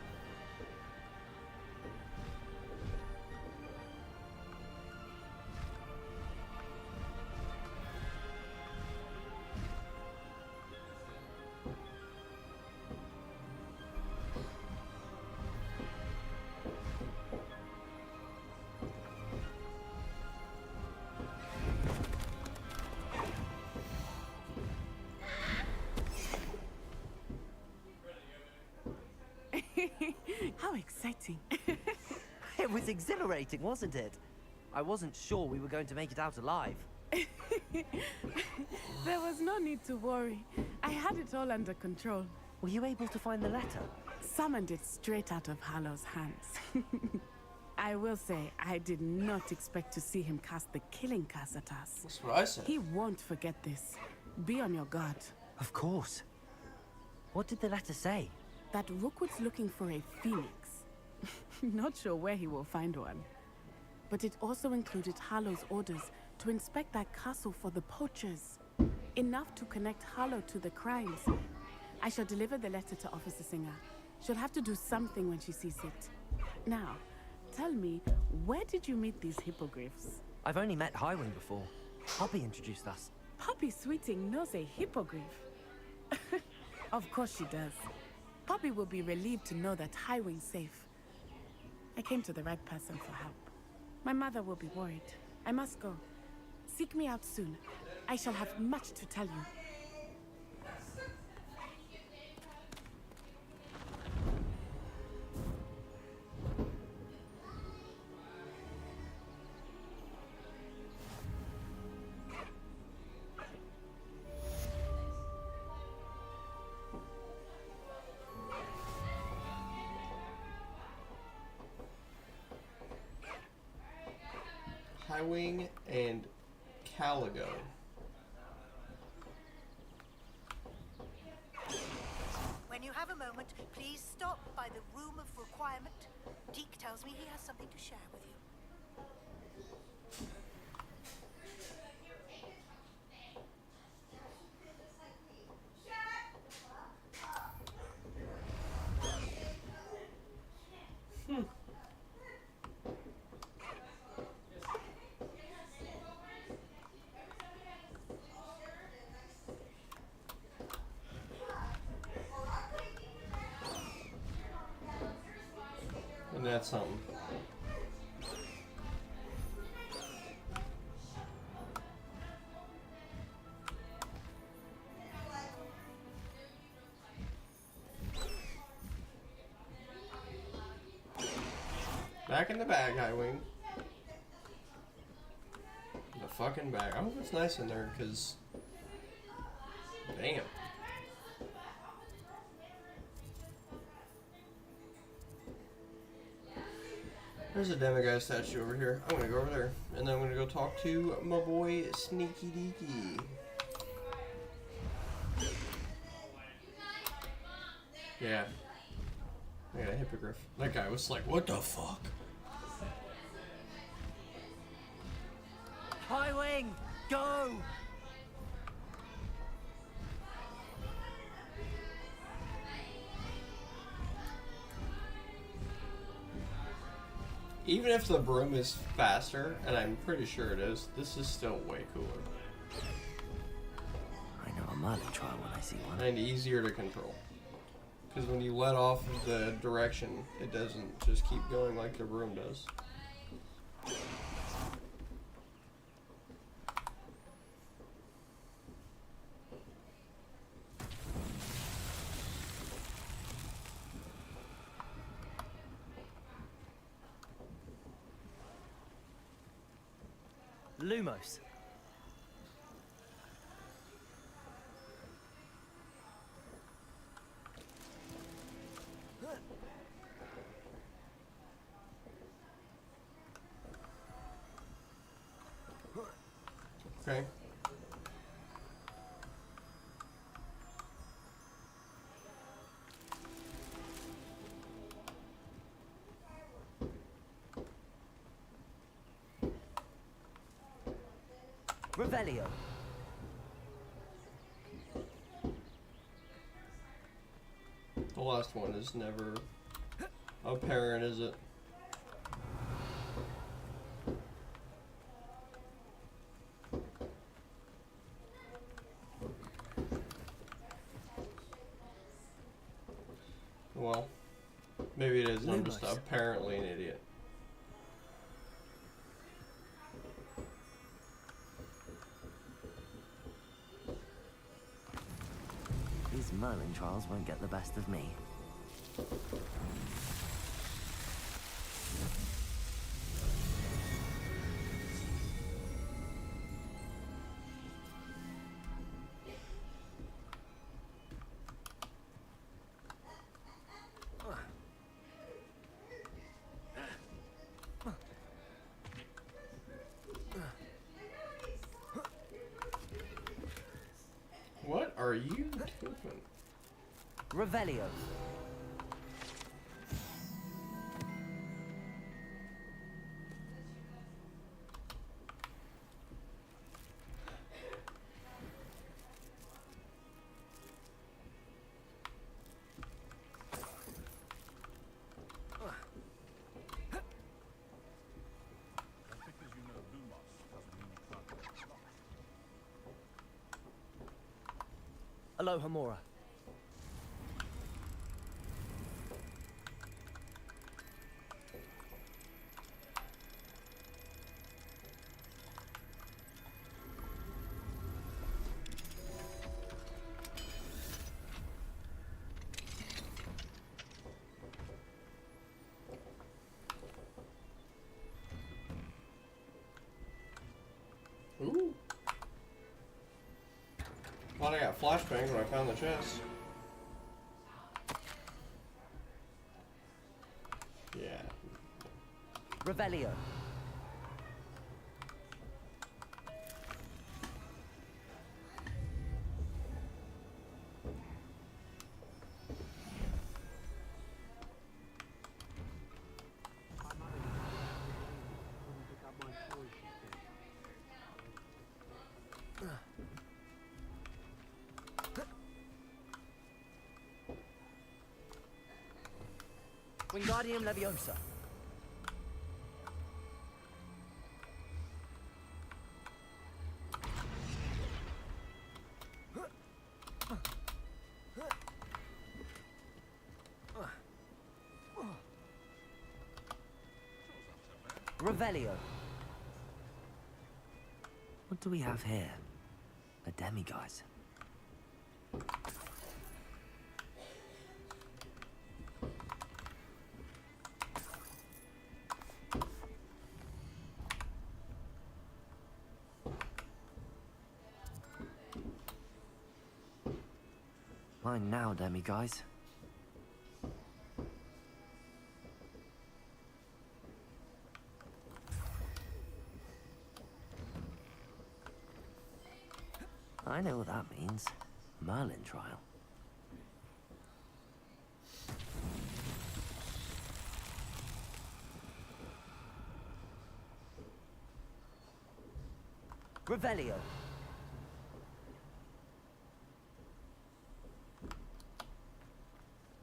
How exciting. It was exhilarating, wasn't it? I wasn't sure we were going to make it out alive. There was no need to worry. I had it all under control. Were you able to find the letter? Summoned it straight out of Hallow's hands. I will say, I did not expect to see him cast the killing curse at us. That's what I said. He won't forget this. Be on your guard. Of course. What did the letter say? That Rookwood's looking for a phoenix. Not sure where he will find one. But it also included Hallow's orders to inspect that castle for the poachers. Enough to connect Hallow to the crimes. I shall deliver the letter to Officer Singer. She'll have to do something when she sees it. Now, tell me, where did you meet these hippogriffs? I've only met Highwing before. Poppy introduced us. Poppy Sweeting knows a hippogriff. Of course she does. Poppy will be relieved to know that Highwing's safe. I came to the right person for help. My mother will be worried. I must go. Seek me out soon. I shall have much to tell you. Highwing and Caligo. When you have a moment, please stop by the room of requirement. Deke tells me he has something to share with you. And that's something. Back in the bag, Highwing. The fucking bag. I hope it's nice in there, because... Damn. There's a demiguy statue over here. I'm gonna go over there. And then I'm gonna go talk to my boy Sneaky Deaky. Yeah. I got a hippogriff. That guy was like, what the fuck? Highwing! Go! Even if the broom is faster, and I'm pretty sure it is, this is still way cooler. I know a Merlin trial when I see one. And easier to control. Because when you let off of the direction, it doesn't just keep going like the room does. Lumos. Okay. Revelio. The last one is never apparent, is it? Well, maybe it is. I'm just apparently an idiot. These Merlin trials won't get the best of me. What are you doing? Revelio. Aloha Mora. Ooh. Thought I got flashbangs when I found the chest. Yeah. Revelio. Wingardium Leviosa. Revelio. What do we have here? A demiguise. Mine now, demiguise. I know what that means. Merlin trial. Revelio.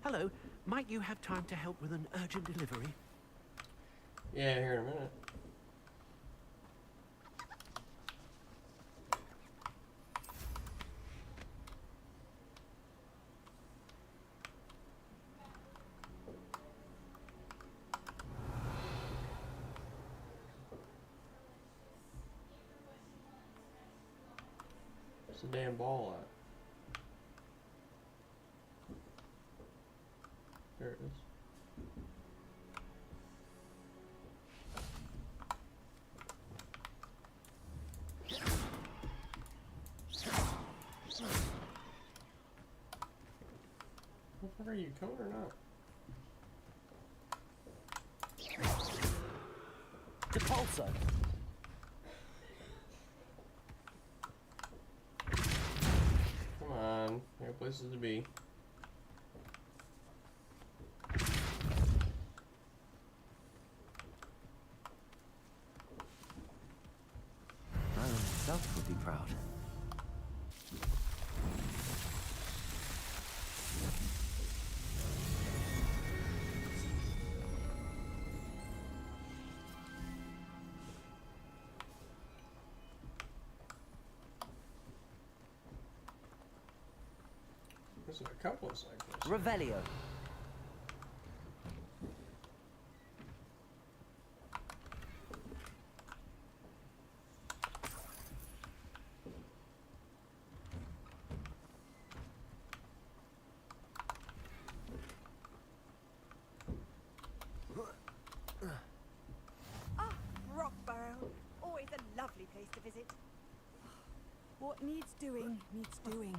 Hello, might you have time to help with an urgent delivery? Yeah, here in a minute. Where's the damn ball at? There it is. What the fuck are you coming or not? Depulso. Come on, there are places to be. Roland himself would be proud. There's a couple of cyclists. Revelio. Ah, Rockborough. Always a lovely place to visit. What needs doing, needs doing.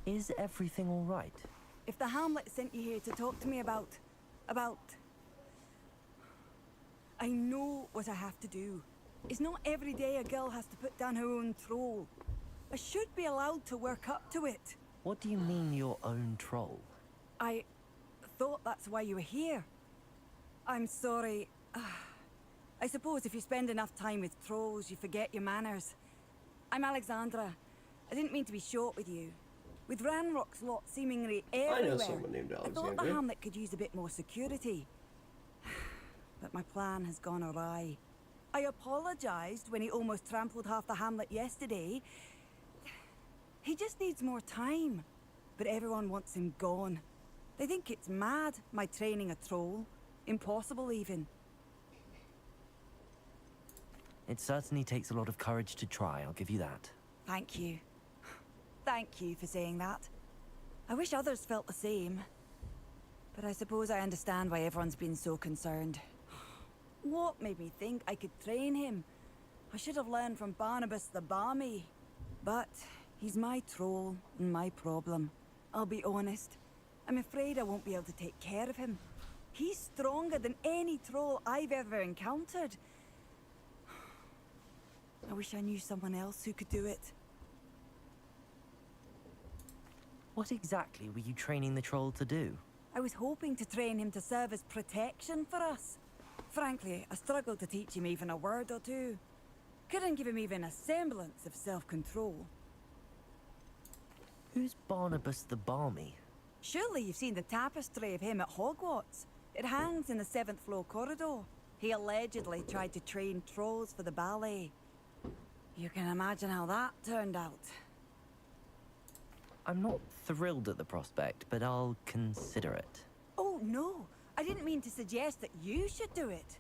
Is everything all right? If the Hamlet sent you here to talk to me about... I know what I have to do. It's not every day a girl has to put down her own troll. I should be allowed to work up to it. What do you mean your own troll? I thought that's why you were here. I'm sorry. I suppose if you spend enough time with trolls, you forget your manners. I'm Alexandra. I didn't mean to be short with you. With Ranrock's lot seemingly everywhere, I know someone named I thought the Alexandra. Hamlet could use a bit more security. But my plan has gone awry. I apologized when he almost trampled half the Hamlet yesterday. He just needs more time. But everyone wants him gone. They think it's mad, my training a troll. Impossible, even. It certainly takes a lot of courage to try, I'll give you that. Thank you. Thank you for saying that. I wish others felt the same. But I suppose I understand why everyone's been so concerned. What made me think I could train him? I should have learned from Barnabas the Balmy. But he's my troll and my problem. I'll be honest. I'm afraid I won't be able to take care of him. He's stronger than any troll I've ever encountered. I wish I knew someone else who could do it. What exactly were you training the troll to do? I was hoping to train him to serve as protection for us. Frankly, I struggled to teach him even a word or two. Couldn't give him even a semblance of self-control. Who's Barnabas the Balmy? Surely you've seen the tapestry of him at Hogwarts. It hangs in the 7th floor corridor. He allegedly tried to train trolls for the ballet. You can imagine how that turned out. I'm not thrilled at the prospect, but I'll consider it. Oh, no. I didn't mean to suggest that you should do it.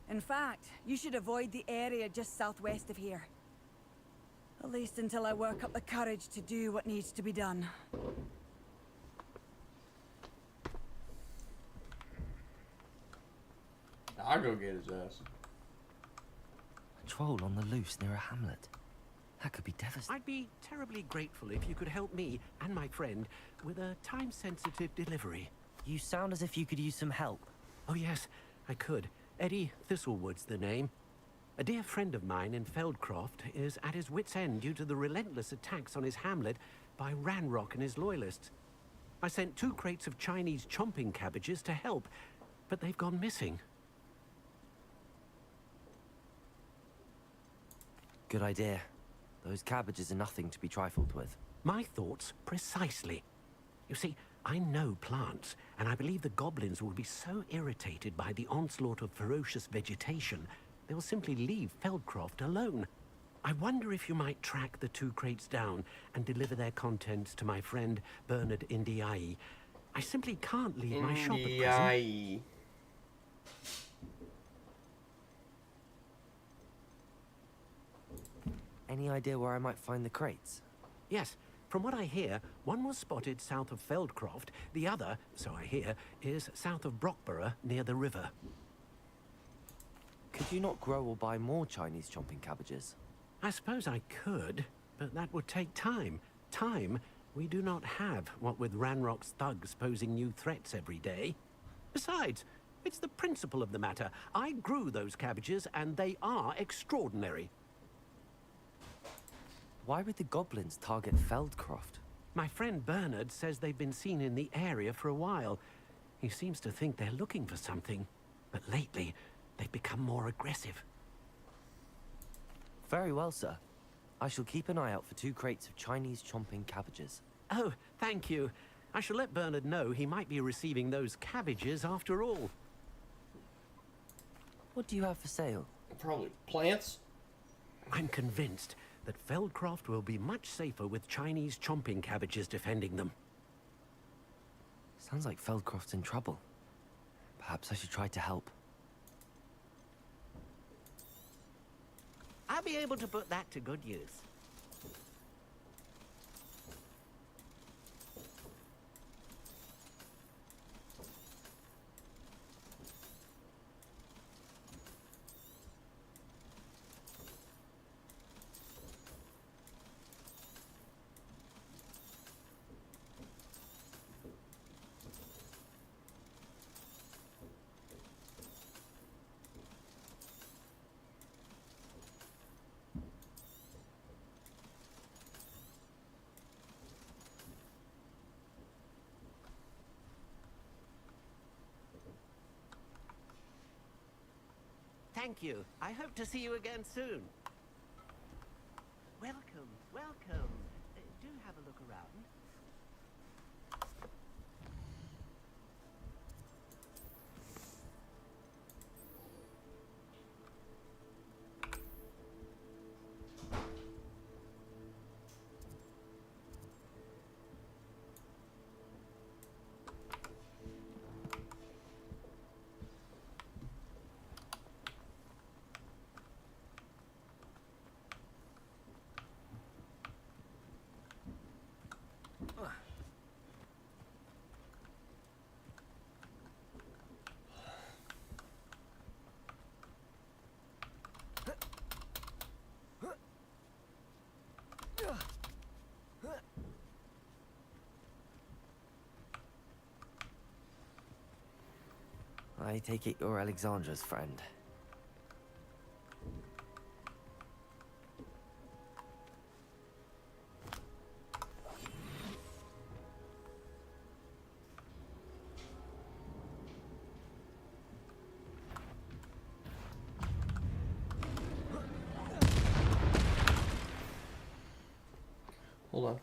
In fact, you should avoid the area just southwest of here. At least until I work up the courage to do what needs to be done. I'll go get his ass. A troll on the loose near a hamlet. That could be devastating. I'd be terribly grateful if you could help me and my friend with a time-sensitive delivery. You sound as if you could use some help. Oh yes, I could. Eddie Thistlewood's the name. A dear friend of mine in Feldcroft is at his wit's end due to the relentless attacks on his hamlet by Ranrock and his loyalists. I sent 2 crates of Chinese chomping cabbages to help, but they've gone missing. Good idea. Those cabbages are nothing to be trifled with. My thoughts precisely. You see, I know plants, and I believe the goblins will be so irritated by the onslaught of ferocious vegetation, they'll simply leave Feldcroft alone. I wonder if you might track the 2 crates down and deliver their contents to my friend Bernard Indiai. I simply can't leave my shop at present. Any idea where I might find the crates? Yes. From what I hear, one was spotted south of Feldcroft. The other, so I hear, is south of Brockborough, near the river. Could you not grow or buy more Chinese chomping cabbages? I suppose I could, but that would take time. Time we do not have, what with Ranrock's thugs posing new threats every day. Besides, it's the principle of the matter. I grew those cabbages, and they are extraordinary. Why would the goblins target Feldcroft? My friend Bernard says they've been seen in the area for a while. He seems to think they're looking for something, but lately they've become more aggressive. Very well, sir. I shall keep an eye out for 2 crates of Chinese chomping cabbages. Oh, thank you. I shall let Bernard know he might be receiving those cabbages after all. What do you have for sale? Probably plants. I'm convinced that Feldcroft will be much safer with Chinese chomping cabbages defending them. Sounds like Feldcroft's in trouble. Perhaps I should try to help. I'll be able to put that to good use. Thank you. I hope to see you again soon. Welcome, welcome. Do have a look around. I take it you're Alexandra's friend. Hold on.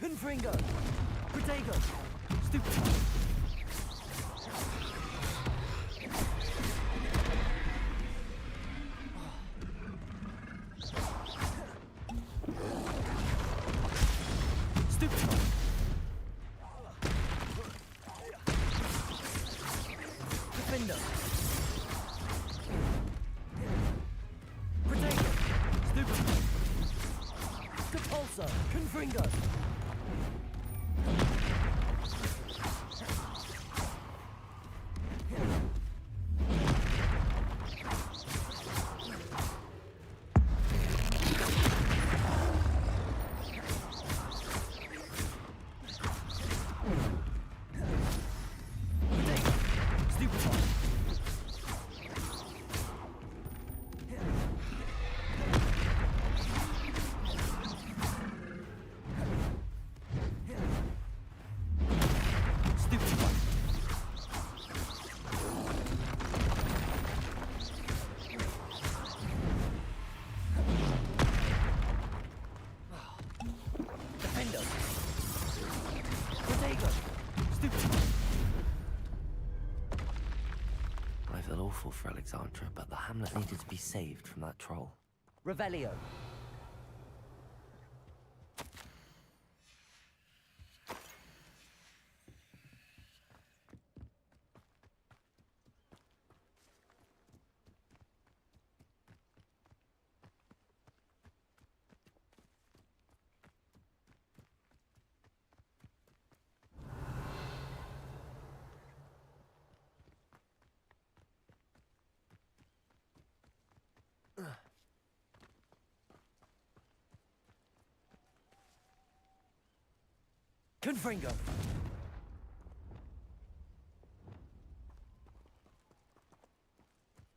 Confringo! Protego! Stupid! Stupid! Defender! Protego! Stupid! Capulso! Confringo! I feel awful for Alexandra, but the hamlet needed to be saved from that troll. Revelio. Confringo!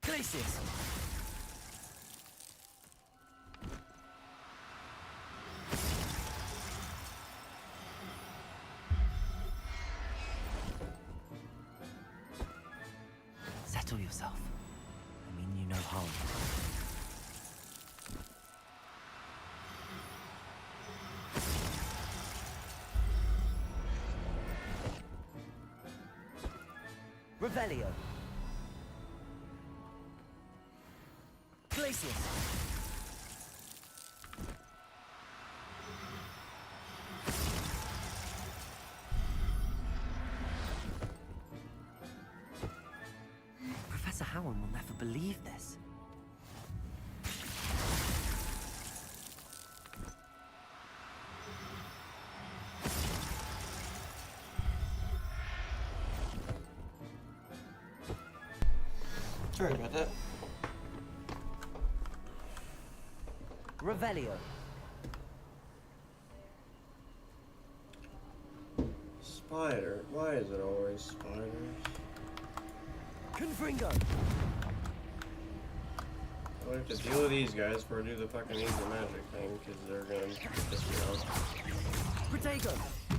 Glacius! Settle yourself. I mean you no harm. Revelio. Glacius. Professor Howard will never believe this. Sorry about that. Revelio. Spider. Why is it always spiders? Confringo. I have to deal with these guys before I do the fucking easy magic thing, because they're gonna piss me off. Protego.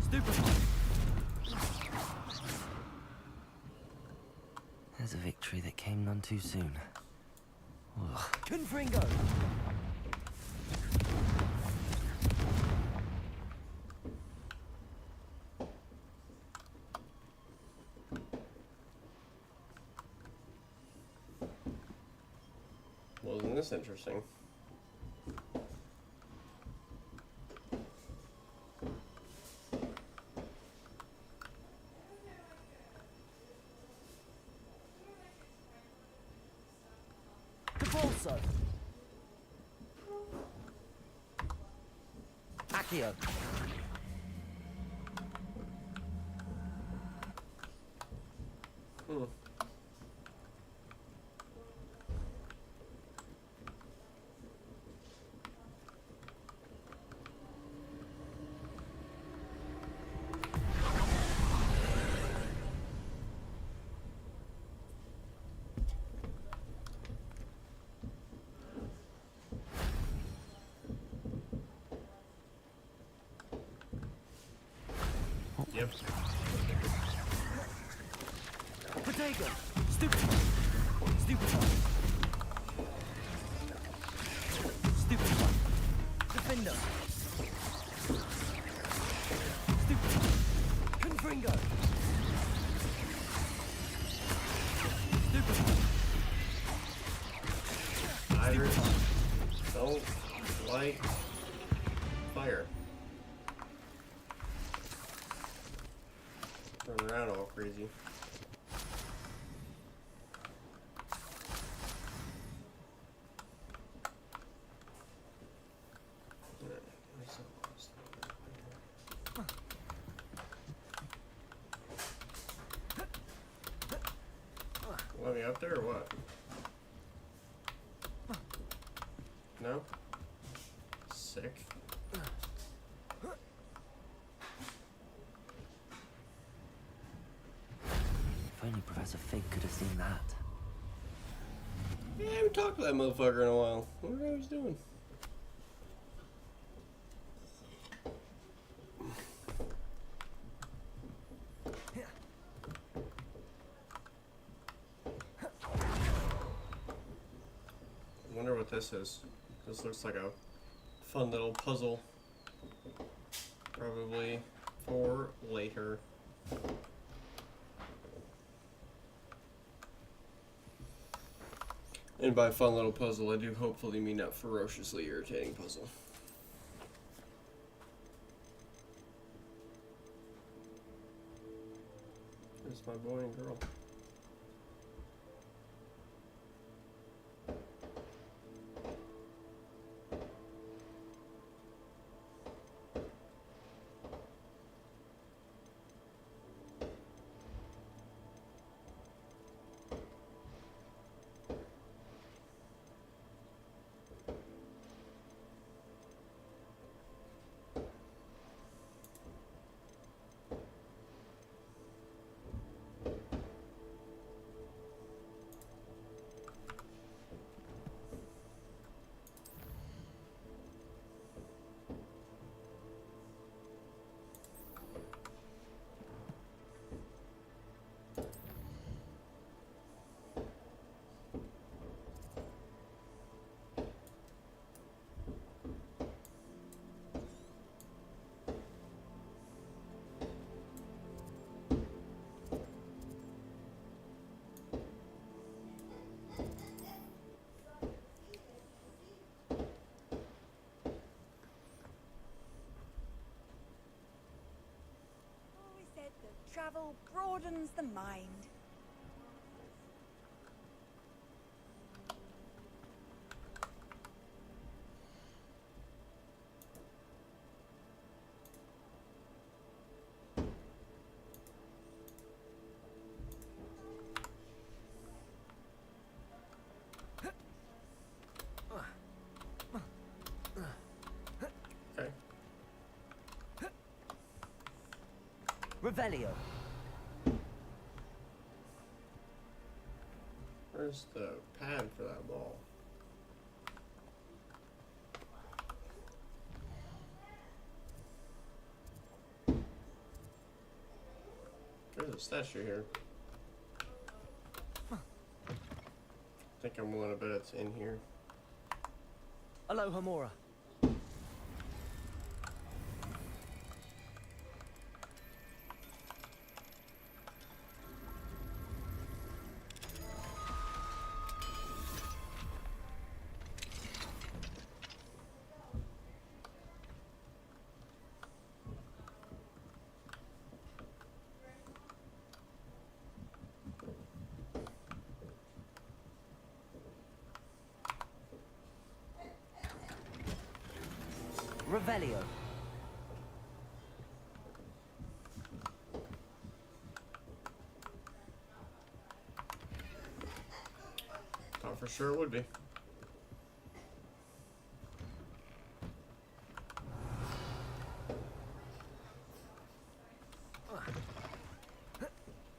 Stupid. There's a victory that came none too soon. Ugh. Confringo! Well, isn't this interesting? Capulso! Accio! Yep. Protego! Stupid! Stupid one! Stupid one! Defender! light, fire. Run around all crazy. Want me up there or what? No? Sick. If only Professor Fig could have seen that. Yeah, I haven't talked to that motherfucker in a while. I wonder what he's doing. I wonder what this is. This looks like a fun little puzzle. Probably for later. And by fun little puzzle, I do hopefully mean a ferociously irritating puzzle. There's my boy and girl. Always said that travel broadens the mind. Okay. Revelio. Where's the pad for that ball? There's a statue here. I think I'm willing to bet it's in here. Aloha Mora. Revelio. Thought for sure it would be.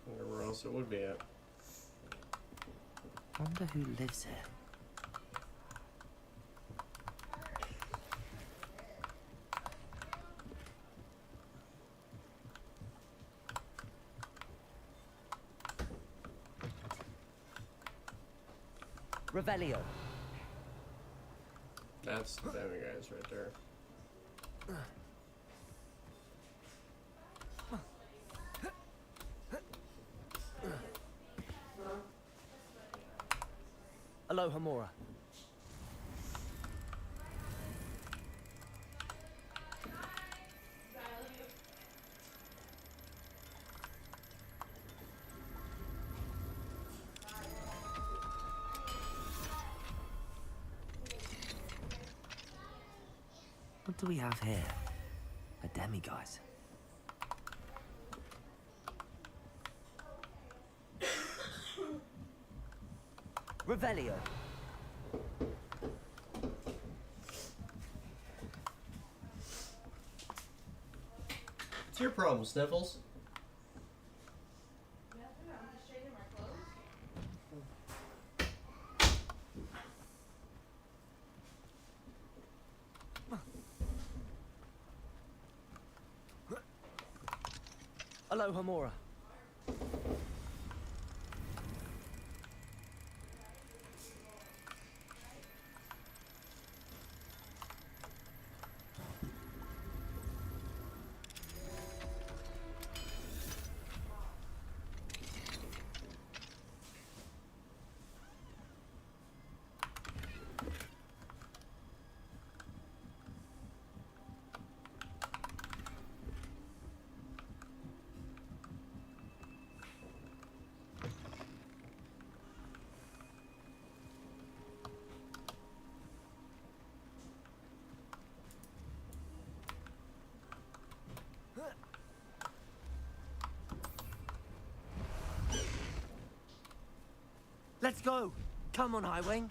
Wonder where else it would be at. Wonder who lives here. Revelio. That's the damn guys right there. Aloha Mora. What do we have here? A demiguise. Revelio. What's your problem, Sniffles? Aloha Mora. Let's go! Come on, Highwing!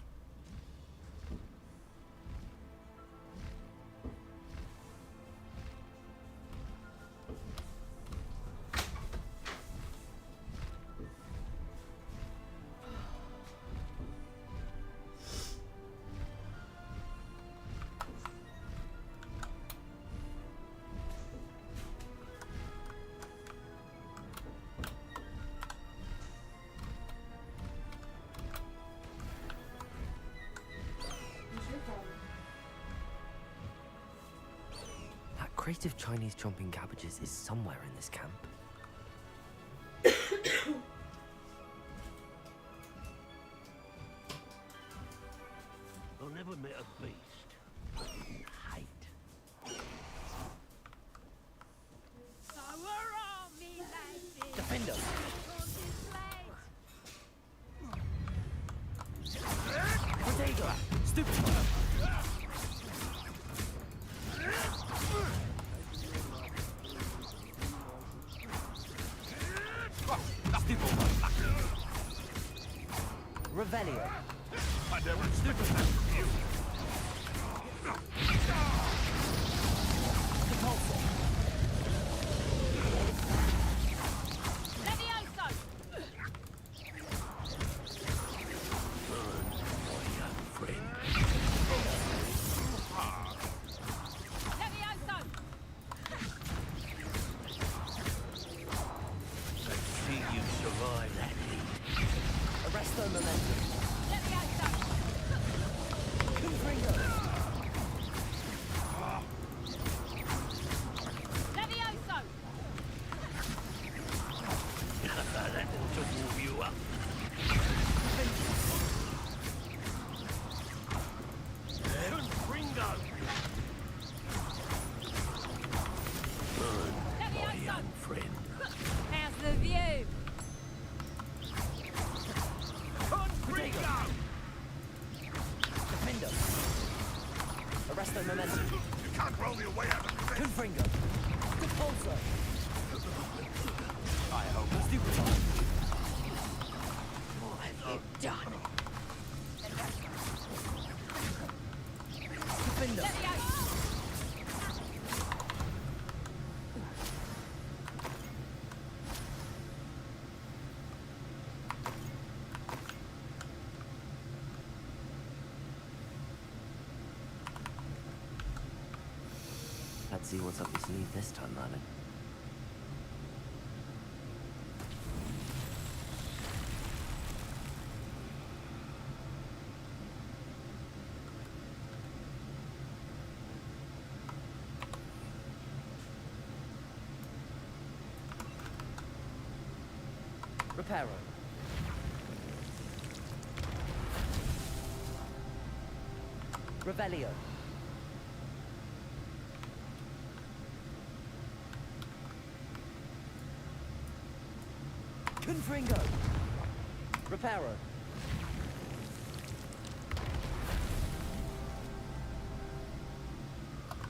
That crate of Chinese chomping cabbages is somewhere in this camp. I've never met a beast. Hate. Defender! Potato! Stupid! Revelio. I never stupid from you. Momentum. You can't roll your way out of this. Confringo. Depulso. I hope. Stupid. What have you done? Defender. Let's see what's up your sleeve this time, Merlin. Reparo. Revelio. Confringo. Reparo.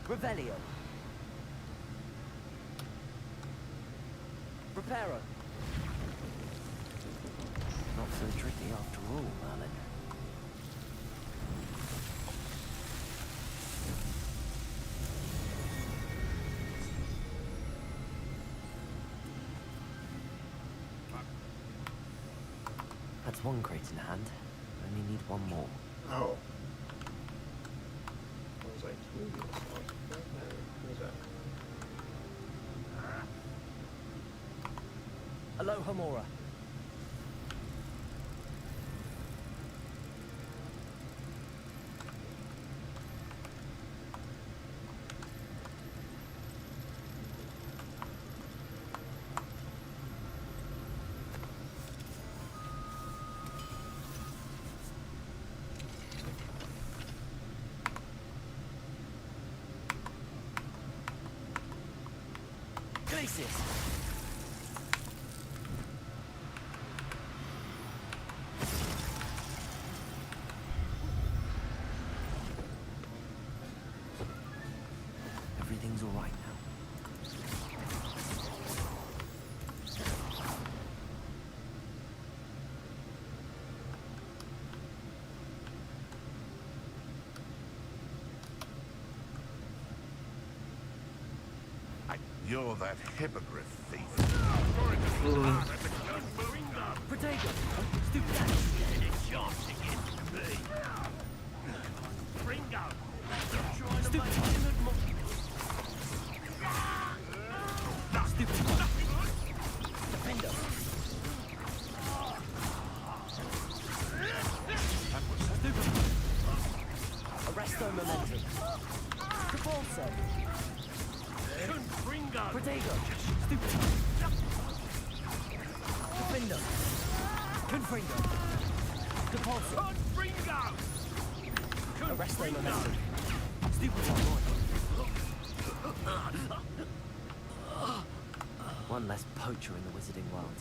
Revelio. Preparo. Not so tricky after all, Merlin. That's one crate in hand. Only need one more. Oh. I was like, who's that? Aloha Mora. Glacis. Everything's all right now. You're that hippogriff thief. Protego! Stupid ass! And it's your ticket to me. Ringo! You're trying to make him a monkey. Stupid one. Defender. Stupid. Arresto momentum. Propulso. Ringo! Protego. Stupid. Defender. Confringo. Depulso. Ringo! Arresto momentum. Stupid one. One less poacher in the wizarding world.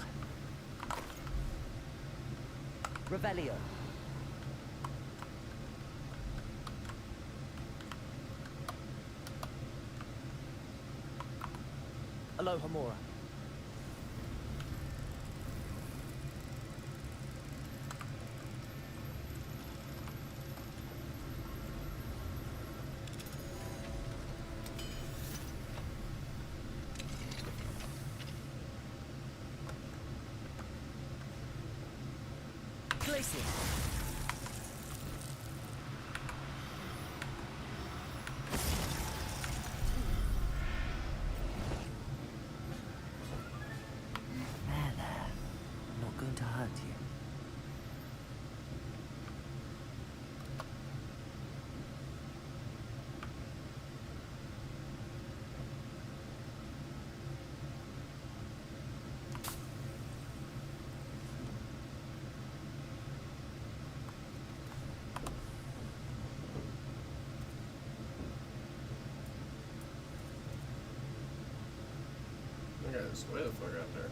Revelio. Aloha Mora. Glacier. There. I'm not going to hurt you. Okay, it's way the fuck out there.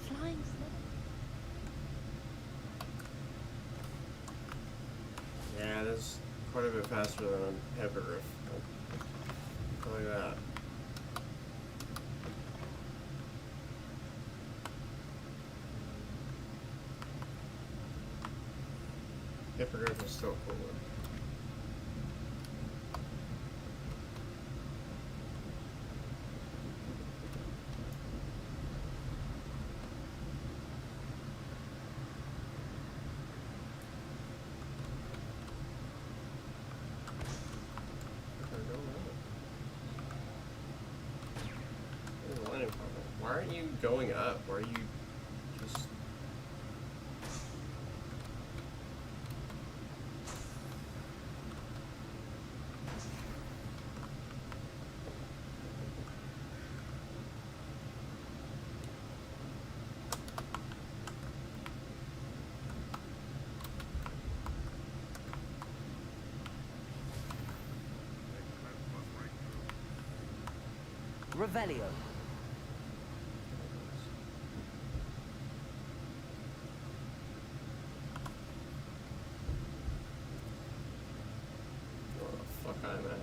Flying slip. Yeah, it is quite a bit faster than a hippogriff. Look at that. Hippogriff is still cooler. Why aren't you going up? Why are you just... Revelio. Where the fuck I'm at?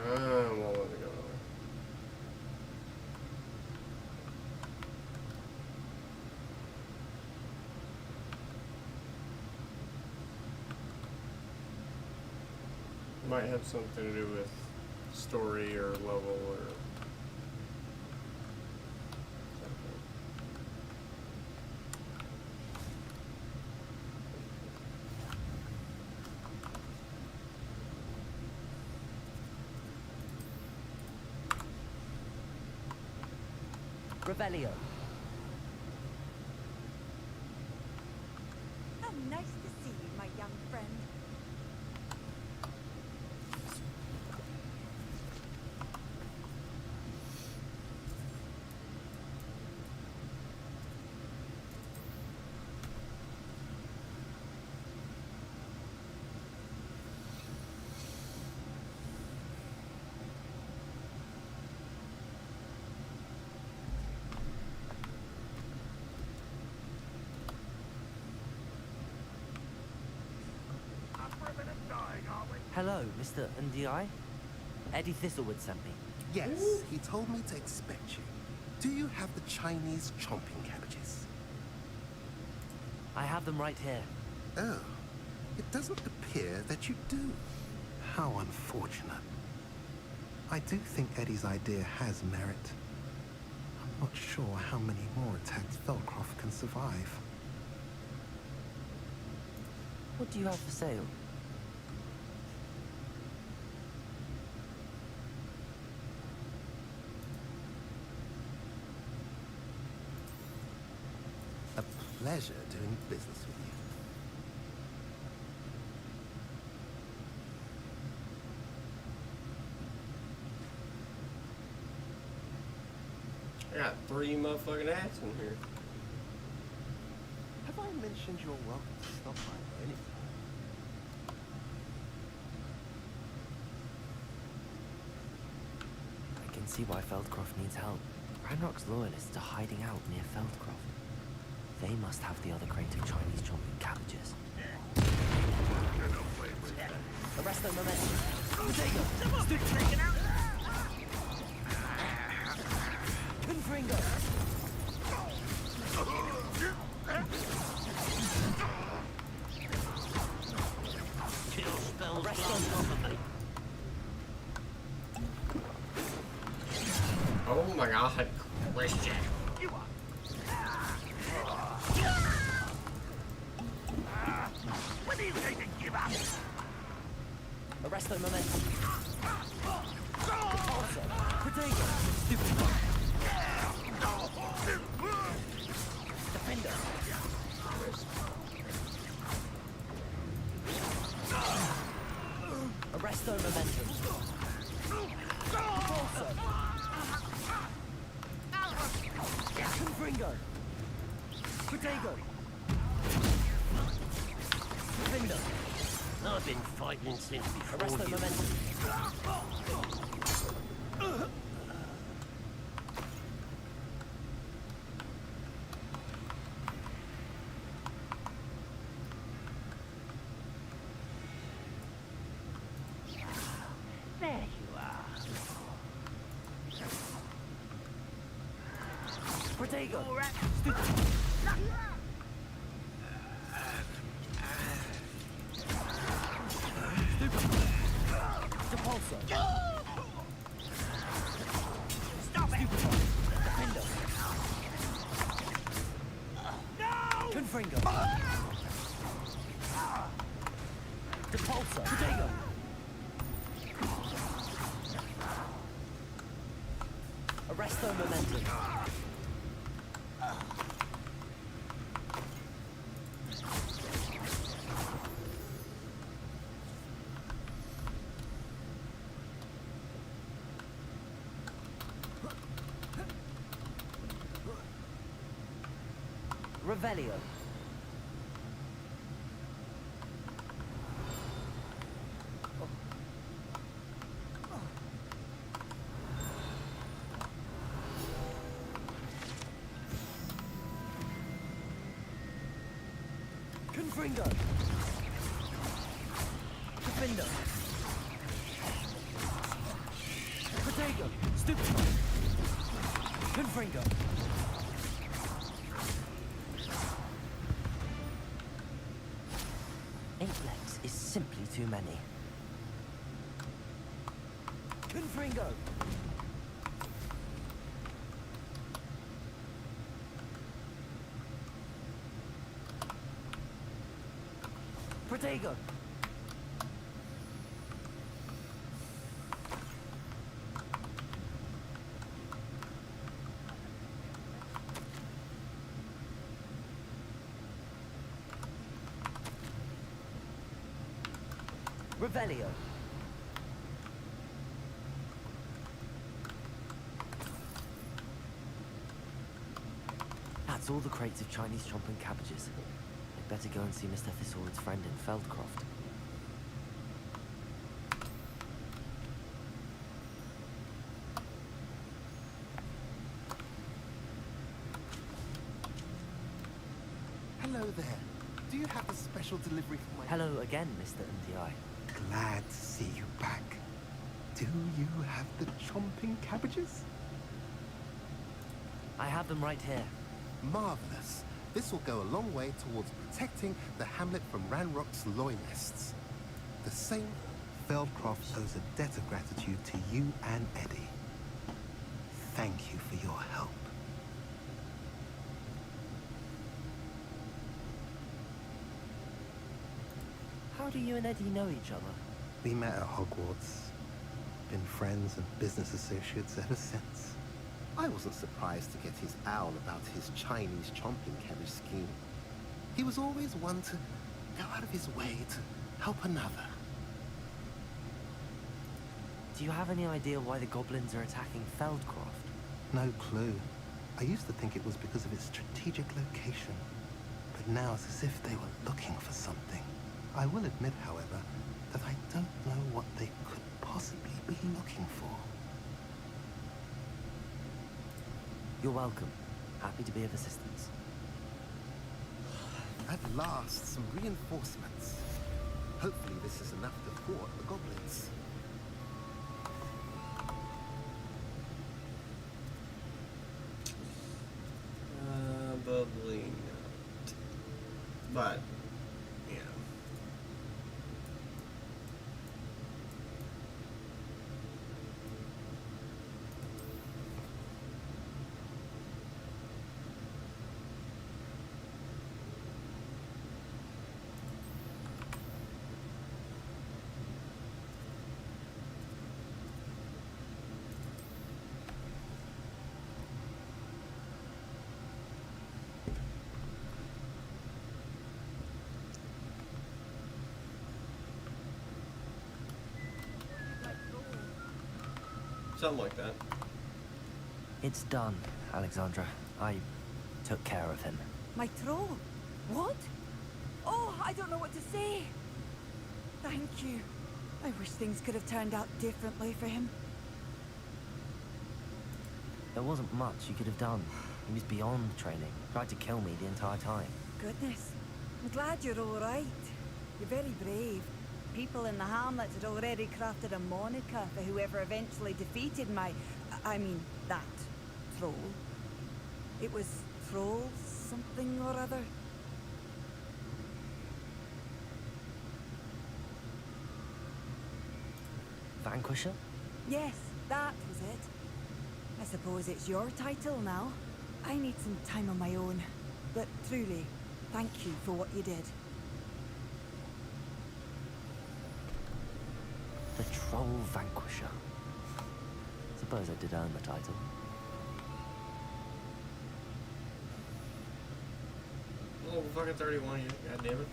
What was it going on? Might have something to do with story or level or something. Revelio. How nice to see you, my young friend. Hello, Mr. Ndi. Eddie Thistlewood sent me. Yes, he told me to expect you. Do you have the Chinese chomping cabbages? I have them right here. Oh, it doesn't appear that you do. How unfortunate. I do think Eddie's idea has merit. I'm not sure how many more attacks Feldcroft can survive. What do you have for sale? A pleasure doing business with you. I got 3 motherfucking hats in here. Have I mentioned you're welcome to stop by anytime? I can see why Feldcroft needs help. Ranrock's loyalists are hiding out near Feldcroft. They must have the other crate of Chinese chomping cabbages. Arrest them, momentum. Confringo. Kill spells blast off of me. Oh my god, Christian. When are you going to give up? Arrest them, momentum. Also, Potato. Stupid. Defender. Arrest their momentum. Also. Confringo. Potato. Defender. I've been fighting since before Arrest their you. momentum. There you are. Protego. Depulso. Stop it! Defender. No! Confringo. Depulso. Protego. Arrest There's no momentum. Revelio. Confringo. Defender. Protego. Stupid. Confringo. Eight legs is simply too many. Confringo. Protego. Revelio. That's all the crates of Chinese chomp and cabbages. I'd better go and see Mr. Thistlewood's friend in Feldcroft. Hello there. Do you have a special delivery for my... Hello again, Mr. Ndi. Glad to see you back. Do you have the chomping cabbages? I have them right here. Marvelous. This will go a long way towards protecting the hamlet from Ranrock's loy nests. The same Feldcroft owes a debt of gratitude to you and Eddie. Thank you for your help. How do you and Eddie know each other? We met at Hogwarts. Been friends and business associates ever since. I wasn't surprised to get his owl about his Chinese chomping cabbage scheme. He was always one to go out of his way to help another. Do you have any idea why the goblins are attacking Feldcroft? No clue. I used to think it was because of its strategic location. But now it's as if they were looking for something. I will admit, however, that I don't know what they could possibly be looking for. You're welcome. Happy to be of assistance. At last, some reinforcements. Hopefully this is enough to thwart the goblins. Probably not. But, yeah. Something like that. It's done, Alexandra. I took care of him. My troll? What? Oh, I don't know what to say. Thank you. I wish things could have turned out differently for him. There wasn't much you could have done. He was beyond training. Tried to kill me the entire time. Goodness. I'm glad you're all right. You're very brave. People in the hamlet had already crafted a moniker for whoever eventually defeated that troll. It was Troll something or other. Vanquisher? Yes, that was it. I suppose it's your title now. I need some time on my own. But truly, thank you for what you did. The Troll Vanquisher. Suppose I did earn the title. level fucking 31, you goddammit.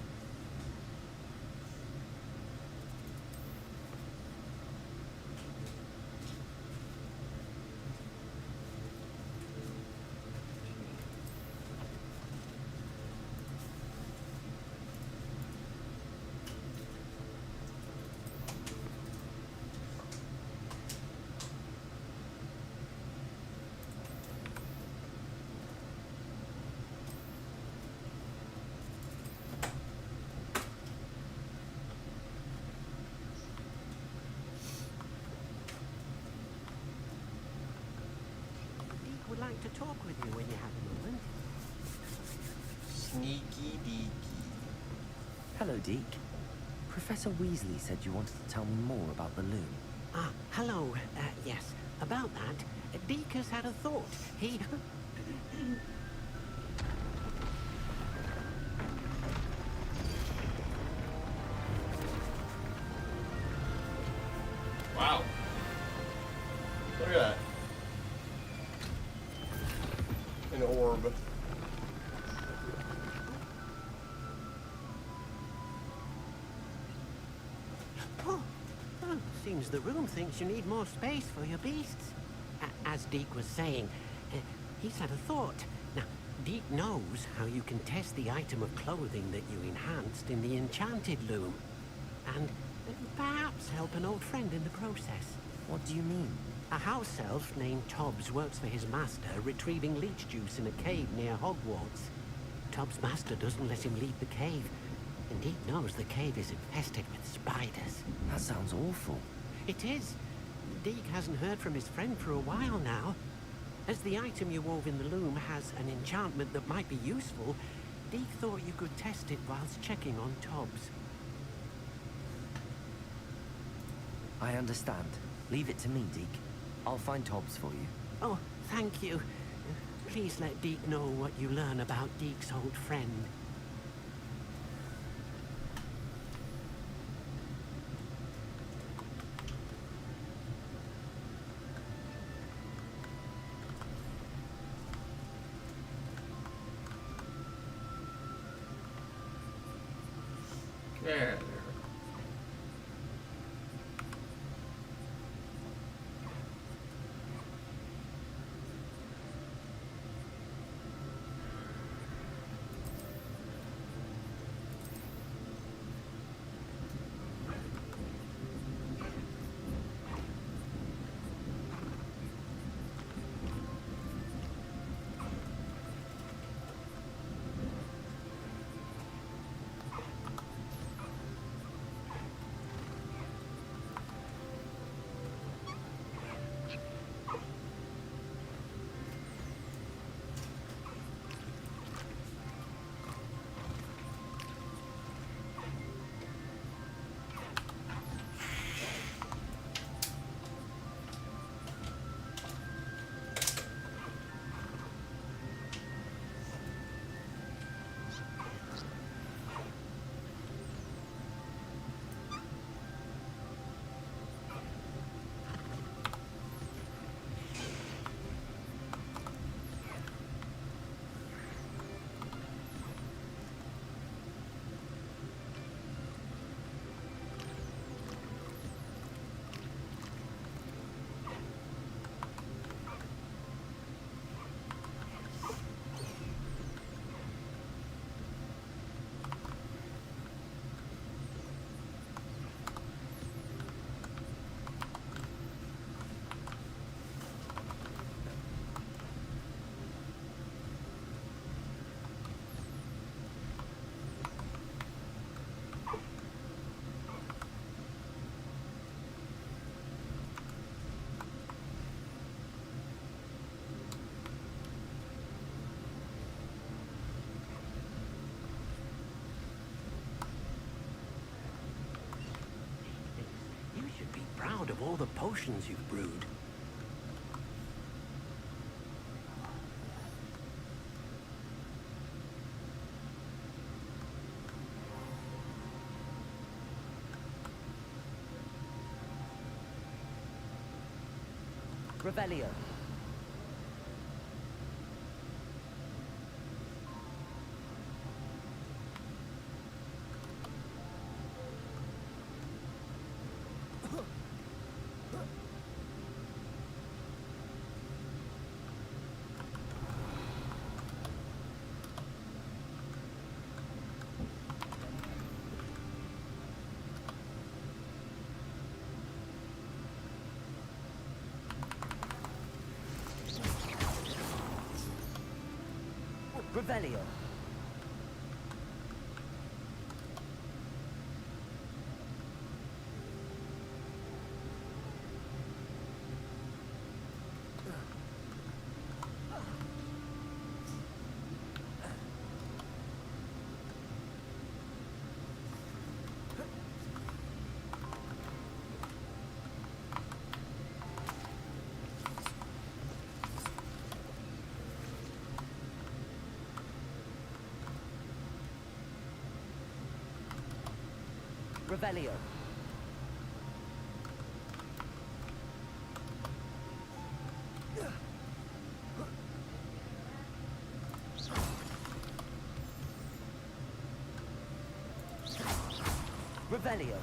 Would like to talk with you when you have a moment. Sneaky deaky. Hello, Deke. Professor Weasley said you wanted to tell me more about the loom. Ah, hello. Yes, about that. Deke has had a thought. He... Wow. Look at that. An orb. Seems the room thinks you need more space for your beasts. As Deke was saying, he's had a thought. Now, Deke knows how you can test the item of clothing that you enhanced in the enchanted loom. And perhaps help an old friend in the process. What do you mean? A house elf named Tobbs works for his master, retrieving leech juice in a cave near Hogwarts. Tobbs' master doesn't let him leave the cave, and Deke knows the cave is infested with spiders. That sounds awful. It is. Deke hasn't heard from his friend for a while now. As the item you wove in the loom has an enchantment that might be useful, Deke thought you could test it whilst checking on Tobbs. I understand. Leave it to me, Deke. I'll find Tobbs for you. Oh, thank you. Please let Deke know what you learn about Deke's old friend. There. Proud of all the potions you've brewed. Revelio. Revelio. Revelio. Revelio.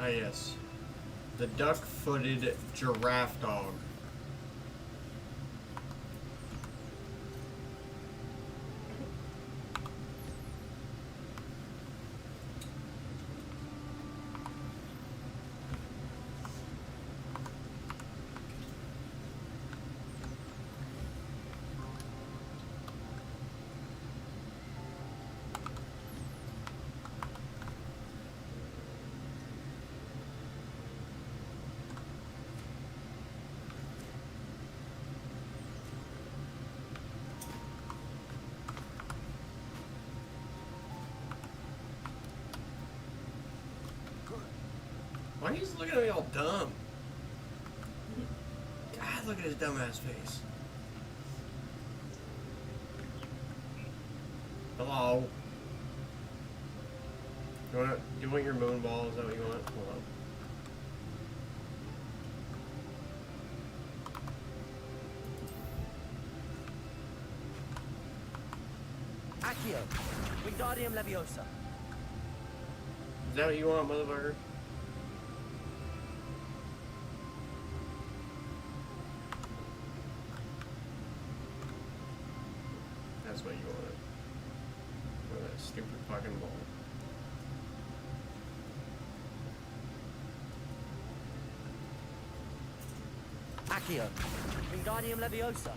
Ah, yes. The duck-footed giraffe dog. Why are you just looking at me all dumb? God, look at his dumb ass face. Hello? You want your moon ball? Is that what you want? Hold on. Accio. Wingardium Leviosa. Is that what you want, motherfucker? That's what you wanted. For that stupid fucking ball. Accio, Wingardium Leviosa.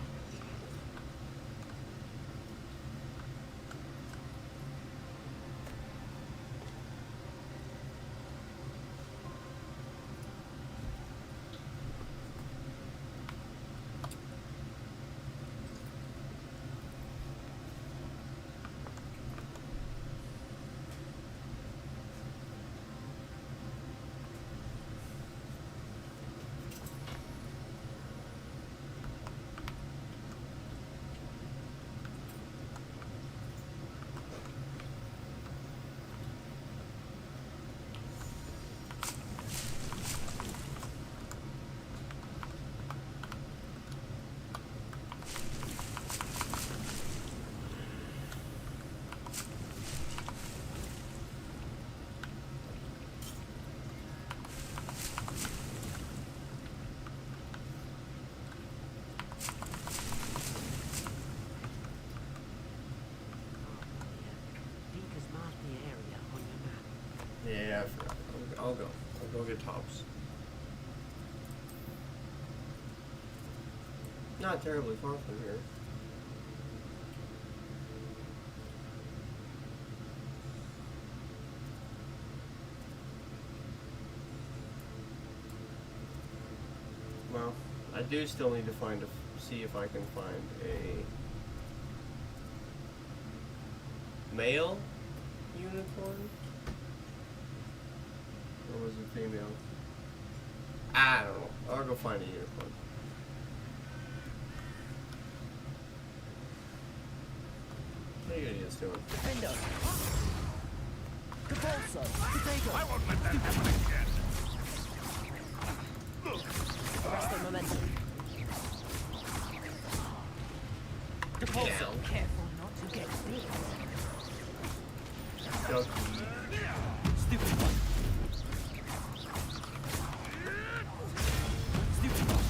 Yeah, I forgot. I'll go. I'll go get tops. Not terribly far from here. Well, I do still need to see if I can find a male unicorn. Or was it female? I don't know. I'll go find a unicorn. What are you idiots doing? Defender! Capulso! Potato! I won't let that happen again. Arresto momentum. Capulso! Careful not to get bit. Go. Stupid one. Stupid one.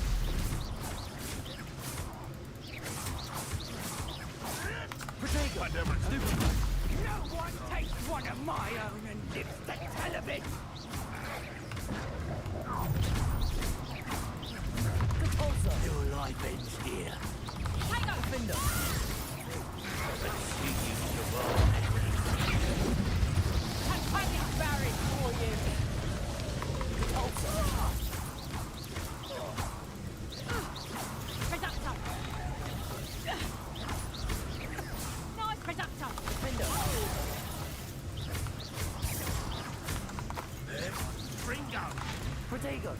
Potato! Stupid one. No one takes one of my own and lives to tell of it. Capulso! Your life ends here. Hang on, Defender! Let's see you survive. I'm packing barracks for you. Capulso! Presumptor. Nice presumptor. Defender! Bring out. Potato!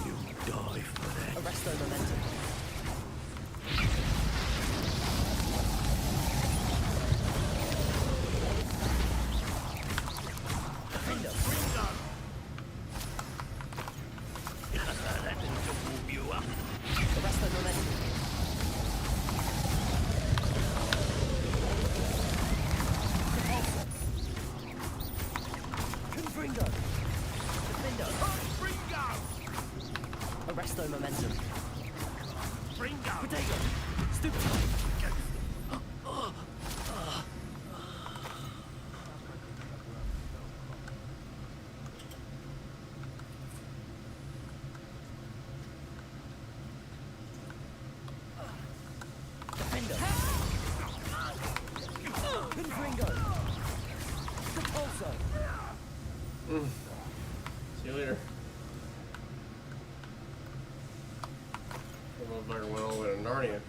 You die for that. Arresto momentum. Defender! That didn't warm you up. Arresto momentum. Confringo! Defender! Bring out. Arresto momentum. Bring out. Potato! Stupid! Defender! Confringo! Capulso! See you later. The motherfucker went all the way to Narnia.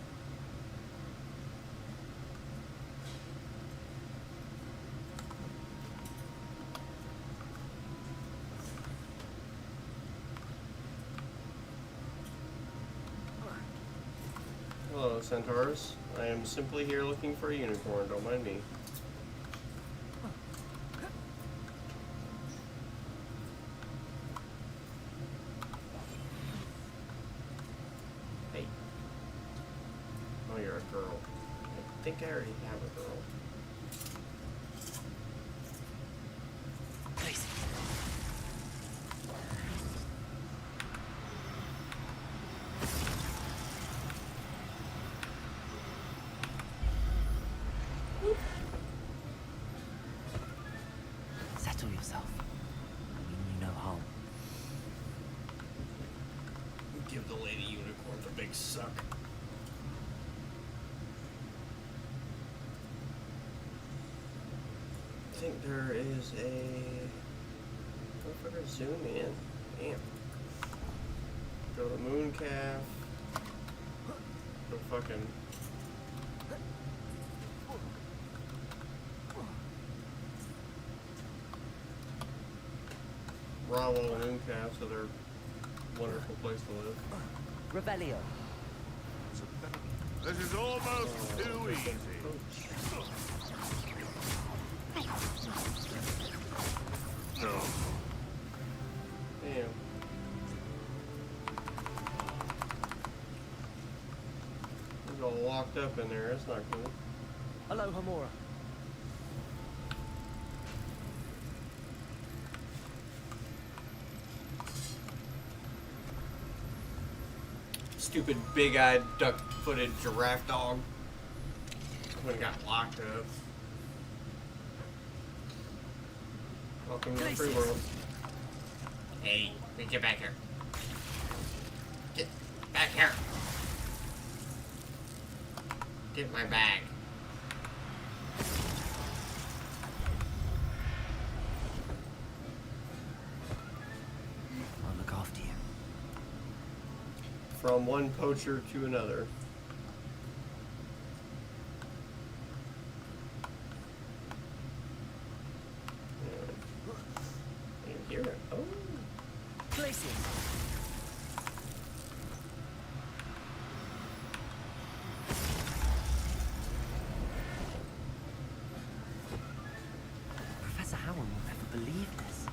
Hello, centaurs. I am simply here looking for a unicorn. Don't mind me. Hey. Oh, you're a girl. I think I already have a girl. Please. Settle yourself. I mean you no harm. Give the lady unicorn think there is a motherfucker zoom in. Damn. Go to moon calf. Go fucking. Bravo and moon calf, so they're a wonderful place to live. Revelio. This is almost too easy. No. Damn. He's all locked up in there. That's not cool. Hello, Hamura. Stupid big-eyed, duck-footed giraffe dog. When it got locked up. Welcome to the free world. Hey, get back here. Get back here. Get my bag. I'll look after you. From one poacher to another. You hear it? Oh. Places. Professor Howard will never believe this.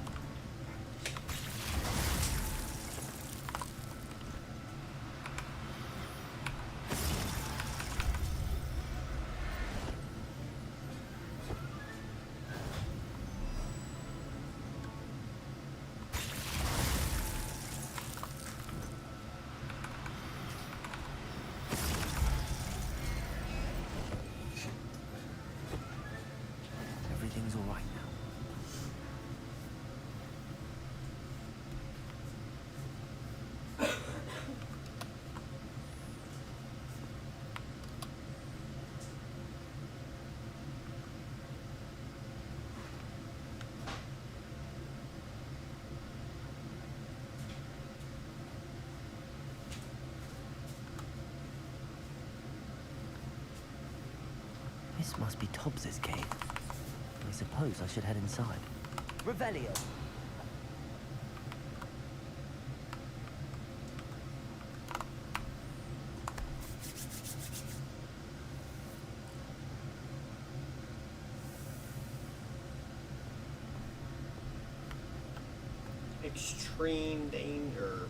Everything's all right now. This must be Tobbs's cave. I suppose I should head inside. Revelio. Extreme danger.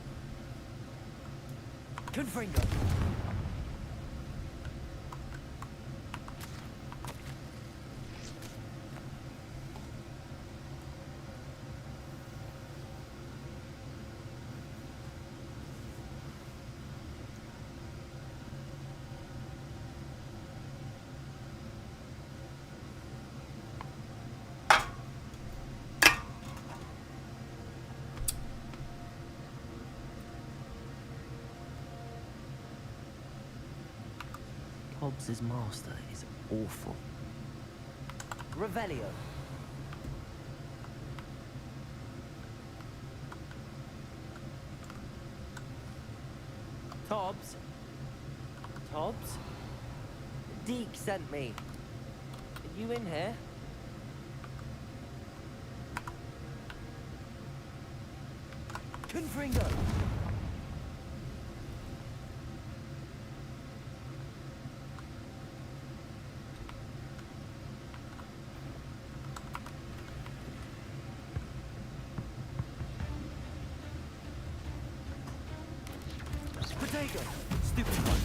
Confringo. Hobbs's master is awful. Revelio. Tobbs? Tobbs? Deke sent me. Are you in here? Confringo. Potato! Stupid one!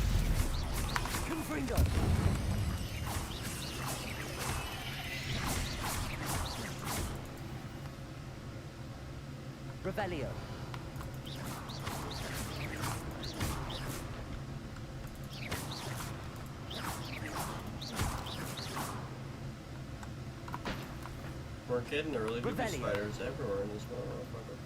Confringo! Revelio. We're kidding, there really do be Revelio. spiders everywhere in this motherfucker.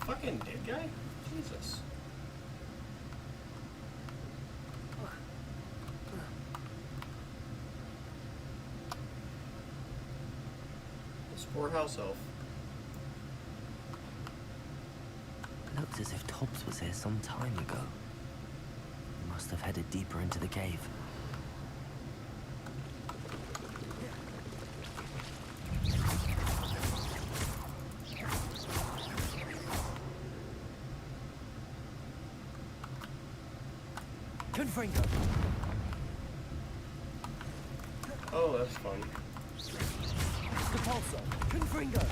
fucking dead guy? Jesus. This poor house elf. Looks as if Tobbs was here some time ago. He must have headed deeper into the cave. Confringo. Oh, that's fun. Capulso. Confringo.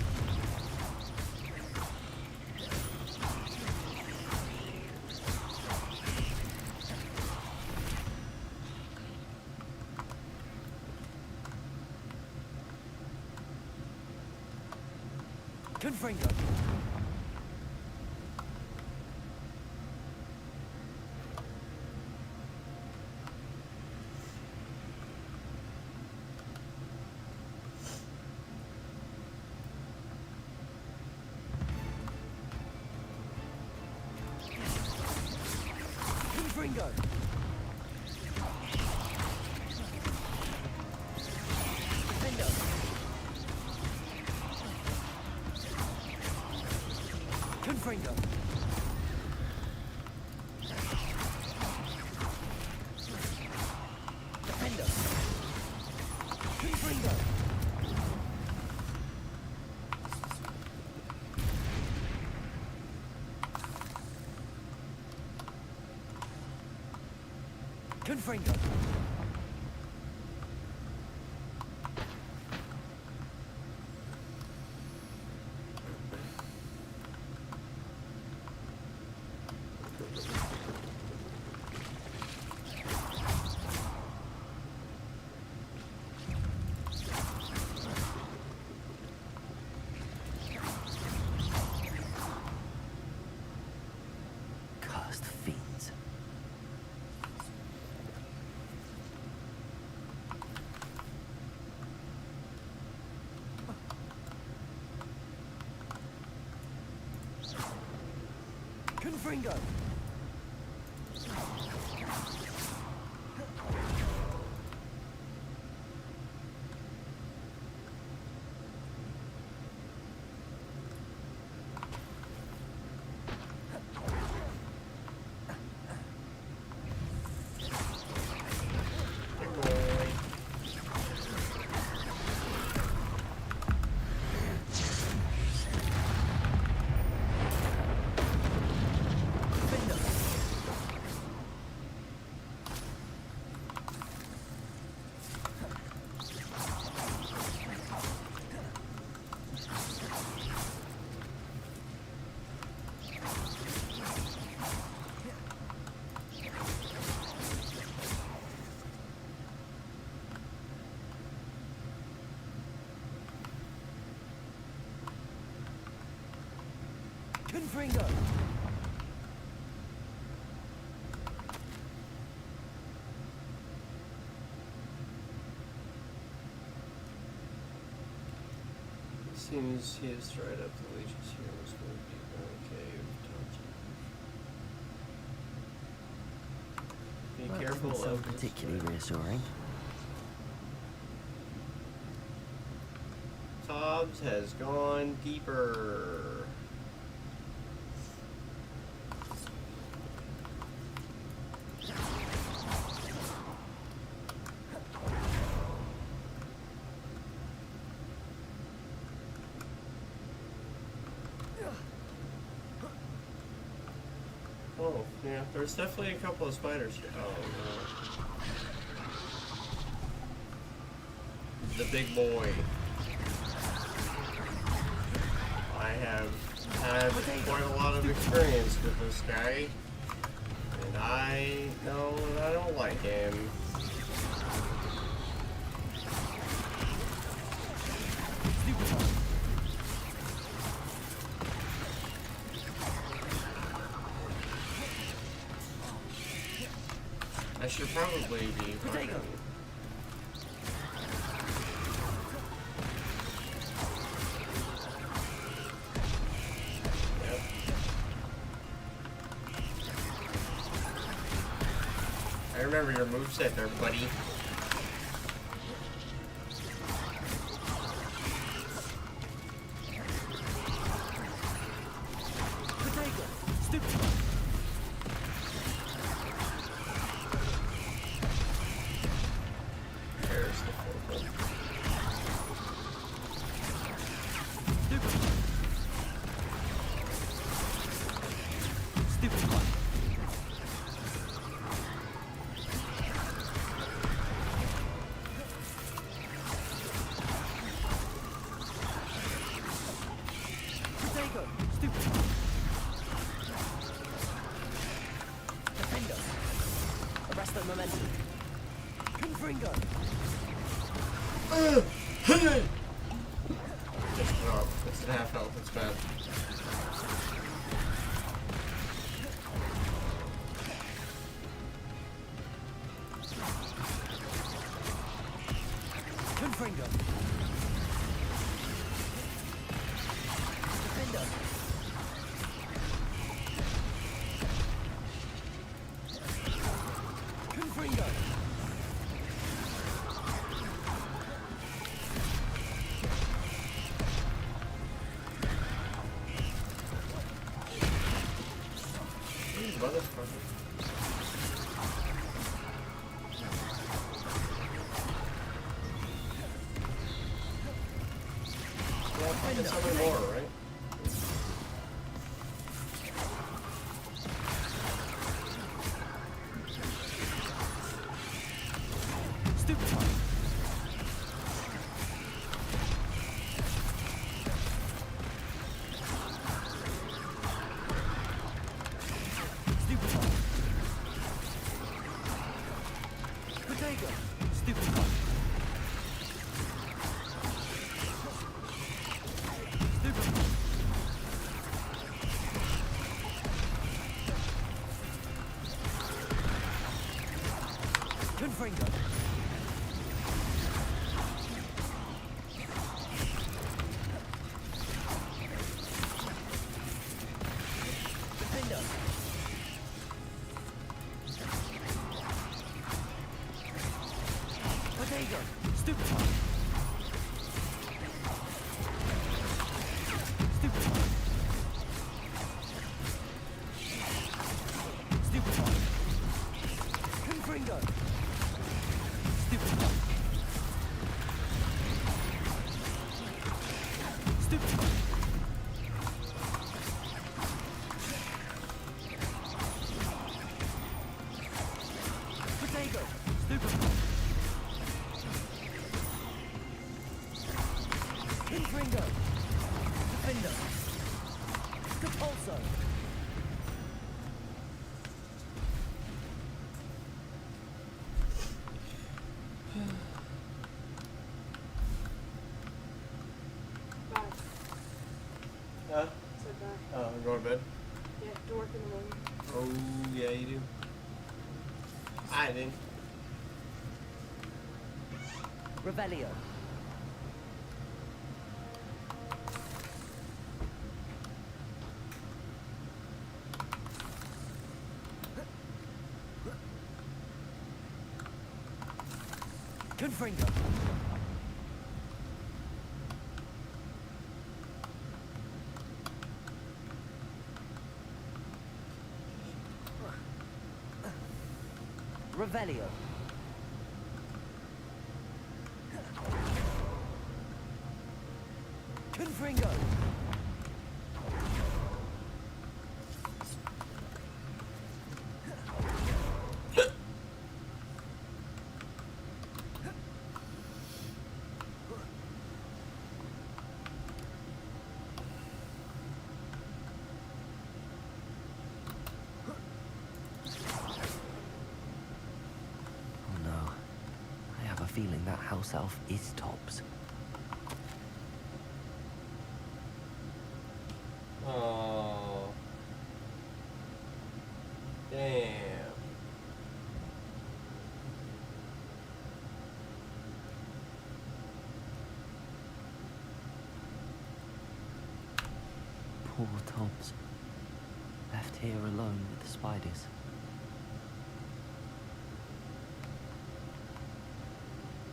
Confringo. Confringo. Defendo. Confringo. Defendo. Confringo. Confringo. Cursed fiends. Confringo. Confringo. Seems he has dried up the leeches here. Was going to be okay. Be Well, careful doesn't sound of this particularly guy. reassuring. Tobbs has gone deeper. Oh, yeah, there's definitely a couple of spiders here. Oh, no. The big boy. I have had quite a lot of experience with this guy, and I know that I don't like him. I should probably be fucking... Yep. remember your moveset there, buddy. Potato! Stupid! There's the purple. Stupid one. Potato! Stupid one. Defender! Arrest their momentum. Confringo! Just drop. It's at half health. It's bad. Confringo! Defender! Confringo! These motherfuckers. Yeah, fucking something more, right? Stupid one. Stupid one. Potato. Stupid one. Stupid one. Confringo. Defender. Potato. Stupid one. Stupid one. Stupid one. Confringo. Stupid one. Stupid one. Potato. Stupid one. Confringo. Defender. Capulso. Bye. Huh? Said bye. Oh, I'm going to bed? Yeah, to work in the morning. Oh, yeah, you do. I didn't. Revelio. Confringo. Revelio. Confringo. Oh no. I have a feeling that house elf is Tops. Oh. Damn. Poor Tops. Left here alone with the spiders.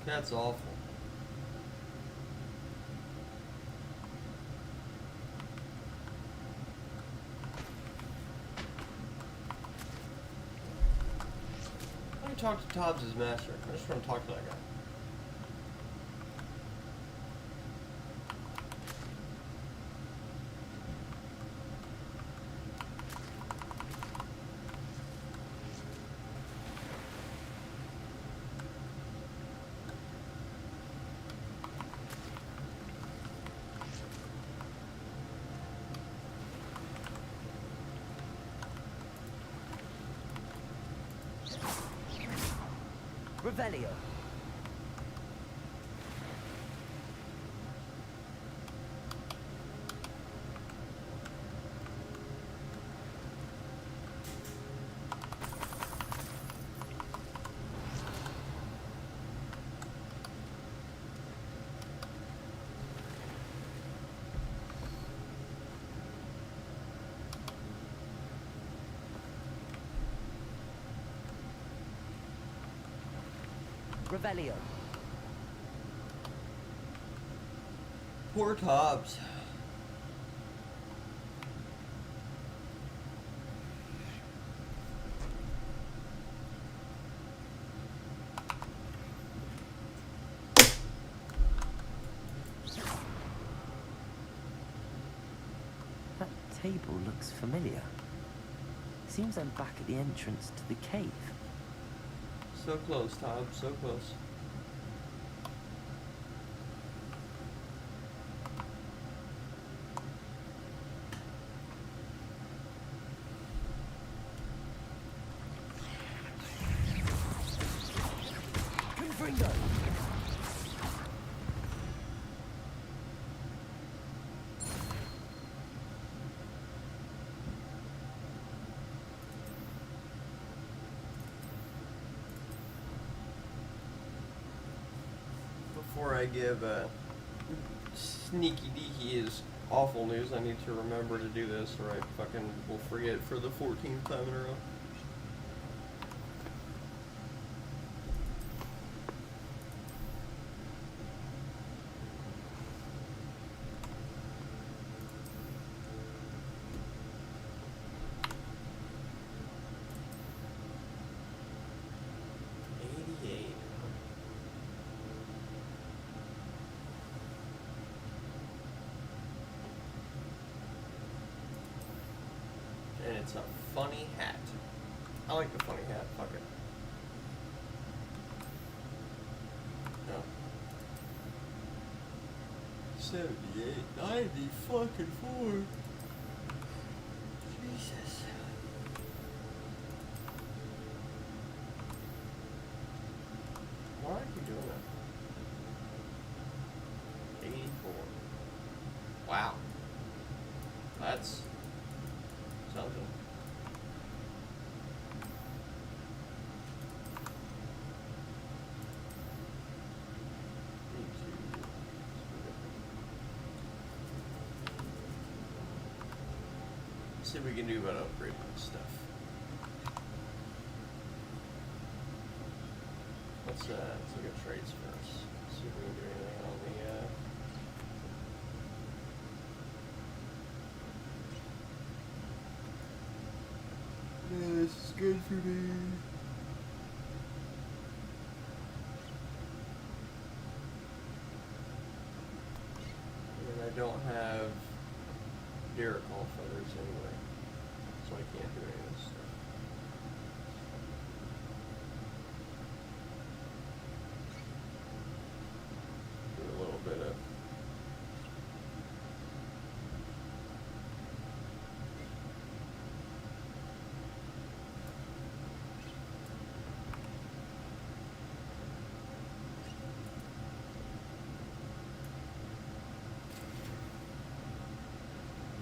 That's awful. Let me talk to Tobbs' master. I just want to talk to that guy. Revelio. Revelio. Poor Tobbs. That table looks familiar. Seems I'm back at the entrance to the cave. So close, Tobbs. So close. Confringo. Before I give Sneaky Deaky his awful news, I need to remember to do this or I fucking will forget for the 14th time in a row. And it's a funny hat. I like the funny hat. Fuck it. No. 78, 90, fucking 4. Jesus. Why are you doing that? 84. Wow. That's something. See what we can do about upgrading this stuff. Let's look at trades first. See if we can do anything on the yeah, this is good for me. And I don't have Deracol feathers anyway, so I can't do any of this stuff. Do a little bit of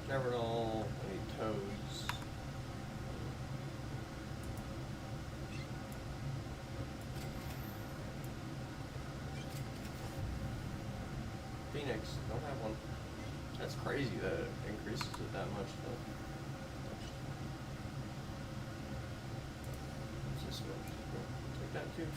never know any toads. Phoenix, don't have one. That's crazy that it increases it that much though. What's this one? Take that too.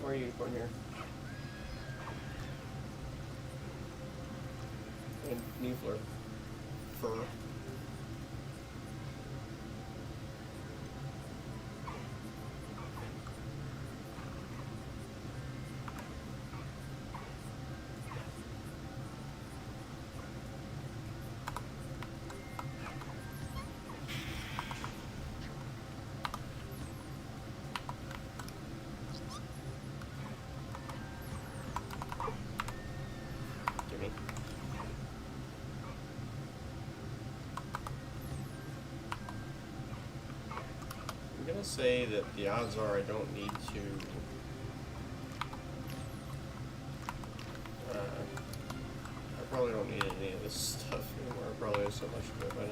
More unicorn here. And Niffler. Fur. Gimme. I'm gonna say that the odds are I don't need to I probably don't need any of this stuff anymore. I probably have so much of it by now.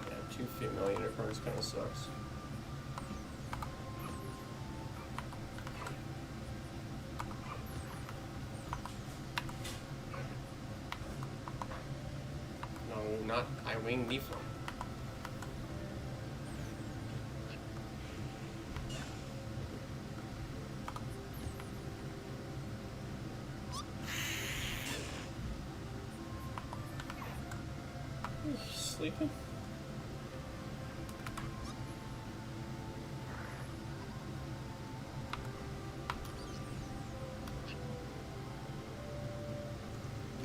Yeah, 2 female unicorns kind of sucks. No, not I-wing Niffler. Sleeping?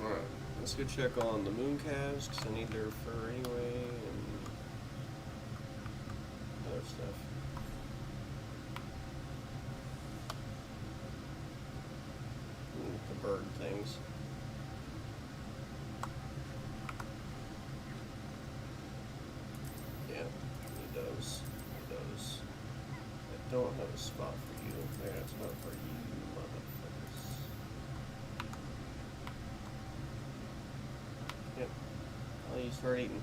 Alright, let's go check on the moon calves, because I need their fur anyway, and other stuff. And the bird things. Yeah, need those. Need those. I don't have a spot for you. I got a spot for you, motherfuckers. Yep. I'll use for eating.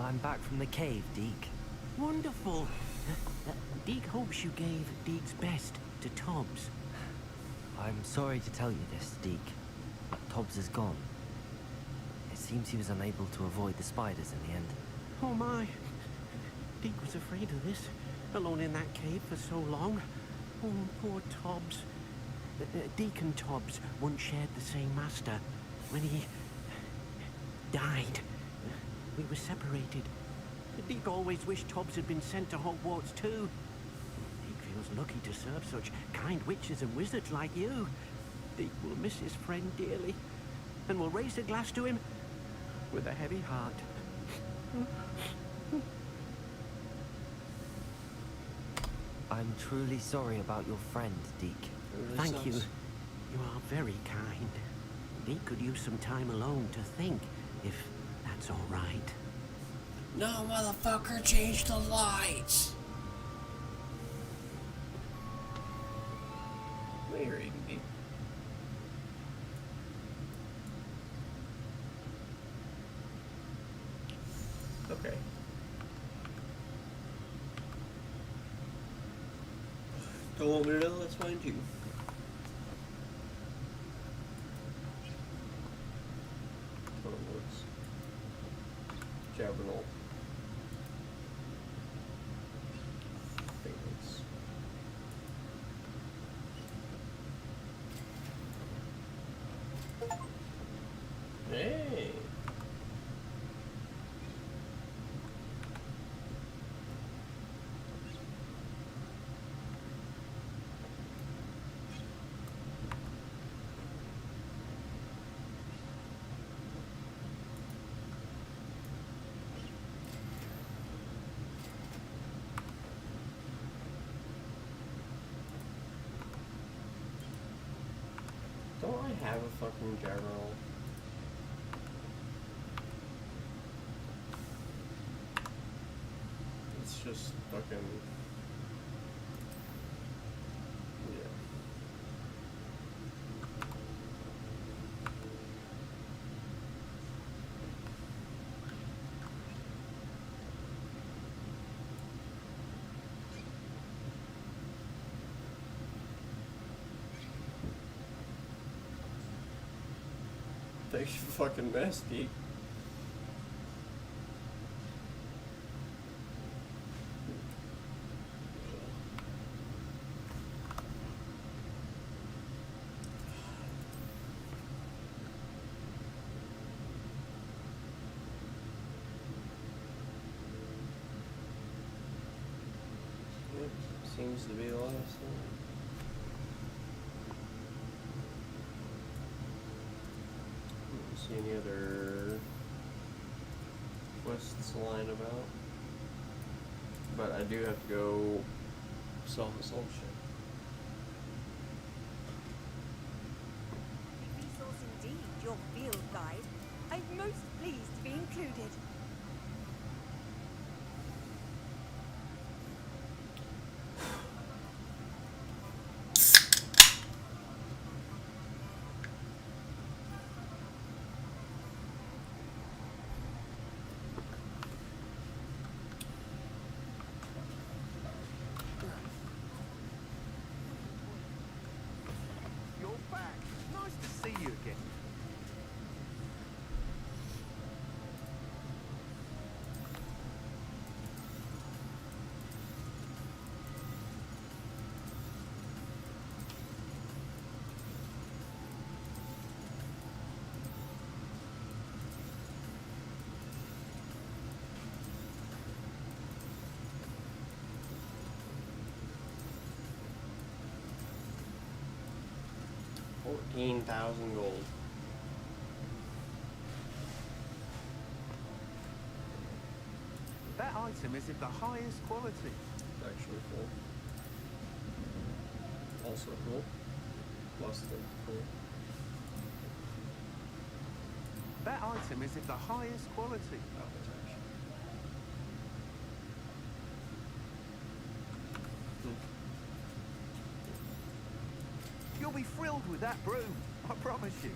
I'm back from the cave, Deke. Wonderful. Deke hopes you gave Deke's best to Tobbs. I'm sorry to tell you this, Deke, but Tobbs is gone. It seems he was unable to avoid the spiders in the end. Oh my. Deke was afraid of this, alone in that cave for so long. Oh, poor Tobbs. Deke and Tobbs once shared the same master. When he died, we were separated. Deke always wished Tobbs had been sent to Hogwarts too. Deke feels lucky to serve such kind witches and wizards like you. Deke will miss his friend dearly, and will raise a glass to him with a heavy heart. I'm truly sorry about your friend, Deke. Thank you. You are very kind. Deke could use some time alone to think, if that's all right. No, motherfucker, change the lights. What are you reading, Deke? Okay. Don't want me to know, that's fine too. Hogwarts. Jabbernaut. Favorites. Hey! Don't I have a fucking Jabbernaut? It's just fucking... yeah. Thanks for fucking mess, Deke. Yep, seems to be the last one. See any other quests lying about? But I do have to go solve this old shit. Resource indeed, your field guide. I'm most pleased to be included. You're back. Nice to see you again. $14,000 gold. That item is of the highest quality. Actually cool. Also cool. Plus the cool. That item is of the highest quality. Oh, it's actually. You'll be thrilled with that broom, I promise you.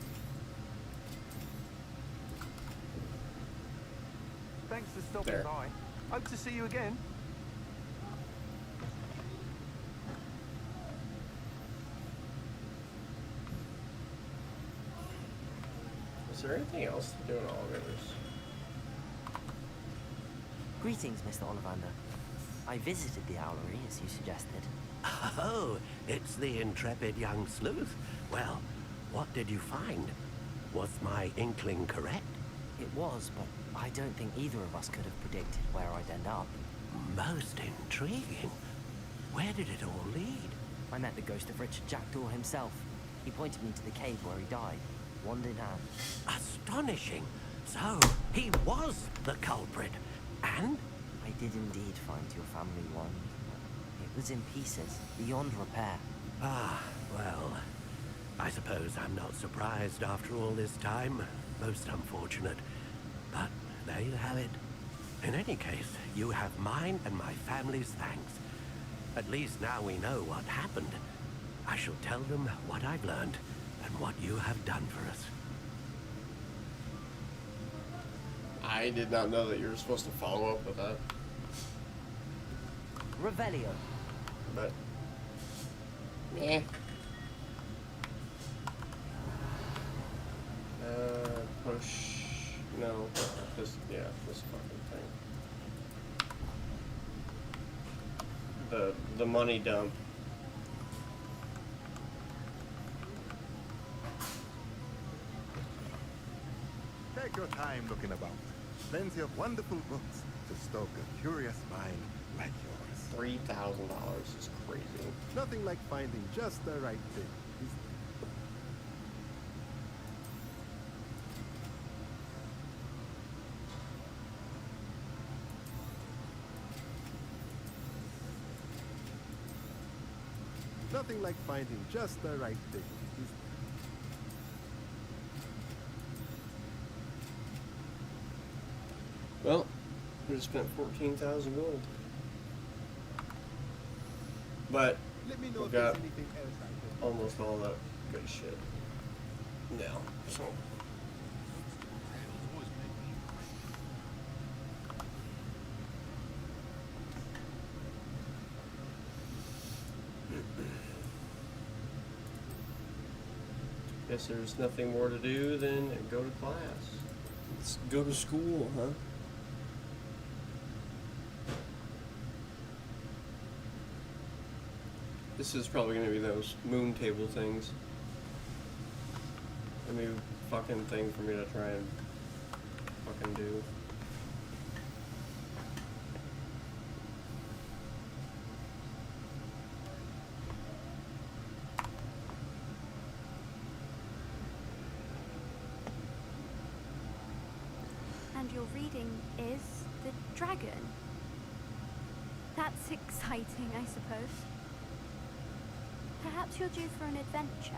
Thanks for stopping There. by. Hope to see you again. Is there anything else to do in Oliver's? Greetings, Mr. Ollivander. I visited the owlery, as you suggested. Oh, it's the intrepid young sleuth. Well, what did you find? Was my inkling correct? It was, but I don't think either of us could have predicted where I'd end up. Most intriguing. Where did it all lead? I met the ghost of Richard Jackdaw himself. He pointed me to the cave where he died, wand in hand. Astonishing. So, he was the culprit. And? I did indeed find your family wand. It was in pieces, beyond repair. Ah, well, I suppose I'm not surprised after all this time. Most unfortunate. But there you have it. In any case, you have mine and my family's thanks. At least now we know what happened. I shall tell them what I've learned and what you have done for us. I did not know that you were supposed to follow up with that. Revelio. But, yeah. Push. No, this. Yeah, this fucking thing. The money dump. Take your time looking about. Plenty of wonderful books to stoke a curious mind like yours. $3,000 is crazy. Nothing like finding just the right thing, is there? Nothing like finding just the right thing, is there? Well, we just spent 14,000 gold. But we got almost all that good shit now. So guess there's nothing more to do than go to class. Let's go to school, huh? This is probably going to be those moon table things. A new fucking thing for me to try and fucking do. And your reading is the dragon. That's exciting, I suppose. Perhaps you're due for an adventure.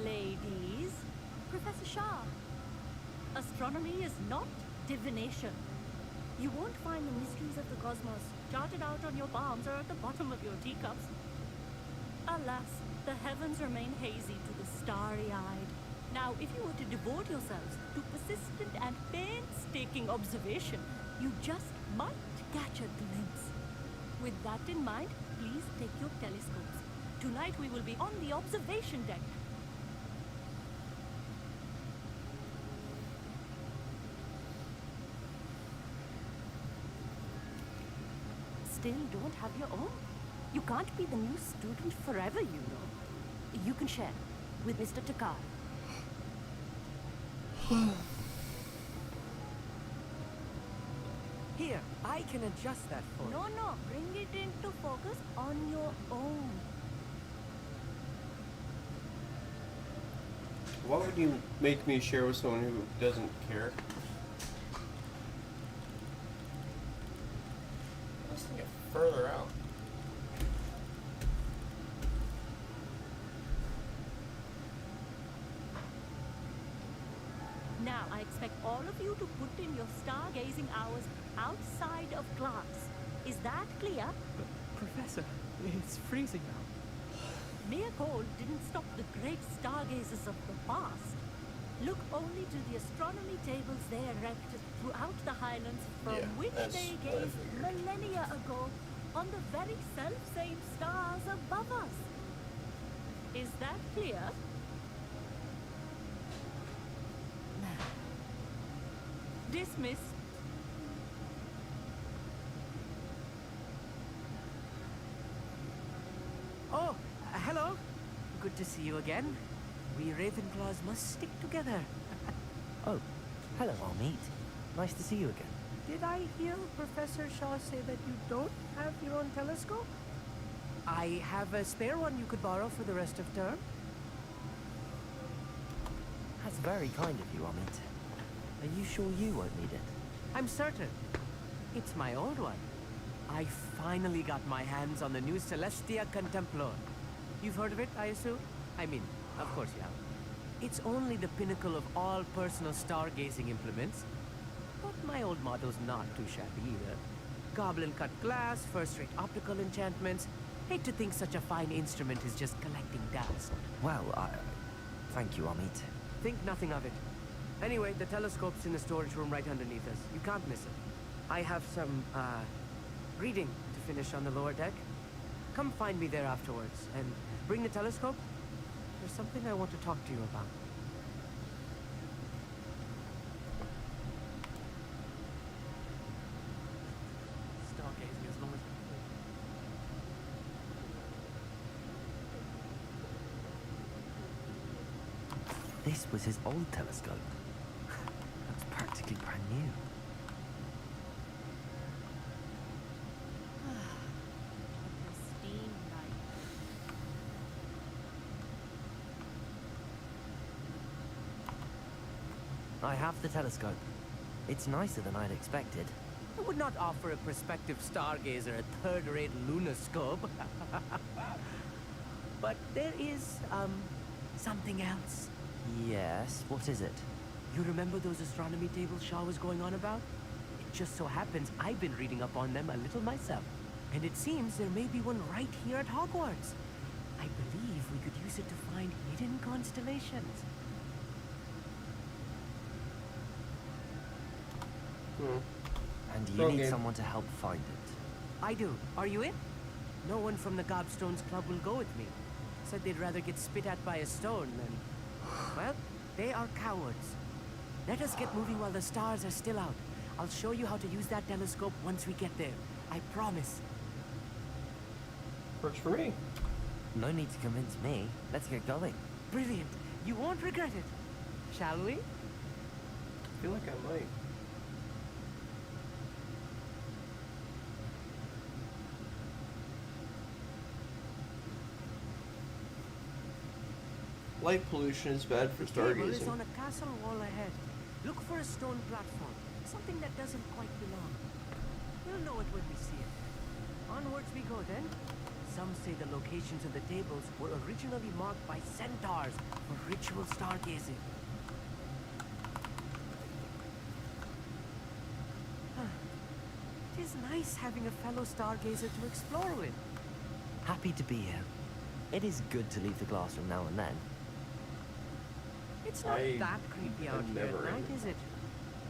Ladies, Professor Shah. astronomy is not divination. You won't find the mysteries of the cosmos charted out on your palms or at the bottom of your teacups. Alas, the heavens remain hazy to the starry-eyed. Now, if you were to devote yourselves to persistent and painstaking observation, you just might catch a glimpse. With that in mind, please take your telescopes. Tonight we will be on the observation deck. Still don't have your own? You can't be the new student forever, you know. You can share with Mr. Takar. Here, I can adjust that for you. No, bring it into focus on your own. Why would you make me share with someone who doesn't care? Let's get further out. Now, I expect all of you to put in your stargazing hours outside of class. Is that clear? Professor, it's freezing now. Mere cold didn't stop the great stargazers of the past. Look only to the astronomy tables they erected throughout the highlands from which they gazed millennia ago on the very self-same stars above us. Is that clear? Dismissed. Oh, hello. Good to see you again. We Ravenclaws must stick together. Oh, hello, Amit. Nice to see you again. Did I hear Professor Shaw say that you don't have your own telescope? I have a spare one you could borrow for the rest of term. That's very kind of you, Amit. Are you sure you won't need it? I'm certain. It's my old one. I finally got my hands on the new Celestia Contemplor. You've heard of it, I assume? I mean, of course you have. It's only the pinnacle of all personal stargazing implements. But my old model's not too shabby either. Goblin-cut glass, first-rate optical enchantments. Hate to think such a fine instrument is just collecting dust. Well, thank you, Amit. Think nothing of it. Anyway, the telescope's in the storage room right underneath us. You can't miss it. I have some, reading to finish on the lower deck. Come find me there afterwards, and bring the telescope. There's something I want to talk to you about. Stargazing as long as... This was his old telescope. That's practically brand new. Pristine night. I have the telescope. It's nicer than I'd expected. I would not offer a prospective stargazer a third-rate lunoscope. But there is, something else. Yes, what is it? You remember those astronomy tables Shaw was going on about? It just so happens I've been reading up on them a little myself. And it seems there may be one right here at Hogwarts. I believe we could use it to find hidden constellations. And you need someone to help find it. I do. Are you in? No one from the Gobstones Club will go with me. Said they'd rather get spit at by a stone than... Well, they are cowards. Let us get moving while the stars are still out. I'll show you how to use that telescope once we get there. I promise. Works for me. No need to convince me. Let's get going. Brilliant. You won't regret it. Shall we? I feel like I might. Light pollution is bad for The table is stargazing. on a castle wall ahead. Look for a stone platform. Something that doesn't quite belong. We'll know it when we see it. Onwards we go then. Some say the locations of the tables were originally marked by centaurs for ritual stargazing. It is nice having a fellow stargazer to explore with. Happy to be here. It is good to leave the glass room now and then. It's not that creepy out here never at night, in. is it?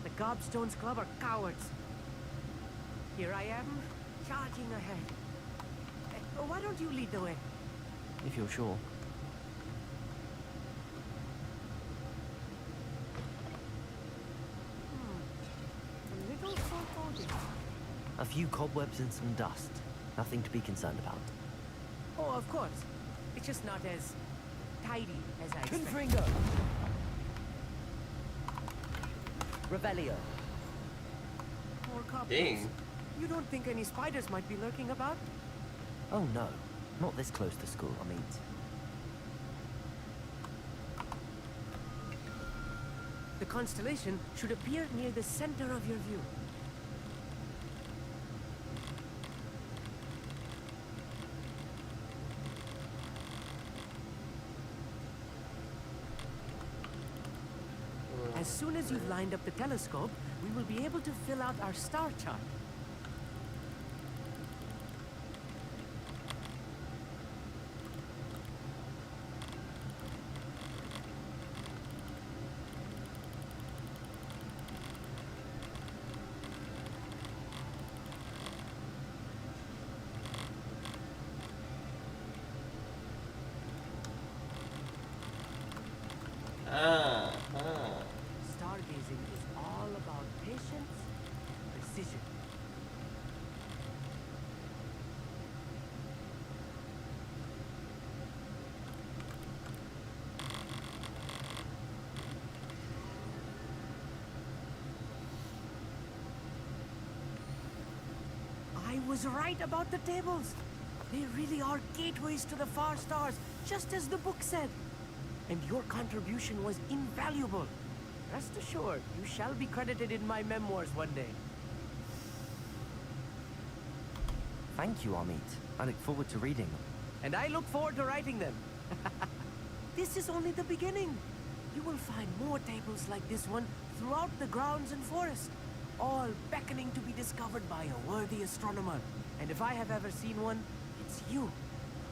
The Gobstones Club are cowards. Here I am, charging ahead. Why don't you lead the way? If you're sure. A little foreboding. A few cobwebs and some dust. Nothing to be concerned about. Oh, of course. It's just not as tidy as I expected. Confringo! Revelio. Poor cobwebs. Ding. You don't think any spiders might be lurking about? Oh no, not this close to school, I mean. The constellation should appear near the center of your view. As soon as you've lined up the telescope, we will be able to fill out our star chart. Stargazing is all about patience and precision. I was right about the tables. They really are gateways to the far stars, just as the book said. And your contribution was invaluable. Rest assured, you shall be credited in my memoirs one day. Thank you, Amit. I look forward to reading them. And I look forward to writing them. This is only the beginning. You will find more tables like this one throughout the grounds and forest, all beckoning to be discovered by a worthy astronomer. And if I have ever seen one, it's you.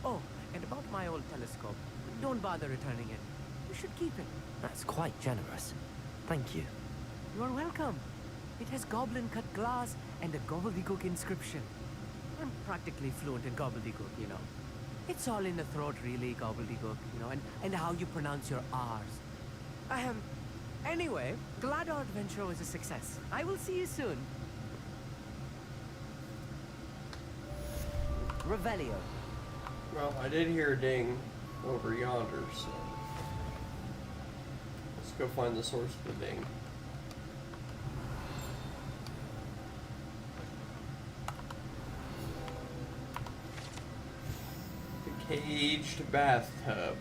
Oh, and about my old telescope, don't bother returning it. You should keep it. That's quite generous. Thank you. You're welcome. It has goblin-cut glass and a gobbledygook inscription. I'm practically fluent in gobbledygook, you know. It's all in the throat, really, gobbledygook, you know, and how you pronounce your R's. Anyway, glad our adventure was a success. I will see you soon. Revelio. Well, I did hear a ding over yonder, so let's go find the source of the ding. The caged bathtub.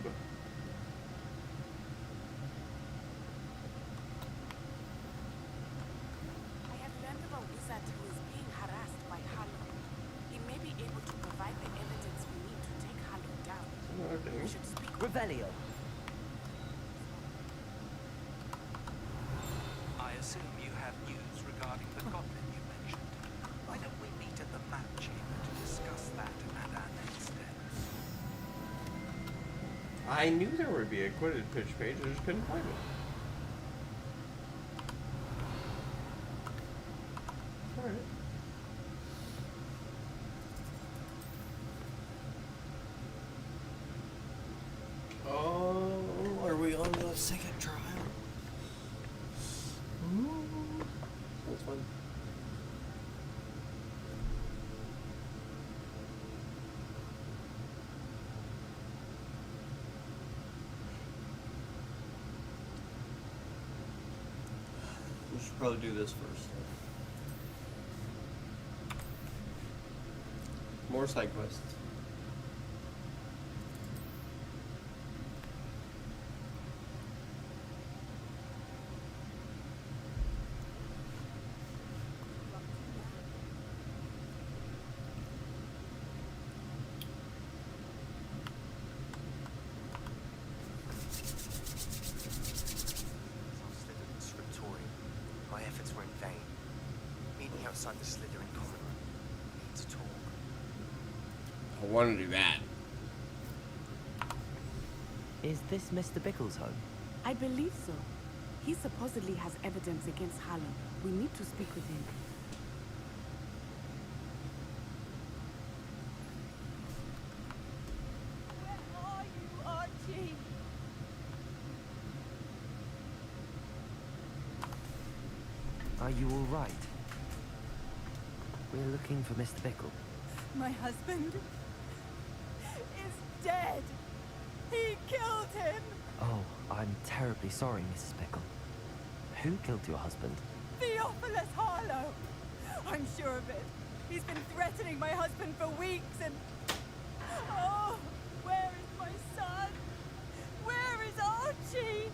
I have learned of a wizard who is being harassed by Harlow. He may be able to provide the evidence we need to take Harlow down. We should speak with Revelio. I assume you have news regarding the goblin you mentioned. Why don't we meet at the map chamber to discuss that and our next steps? I knew there would be a Quidditch pitch page, I just couldn't find it. Alright. Oh, are we on the second trial? That's fun. We should probably do this first. More side quests. Slytherin scriptorium. My efforts were in vain. Meeting outside the Slytherin common room. Need to talk. I want to do that. Is this Mr. Bickle's home? I believe so. He supposedly has evidence against Harlow. We need to speak with him. Where are you, Archie? Are you all right? We're looking for Mr. Bickle. My husband is dead. He killed him. Oh, I'm terribly sorry, Mrs. Bickle. Who killed your husband? Theophilus Harlow. I'm sure of it. He's been threatening my husband for weeks and... Oh, where is my son? Where is Archie?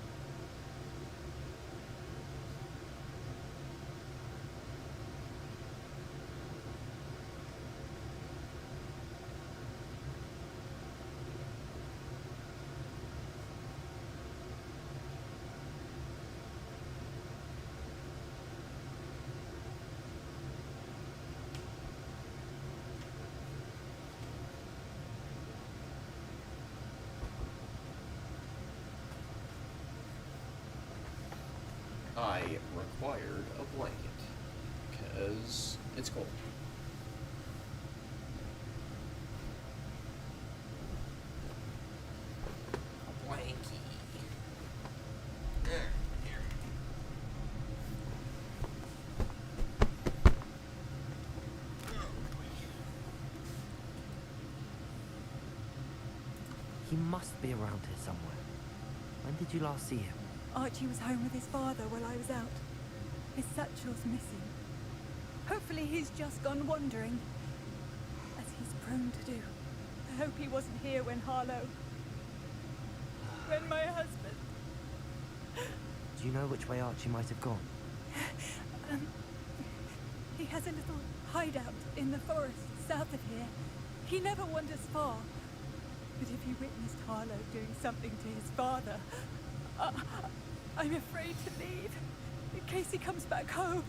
I required a blanket because it's cold. A blankie. There, here. He must be around here somewhere. When did you last see him? Archie was home with his father while I was out. His satchel's missing. Hopefully he's just gone wandering. as he's prone to do. I hope he wasn't here when Harlow... when my husband... Do you know which way Archie might have gone? He has a little hideout in the forest south of here. He never wanders far. But if he witnessed Harlow doing something to his father, I'm afraid to leave, in case he comes back home.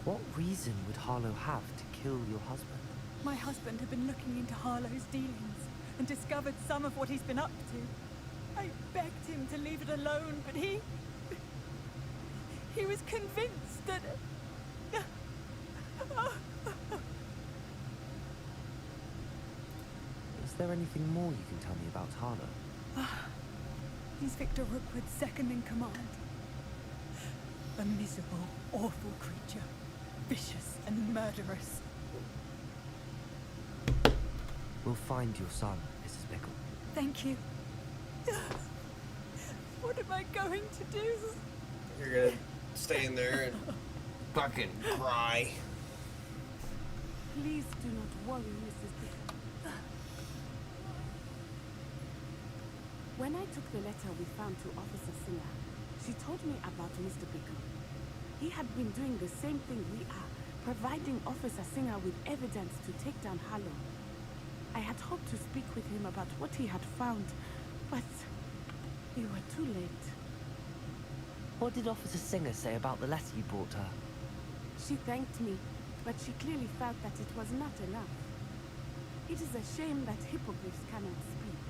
What reason would Harlow have to kill your husband? My husband had been looking into Harlow's dealings and discovered some of what he's been up to. I begged him to leave it alone, but he was convinced that... Is there anything more you can tell me about Harlow? He's Victor Rookwood's second in command. A miserable, awful creature. Vicious and murderous. We'll find your son, Mrs. Pickle. Thank you. What am I going to do? You're gonna stay in there and fucking cry. Please do not worry, Mrs. Pickle. When I took the letter we found to Officer Singer, she told me about Mr. Pickle. He had been doing the same thing we are, providing Officer Singer with evidence to take down Harlow. I had hoped to speak with him about what he had found, but we were too late. What did Officer Singer say about the letter you brought her? She thanked me, but she clearly felt that it was not enough. It is a shame that hippogriffs cannot speak.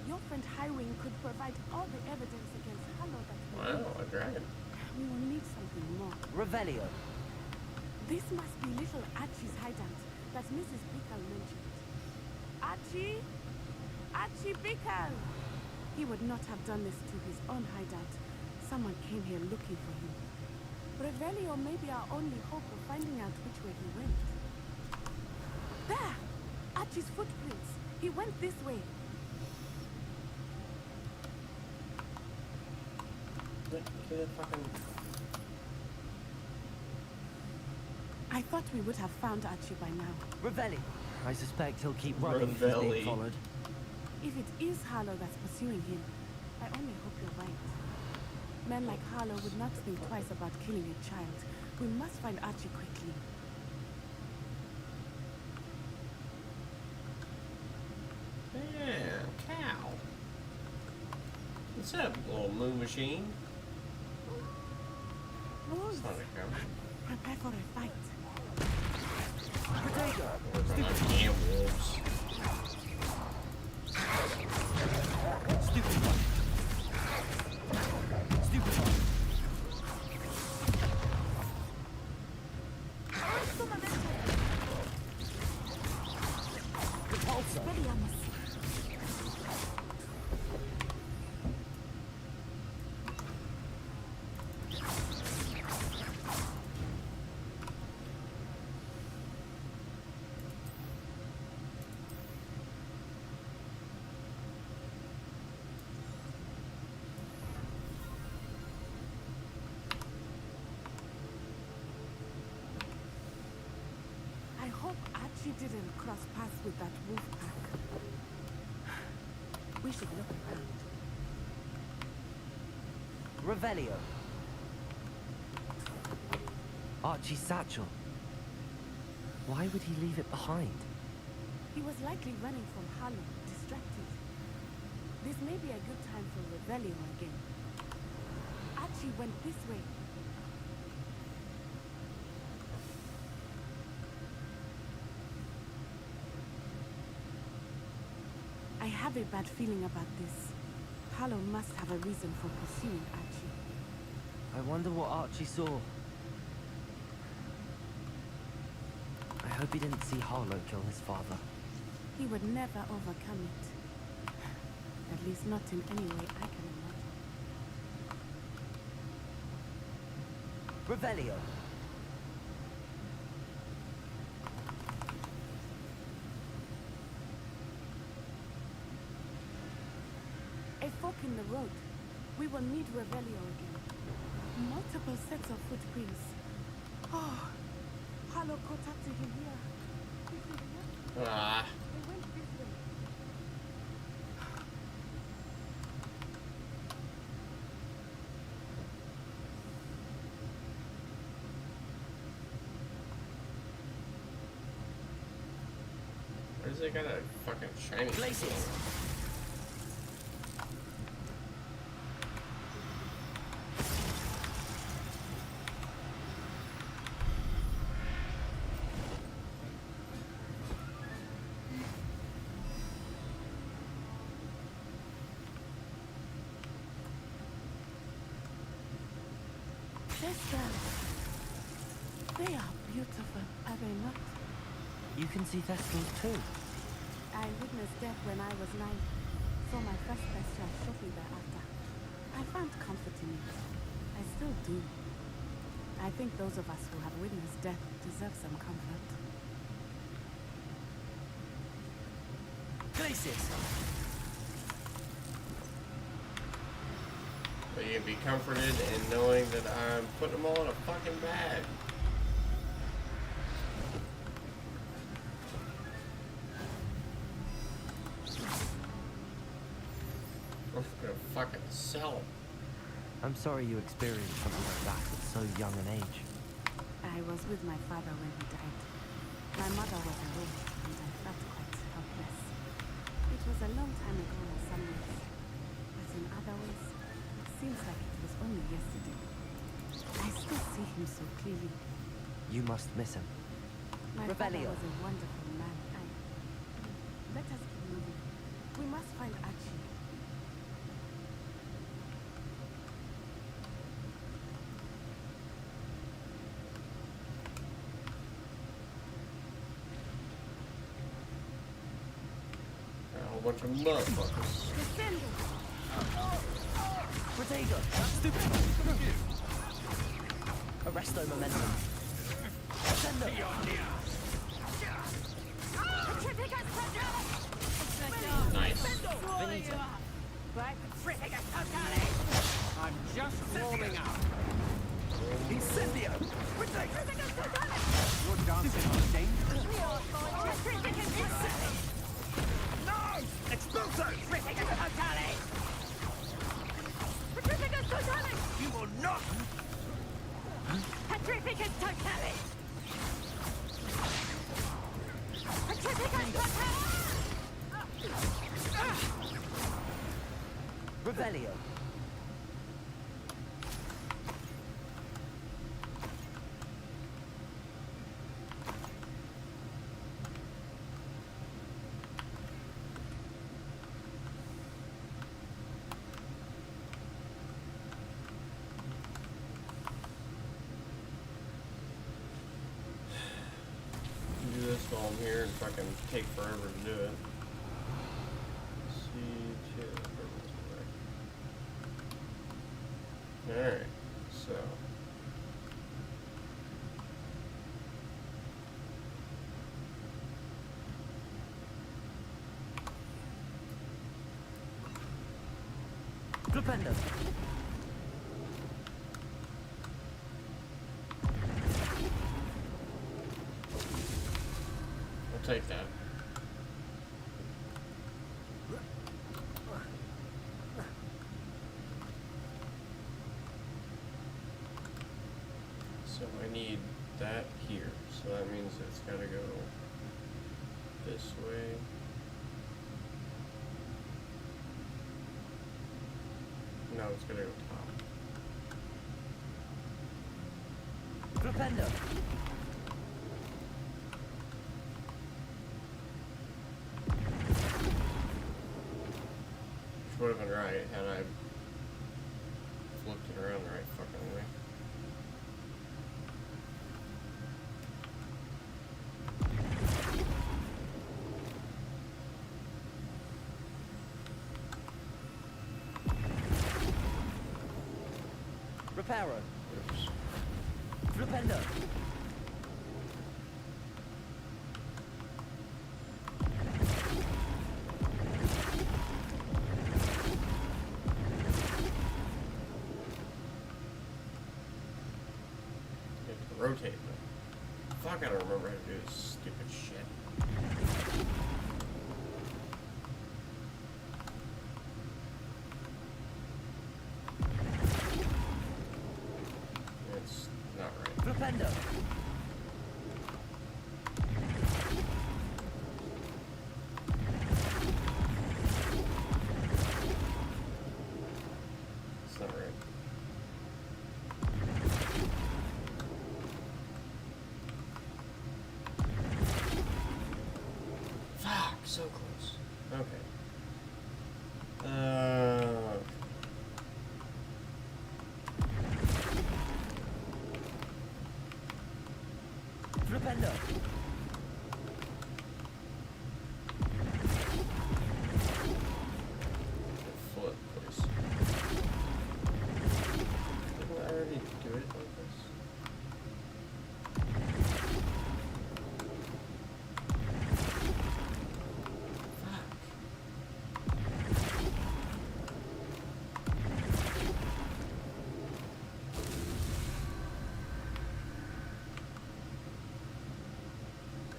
Your friend Highwing could provide all the evidence against Harlow that we need. Wow, a dragon. We will need something more. Revelio. This must be little Archie's hideout that Mrs. Pickle mentioned. Archie? Archie Pickle! He would not have done this to his own hideout. Someone came here looking for him. Revelio may be our only hope of finding out which way he went. There! Archie's footprints. He went this way. I thought we would have found Archie by now. Revelli. I suspect he'll keep running if he's being followed. If it is Harlow that's pursuing him, I only hope you're right. Men like Harlow would not think twice about killing a child. We must find Archie quickly. Yeah, cow. What's up, little moon machine? Wolves! It's not a cow. Prepare for a fight. Potato! Damn wolves. Stupid one. Stupid one. Expelliarmus. I hope Archie didn't cross paths with that wolf pack. We should look around. Revelio. Archie's satchel. Why would he leave it behind? He was likely running from Harlow, distracted. This may be a good time for Revelio again. Archie went this way. I have a bad feeling about this. Harlow must have a reason for pursuing Archie. I wonder what Archie saw. I hope he didn't see Harlow kill his father. He would never overcome it. At least not in any way I can imagine. Revelio. A fork in the road. We will need Revelio again. Multiple sets of footprints. Oh, Halo Kotatu here. Ah. They went this way. Where's it got a fucking shiny Places. They are beautiful, are they not? You can see Thestals too. I witnessed death when I was 9. Saw my first best child shortly thereafter. I found comfort in it. I still do. I think those of us who have witnessed death deserve some comfort. Places. But you can be comforted in knowing that I'm putting them all in a fucking bag. I'm gonna fucking sell them. I'm sorry you experienced something like that at so young an age. I was with my father when he died. My mother was away, and I felt quite helpless. It was a long time ago in some ways, but in other ways, it seems like it was only yesterday. I still see him so clearly. You must miss him. My father Revelio. was a wonderful man. Let us keep moving. We must find Archie. A whole bunch of motherfuckers. Protego! Stupid! Arresto momentum. Ascendo! Nice. Benito. I'm just warming up. Incendio! You're dancing on dangerous. No! Expulso! You will not! Petrificus Totalis! Petrificus Revelio. Do this while I'm here and fucking take forever to do it. Alright, so. Flipendo. I'll take that. So I need that here. So that means it's gotta go this way. No, it's gonna go top. Flipendo. Which would have been right had I flipped it around the right fucking way. Reparo. Oops. Flipendo. rotate them. Fuck, I don't remember how to do this stupid shit. It's not right. Flipendo. It's not right. Fuck, so close. Okay. Flipendo. Flip, please. Didn't I already do it like this?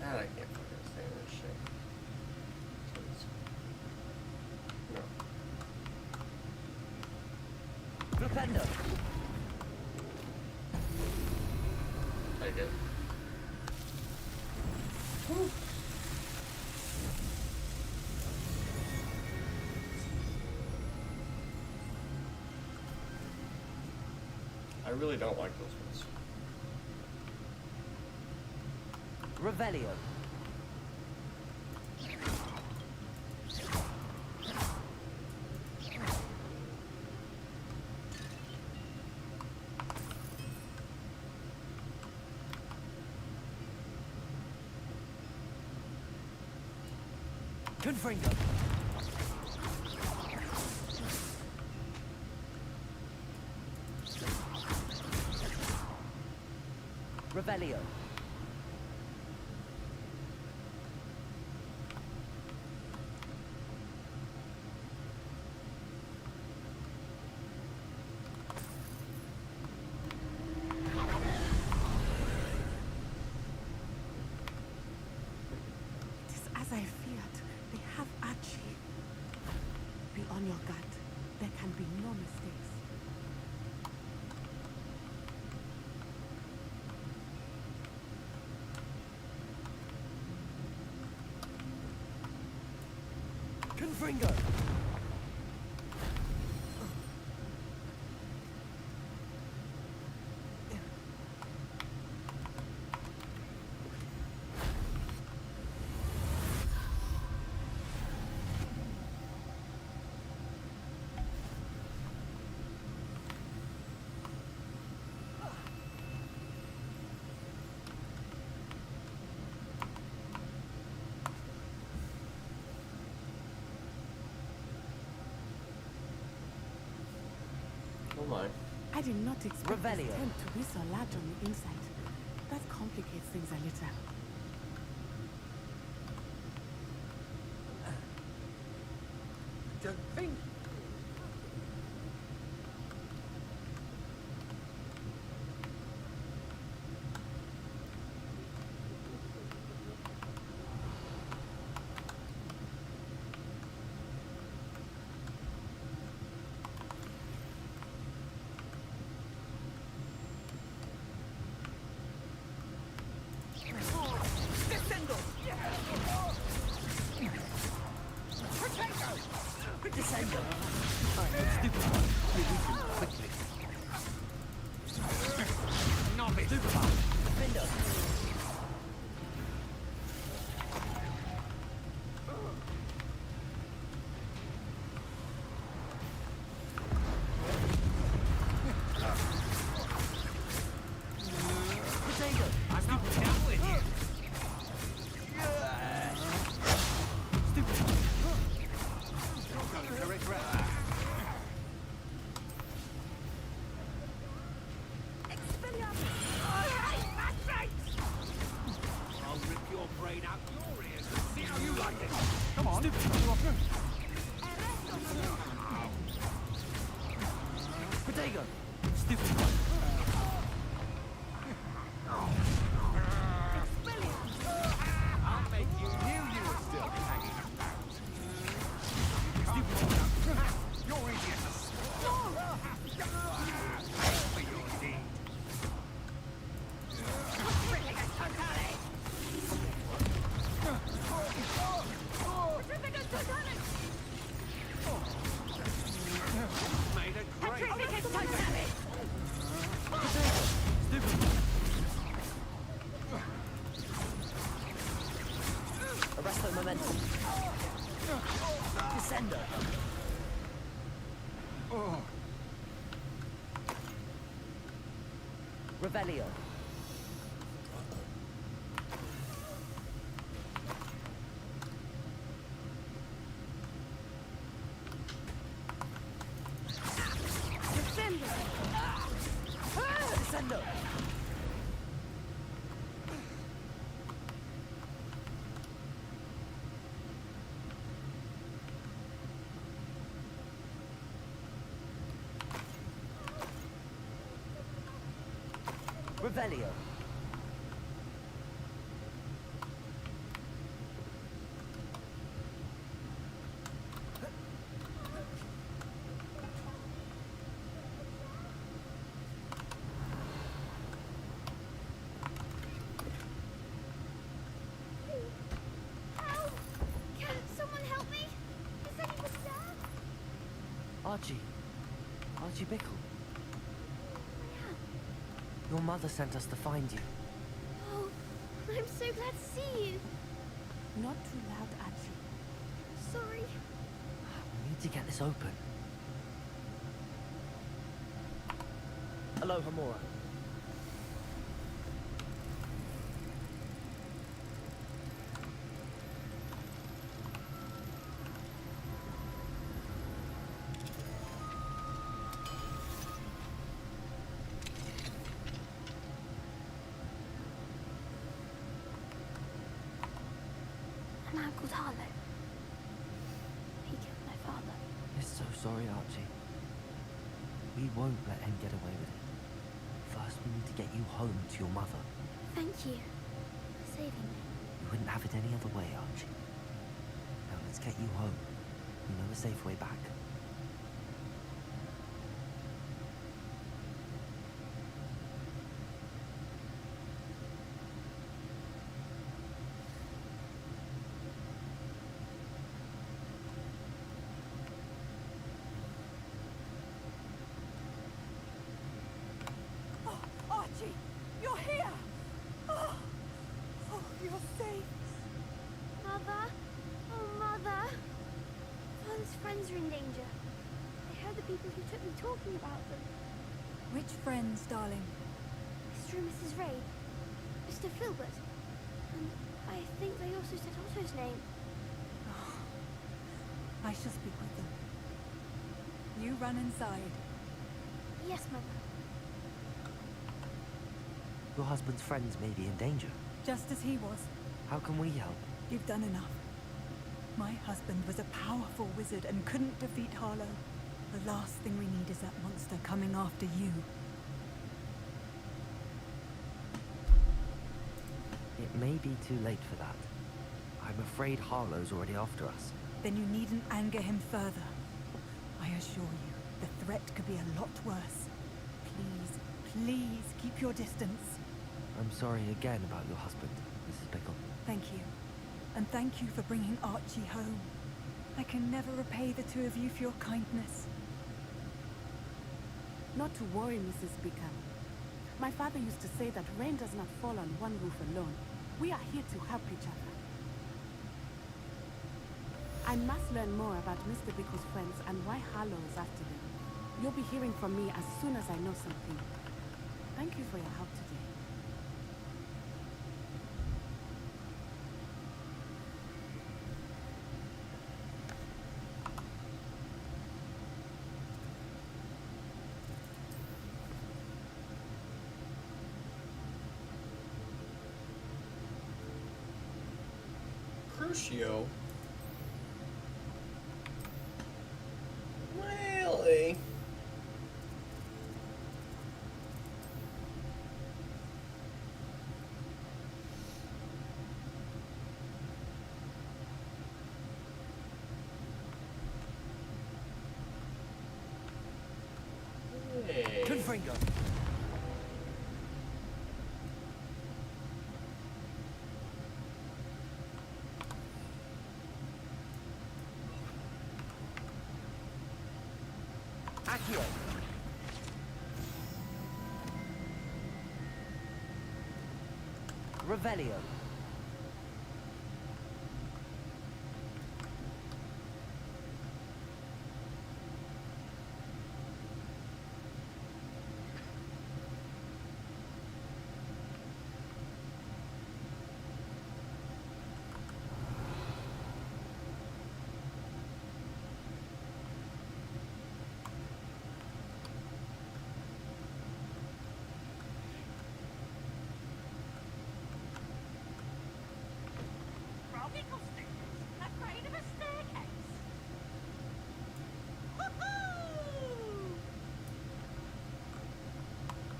God, I can't fucking stand this shit. No. Flipendo. Take it. I really don't like those ones. Revelio. Confringo. Revelio. It is as I feared. They have Archie. Be on your guard. There can be no mistakes. Confringo. Oh my. I did not expect Revelio. this tent to be so large on the inside. That complicates things a little. Descendo! Descendo. Stupid one. We're weakened quickly. Novice. Super. Defender. Potato. I'm not down with you. Stupid. I'll rip your brain out your ears and see how you like it. Come on. Stupid. Potato. Stupid one. Descendo. Oh. Revelio. Descendo. Descendo. Revelio. Help! Can someone help me? Is anyone there? Archie. Archie Bickle. Your mother sent us to find you. Oh, I'm so glad to see you. Not too loud, Archie. Sorry. We need to get this open. Hello, Hamura. A man called Harlow. He killed my father. We're so sorry, Archie. We won't let him get away with it. First, we need to get you home to your mother. Thank you for saving me. We wouldn't have it any other way, Archie. Now let's get you home. We know a safe way back. Oh, Archie, you're here! Oh, you're safe. Mother? Oh, Mother. Father's friends are in danger. I heard the people who took me talking about them. Which friends, darling? Mr. and Mrs. Ray. Mr. Filbert. And I think they also said Otto's name. I shall speak with them. You run inside. Yes, Mother. Your husband's friends may be in danger. Just as he was. How can we help? You've done enough. My husband was a powerful wizard and couldn't defeat Harlow. The last thing we need is that monster coming after you. It may be too late for that. I'm afraid Harlow's already after us. Then you needn't anger him further. I assure you, the threat could be a lot worse. Please, please keep your distance. I'm sorry again about your husband, Mrs. Bickle. Thank you. And thank you for bringing Archie home. I can never repay the two of you for your kindness. Not to worry, Mrs. Bickle. My father used to say that rain does not fall on one roof alone. We are here to help each other. I must learn more about Mr. Bickle's friends and why Harlow is after them. You'll be hearing from me as soon as I know something. Thank you for your help today. Crucio. Really? Hey. Confringo. Accio. Revelio.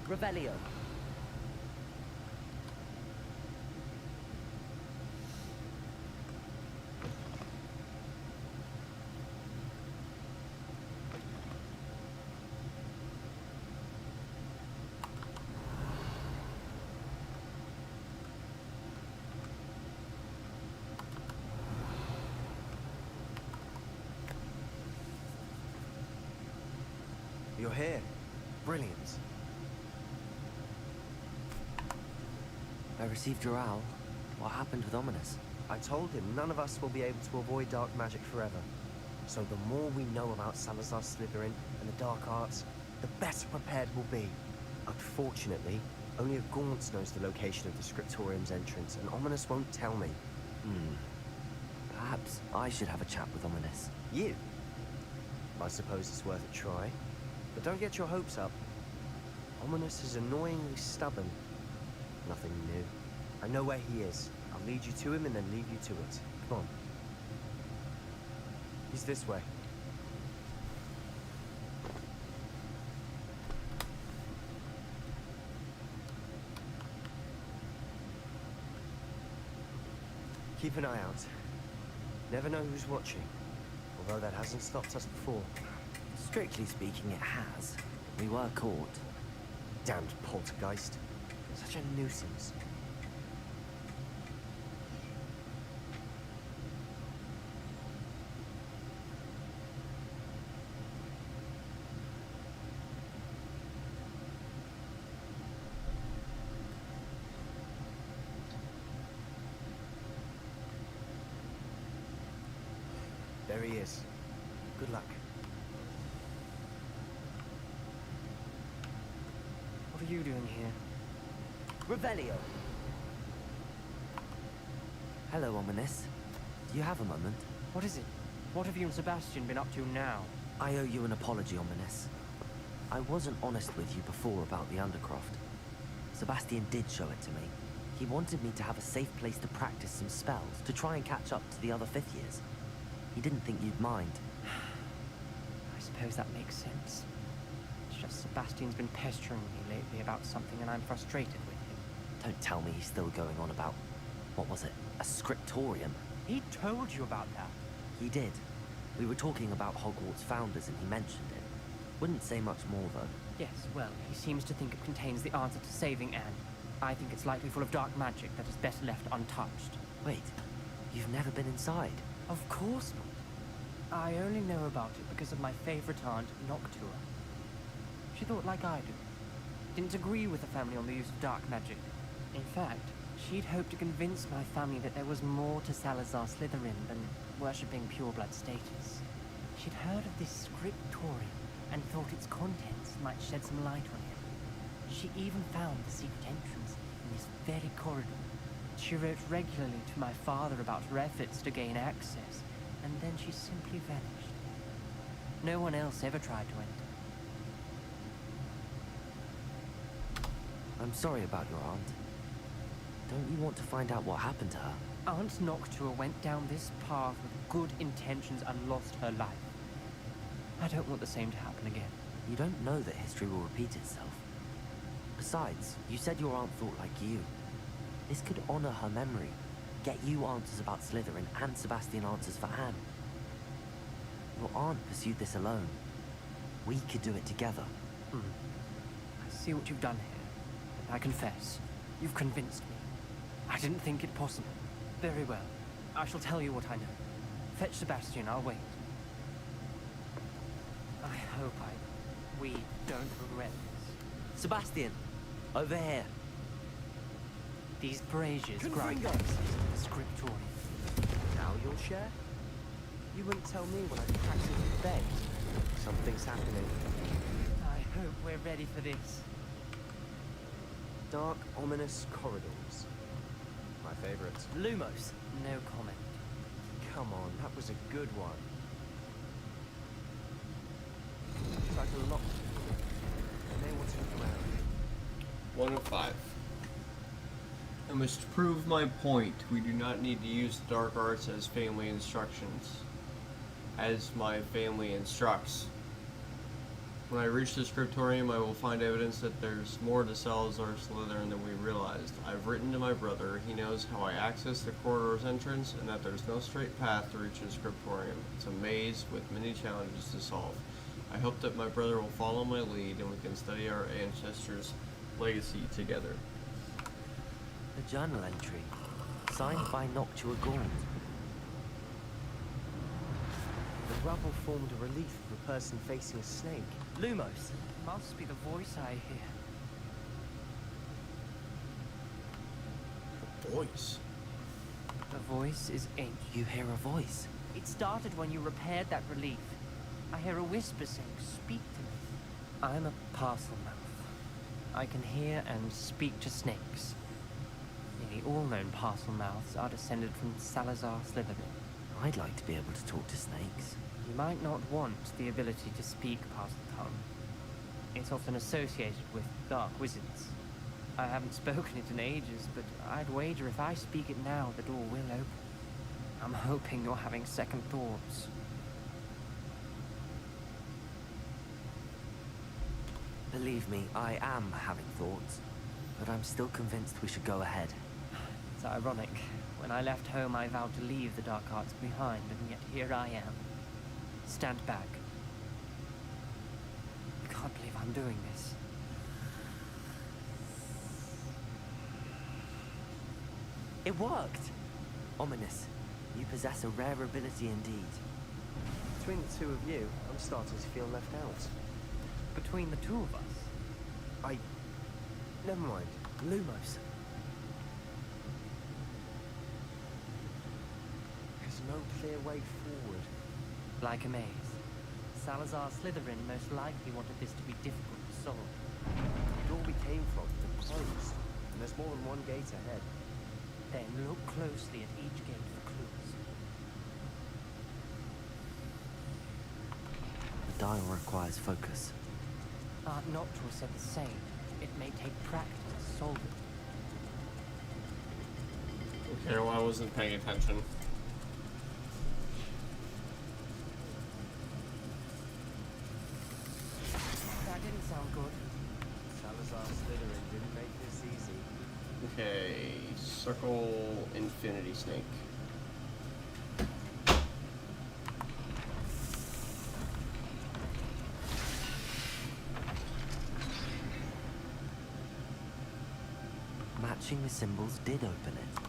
Revelio. You're here. Brilliant. I received your owl. What happened with Ominous? I told him none of us will be able to avoid dark magic forever. So the more we know about Salazar Slytherin and the dark arts, the better prepared we'll be. Unfortunately, only a Gaunt knows the location of the Scriptorium's entrance, and Ominous won't tell me. Perhaps I should have a chat with Ominous. You? I suppose it's worth a try. But don't get your hopes up. Ominous is annoyingly stubborn. Nothing new. I know where he is. I'll lead you to him and then leave you to it. Come on. He's this way. Keep an eye out. Never know who's watching. Although that hasn't stopped us before. Strictly speaking, it has. We were caught. Damned poltergeist. Such a nuisance. There he is. Good luck. What are you doing here? Revelio. Hello, Ominous. Do you have a moment? What is it? What have you and Sebastian been up to now? I owe you an apology, Ominous. I wasn't honest with you before about the Undercroft. Sebastian did show it to me. He wanted me to have a safe place to practice some spells, to try and catch up to the other fifth years. He didn't think you'd mind. I suppose that makes sense. It's just Sebastian's been pestering me lately about something and I'm frustrated with him. Don't tell me he's still going on about, what was it, a scriptorium? He told you about that? He did. We were talking about Hogwarts founders and he mentioned it. Wouldn't say much more though. Yes, well, he seems to think it contains the answer to saving Anne. I think it's likely full of dark magic that is best left untouched. Wait, you've never been inside? Of course not. I only know about it because of my favorite aunt, Noctua. She thought like I do. Didn't agree with the family on the use of dark magic. In fact, she'd hoped to convince my family that there was more to Salazar Slytherin than worshipping pureblood status. She'd heard of this scriptorium and thought its contents might shed some light on it. She even found the secret entrance in this very corridor. She wrote regularly to my father about her efforts to gain access, and then she simply vanished. No one else ever tried to enter. I'm sorry about your aunt. Don't you want to find out what happened to her? Aunt Noctua went down this path with good intentions and lost her life. I don't want the same to happen again. You don't know that history will repeat itself. Besides, you said your aunt thought like you. This could honor her memory. Get you answers about Slytherin and Sebastian answers for Anne. Your aunt pursued this alone. We could do it together. I see what you've done here, and I confess, you've convinced me. I didn't think it possible. Very well. I shall tell you what I know. Fetch Sebastian, I'll wait. I hope we don't regret this. Sebastian! Over here! These braziers grind Confringo. access to the scriptorium. Now you'll share? You wouldn't tell me when I practically begged. Something's happening. I hope we're ready for this. Dark, ominous corridors. My favorite. Lumos, no comment. Come on, that was a good one. It's like a lock. I may want to look around. 1 of 5. I must prove my point. We do not need to use the dark arts as family instructions. As my family instructs. When I reach the scriptorium, I will find evidence that there's more to Salazar Slytherin than we realized. I've written to my brother. He knows how I access the corridor's entrance and that there's no straight path to reach the scriptorium. It's a maze with many challenges to solve. I hope that my brother will follow my lead and we can study our ancestors' legacy together. A journal entry, signed by Noctua Gaunt. The rubble formed a relief of a person facing a snake. Lumos! Must be the voice I hear. The voice? The voice is ancient. You hear a voice? It started when you repaired that relief. I hear a whisper saying, "Speak to me." I'm a parcel mouth. I can hear and speak to snakes. Nearly all known parcel mouths are descended from Salazar Slytherin. I'd like to be able to talk to snakes. You might not want the ability to speak parcel tongue. It's often associated with dark wizards. I haven't spoken it in ages, but I'd wager if I speak it now, the door will open. I'm hoping you're having second thoughts. Believe me, I am having thoughts, but I'm still convinced we should go ahead. It's ironic. When I left home, I vowed to leave the dark arts behind, and yet here I am. Stand back. I can't believe I'm doing this. It worked! Ominous. You possess a rare ability indeed. Between the two of you, I'm starting to feel left out. Between the two of us? Never mind. Lumos. There's no clear way forward. Like a maze. Salazar Slytherin most likely wanted this to be difficult to solve. The door we came from is closed, and there's more than one gate ahead. Then look closely at each gate for clues. The dial requires focus. Aunt Noctua said the same. It may take practice to solve it. Okay, well, I wasn't paying attention. That didn't sound good. Salazar Slytherin didn't make this easy. Okay, circle infinity snake. Matching the symbols did open it. I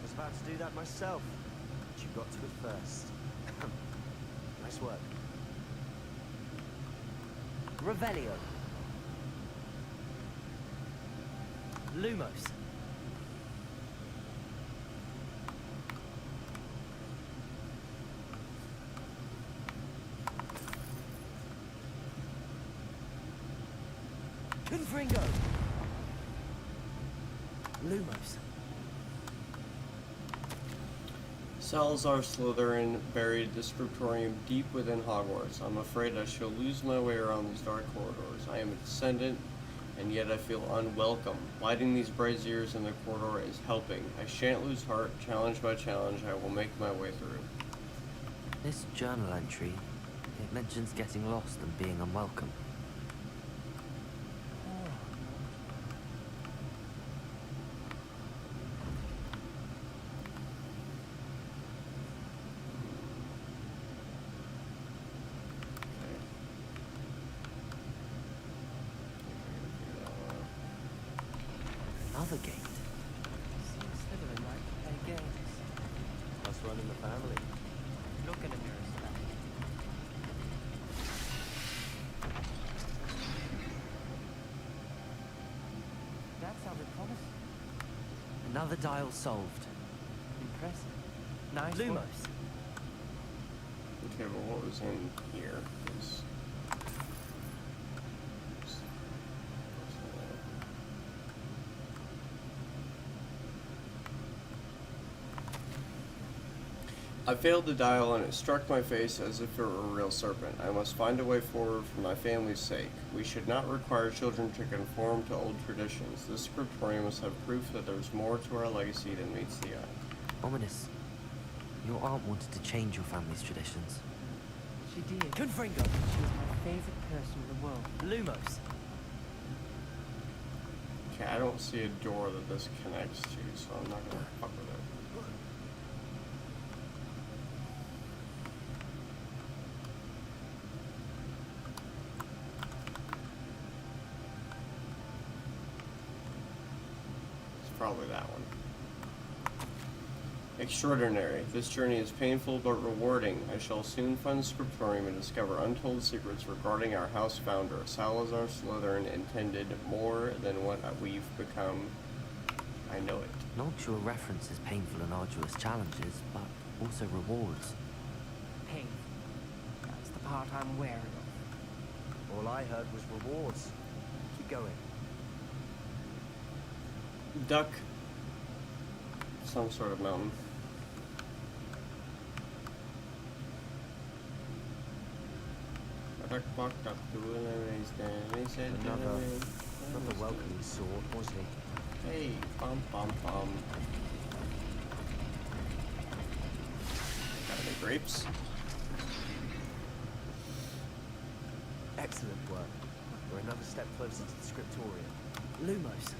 was about to do that myself, but you got to it first. Nice work. Revelio. Lumos. Confringo. Lumos. Salazar Slytherin buried the scriptorium deep within Hogwarts. I'm afraid I shall lose my way around these dark corridors. I am a descendant, and yet I feel unwelcome. Lighting these braziers in the corridor is helping. I shan't lose heart. Challenge by challenge, I will make my way through. This journal entry, it mentions getting lost and being unwelcome. Another gate. Seems Slytherin like to play games. Must run in the family. Look at him, Mirror. That sounded promising. Another dial solved. Impressive. Nice Lumos. work. Okay, but what was in here is... I failed the dial and it struck my face as if it were a real serpent. I must find a way forward for my family's sake. We should not require children to conform to old traditions. This scriptorium must have proof that there's more to our legacy than meets the eye. Ominous. Your aunt wanted to change your family's traditions. She did. Confringo. She was my favorite person in the world. Lumos. Okay, I don't see a door that this connects to, so I'm not gonna fuck with it. It's probably that one. Extraordinary. This journey is painful but rewarding. I shall soon find the scriptorium and discover untold secrets regarding our house founder. Salazar Slytherin intended more than what we've become. I know it. Noctua references painful and arduous challenges, but also rewards. Pain. That's the part I'm wary of. All I heard was rewards. Keep going. Duck. Some sort of mountain. Another welcoming sword, was he? Hey, bum bum bum. Got any grapes? Excellent work. We're another step closer to the scriptorium. Lumos.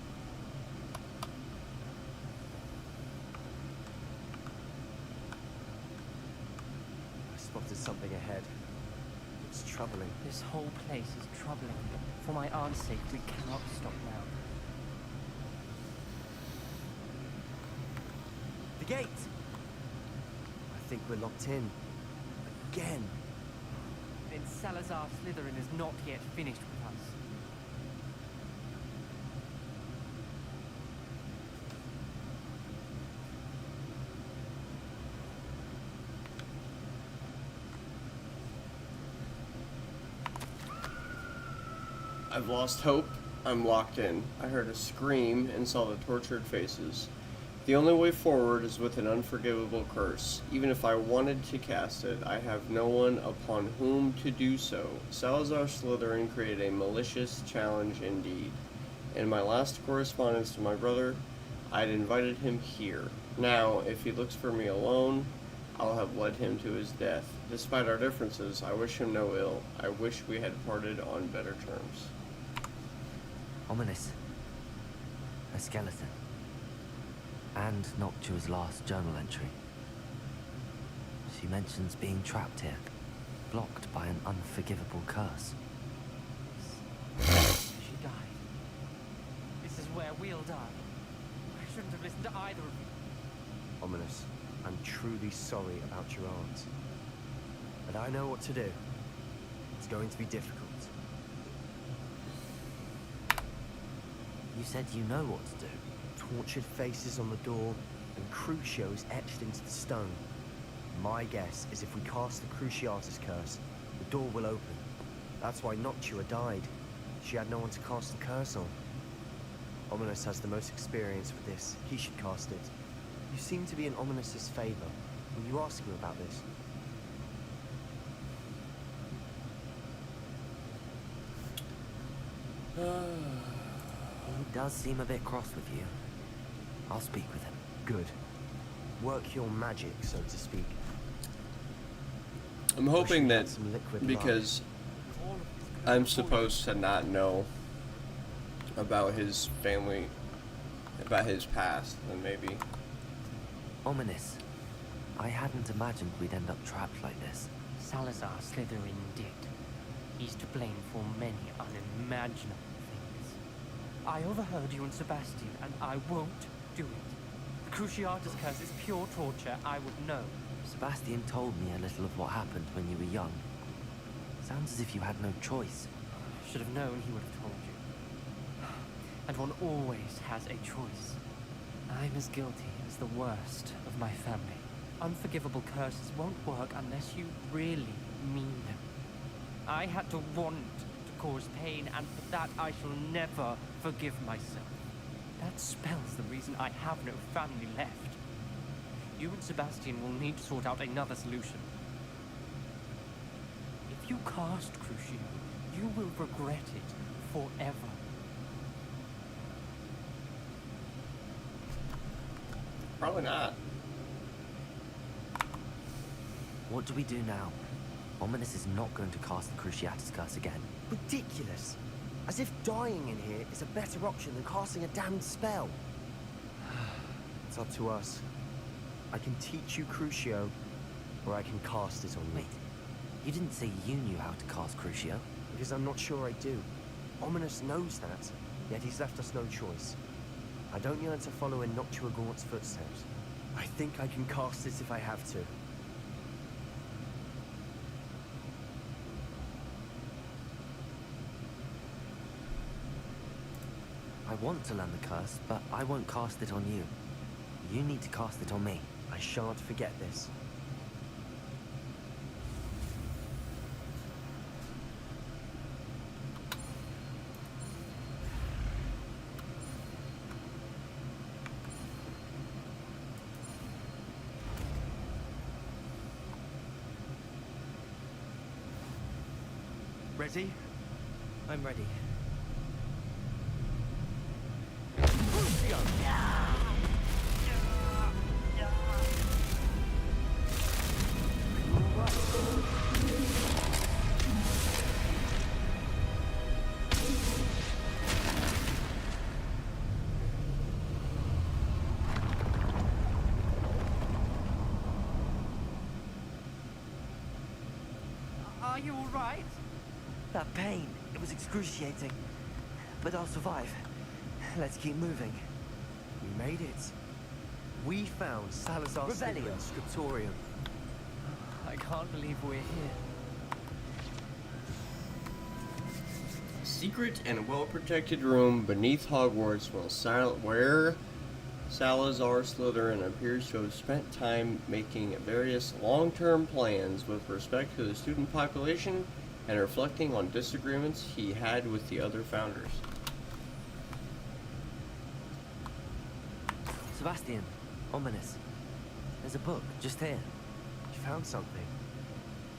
I spotted something ahead. It's troubling. This whole place is troubling. For my aunt's sake, we cannot stop now. The gate! I think we're locked in. Again. Then Salazar Slytherin is not yet finished with us. I've lost hope. I'm locked in. I heard a scream and saw the tortured faces. The only way forward is with an unforgivable curse. Even if I wanted to cast it, I have no one upon whom to do so. Salazar Slytherin created a malicious challenge indeed. In my last correspondence to my brother, I'd invited him here. Now, if he looks for me alone, I'll have led him to his death. Despite our differences, I wish him no ill. I wish we had parted on better terms. Ominous. A skeleton. And Noctua's last journal entry. She mentions being trapped here, blocked by an unforgivable curse. She died. This is where we'll die. I shouldn't have listened to either of you. Ominous. I'm truly sorry about your aunt. But I know what to do. It's going to be difficult. You said you know what to do. Tortured faces on the door and crucios etched into the stone. My guess is if we cast the Cruciatus curse, the door will open. That's why Noctua died. She had no one to cast the curse on. Ominous has the most experience with this. He should cast it. You seem to be in Ominous's favor. Will you ask him about this? He does seem a bit cross with you. I'll speak with him. Good. Work your magic, so to speak. I'm hoping that because I'm supposed to not know about his family, about his past, then maybe. Ominous. I hadn't imagined we'd end up trapped like this. Salazar Slytherin did. He's to blame for many unimaginable things. I overheard you and Sebastian, and I won't do it. The Cruciatus curse is pure torture. I would know. Sebastian told me a little of what happened when you were young. Sounds as if you had no choice. Should have known he would have told you. And one always has a choice. I'm as guilty as the worst of my family. Unforgivable curses won't work unless you really mean them. I had to want to cause pain, and for that I shall never forgive myself. That spells the reason I have no family left. You and Sebastian will need to sort out another solution. If you cast Crucio, you will regret it forever. Probably not. What do we do now? Ominous is not going to cast the Cruciatus curse again. Ridiculous. As if dying in here is a better option than casting a damned spell. It's up to us. I can teach you Crucio, or I can cast it on you. Wait, you didn't say you knew how to cast Crucio? Because I'm not sure I do. Ominous knows that, yet he's left us no choice. I don't yearn to follow in Noctua Gaunt's footsteps. I think I can cast it if I have to. I want to learn the curse, but I won't cast it on you. You need to cast it on me. I shan't forget this. Ready? I'm ready. Are you all right? That pain, it was excruciating. But I'll survive. Let's keep moving. We made it. We found Salazar's Revelio. scriptorium. I can't believe we're here. A secret and well-protected room beneath Hogwarts where Salazar Slytherin appears to have spent time making various long-term plans with respect to the student population and reflecting on disagreements he had with the other founders. Sebastian, Ominous. There's a book just here. You found something.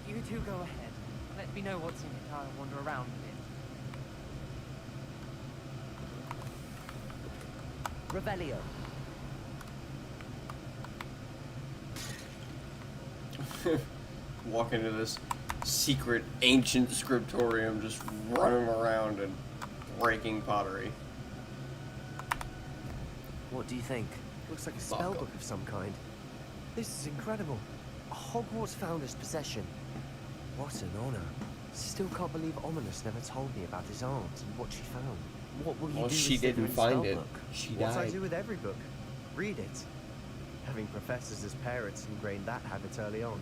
You two go ahead. Let me know what's in it. I'll wander around a bit. Revelio. Walk into this secret ancient scriptorium, just running around and breaking pottery. What do you think? Looks like a spell book of some kind. This is incredible. A Hogwarts founder's possession. What an honor. Still can't believe Ominous never told me about his aunt and what she found. What will you Well, do she with didn't Slytherin's find spell it. book? She What I died. do with every book. Read it. Having professors as parents ingrained that habit early on.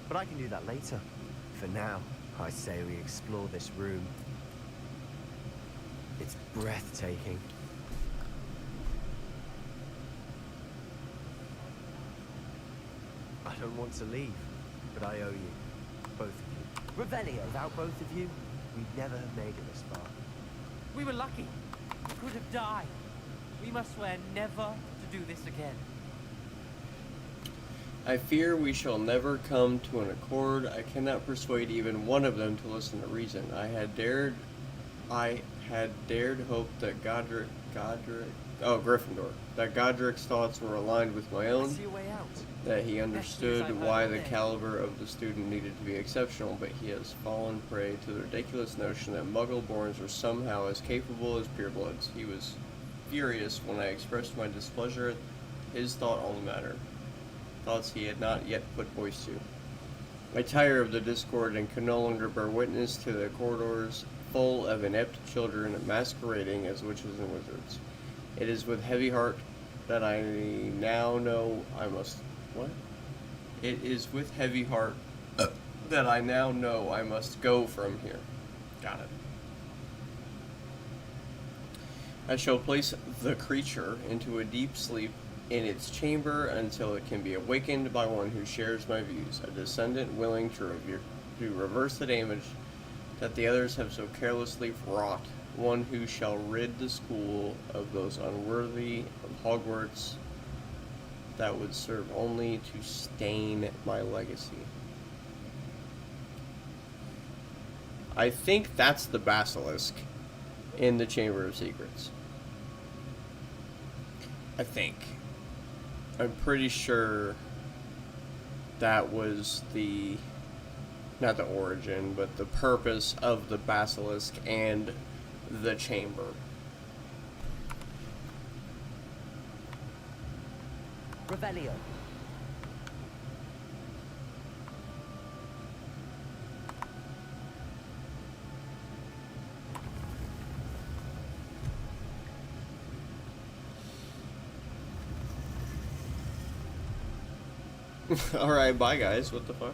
But I can do that later. For now, I say we explore this room. It's breathtaking. I don't want to leave, but I owe you. Both of you. Revelio. Without both of you, we'd never have made it this far. We were lucky. We could have died. We must swear never to do this again. I fear we shall never come to an accord. I cannot persuade even one of them to listen to reason. I had dared hope that Gryffindor. That Godric's thoughts were aligned with my I own. see a way out. That he I've understood heard why all the day. caliber of the student needed to be exceptional, but he has fallen prey to the ridiculous notion that Muggle-borns are somehow as capable as purebloods. He was furious when I expressed my displeasure at his thought on the matter. Thoughts he had not yet put voice to. I tire of the discord and can no longer bear witness to the corridors full of inept children masquerading as witches and wizards. It is with heavy heart that I now know I must... What? It is with heavy heart that I now know I must go from here. Got it. I shall place the creature into a deep sleep in its chamber until it can be awakened by one who shares my views, a descendant willing to reverse the damage that the others have so carelessly wrought, one who shall rid the school of those unworthy of Hogwarts that would serve only to stain my legacy. I think that's the basilisk in the Chamber of Secrets. I think. I'm pretty sure that was the not the origin, but the purpose of the basilisk and the chamber. Revelio. Alright, bye guys, what the fuck?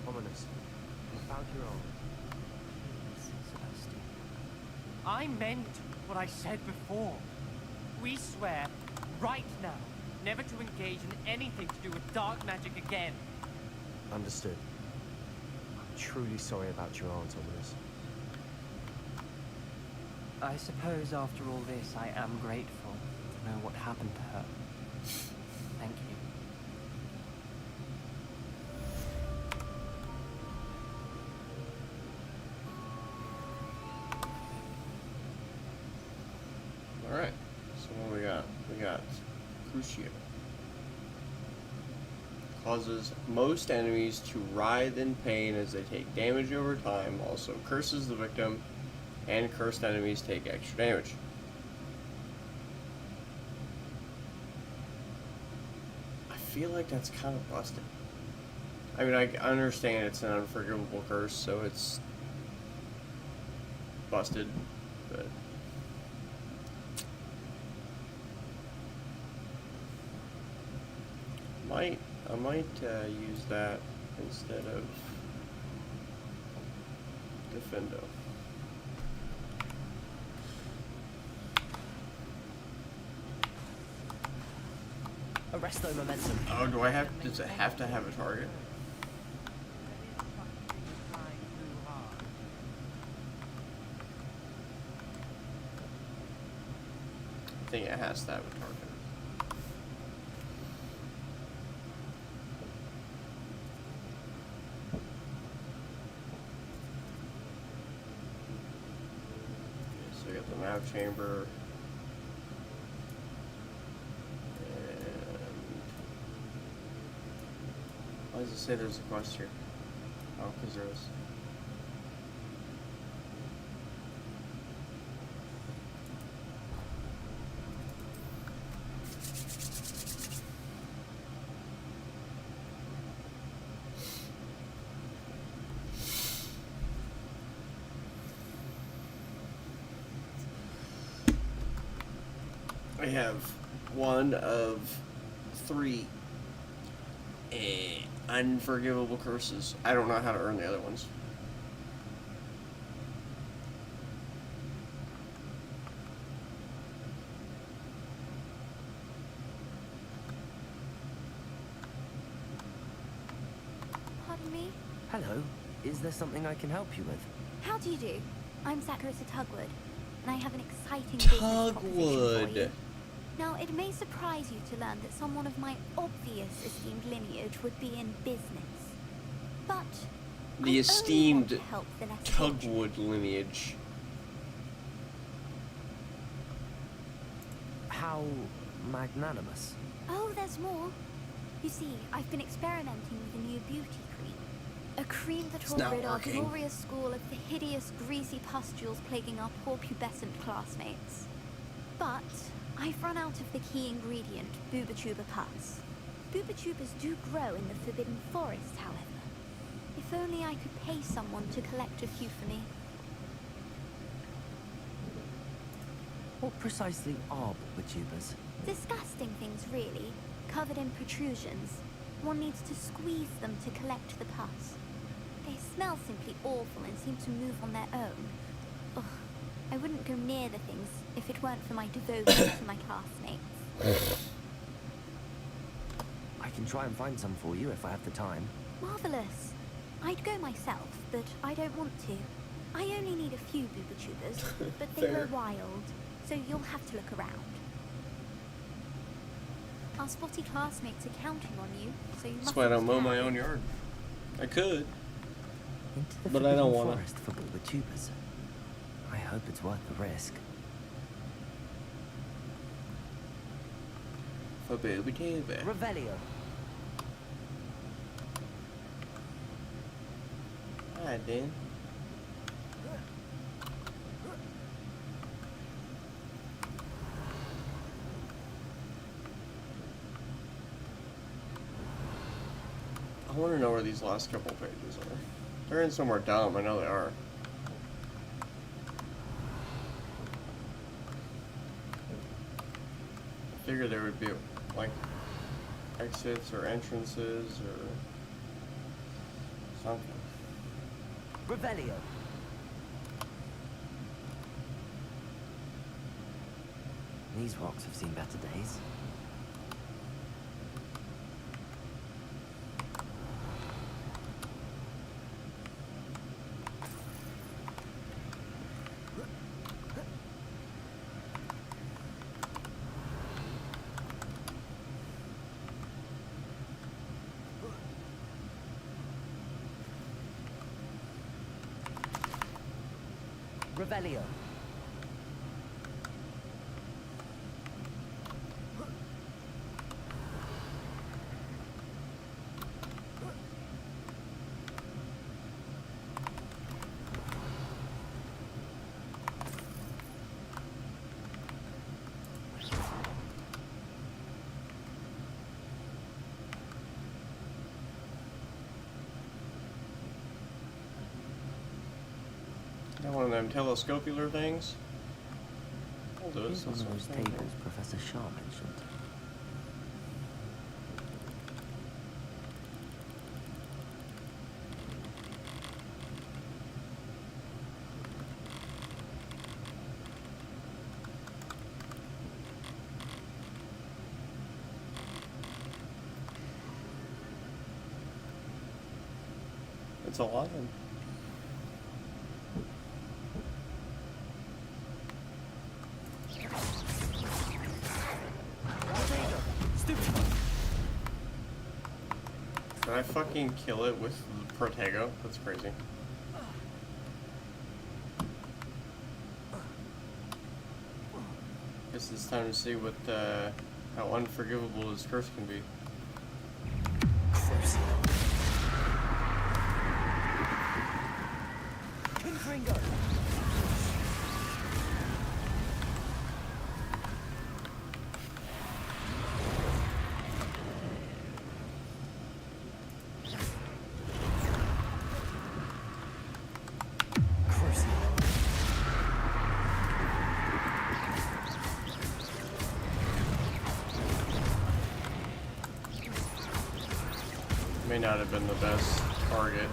Ominous. I found your own. I meant what I said before. We swear, right now, never to engage in anything to do with dark magic again. Understood. I'm truly sorry about your aunt, Ominous. I suppose after all this, I am grateful to know what happened to her. Thank you. Alright, so what we got? We got Crucio. Causes most enemies to writhe in pain as they take damage over time, also curses the victim, and cursed enemies take extra damage. I feel like that's kind of busted. I mean, I understand it's an unforgivable curse, so it's busted, but... I might use that instead of Defendo. Arresto momentum. Oh, do I have? Does it have to have a target? I think it has to have a target. Okay, so we got the map chamber. Why does it say there's a quest here? Oh, because there is. I have one of 3 unforgivable curses. I don't know how to earn the other ones. Pardon me? Hello. Is there something I can help you with? How do you do? I'm Saccharissa Tugwood, and I have an exciting business proposition for you. Now, it may surprise you to learn that someone of my obvious esteemed lineage would be in business. But The esteemed Tugwood lineage. How magnanimous. Oh, there's more. You see, I've been experimenting with a new beauty cream. A cream that will rid our glorious school of the hideous, greasy pustules plaguing our poor pubescent classmates. But I've run out of the key ingredient, Bubatuba pus. Bubatubas do grow in the Forbidden Forest, however. If only I could pay someone to collect a few for me. What precisely are Bubatubas? Disgusting things, really. Covered in protrusions. One needs to squeeze them to collect the pus. They smell simply awful and seem to move on their own. Ugh. I wouldn't go near the things if it weren't for my devotion to my classmates. I can try and find some for you if I have the time. Marvelous. I'd go myself, but I don't want to. I only need a few Bubachubas, but they grow wild, so you'll have to look around. Our spotty classmates are counting on you, so you must. That's why I don't mow my own yard. I could, Into the but I don't want forest for Bubachubas. I hope it's worth the risk. For Bubatuba. Revelio. Alright then. I want to know where these last couple pages are. They're in somewhere dumb, I know they are. I figured there would be, like, exits or entrances or something. Revelio. These rocks have seen better days. Revelio. One of them telescopular things. I'll do it. Here's one of those tables Professor Shaw mentioned. It's a lion. Did I fucking kill it with Protego? That's crazy. Guess it's time to see what how unforgivable this curse can be. Confringo. May not have been the best target.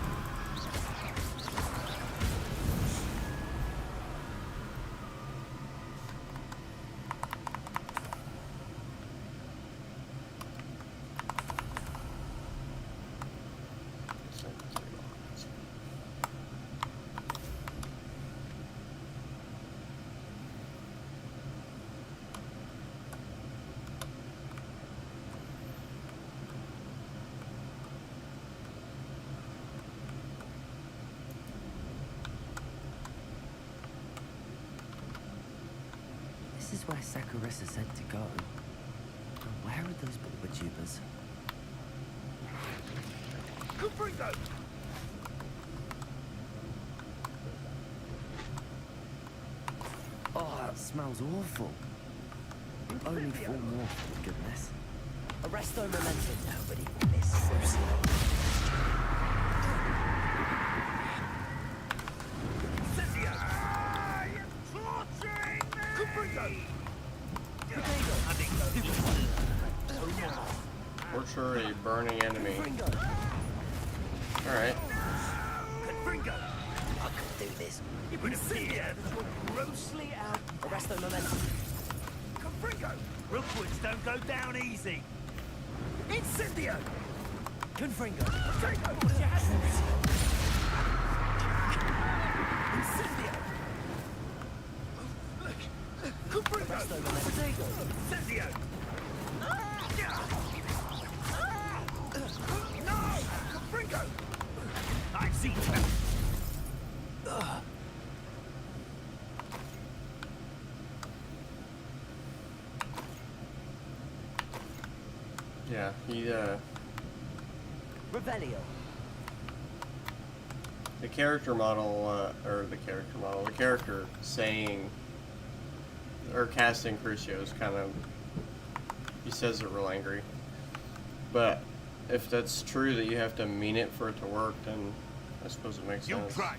This is where Saccharissa said to go. But where are those Bulbitubers? Confringo! Oh, that smells awful. Only 4 more, for goodness. Arresto momentum. Nobody will miss. Torture a burning enemy. Alright. I could do this. You would appear that you're grossly out. Arresto momentum. Confringo! Rookwoods don't go down easy. Incendio! Confringo. Confringo! What's your hazard? Incendio! Confringo! Incendio! No! Confringo! I see you. Yeah, he the character model, the character saying, or casting Crucio is kind of, he says it real angry. But if that's true that you have to mean it for it to work, then I suppose it makes sense. You try.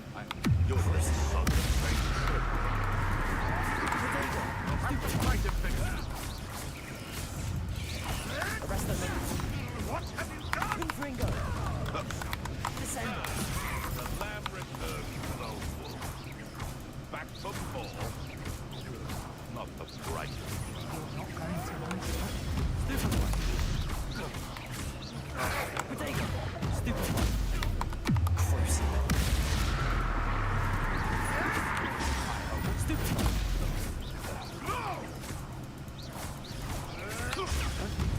You're the son of Satan. I'm trying to fix it. Arrest them. What have you done? Confringo. Descend. The lamb returns to the wolf. Back to ball. Not the bright. You're not going to like it. Stupid one. Potato. Stupid one. Crucible. Stupid one.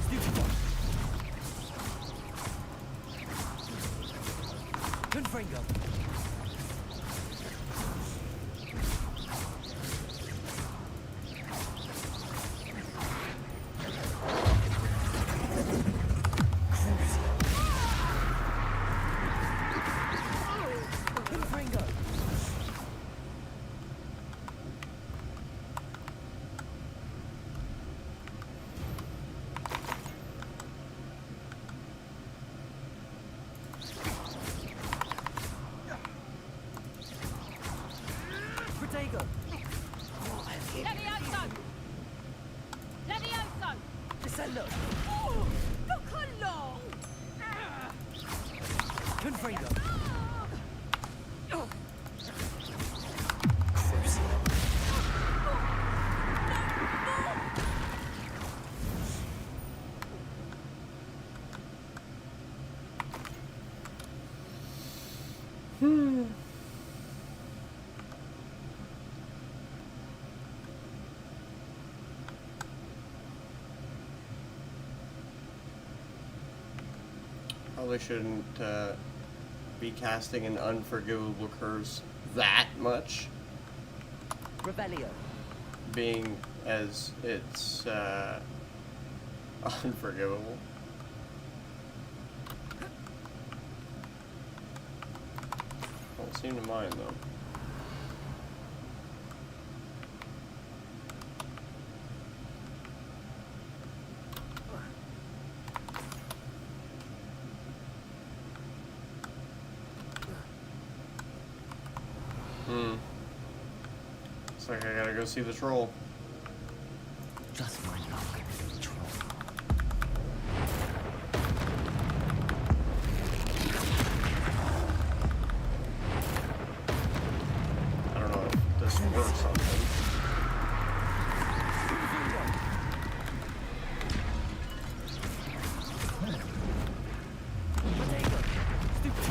Stupid one. Confringo. Confringo. Protego. Levioso! Levioso! Descendo. Oh, look along! Confringo. Probably shouldn't be casting an unforgivable curse that much, Rebellio. being as it's unforgivable. Don't seem to mind though. Looks like I gotta go see the troll. Just my luck. Troll. I don't know if this works on him. Potato. Stupid.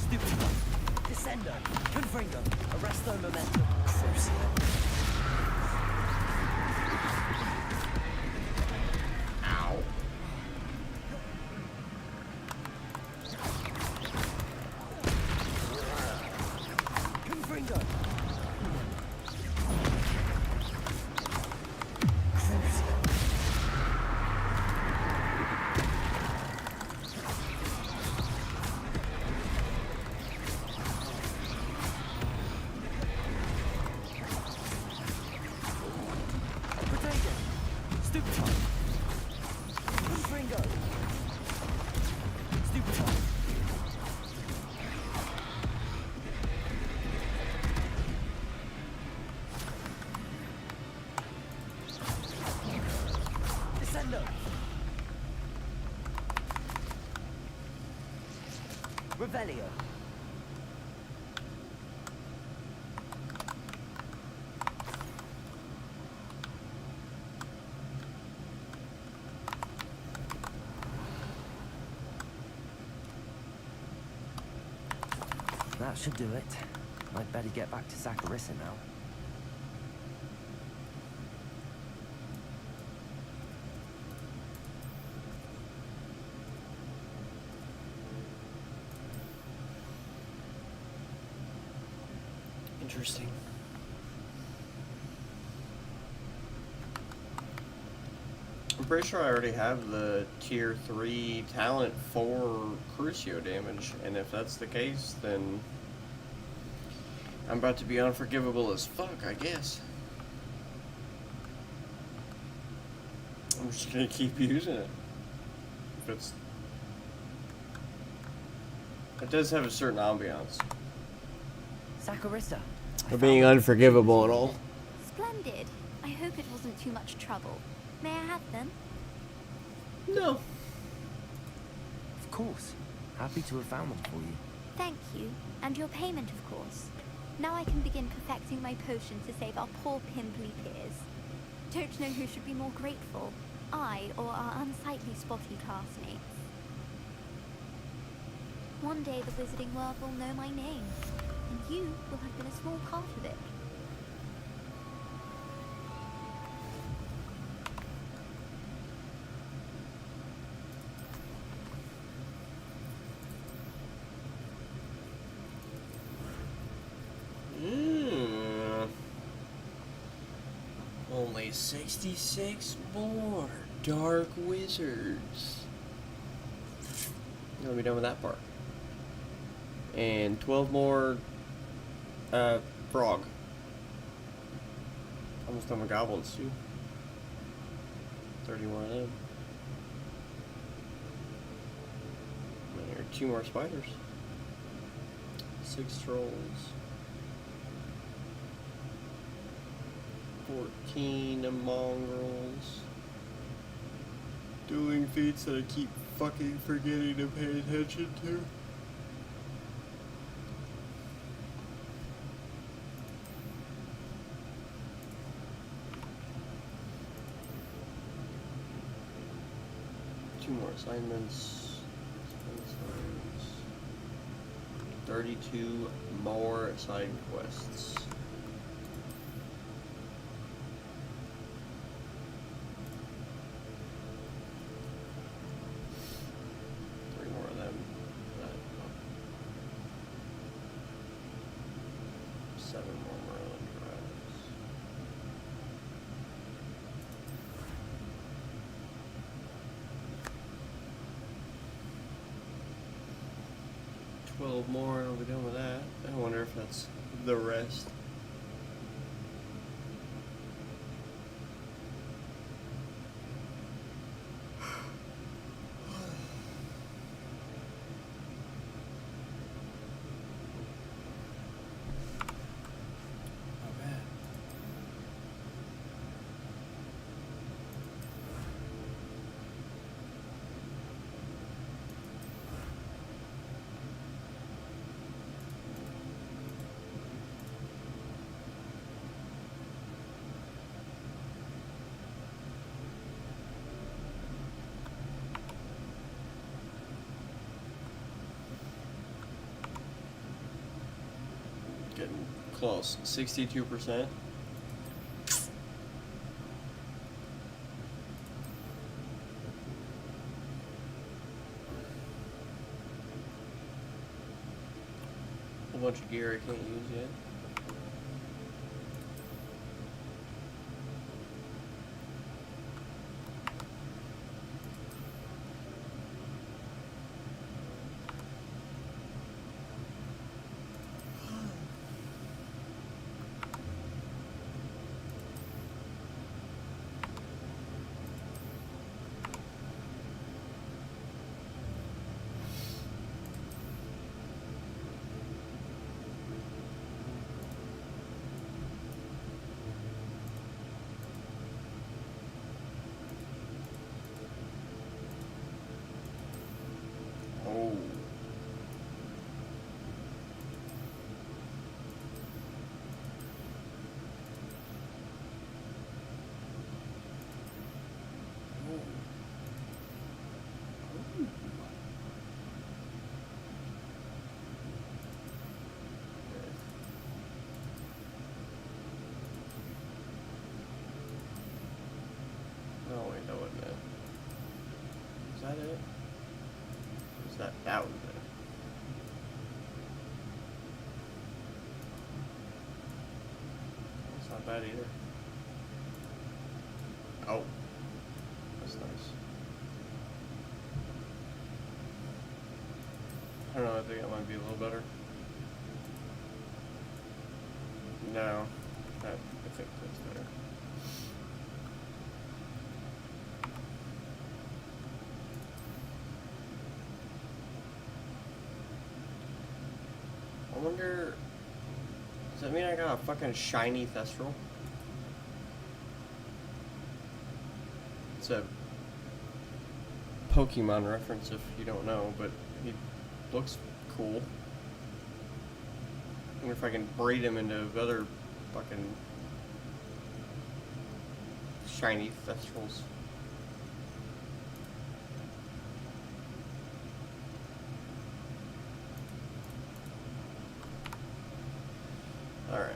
Stupid one. Descendo. Confringo. Arresto momentum. Crucible. Ow. Confringo. Potato. Stupid one. Confringo. Stupid one. Descendo. Revelio. That should do it. I'd better get back to Zacharissa now. Interesting. pretty sure I already have the tier 3 talent for Crucio damage, and if that's the case, then I'm about to be unforgivable as fuck, I guess. I'm just gonna keep using it. If it's... It does have a certain ambiance. Saccharissa. For being unforgivable at all. Splendid. I hope it wasn't too much trouble. May I have them? No. Of course. Happy to have found them for you. Thank you. And your payment, of course. Now I can begin perfecting my potion to save our poor pimply peers. Don't know who should be more grateful, I or our unsightly spotty classmates. One day the wizarding world will know my name, and you will have been a small part of it. Only 66 more dark wizards. I'll be done with that part. And 12 more frog. Almost done with goblins too. 31 of them. And there are 2 more spiders. 6 trolls. 14 mongrels. Dueling feats that I keep fucking forgetting to pay attention to. Two more assignments. 32 more side quests. More and I'll be done with that. I wonder if that's the rest. Getting close. 62%. A bunch of gear I can't use yet. Oh. Oh wait, that wasn't it. Is that it? Is that was it? That's not bad either. Oh. That's not don't know, I think that might be a little better. No, I think that's better. I wonder, does that mean I got a fucking shiny Thestral? It's a Pokemon reference if you don't know, but he looks cool. I wonder if I can breed him into other fucking shiny Thestrals. Alright.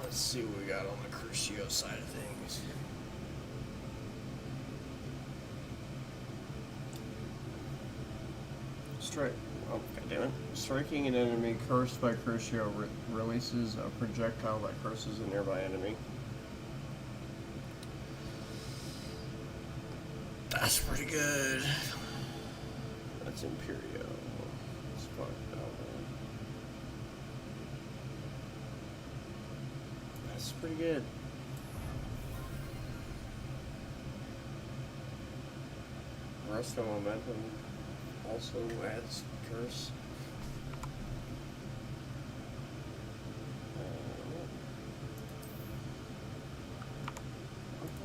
Let's see what we got on the Crucio side of things. Oh, goddammit. Striking an enemy cursed by Crucio releases a projectile that curses a nearby enemy. That's pretty good. That's Imperio. It's fucked up. That's pretty good. Resto Momentum also adds curse.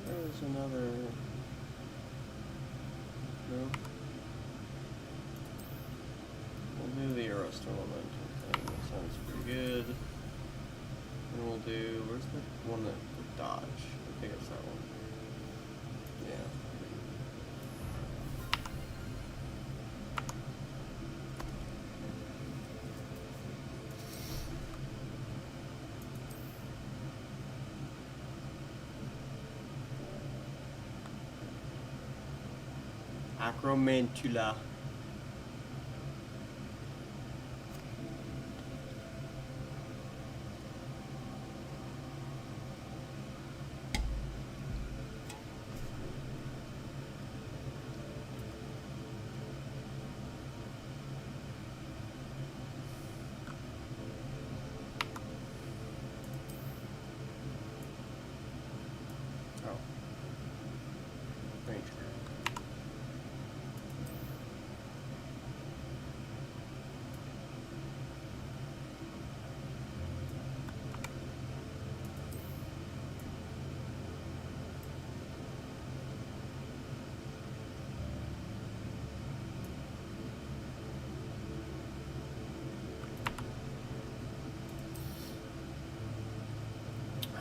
There's another. No. We'll do the Resto Momentum thing. That sounds pretty good. And we'll do. Where's the one that the dodge? I think it's that one. Yeah. Acromantula. Oh. Range.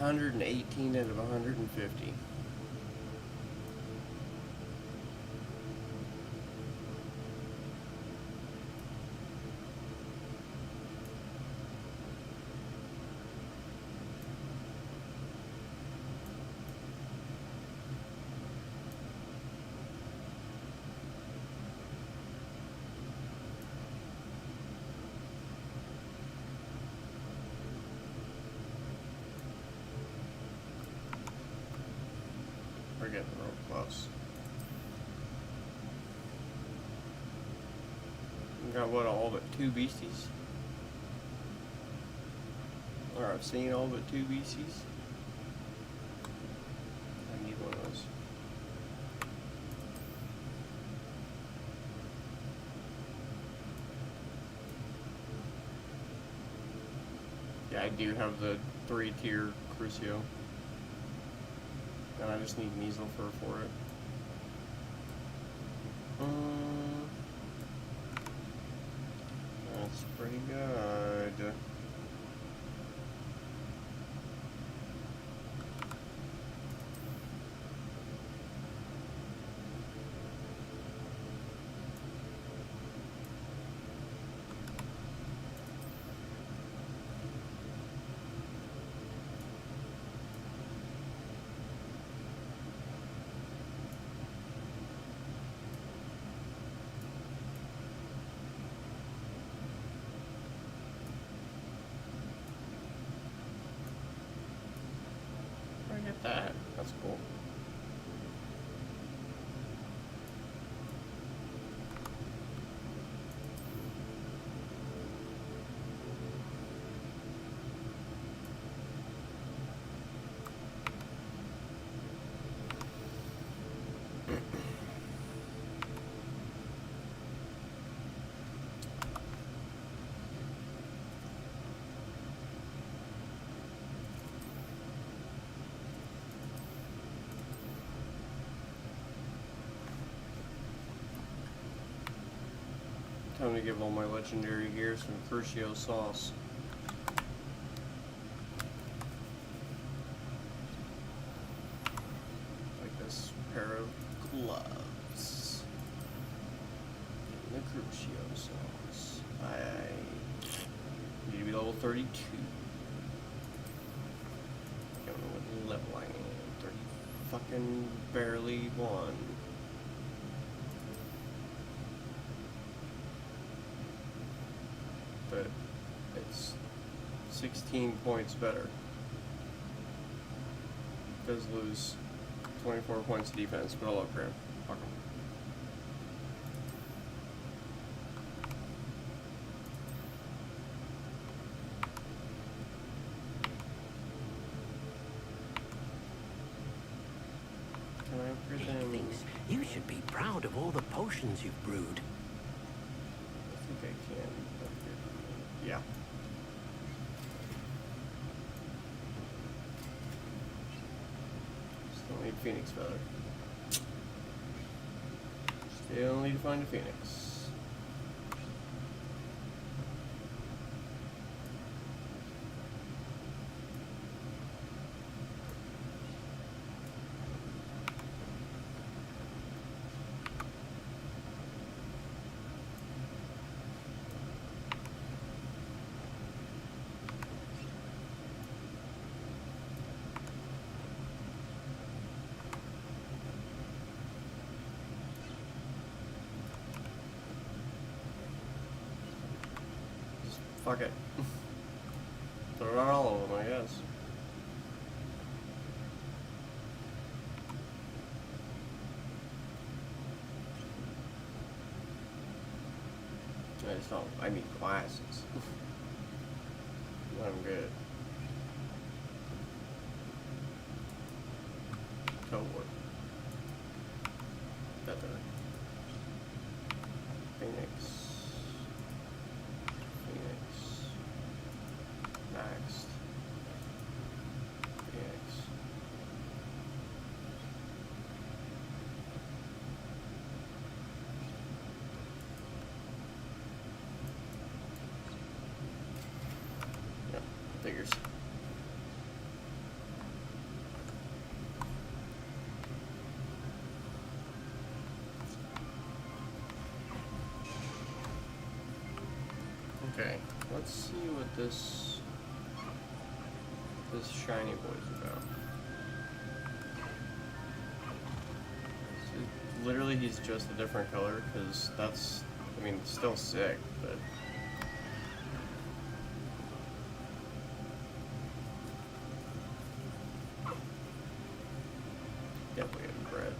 118 out of 150. We're getting real close. We got what, all but 2 beasties? Or I've seen all but 2 beasties. I need one of those. Yeah, I do have the 3-tier Crucio. And I just need Measle fur for it. That's pretty good. Time to give all my legendary gear some Crucio sauce. Like this pair of gloves. And the Crucio sauce. I need to be level 32. I don't know what level I am. 30 fucking barely one. But it's 16 points better. Does lose 24 points of defense, but I'll upgrade. Fuck 'em. Can I upgrade He them? thinks you should be proud of all the potions you've brewed. I think I can upgrade them. Yeah. Still need Phoenix Feather. Still need to find a Phoenix. Fuck it. Throw it on all of them, I guess. I just don't. I need glasses. I'm good. Foward. Better. Phoenix. Next. Phoenix. Yeah, figures. Okay, let's see what this shiny boy's about. So literally, he's just a different color, because that's, I mean, it's still sick, but... Definitely getting bread.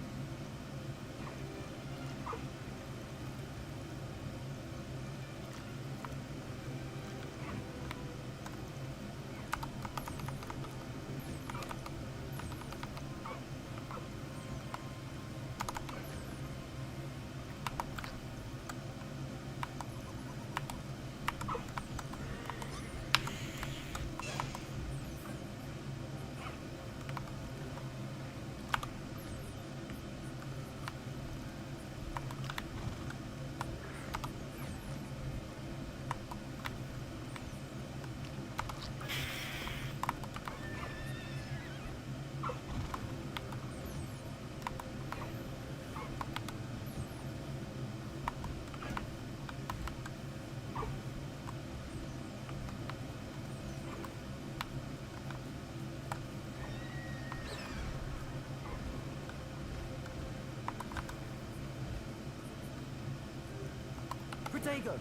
Protego!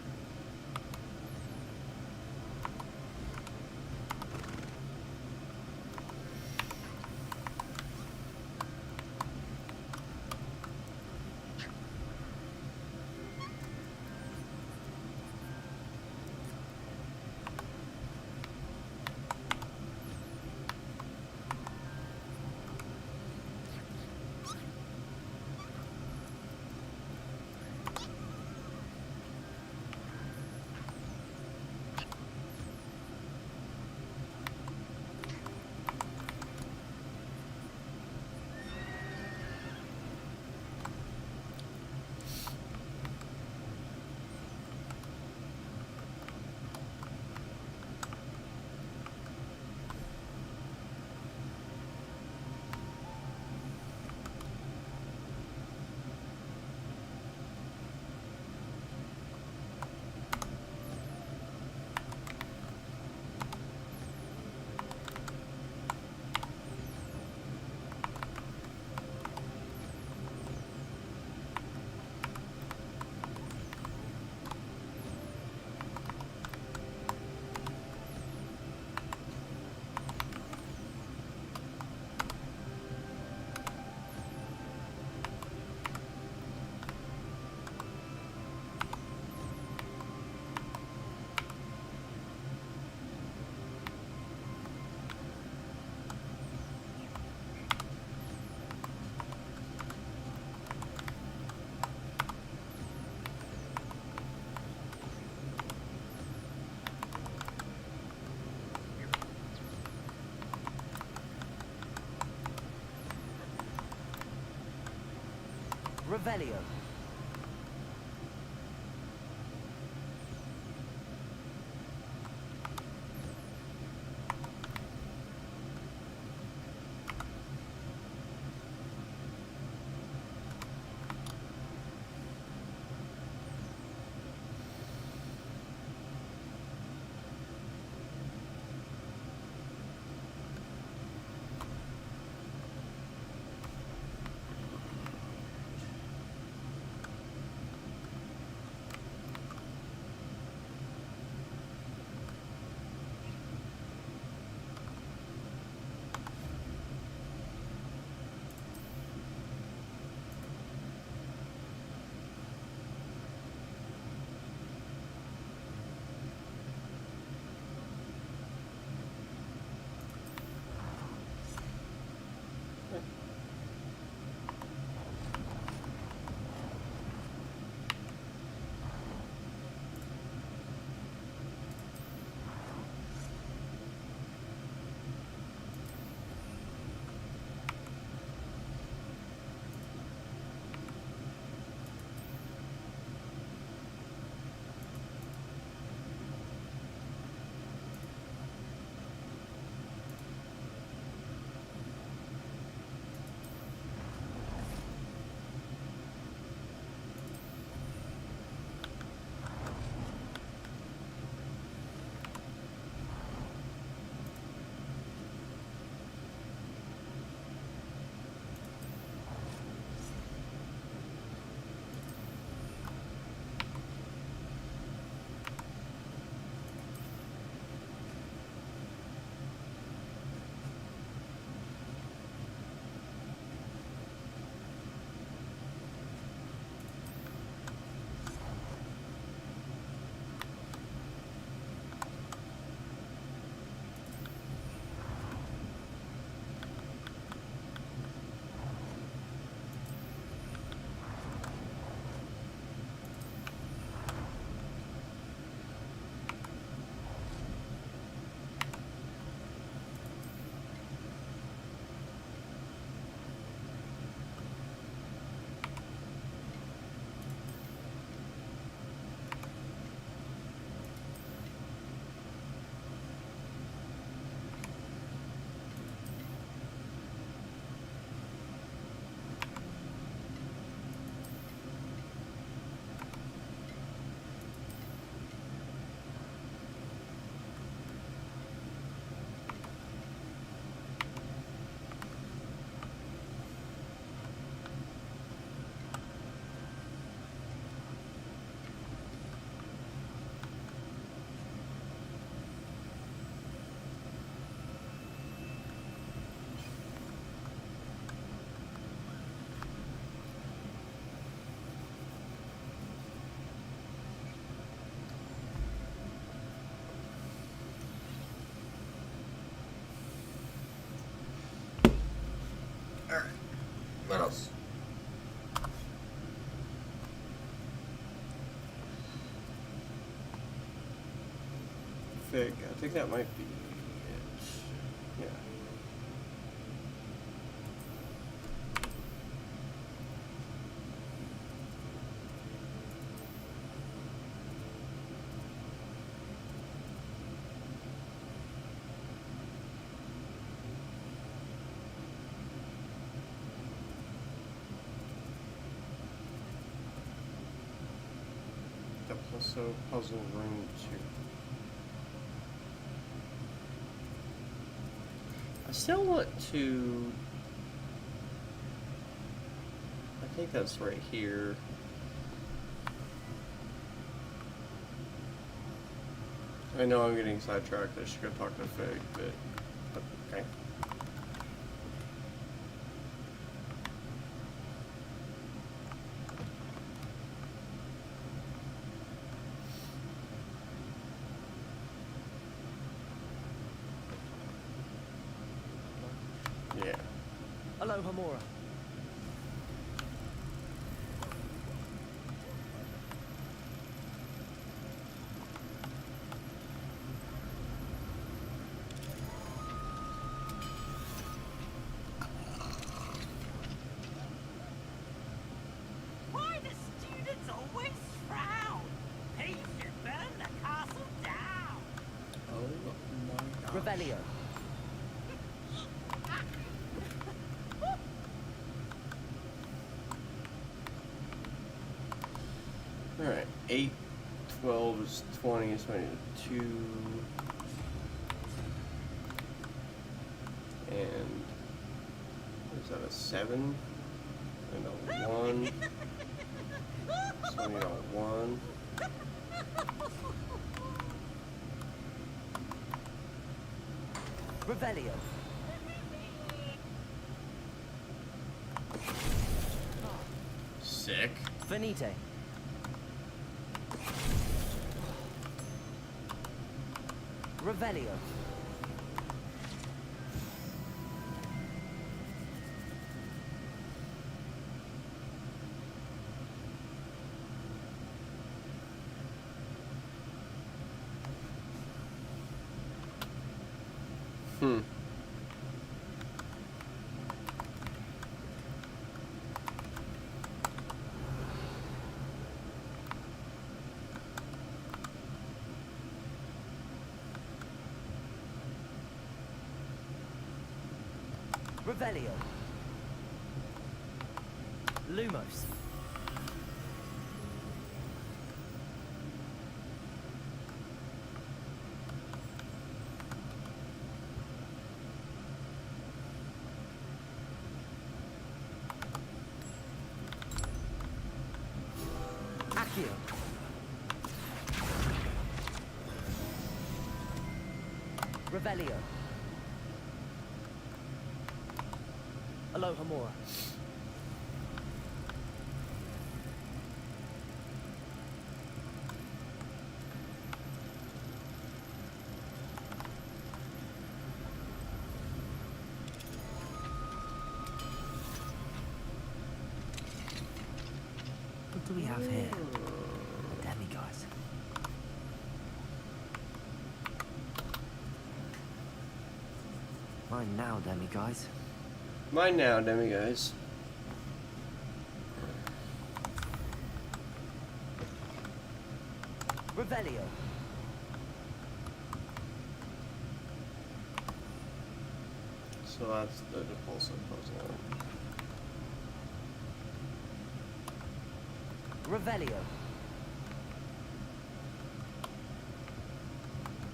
Revelio. What else? Fig. I think that might be it. Yeah. Also puzzle room 2. I still want to... I think that's right here. I know I'm getting sidetracked. I should go talk to Fig, but okay. Yeah. Hello, Hamura. Revelio. Alright, 8, 12 is 20, so I need a 2. And is that a 7? And a 1. So I need a 1. Revelio. Sick. Venite. Revelio. Revelio. Lumos. Accio. Revelio. Aloha Mora. What do we have here? Demiguise. Mine now, demiguise. Mine now, demiguise. Revelio. So that's the depulso puzzle. Revelio.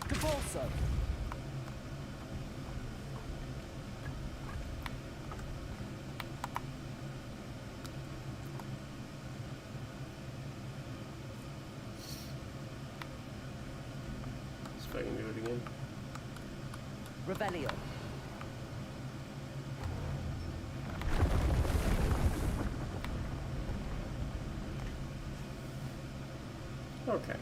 Depulso. See if I can do it again. Revelio. Okay.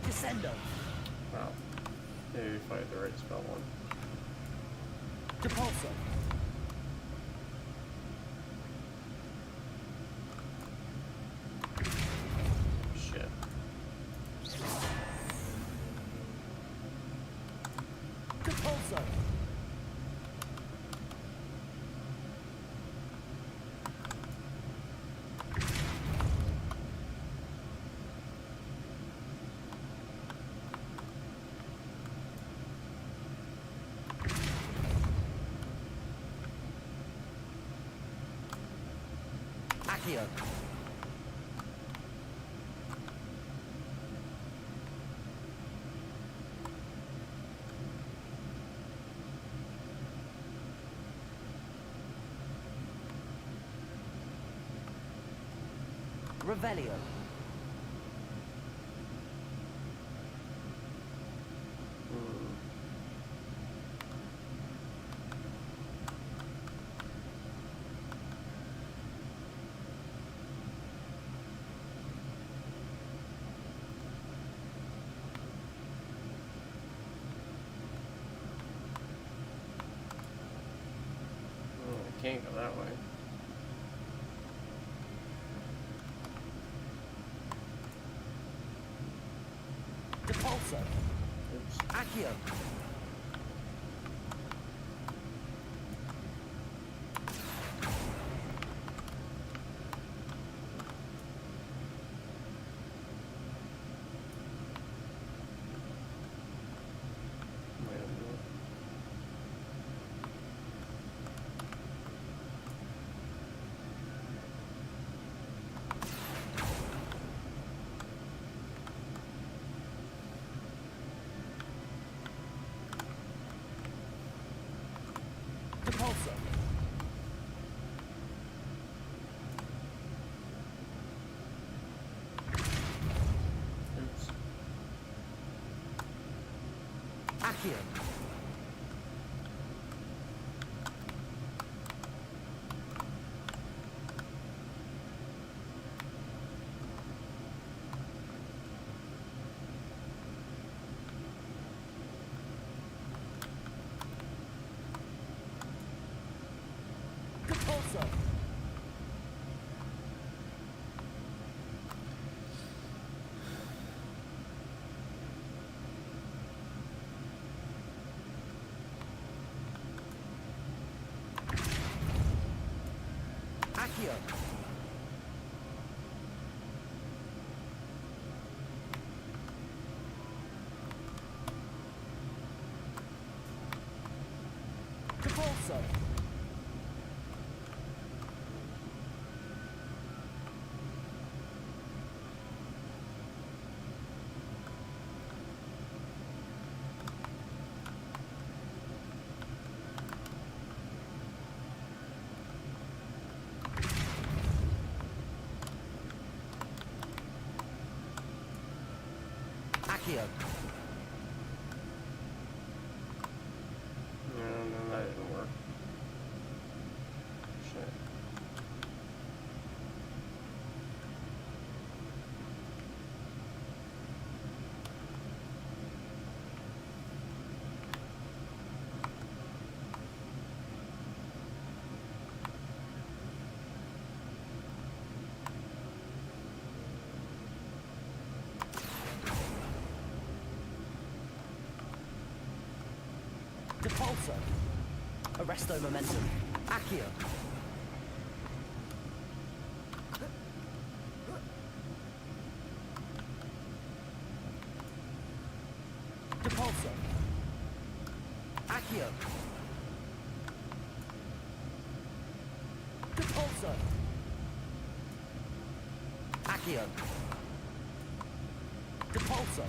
Descendo. Wow. Maybe if I had the right spell one. Depulso. Shit. Depulso. Accio. Revelio. Can't go that way. Depulso. Oops. Accio. Depulso. Oops. Accio. Depulso. Accio. Depulso. Accio. No, that didn't work. Shit. Depulso. Arresto momentum. Accio. Depulso. Accio. Depulso. Accio. Depulso.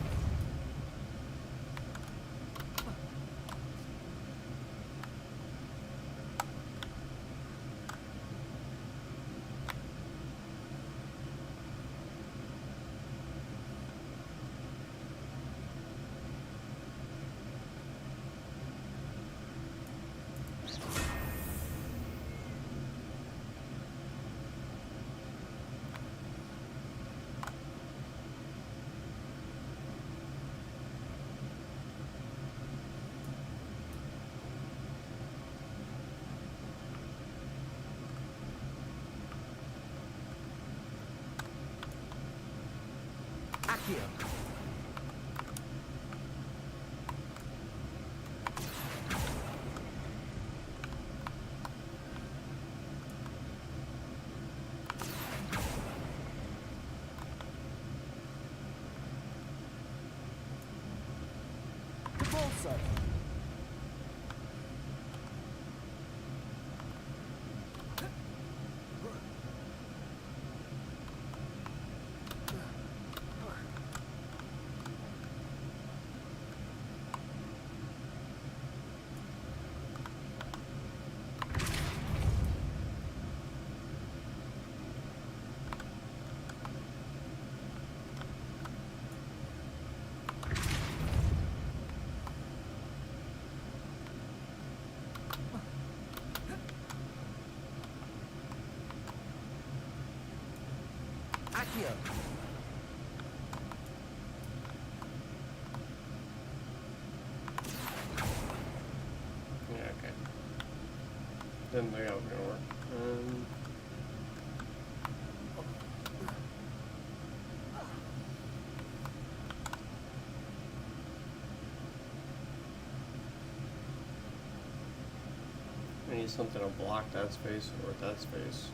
Accio. Depulso. Accio. Yeah, okay. Didn't think that was gonna work. I need something to block that space or that space.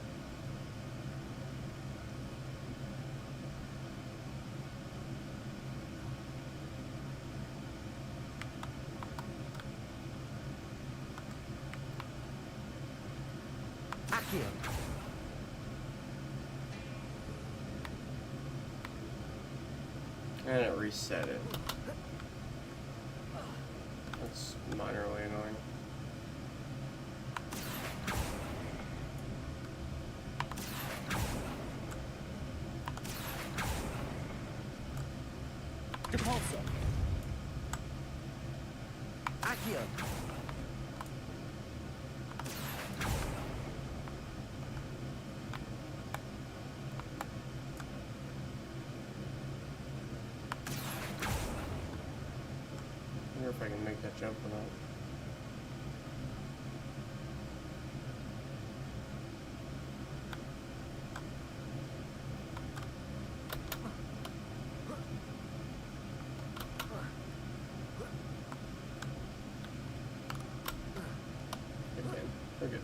And it reset it. That's minorly annoying. Depulso. Accio. I wonder if I can make that jump or not. Okay, we're good.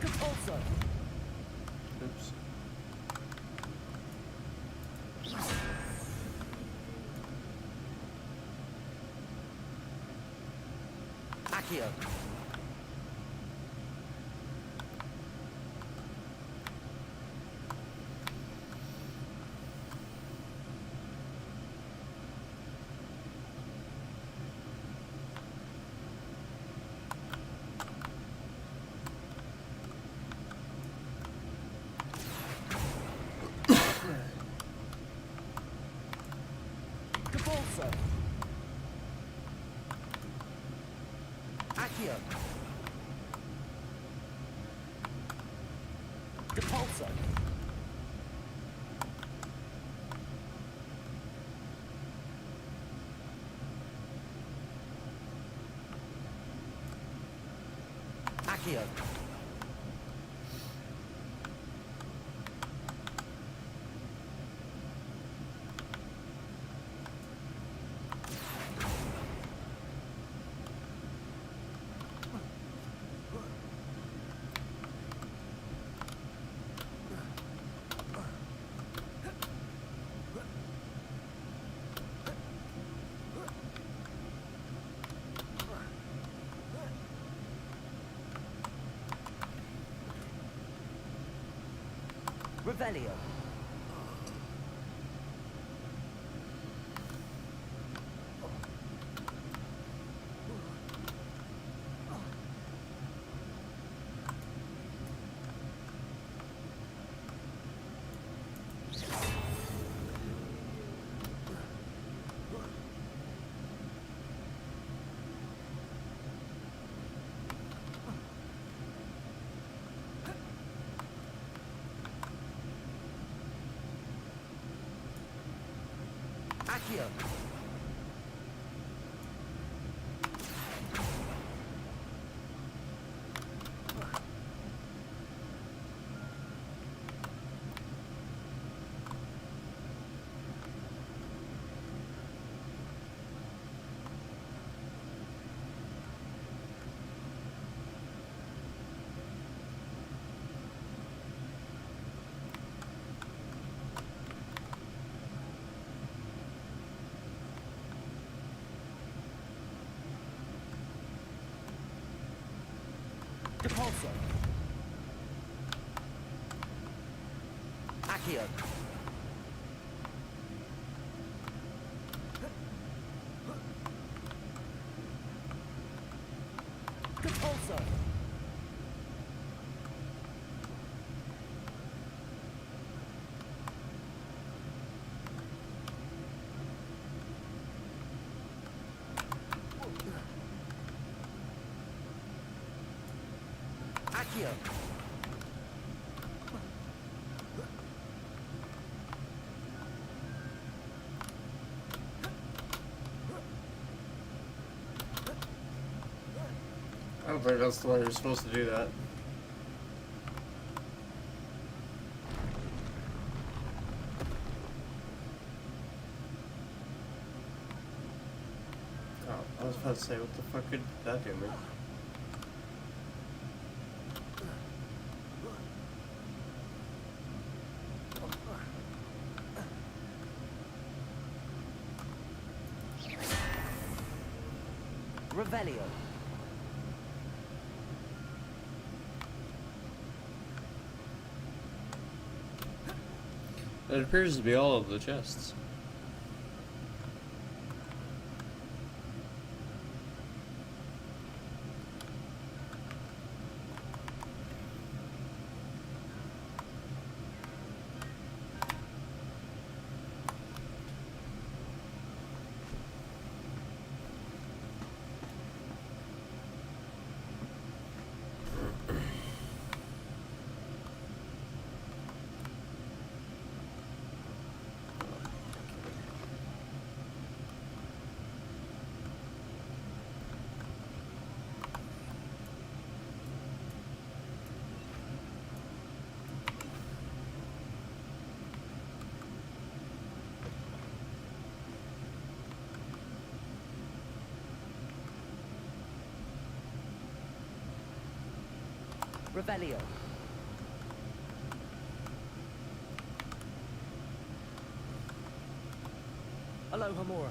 Depulso. Oops. Accio. Depulso. Accio. Depulso. Accio. Revelio. Accio. Depulso. Accio. Compulso. Accio. I don't think that's the way you're supposed to do that. Oh, I was about to say, what the fuck could that do, man? Revelio. It appears to be all of the chests. Revelio. Hello, Hamura.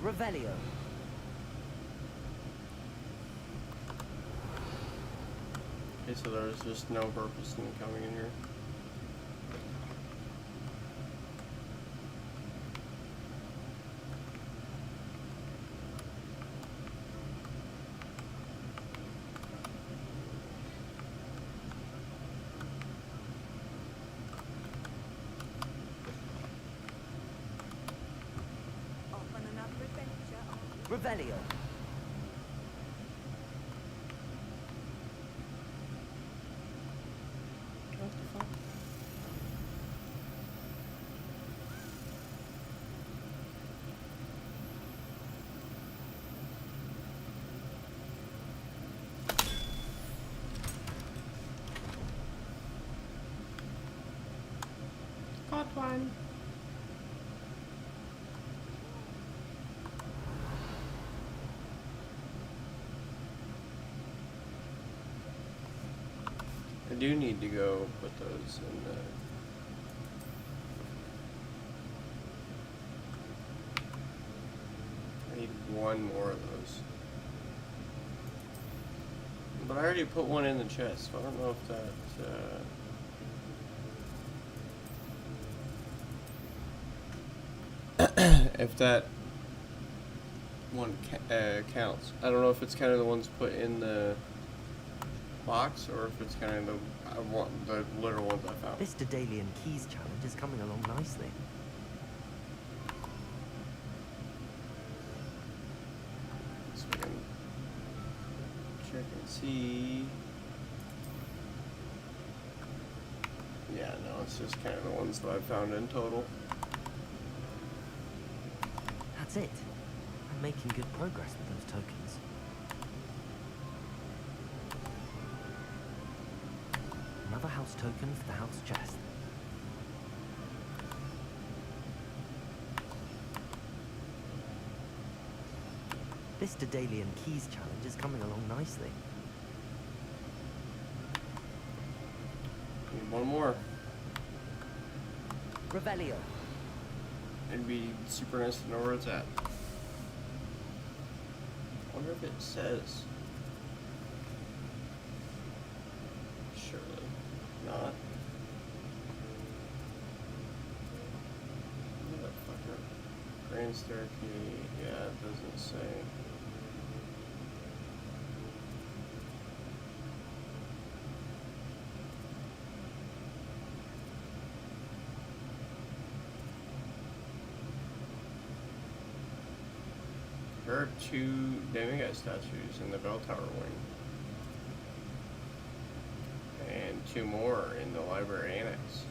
Revelio. Okay, so there's just no purpose in coming in here. Revelio. What the fuck? Got one. I do need to go put those in the... I need one more of those. But I already put one in the chest, so I don't know if that... if that one counts. I don't know if it's kind of the ones put in the box or if it's kind of the literal ones I found. This Daedalian Keys challenge is coming along nicely. So we can check and see. Yeah, no, it's just kind of the ones that I found in total. That's it. I'm making good progress with those tokens. Another house token for the house chest. This Daedalian Keys challenge is coming along nicely. Need one more. Revelio. It'd be super nice to know where it's at. I wonder if it says. Surely not. Motherfucker. Grand Staircase. Yeah, it doesn't say. There are 2 demigod statues in the bell tower wing. And 2 more in the library annex.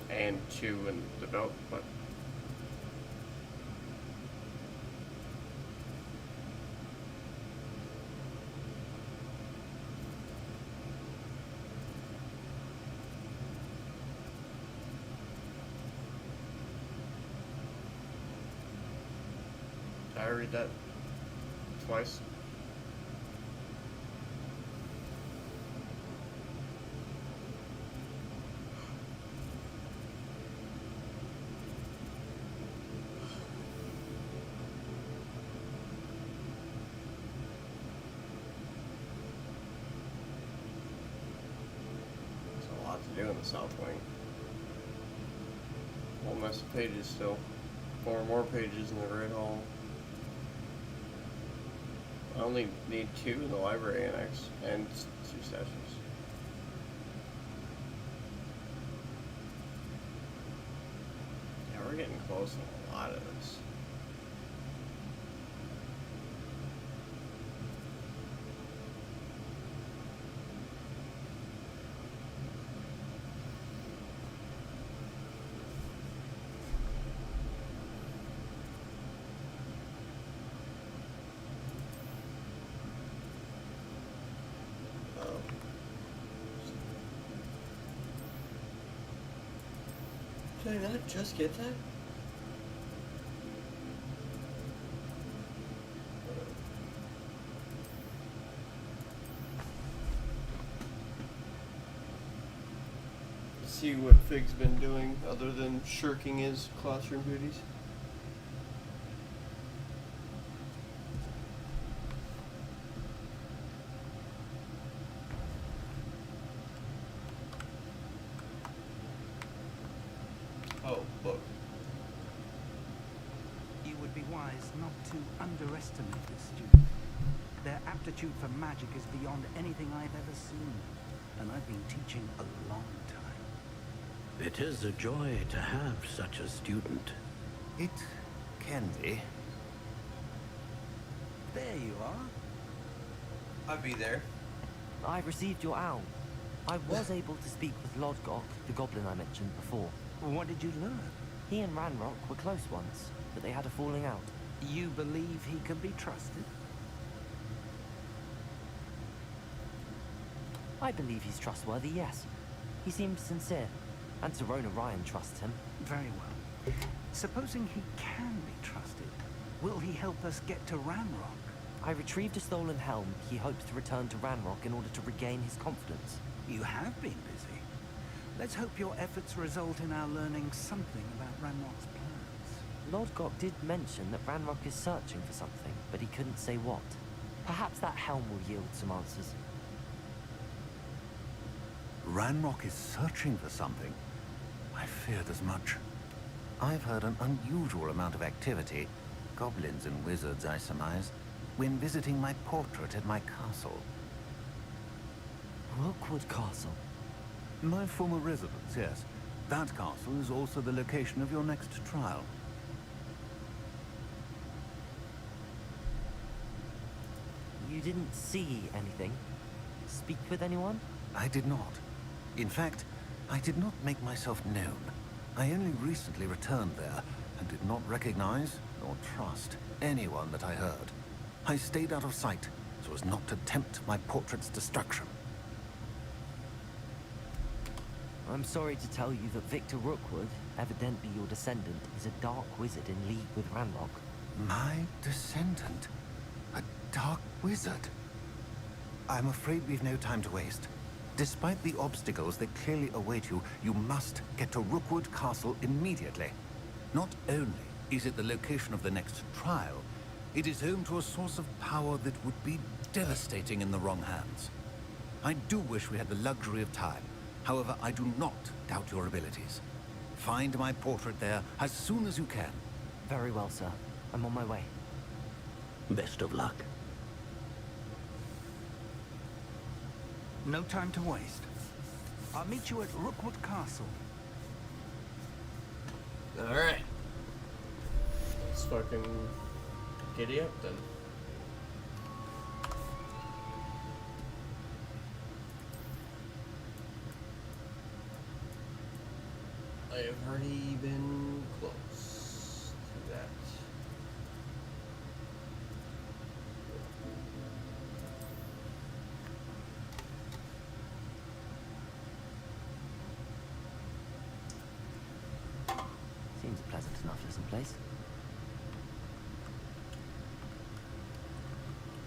And 2 in the belt, but did I read that twice? To do in the South Wing. Whole mess of pages still. 4 more pages in the Great Hall. I only need 2 in the library annex and 2 statues. Yeah, we're getting close to a lot of this. Did I not just get that? See what Fig's been doing other than shirking his classroom duties. Oh, book. You would be wise not to underestimate this student. Their aptitude for magic is beyond anything I've ever seen, and I've been teaching a long time. It is a joy to have such a student. It can be. There you are. I'll be there. I received your owl. I was able to speak with Legact, the goblin I mentioned before. What did you learn? He and Ranrock were close once, but they had a falling out. You believe he can be trusted? I believe he's trustworthy, yes. He seems sincere, and Serona Ryan trusts him. Very well. Supposing he can be trusted, will he help us get to Ranrock? I retrieved a stolen helm. He hopes to return to Ranrock in order to regain his confidence. You have been busy. Let's hope your efforts result in our learning something about Ranrock's plans. Legact did mention that Ranrock is searching for something, but he couldn't say what. Perhaps that helm will yield some answers. Ranrock is searching for something. I feared as much. I've heard an unusual amount of activity, goblins and wizards, I surmise, when visiting my portrait at my castle. Rookwood Castle? My former residence, yes. That castle is also the location of your next trial. You didn't see anything? Speak with anyone? I did not. In fact, I did not make myself known. I only recently returned there, and did not recognize, nor trust, anyone that I heard. I stayed out of sight, so as not to tempt my portrait's destruction. I'm sorry to tell you that Victor Rookwood, Evidently your descendant is a dark wizard in league with Ranrock. My descendant? A dark wizard? I'm afraid we've no time to waste. Despite the obstacles that clearly await you, you must get to Rookwood Castle immediately. Not only is it the location of the next trial, it is home to a source of power that would be devastating in the wrong hands. I do wish we had the luxury of time. However, I do not doubt your abilities. Find my portrait there as soon as you can. Very well, sir. I'm on my way. Best of luck. No time to waste. I'll meet you at Rookwood Castle. Alright. Let's fucking giddy up then. I have already been close to that. Seems a pleasant enough little place.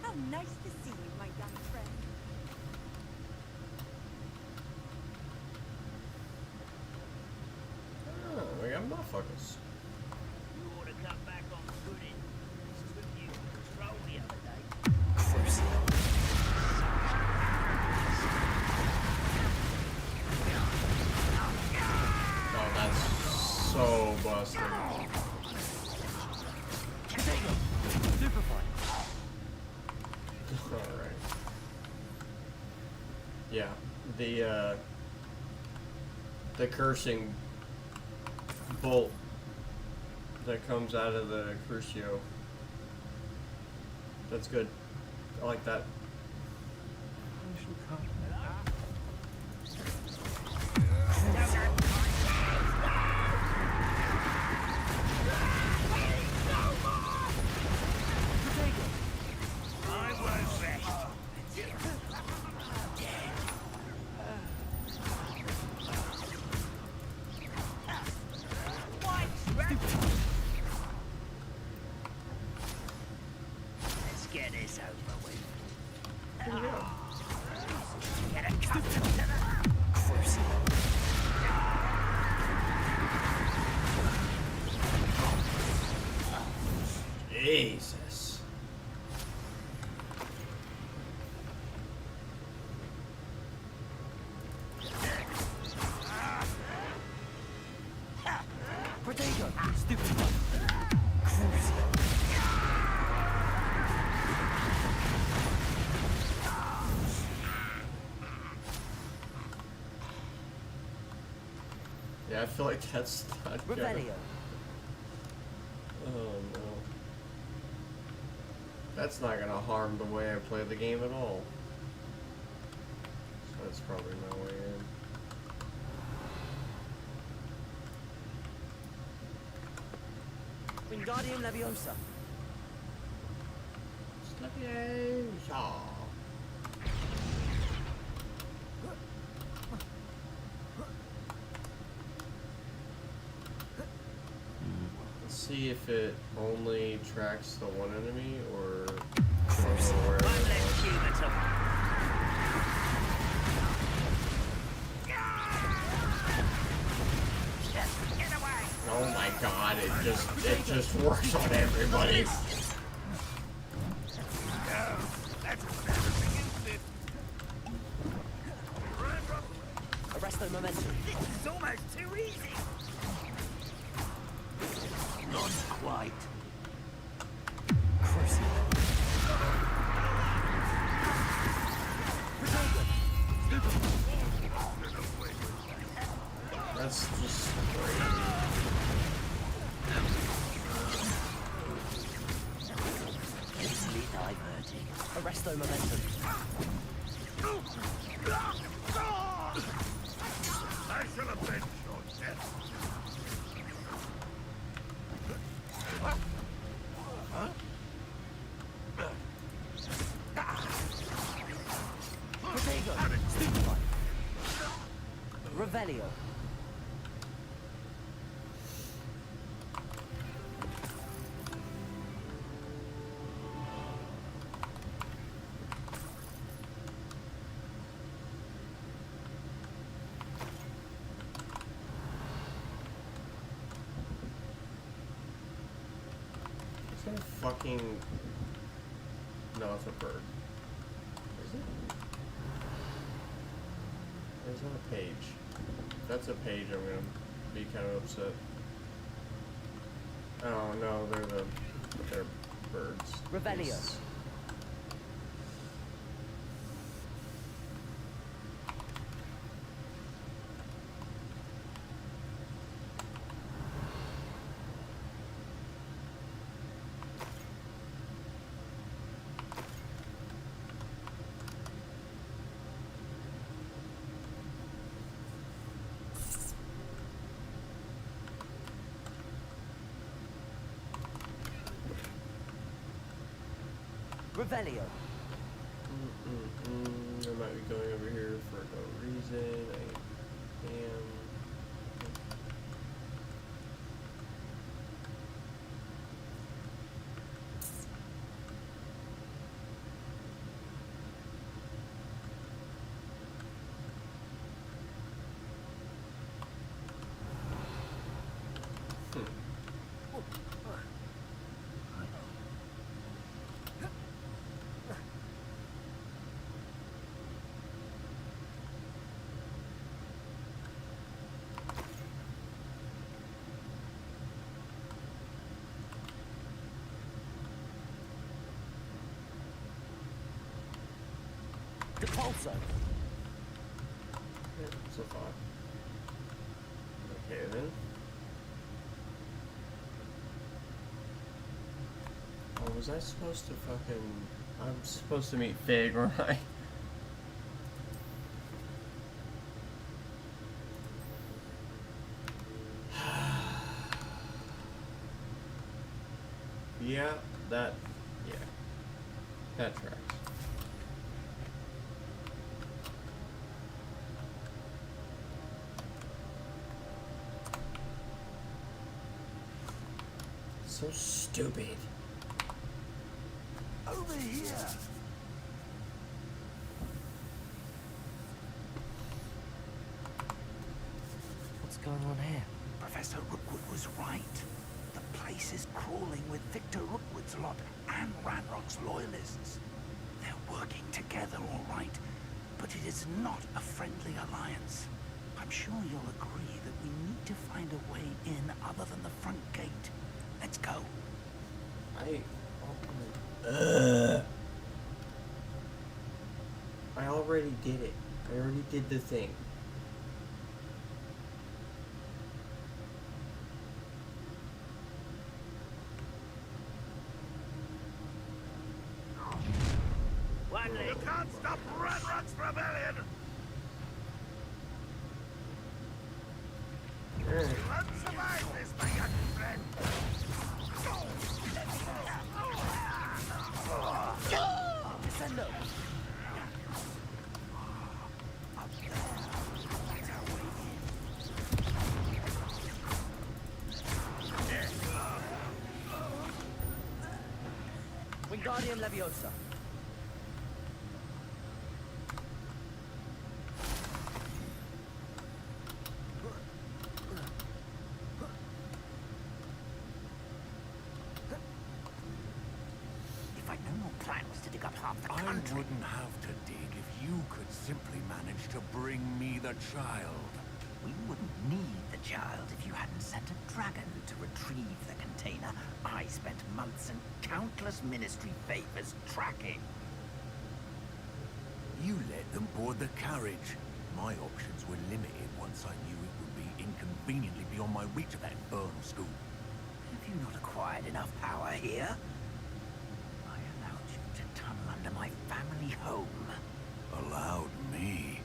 How nice to see you, my young friend. Oh, we got motherfuckers. You ought to cut back on pudding. Took you control the other day. First. Oh, that's so busted. Alright. Yeah, the cursing bolt that comes out of the Crucio. That's good. I like that. Let's get this over with. Jesus. Protego! Stupid one. Yeah, I feel like that's not good. Revelio. Oh no. That's not gonna harm the way I play the game at all. So that's probably my way in. Wingardium Leviosa. Leviosa. Let's see if it only tracks the one enemy or where. Oh my god, it just works on everybody. Arresto momentum. This is almost too easy. Not quite. That's just crazy. Easily diverting. Arresto momentum. I shall avenge your death. Protego! Stupefy! Revelio. that a fucking... No, it's a bird. Is it? Or is that a page? If that's a page, I'm gonna be kind of upset. Oh no, they're birds. Revelio. Beasts. Revelio. I might be going over here for no reason. I am. Depulso. Yeah, it's a thought. Okay then. Oh, was I supposed to fucking... I'm supposed to meet Fig, weren't I? Yeah, that tracks. So stupid. Over here. What's going on here? Professor Rookwood was right. The place is crawling with Victor Rookwood's lot and Ranrock's loyalists. They're working together, all right, but it is not a friendly alliance. I'm sure you'll agree that we need to find a way in other than the front gate. Let's go. I already did it. I already did the thing. You can't stop Ranrock's rebellion! You won't survive this, my young friend! Descendo. Wingardium Leviosa. If I'd known your plan was to dig up half the I country... wouldn't have to dig if you could simply manage to bring me the child. We wouldn't need the child if you hadn't sent a dragon to retrieve the container I spent months and countless ministry favors tracking. You let them board the carriage. My options were limited once I knew it would be inconveniently beyond my reach at that infernal school. Have you not acquired enough power here? I allowed you to tunnel under my family home. Allowed me?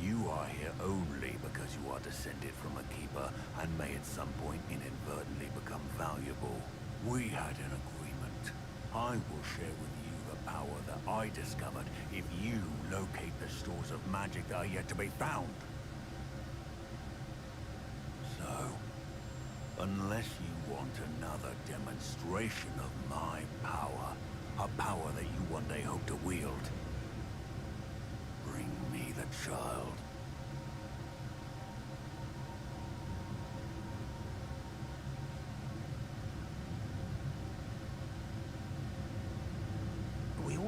You are here only because you are descended from a keeper and may at some point inadvertently become valuable. We had an agreement. I will share with you the power that I discovered if you locate the stores of magic that are yet to be found. So, unless you want another demonstration of my power, a power that you one day hope to wield, bring me the child.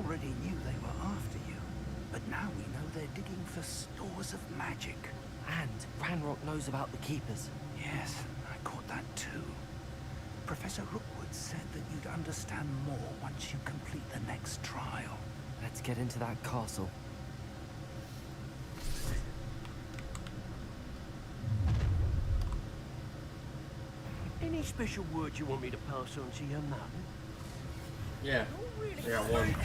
already knew they were after you, but now we know they're digging for stores of magic. And Ranrock knows about the Keepers. Yes, I caught that too. Professor Rookwood said that you'd understand more once you complete the next trial. Let's get into that castle. Any special word you want me to pass on to your mum? Yeah. I got one.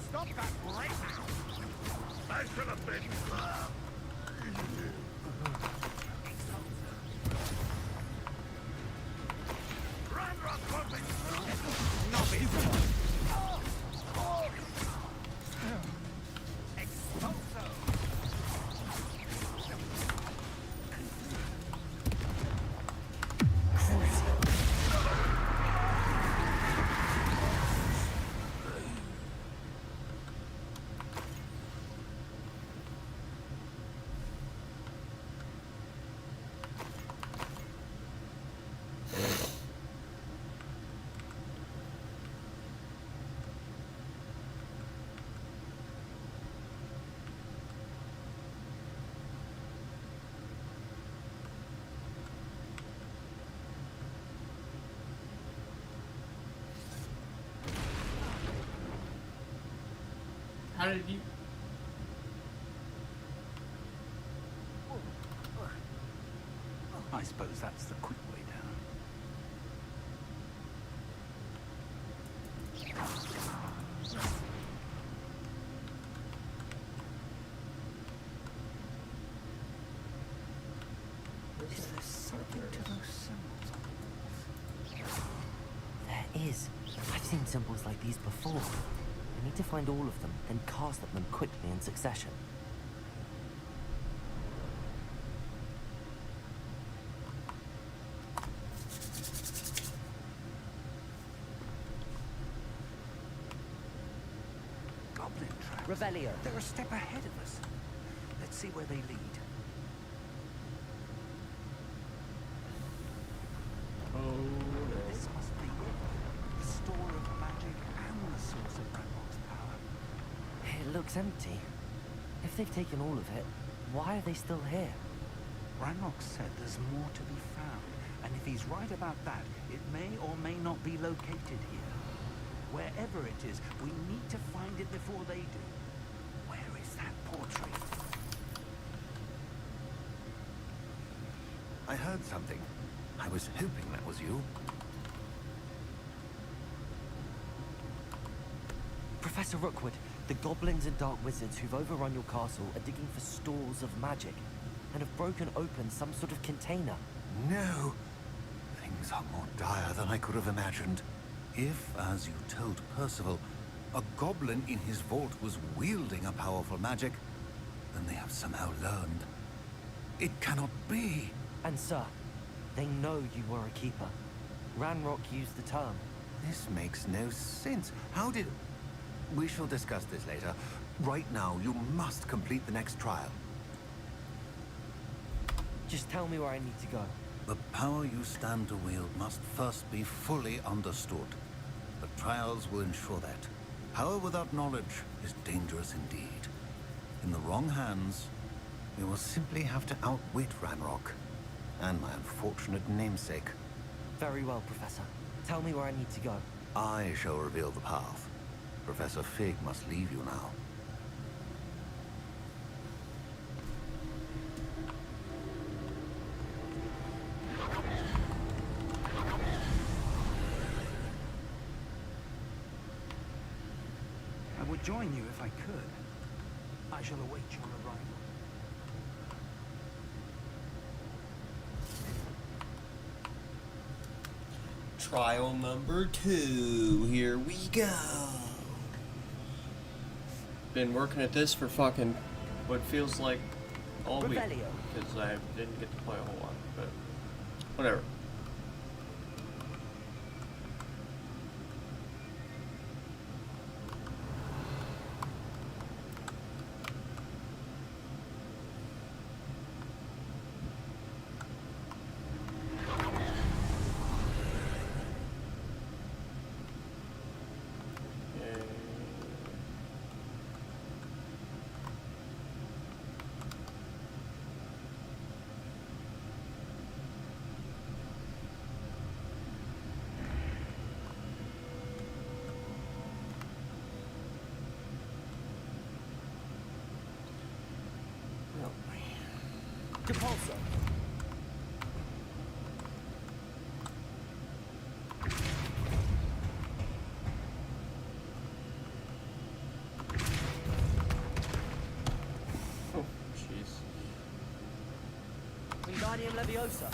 Stop that right now! I should have been... How did you... I suppose that's the quick way down. Is there something to those symbols on the walls? There is. I've seen symbols like these before. I need to find all of them, then cast at them quickly in succession. Goblin traps. Revelio. They're a step ahead of us. Let's see where they lead. This must be it. The store of magic and the source of Ranrock's power. It looks empty. If they've taken all of it, why are they still here? Ranrock said there's more to be found, and if he's right about that, it may or may not be located here. Wherever it is, we need to find it before they do. Where is that portrait? I heard something. I was hoping that was you. Professor Rookwood, the goblins and dark wizards who've overrun your castle are digging for stores of magic and have broken open some sort of container. No! Things are more dire than I could have imagined. If, as you told Percival, a goblin in his vault was wielding a powerful magic, then they have somehow learned. It cannot be! And sir, they know you were a keeper. Ranrock used the term. This makes no sense. How did... We shall discuss this later. Right now, you must complete the next trial. Just tell me where I need to go. The power you stand to wield must first be fully understood. The trials will ensure that. Power without knowledge is dangerous indeed. In the wrong hands, you will simply have to outwit Ranrock and my unfortunate namesake. Very well, Professor. Tell me where I need to go. I shall reveal the path. Professor Fig must leave you now. I would join you if I could. I shall await your arrival. Trial number 2. Here we go. Been working at this for fucking what feels like all week. Because I didn't get to play a whole lot. But whatever. Depulso. Oh, jeez. Wingardium Leviosa.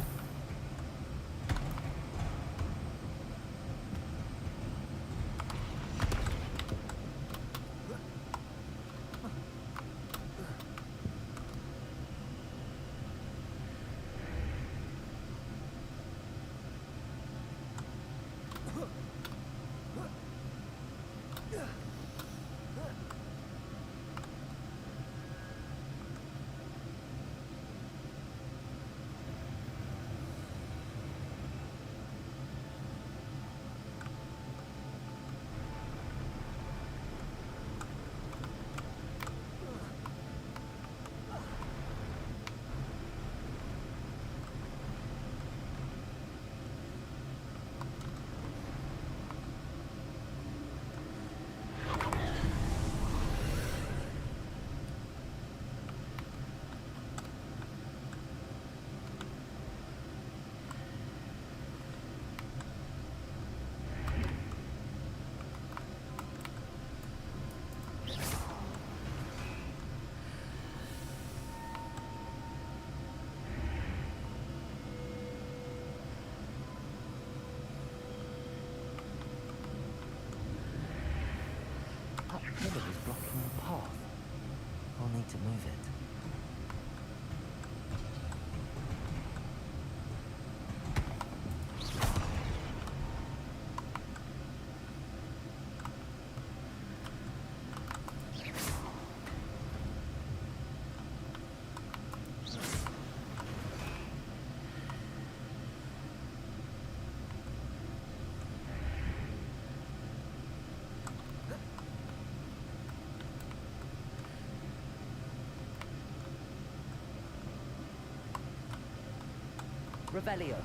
Pillar is blocking the path. I'll need to move it. Revelio.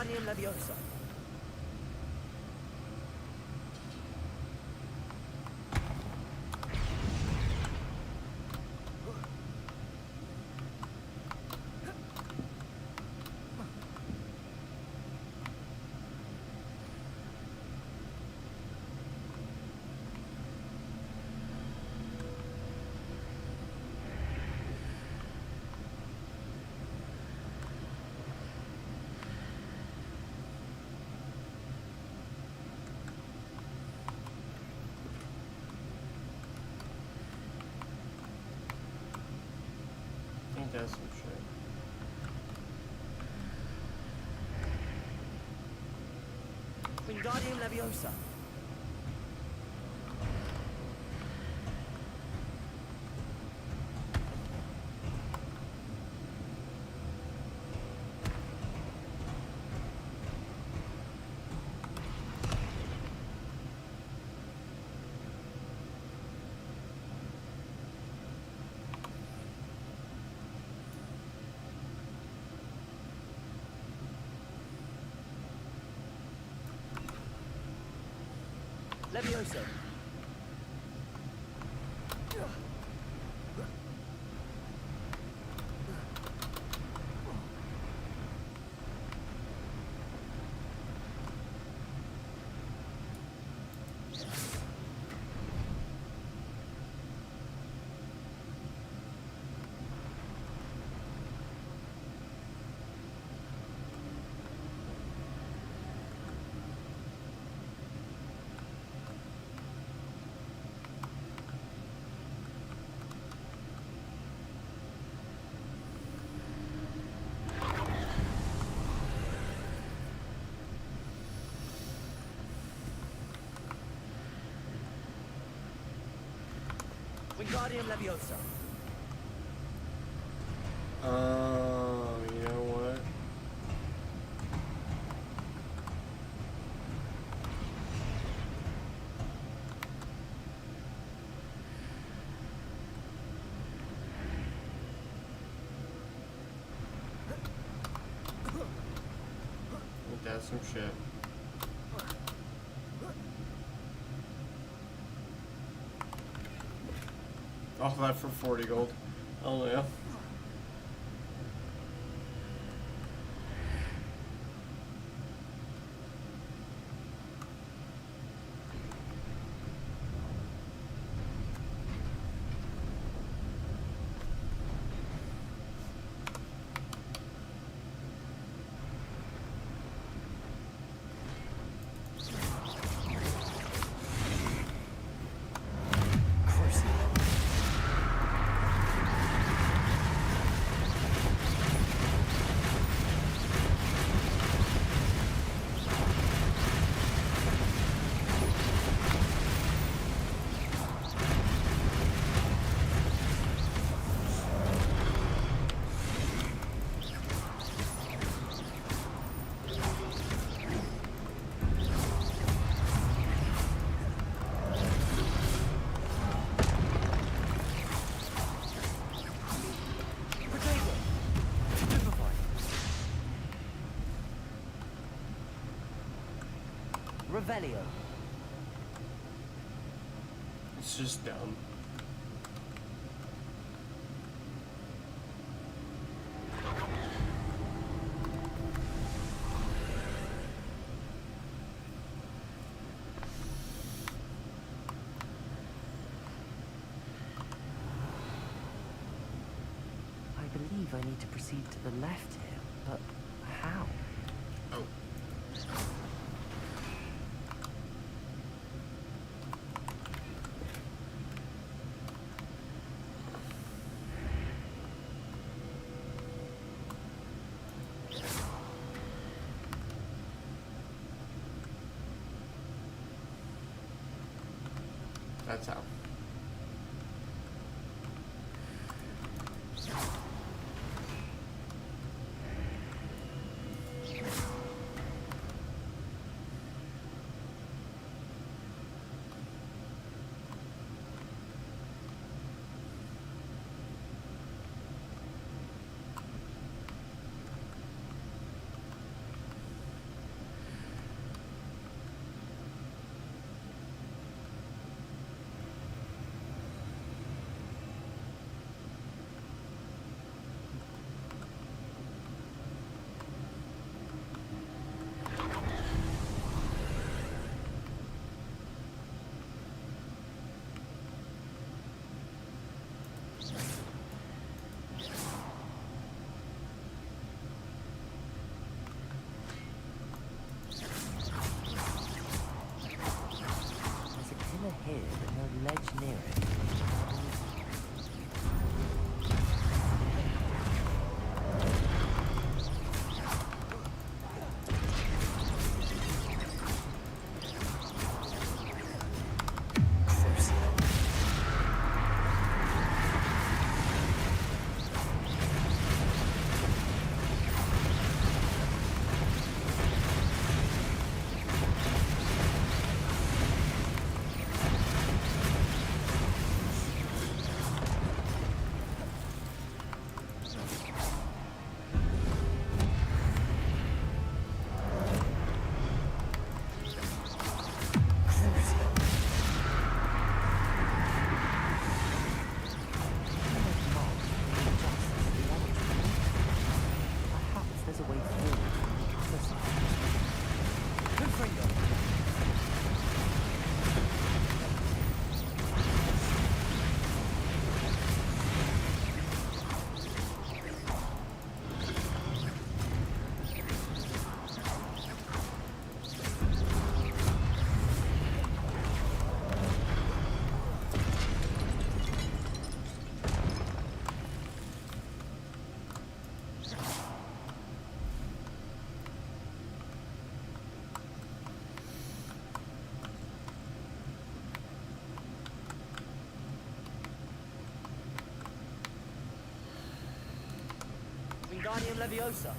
Wingardium Leviosa. I think that's some shit. Wingardium Leviosa. Leviosa. Wingardium Leviosa. You know what? I think that's some shit. Off that for 40 gold. Oh yeah. Revelio. It's just dumb. I believe I need to proceed to the left here, but how? Oh. That's how. Wingardium Leviosa.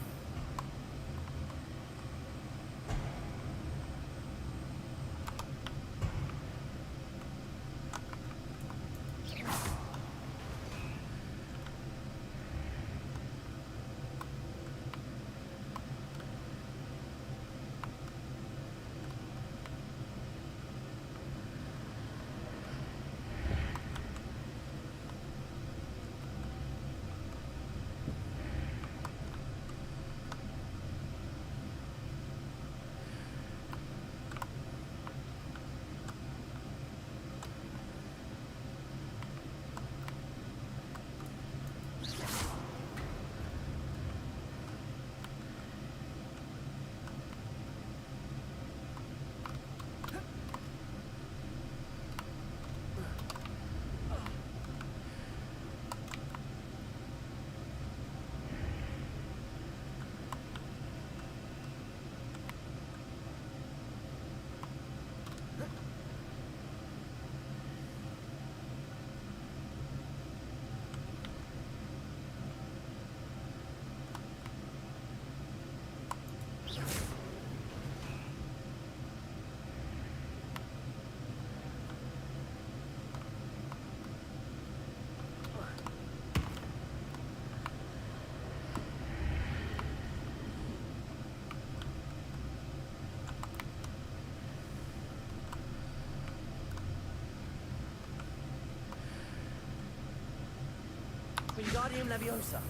Wingardium Leviosa.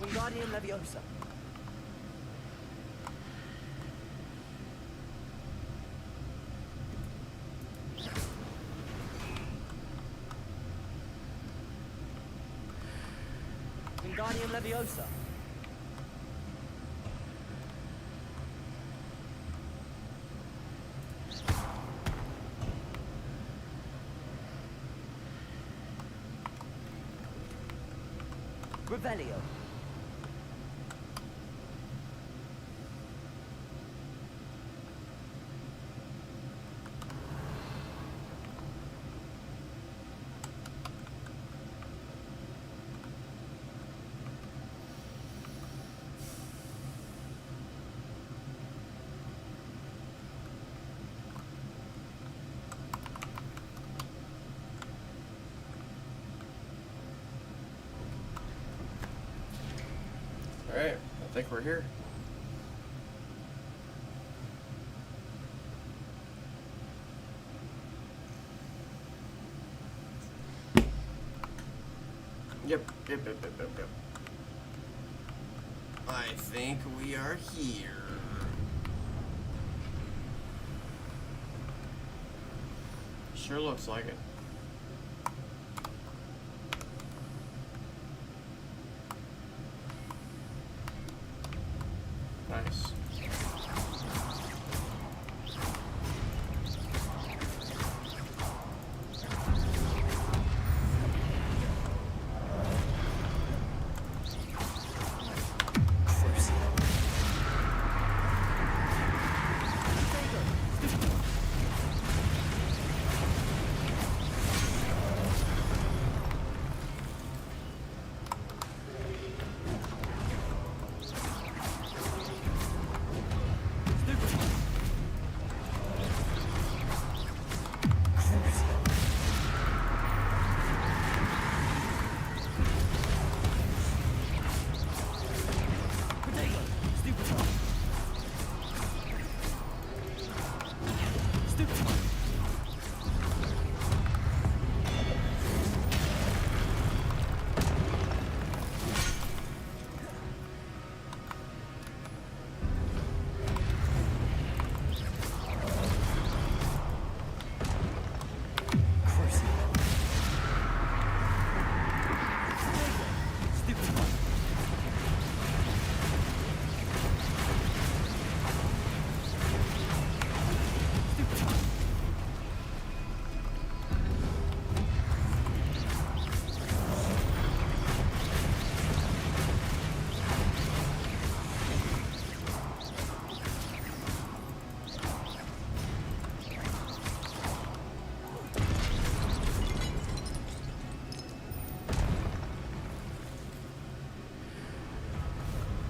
Wingardium Leviosa. Wingardium Leviosa. Revelio. Alright, I think we're here. Yep. I think we are here. Sure looks like it. Nice.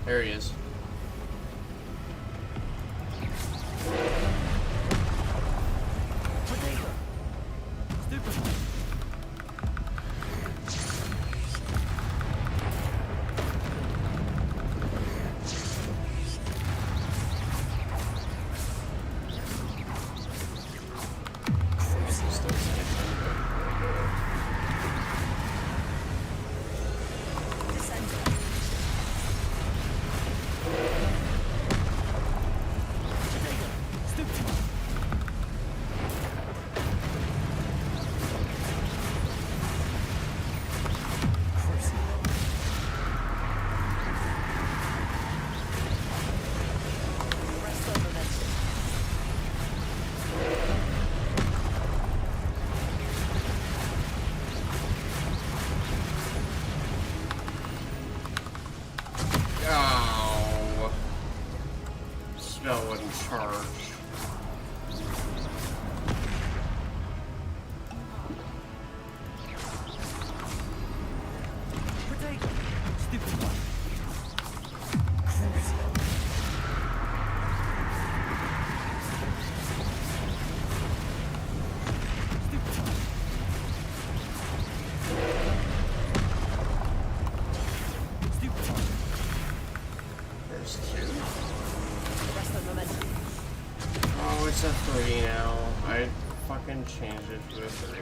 There he is. Spell wouldn't charge. Oh, it's a 3 now. I fucking changed it to a 3.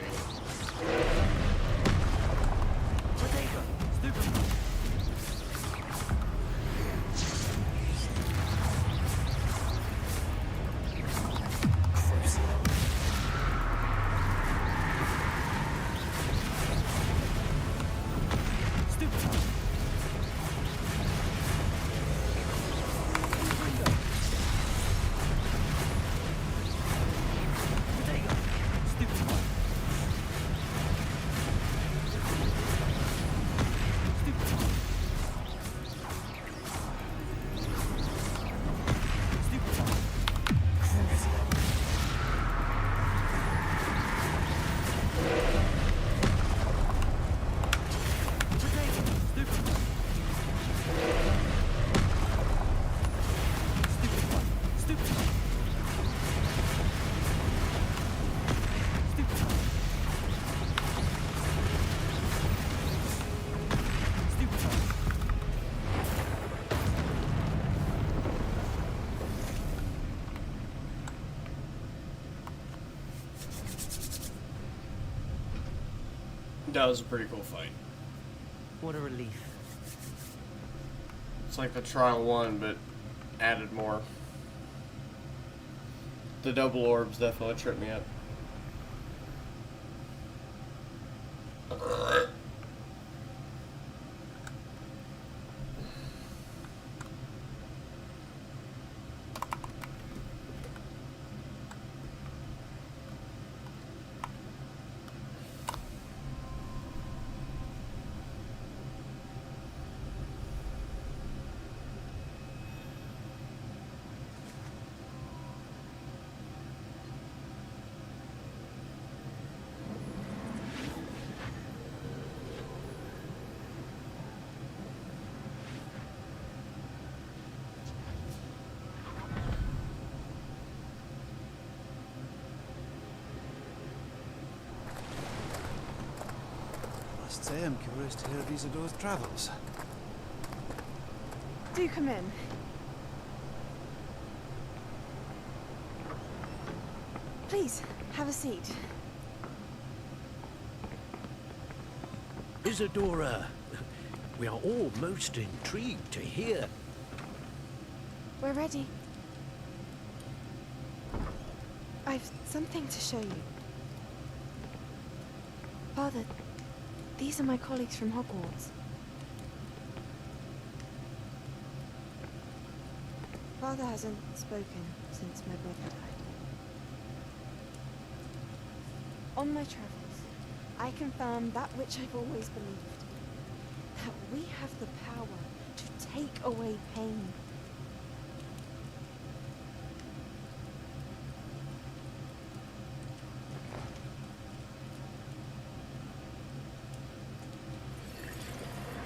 That was a pretty cool fight. What a relief. It's like the trial one, but added more. The double orbs definitely tripped me up. Must say I'm curious to hear of Isadora's travels. Do come in. Please, have a seat. Isadora, we are all most intrigued to hear. We're ready. I've something to show you. Father, these are my colleagues from Hogwarts. Father hasn't spoken since my brother died. On my travels, I confirmed that which I've always believed. That we have the power to take away pain.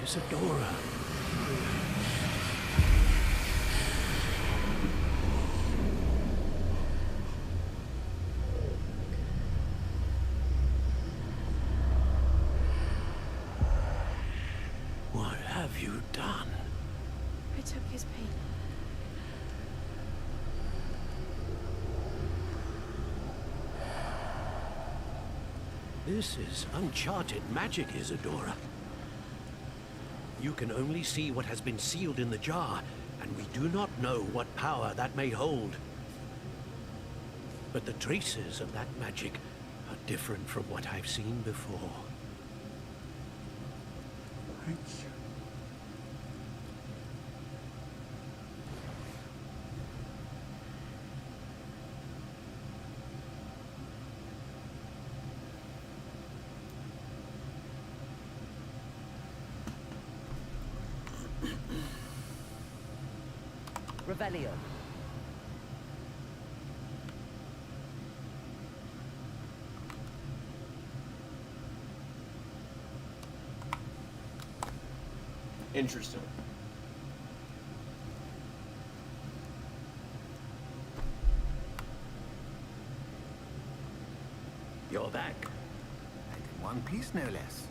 Isadora. What have you done? I took his pain. This is uncharted magic, Isadora. You can only see what has been sealed in the jar, and we do not know what power that may hold. But the traces of that magic are different from what I've seen before. Thank you. Revelio. Interesting. You're back. And in one piece, no less.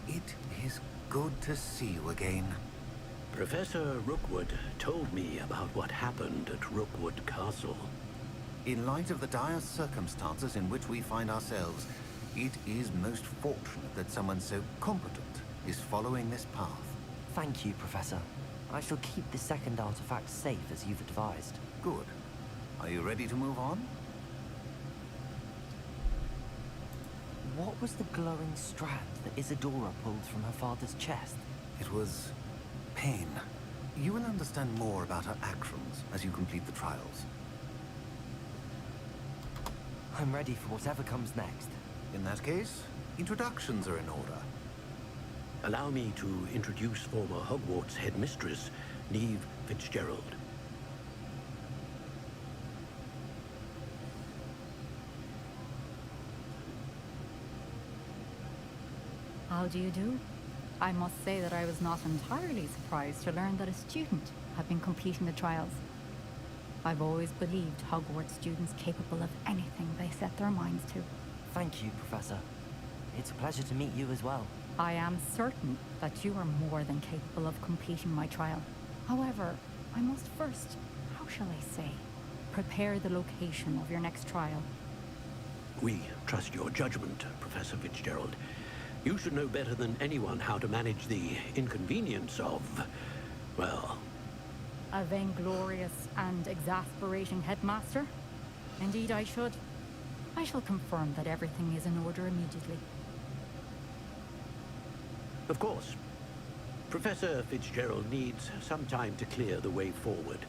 It is good to see you again. Professor Rookwood told me about what happened at Rookwood Castle. In light of the dire circumstances in which we find ourselves, it is most fortunate that someone so competent is following this path. Thank you, Professor. I shall keep the second artifact safe as you've advised. Good. Are you ready to move on? What was the glowing strand that Isadora pulled from her father's chest? It was pain. You will understand more about her actions as you complete the trials. I'm ready for whatever comes next. In that case, introductions are in order. Allow me to introduce former Hogwarts headmistress, Neve Fitzgerald. How do you do? I must say that I was not entirely surprised to learn that a student had been completing the trials. I've always believed Hogwarts students capable of anything they set their minds to. Thank you, Professor. It's a pleasure to meet you as well. I am certain that you are more than capable of completing my trial. However, I must first, how shall I say, prepare the location of your next trial. We trust your judgment, Professor Fitzgerald. You should know better than anyone how to manage the inconvenience of, well... A vainglorious and exasperating headmaster? Indeed I should. I shall confirm that everything is in order immediately. Of course. Professor Fitzgerald needs some time to clear the way forward.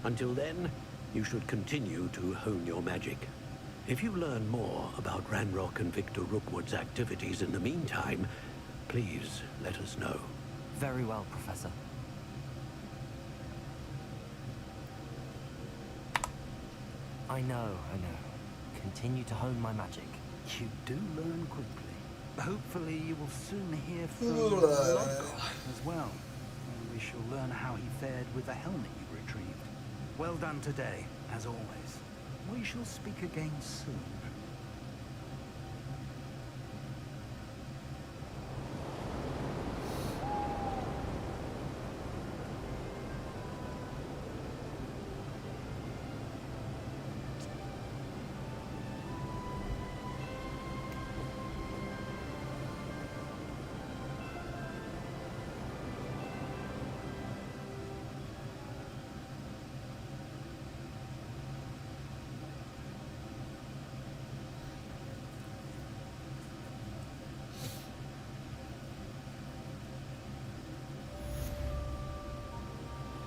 Until then, you should continue to hone your magic. If you learn more about Ranrock and Victor Rookwood's activities in the meantime, please let us know. Very well, Professor. I know. Continue to hone my magic. You do learn quickly. Hopefully you will soon hear from Legact as well. And we shall learn how he fared with the helmet you retrieved. Well done today, as always. We shall speak again soon.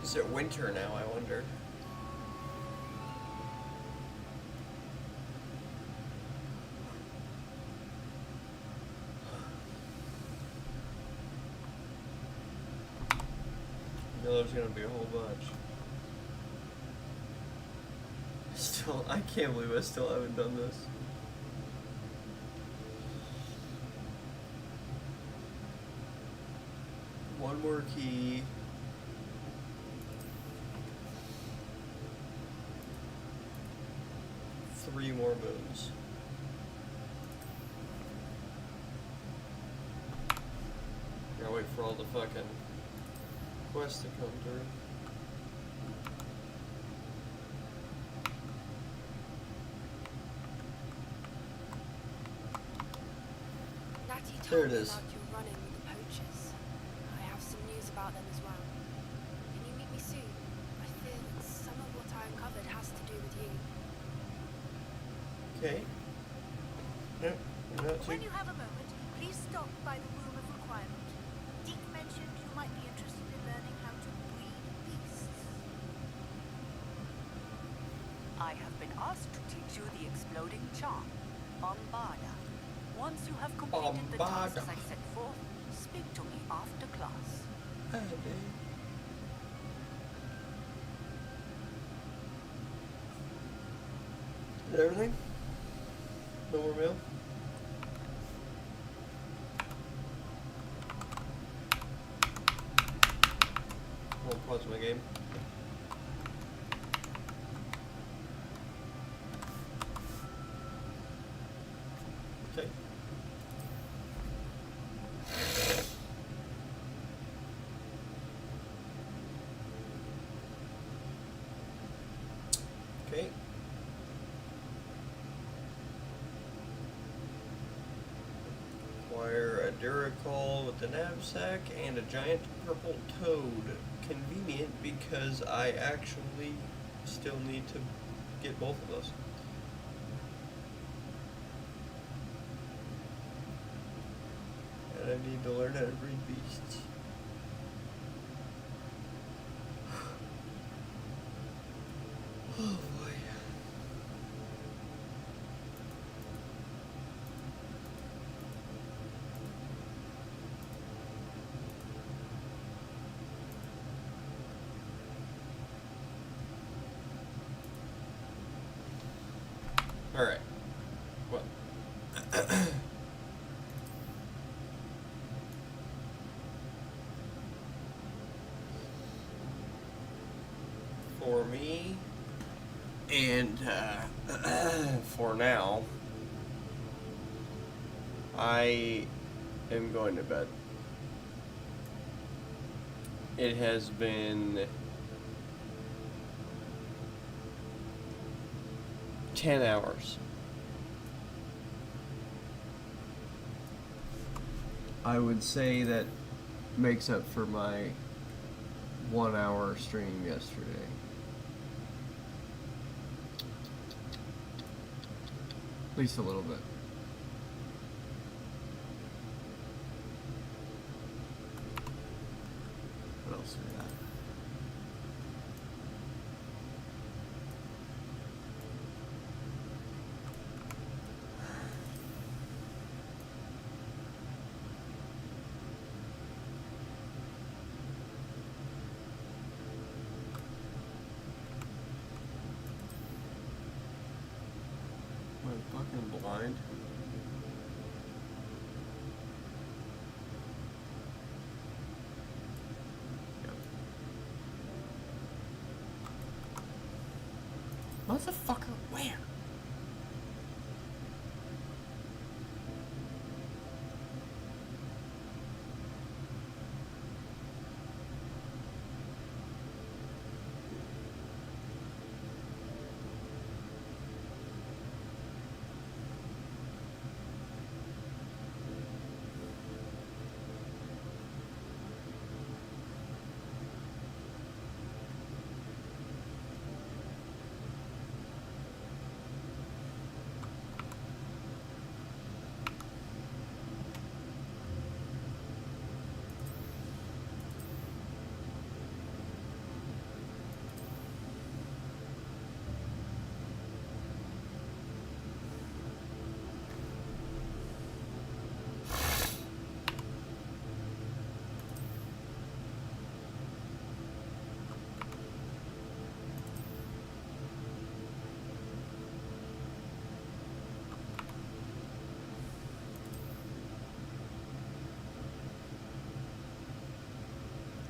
Is it winter now, I wonder? I know there's gonna be a whole bunch. I can't believe I still haven't done this. One more key. Three more moons. Gotta wait for all the fucking quests to come through. There it is. About your run-in with the poachers. I have some news about them as well. Can you meet me soon? I fear that some of what I uncovered has to do with you. Okay. Yep. When you have a moment, please stop by the Room of Requirement. Deke mentioned you might be interested in learning how to breed beasts. I have been asked to teach you the exploding charm, Bombarda. Once you have completed the tasks I set forth, speak to me after class. Is everything? No more mail? I'll pause my game. Okay. Okay. Acquire a Duracol with the knapsack and a giant purple toad. Convenient because I actually still need to get both of those. And I need to learn how to breed beasts. Oh boy. All right. Well. For me, and for now, I am going to bed. It has been 10 hours. I would say that makes up for my 1 hour stream yesterday. At least a little bit. What else we got? Am I fucking blind? Motherfucker, where?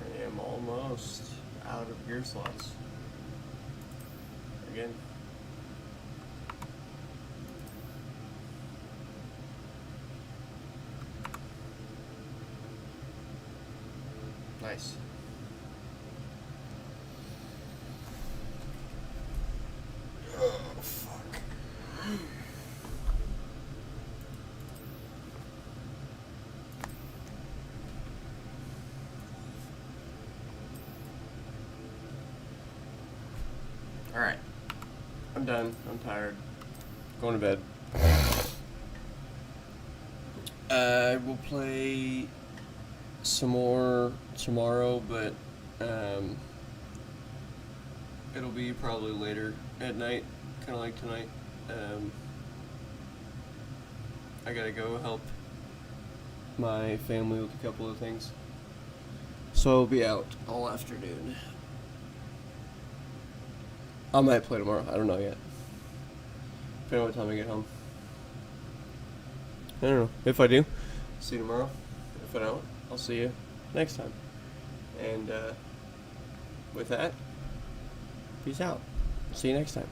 I am almost out of gear slots. Again. Nice. Oh, fuck. Alright. I'm done. I'm tired. Going to bed. I will play some more tomorrow, but it'll be probably later at night, kind of like tonight. I gotta go help my family with a couple of things, so I'll be out all afternoon. I might play tomorrow. I don't know yet. Depending on what time I get home. I don't know. If I do, see you tomorrow. If I don't, I'll see you next time. And with that, peace out. See you next time.